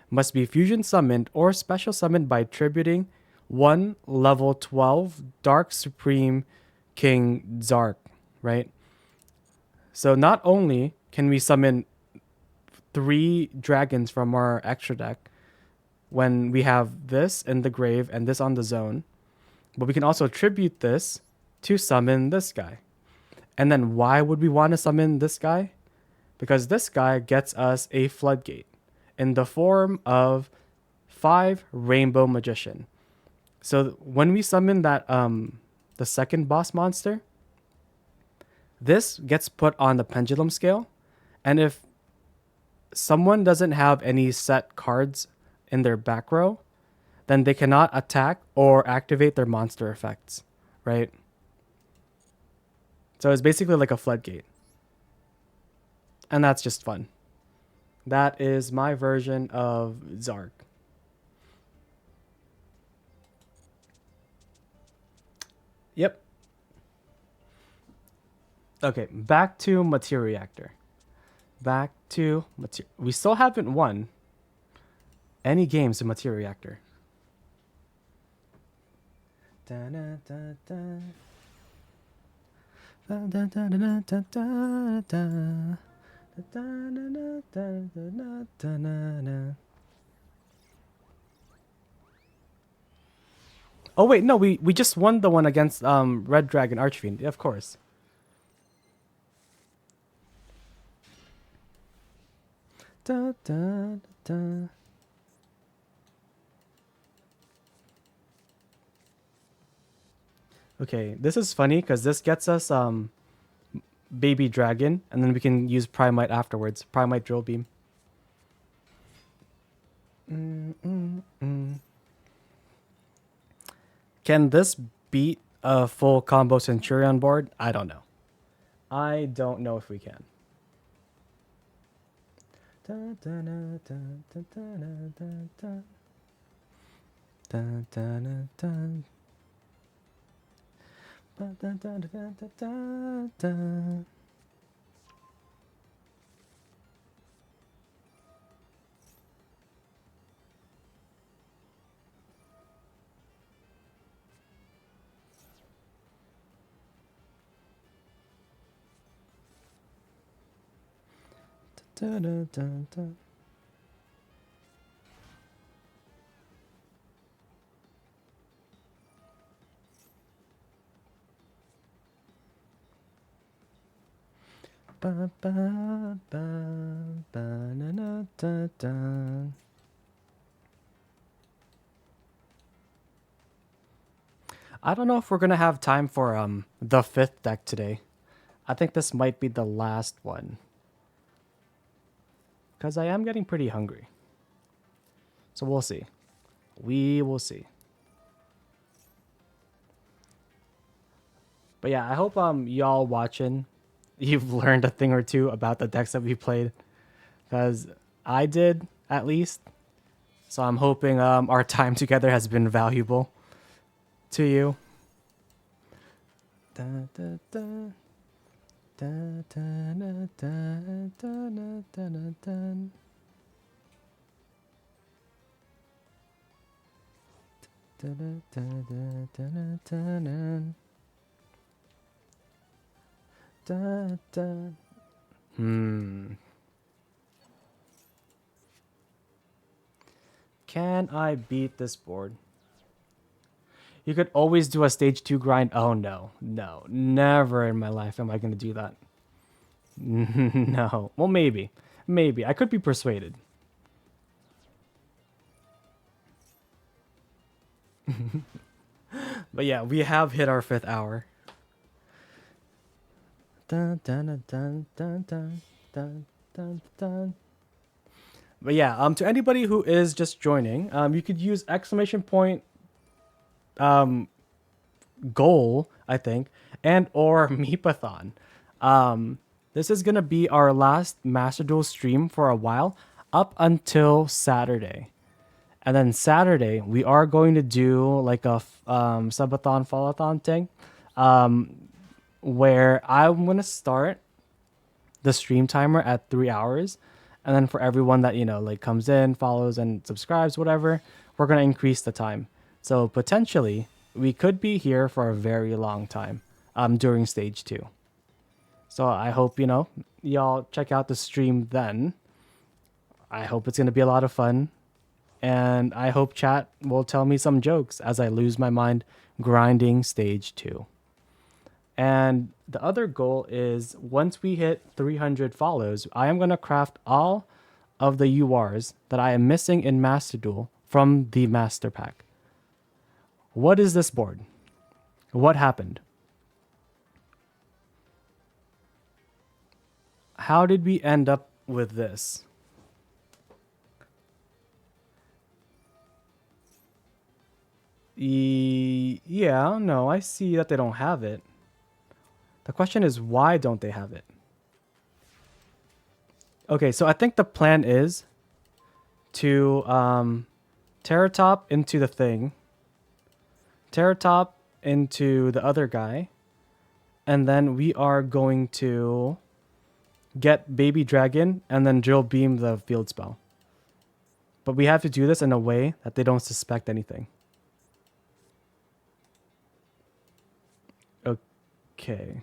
must be fusion summoned or special summoned by tributing 1 level 12 Dark Supreme King Zark, right? So not only can we summon 3 dragons from our extra deck when we have this in the grave and this on the zone, but we can also tribute this to summon this guy. And then why would we want to summon this guy? Because this guy gets us a floodgate in the form of 5 Rainbow Magician. So when we summon that the second boss monster, this gets put on the pendulum scale, and if someone doesn't have any set cards in their back row, then they cannot attack or activate their monster effects, right? So it's basically like a floodgate. And that's just fun. That is my version of Zark. Okay, back to Materia Reactor. Back to Materia. We still haven't won any games in Materia Reactor. Oh wait, no, we just won the one against Red Dragon Archfiend. Yeah, of course. Da, da, da. Okay, this is funny because this gets us baby dragon, and then we can use Primite afterwards. Primite drill beam. Can this beat a full combo Centurion board? I don't know. I don't know if we can. I don't know if we're gonna have time for the fifth deck today. I think this might be the last one. Because I am getting pretty hungry. So we'll see. We will see. But yeah, I hope y'all watching, you've learned a thing or two about the decks that we played. Because I did, at least. So I'm hoping our time together has been valuable to you. Da, da, da. Da, da, da, da, da, da, da, da. Da, da, da, da, da, da, da, da. Can I beat this board? You could always do a stage 2 grind. Oh no, no, never in my life am I going to do that. No. Well, maybe. Maybe. I could be persuaded. But yeah, we have hit our 5th hour. Dun, dun, dun, dun, dun, dun, dun, dun. But yeah, to anybody who is just joining, you could use exclamation point goal, I think, and or Meep-A-Thon. This is gonna be our last Master Duel stream for a while, up until Saturday. And then Saturday, we are going to do like a subathon, fallathon thing, where I'm going to start the stream timer at 3 hours. And then for everyone that, like comes in, follows, and subscribes, whatever, we're going to increase the time. So potentially, we could be here for a very long time during stage 2. So I hope, y'all check out the stream then. I hope it's going to be a lot of fun. And I hope chat will tell me some jokes as I lose my mind grinding stage 2. And the other goal is once we hit 300 follows, I am going to craft all of the URs that I am missing in Master Duel from the Master Pack. What is this board? What happened? How did we end up with this? Yeah, no, I see that they don't have it. The question is, why don't they have it? Okay, so I think the plan is to Terratop into the thing, Terratop into the other guy, And then we are going to get Baby Dragon and then drill beam the field spell. But we have to do this in a way that they don't suspect anything. Okay.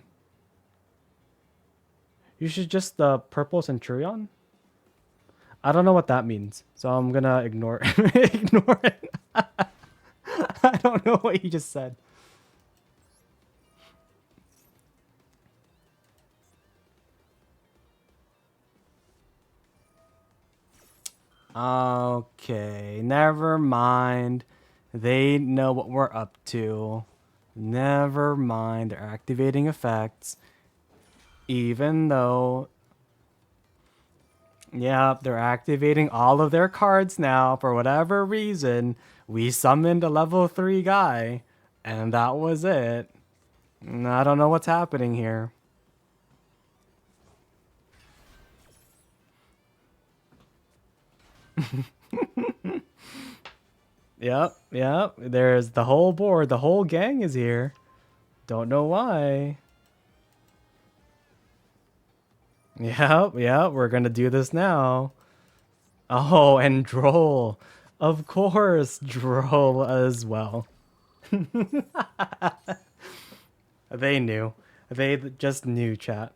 You should just the purple Centurion? I don't know what that means, so I'm gonna ignore ignore it. I don't know what you just said. Okay, never mind. They know what we're up to. Never mind, they're activating effects. Even though... Yeah, they're activating all of their cards now for whatever reason. We summoned a level 3 guy, and that was it. I don't know what's happening here. Yep. There's the whole board. The whole gang is here. Don't know why. Yep. We're gonna do this now. Oh, and Droll. Of course, Droll as well. They knew. They just knew, chat.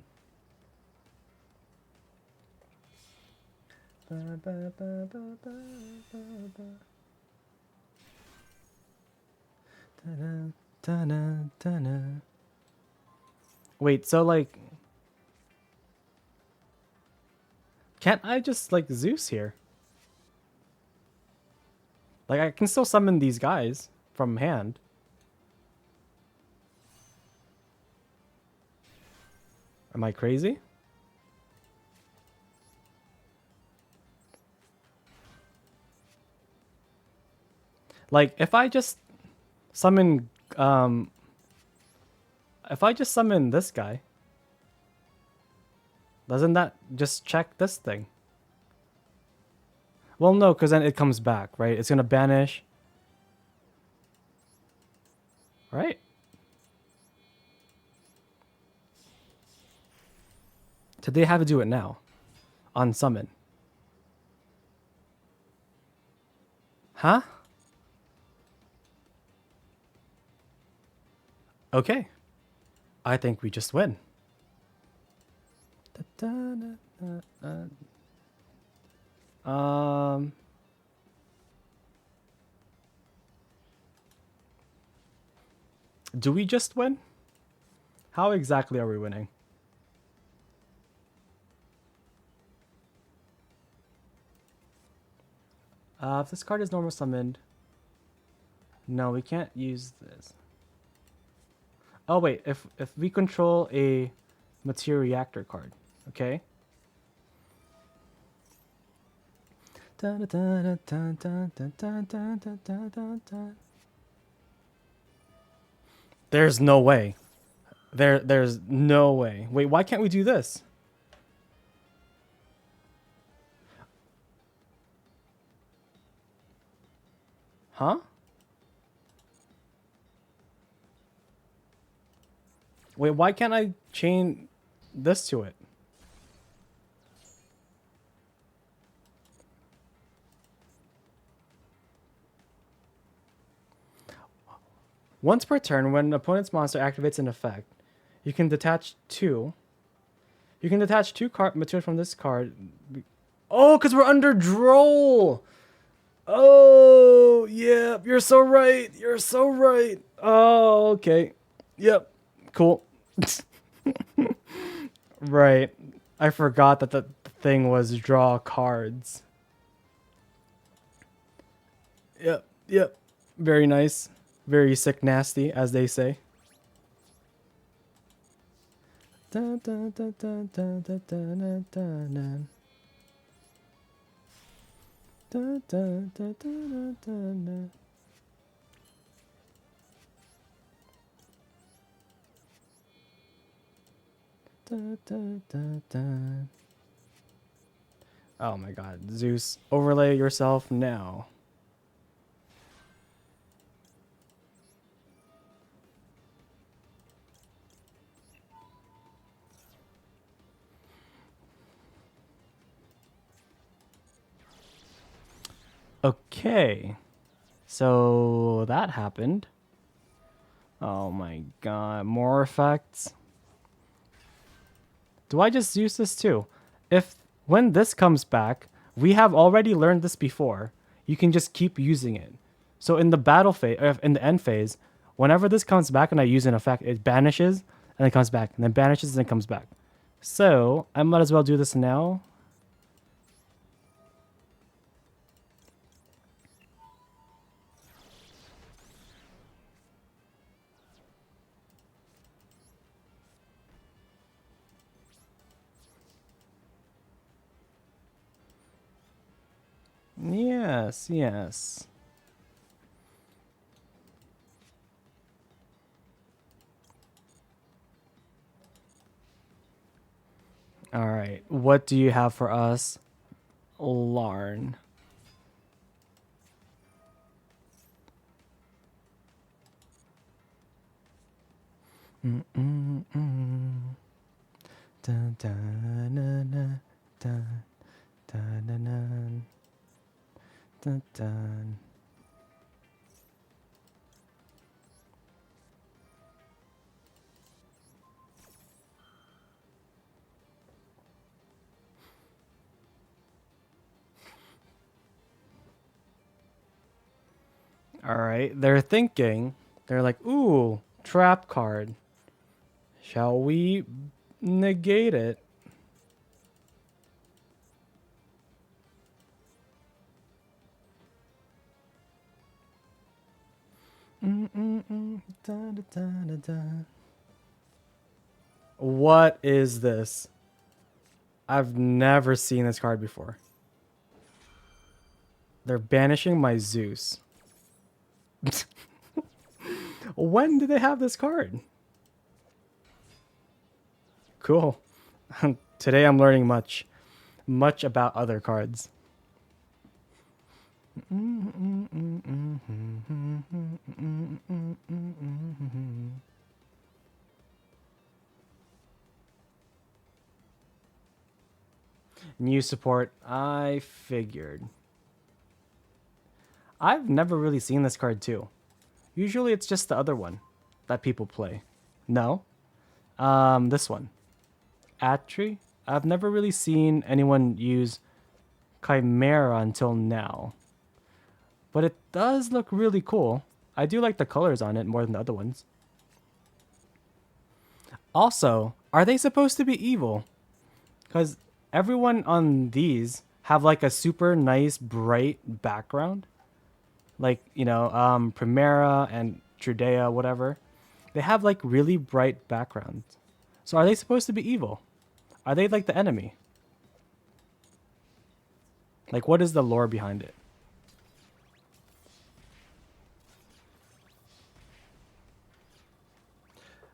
Wait, so like... Can't I just like Zeus here? Like I can still summon these guys from hand. Am I crazy? Like if I just summon this guy, doesn't that just check this thing? Well, no, because then it comes back, right? It's gonna banish. Right? So they have to do it now. On summon. Huh? Okay. I think we just win. Do we just win? How exactly are we winning? If this card is normal summoned... No, we can't use this. Oh wait, if we control a Material Reactor card, okay? There's no way. There's no way. Wait, why can't we do this? Huh? Wait, why can't I chain this to it? Once per turn, when an opponent's monster activates an effect, you can detach two. You can detach two card material from this card. Oh, because we're under Droll! Oh, yeah, you're so right. You're so right. Oh, okay. Yep, cool. Right. I forgot that the thing was draw cards. Yep. Very nice. Very sick nasty, as they say. Dun, dun, dun, dun, dun, dun, dun, dun, dun. Dun, dun, dun, dun, dun, dun. Dun, dun, dun, dun. Oh my god, Zeus, overlay yourself now. Okay. So that happened. Oh my god. More effects. Do I just use this too? If when this comes back, we have already learned this before. You can just keep using it. So in the battle phase, in the end phase, whenever this comes back and I use an effect, it banishes and then comes back, and then banishes and then comes back. So I might as well do this now. Yes, yes. All right. What do you have for us, Larn? Mm-mm-mm. Dun, dun, dun, dun, dun, dun, dun, dun, dun, dun. All right. They're thinking. They're like, ooh, trap card. Shall we negate it? Mm-mm-mm. Dun, dun, dun, dun, dun. What is this? I've never seen this card before. They're banishing my Zeus. When did they have this card? Cool. Today I'm learning much about other cards. New support. I figured. I've never really seen this card too. Usually it's just the other one that people play. No? This one. Atri? I've never really seen anyone use Chimera until now. But it does look really cool. I do like the colors on it more than the other ones. Also, are they supposed to be evil? Because everyone on these have like a super nice bright background. Like, Primera and Trudea, whatever. They have like really bright backgrounds. So are they supposed to be evil? Are they like the enemy? Like, what is the lore behind it?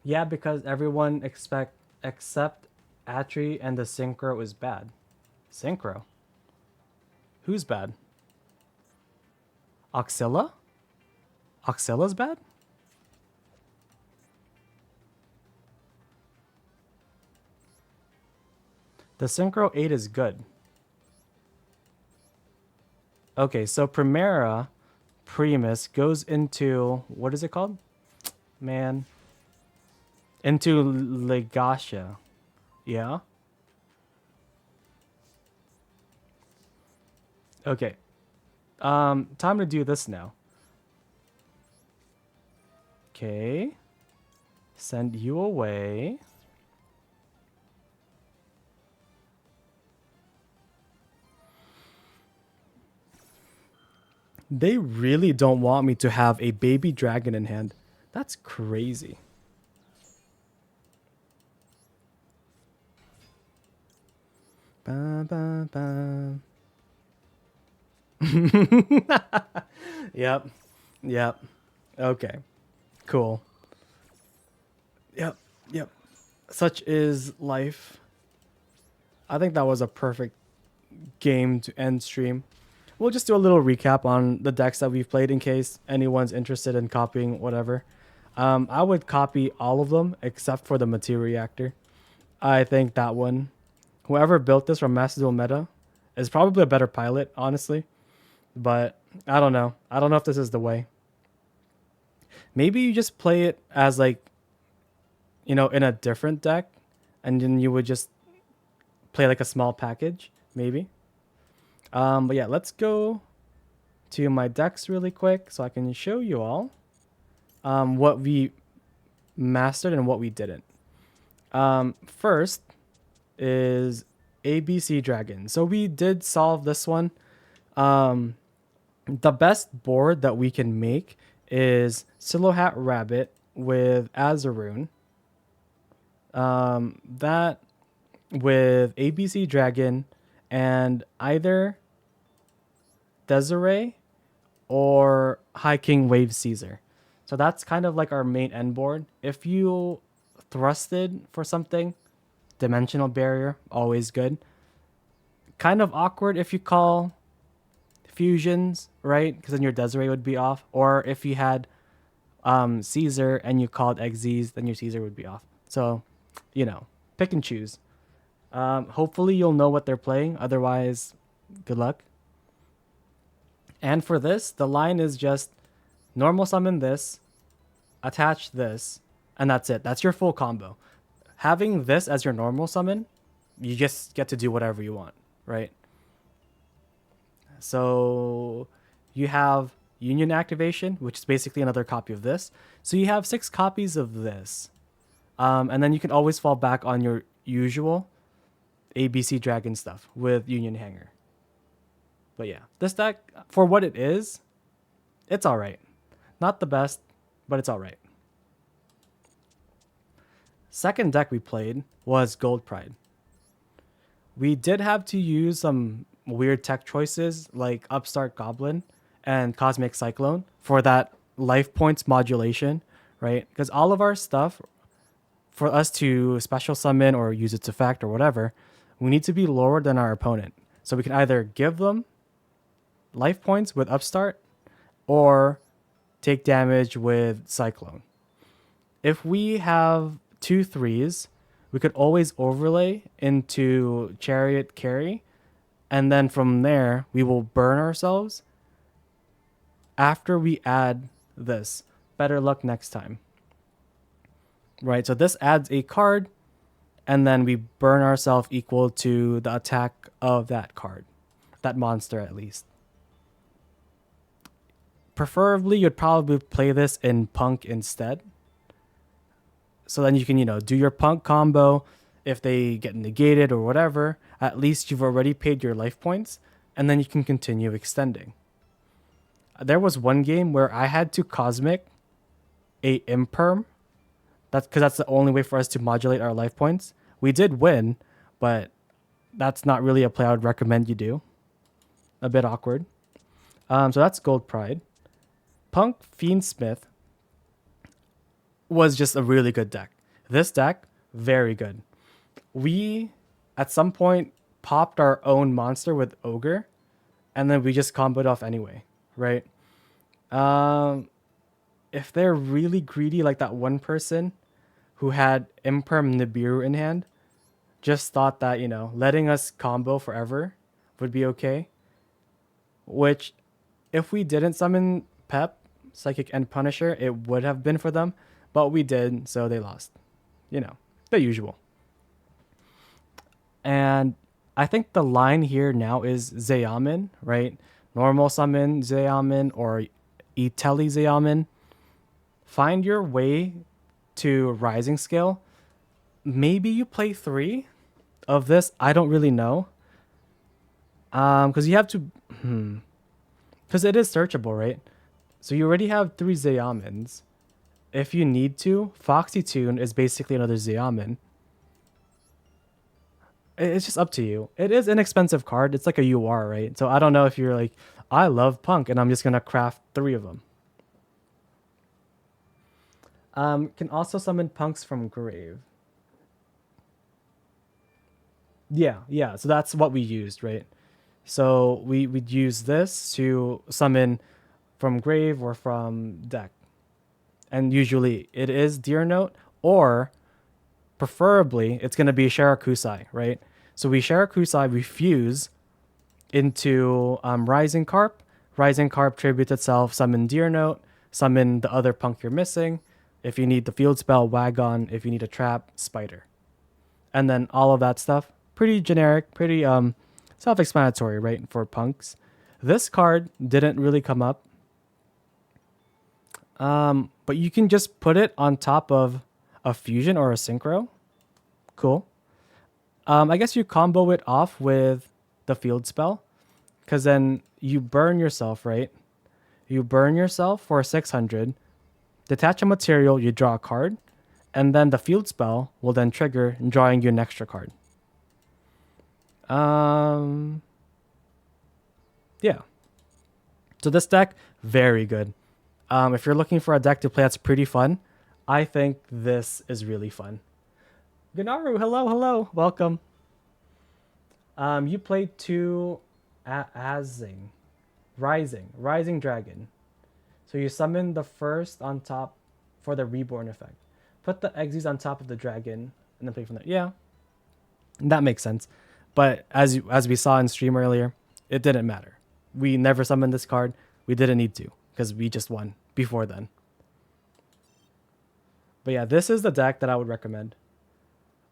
Yeah, because everyone except Atri and the Synchro is bad. Synchro? Who's bad? Oxilla? Oxilla's bad? The Synchro 8 is good. Okay, so Primera Primus goes into, what is it called? Man. Into Legacia. Yeah? Okay. Time to do this now. Okay. Send you away. They really don't want me to have a baby dragon in hand. That's crazy. Ba, ba, ba. Yep. Yep. Okay. Cool. Yep. Yep. Such is life. I think that was a perfect game to end stream. We'll just do a little recap on the decks that we've played in case anyone's interested in copying whatever. I would copy all of them except for the Material Reactor. I think that one, whoever built this from Master Duel Meta, is probably a better pilot, honestly. but I don't know. I don't know if this is the way. Maybe you just play it as like, in a different deck, and then you would just play like a small package, maybe. But yeah, let's go to my decks really quick so I can show you all what we mastered and what we didn't. First is ABC Dragon. So we did solve this one. Um, the best board that we can make is Silhouette Rabbit with Azaroon. That with ABC Dragon and either Desiree or High King Wave Caesar. So that's kind of like our main end board. If you thrusted for something, Dimensional Barrier, always good. Kind of awkward if you call fusions, right? Because then your Desiree would be off. Or if you had Caesar and you called Xyz, then your Caesar would be off. So, pick and choose. Hopefully you'll know what they're playing. Otherwise, good luck. And for this, the line is just normal summon this, attach this, and that's it. That's your full combo. Having this as your normal summon, you just get to do whatever you want, right? So you have Union activation, which is basically another copy of this. So you have 6 copies of this. And then you can always fall back on your usual ABC Dragon stuff with Union Hanger. But yeah, this deck, for what it is, it's all right. Not the best, but it's all right. Second deck we played was Gold Pride. We did have to use some weird tech choices like Upstart Goblin and Cosmic Cyclone for that life points modulation, right? Because all of our stuff, for us to special summon or use its effect or whatever, we need to be lower than our opponent. So we can either give them life points with Upstart or take damage with Cyclone. If we have 2 threes, we could always overlay into Chariot Carry, and then from there we will burn ourselves after we add this. Better luck next time. Right, so this adds a card, and then we burn ourselves equal to the attack of that card, that monster at least. Preferably, you'd probably play this in Punk instead. So then you can, do your Punk combo. If they get negated or whatever, at least you've already paid your life points, and then you can continue extending. There was one game where I had to Cosmic a Imperm. That's because that's the only way for us to modulate our life points. We did win, but that's not really a play I would recommend you do. A bit awkward. So that's Gold Pride. Punk Fiendsmith was just a really good deck. This deck, very good. We, at some point, popped our own monster with Ogre, and then we just comboed off anyway, right? If they're really greedy, like that one person who had Imperm Nibiru in hand, just thought that, letting us combo forever would be okay. Which, if we didn't summon Pep, Psychic, and Punisher, it would have been for them. But we did, so they lost. The usual. And I think the line here now is Zeamin, right? Normal summon Zeamin or Iteli Zeamin. Find your way to Rising Scale. Maybe you play 3 of this. I don't really know. Because you have to... Because it is searchable, right? So you already have 3 Zeamins. If you need to, Foxy Tune is basically another Zeamin. It's just up to you. It is an expensive card. It's like a UR, right? So I don't know if you're like, I love Punk and I'm just going to craft 3 of them. Can also summon Punks from Grave. Yeah. So that's what we used, right? So we'd use this to summon from Grave or from deck. And usually it is Deer Note, or preferably it's going to be Sharakusai, right? So we Sharakusai, we fuse into Rising Carp, Rising Carp tributes itself, summon Deer Note, summon the other punk you're missing. If you need the field spell, Wagon. If you need a trap, Spider. And then all of that stuff, pretty generic, pretty self-explanatory, right, for punks. This card didn't really come up, but you can just put it on top of a fusion or a synchro. Cool. I guess you combo it off with the field spell, because then you burn yourself, right? You burn yourself for 600, detach a material, you draw a card, and then the field spell will then trigger, drawing you an extra card. Yeah. So this deck, very good. If you're looking for a deck to play that's pretty fun, I think this is really fun. Ganaru, hello, hello, welcome. You played two Rising Dragon. So you summon the first on top for the reborn effect. Put the Exes on top of the dragon and then play from there. Yeah, that makes sense. But as we saw in stream earlier, it didn't matter. We never summoned this card. We didn't need to because we just won before then. But yeah, this is the deck that I would recommend.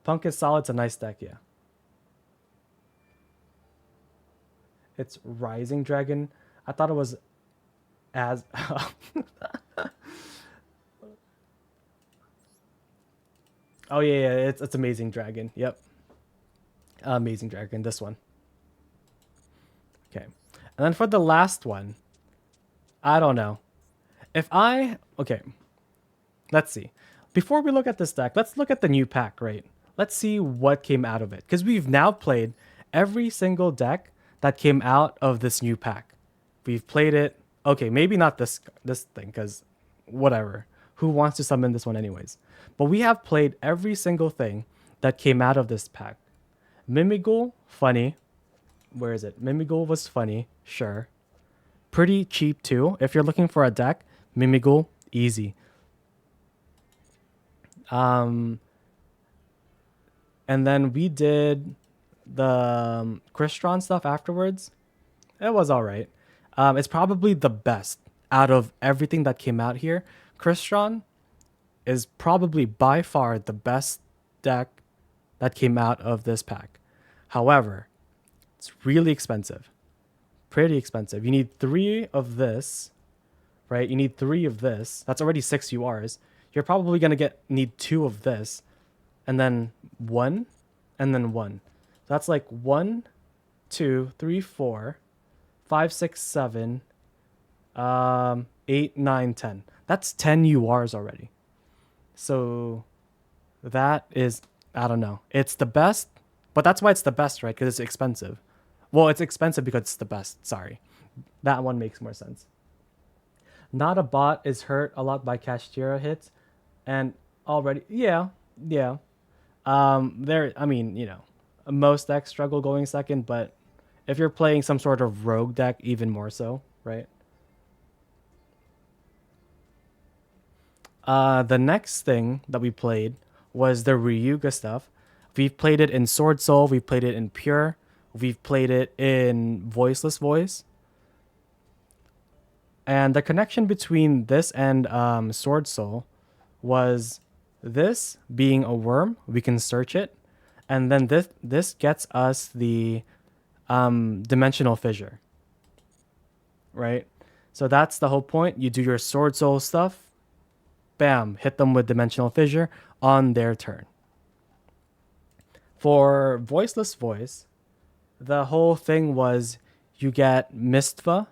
Punk is solid. It's a nice deck, yeah. It's Rising Dragon. I thought it was as... Oh yeah, it's Amazing Dragon. Yep. Amazing Dragon, this one. Okay. And then for the last one, I don't know. Okay, let's see. Before we look at this deck, let's look at the new pack, right? Let's see what came out of it. Because we've now played every single deck that came out of this new pack. We've played it. Okay, maybe not this thing, because whatever. Who wants to summon this one anyways? But we have played every single thing that came out of this pack. Mimigul, funny. Where is it? Mimigul was funny, sure. Pretty cheap too. If you're looking for a deck, Mimigul, easy. And then we did the Crystron stuff afterwards. It was all right. It's probably the best out of everything that came out here. Crystron is probably by far the best deck that came out of this pack. However, it's really expensive. Pretty expensive. You need 3 of this, right? You need 3 of this. That's already 6 URs. You're probably going to need 2 of this, and then 1, and then 1. So that's like 1, 2, 3, 4, 5, 6, 7, 8, 9, 10. That's 10 URs already. So that is, I don't know. It's the best, but that's why it's the best, right? Because it's expensive. Well, it's expensive because it's the best. Sorry. That one makes more sense. Not a bot is hurt a lot by Kashtira hits. And already, yeah. I mean, you know, most decks struggle going second, but if you're playing some sort of rogue deck, even more so, right? The next thing that we played was the Ryuga stuff. We've played it in Sword Soul. We've played it in Pure. We've played it in Voiceless Voice. And the connection between this and Sword Soul was this being a worm. We can search it. And then this gets us the Dimensional Fissure. Right? So that's the whole point. You do your Sword Soul stuff. Bam, hit them with Dimensional Fissure on their turn. For Voiceless Voice, the whole thing was you get Meep-A-Th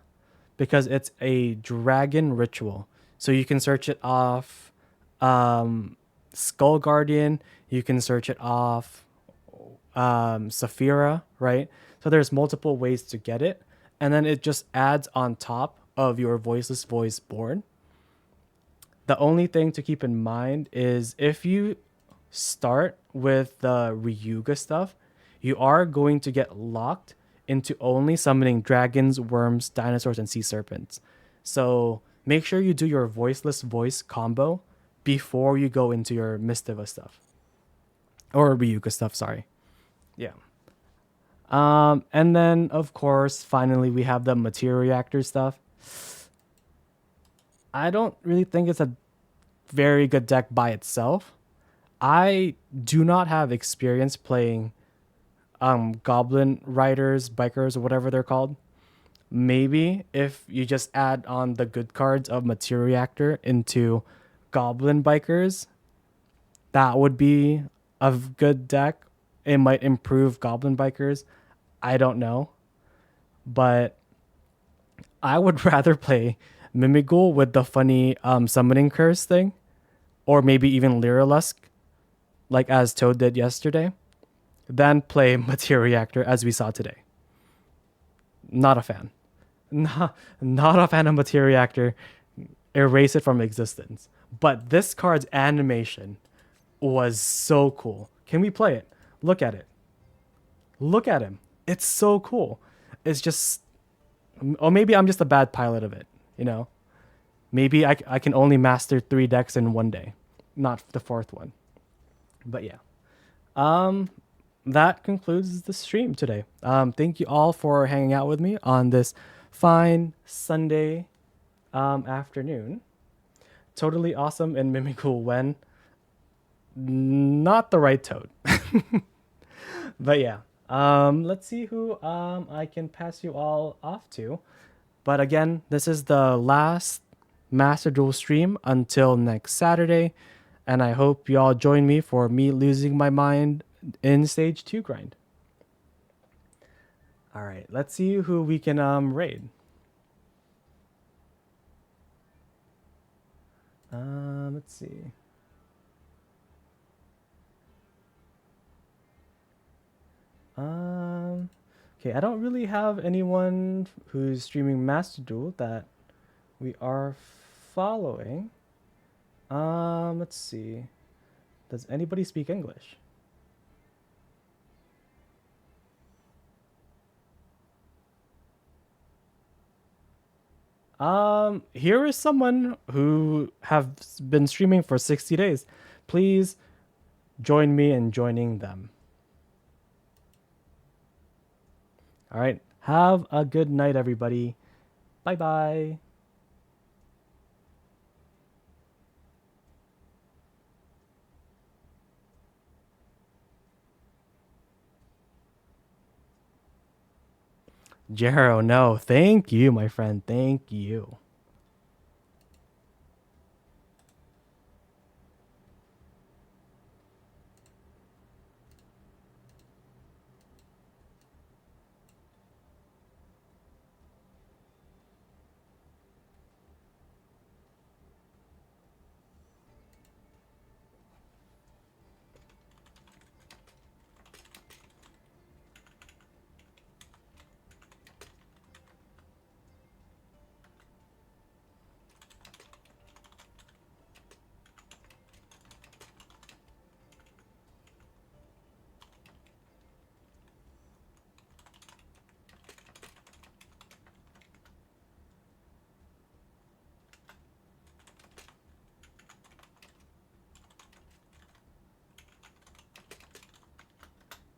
because it's a dragon ritual. So you can search it off Skull Guardian, you can search it off Saphira, right? So there's multiple ways to get it. And then it just adds on top of your Voiceless Voice board. The only thing to keep in mind is if you start with the Ryuga stuff, you are going to get locked into only summoning dragons, worms, dinosaurs, and sea serpents. So make sure you do your Voiceless Voice combo before you go into your Meep-A-Th stuff. Or Ryuga stuff, sorry. Yeah. And then, of course, finally, we have the Material Reactor stuff. I don't really think it's a very good deck by itself. I do not have experience playing goblin riders, bikers, or whatever they're called. Maybe if you just add on the good cards of Materia Reactor into goblin bikers, that would be a good deck. It might improve goblin bikers. I don't know, but I would rather play Mimigul with the funny summoning curse thing, or maybe even Lyrilusk, like as Toad did yesterday, than play Materia Reactor as we saw today. Not a fan. Not a fan of Materia Reactor. Erase it from existence. But this card's animation was so cool. Can we play it? Look at it. Look at him. It's so cool. It's just, or maybe I'm just a bad pilot of it, you know? Maybe I can only master 3 decks in one day, not the fourth one. But yeah. Um, that concludes the stream today. Thank you all for hanging out with me on this fine Sunday afternoon. Totally awesome and Mimikul when not the right Toad. But yeah. Let's see who I can pass you all off to. But again, this is the last Master Duel stream until next Saturday, and I hope you all join me for me losing my mind in stage 2 grind. All right, let's see who we can raid. Let's see. Okay, I don't really have anyone who's streaming Master Duel that we are following. Let's see. Does anybody speak English? Here is someone who have been streaming for 60 days. Please join me in joining them. All right. Have a good night, everybody. Bye bye. Jero, no. Thank you, my friend. Thank you.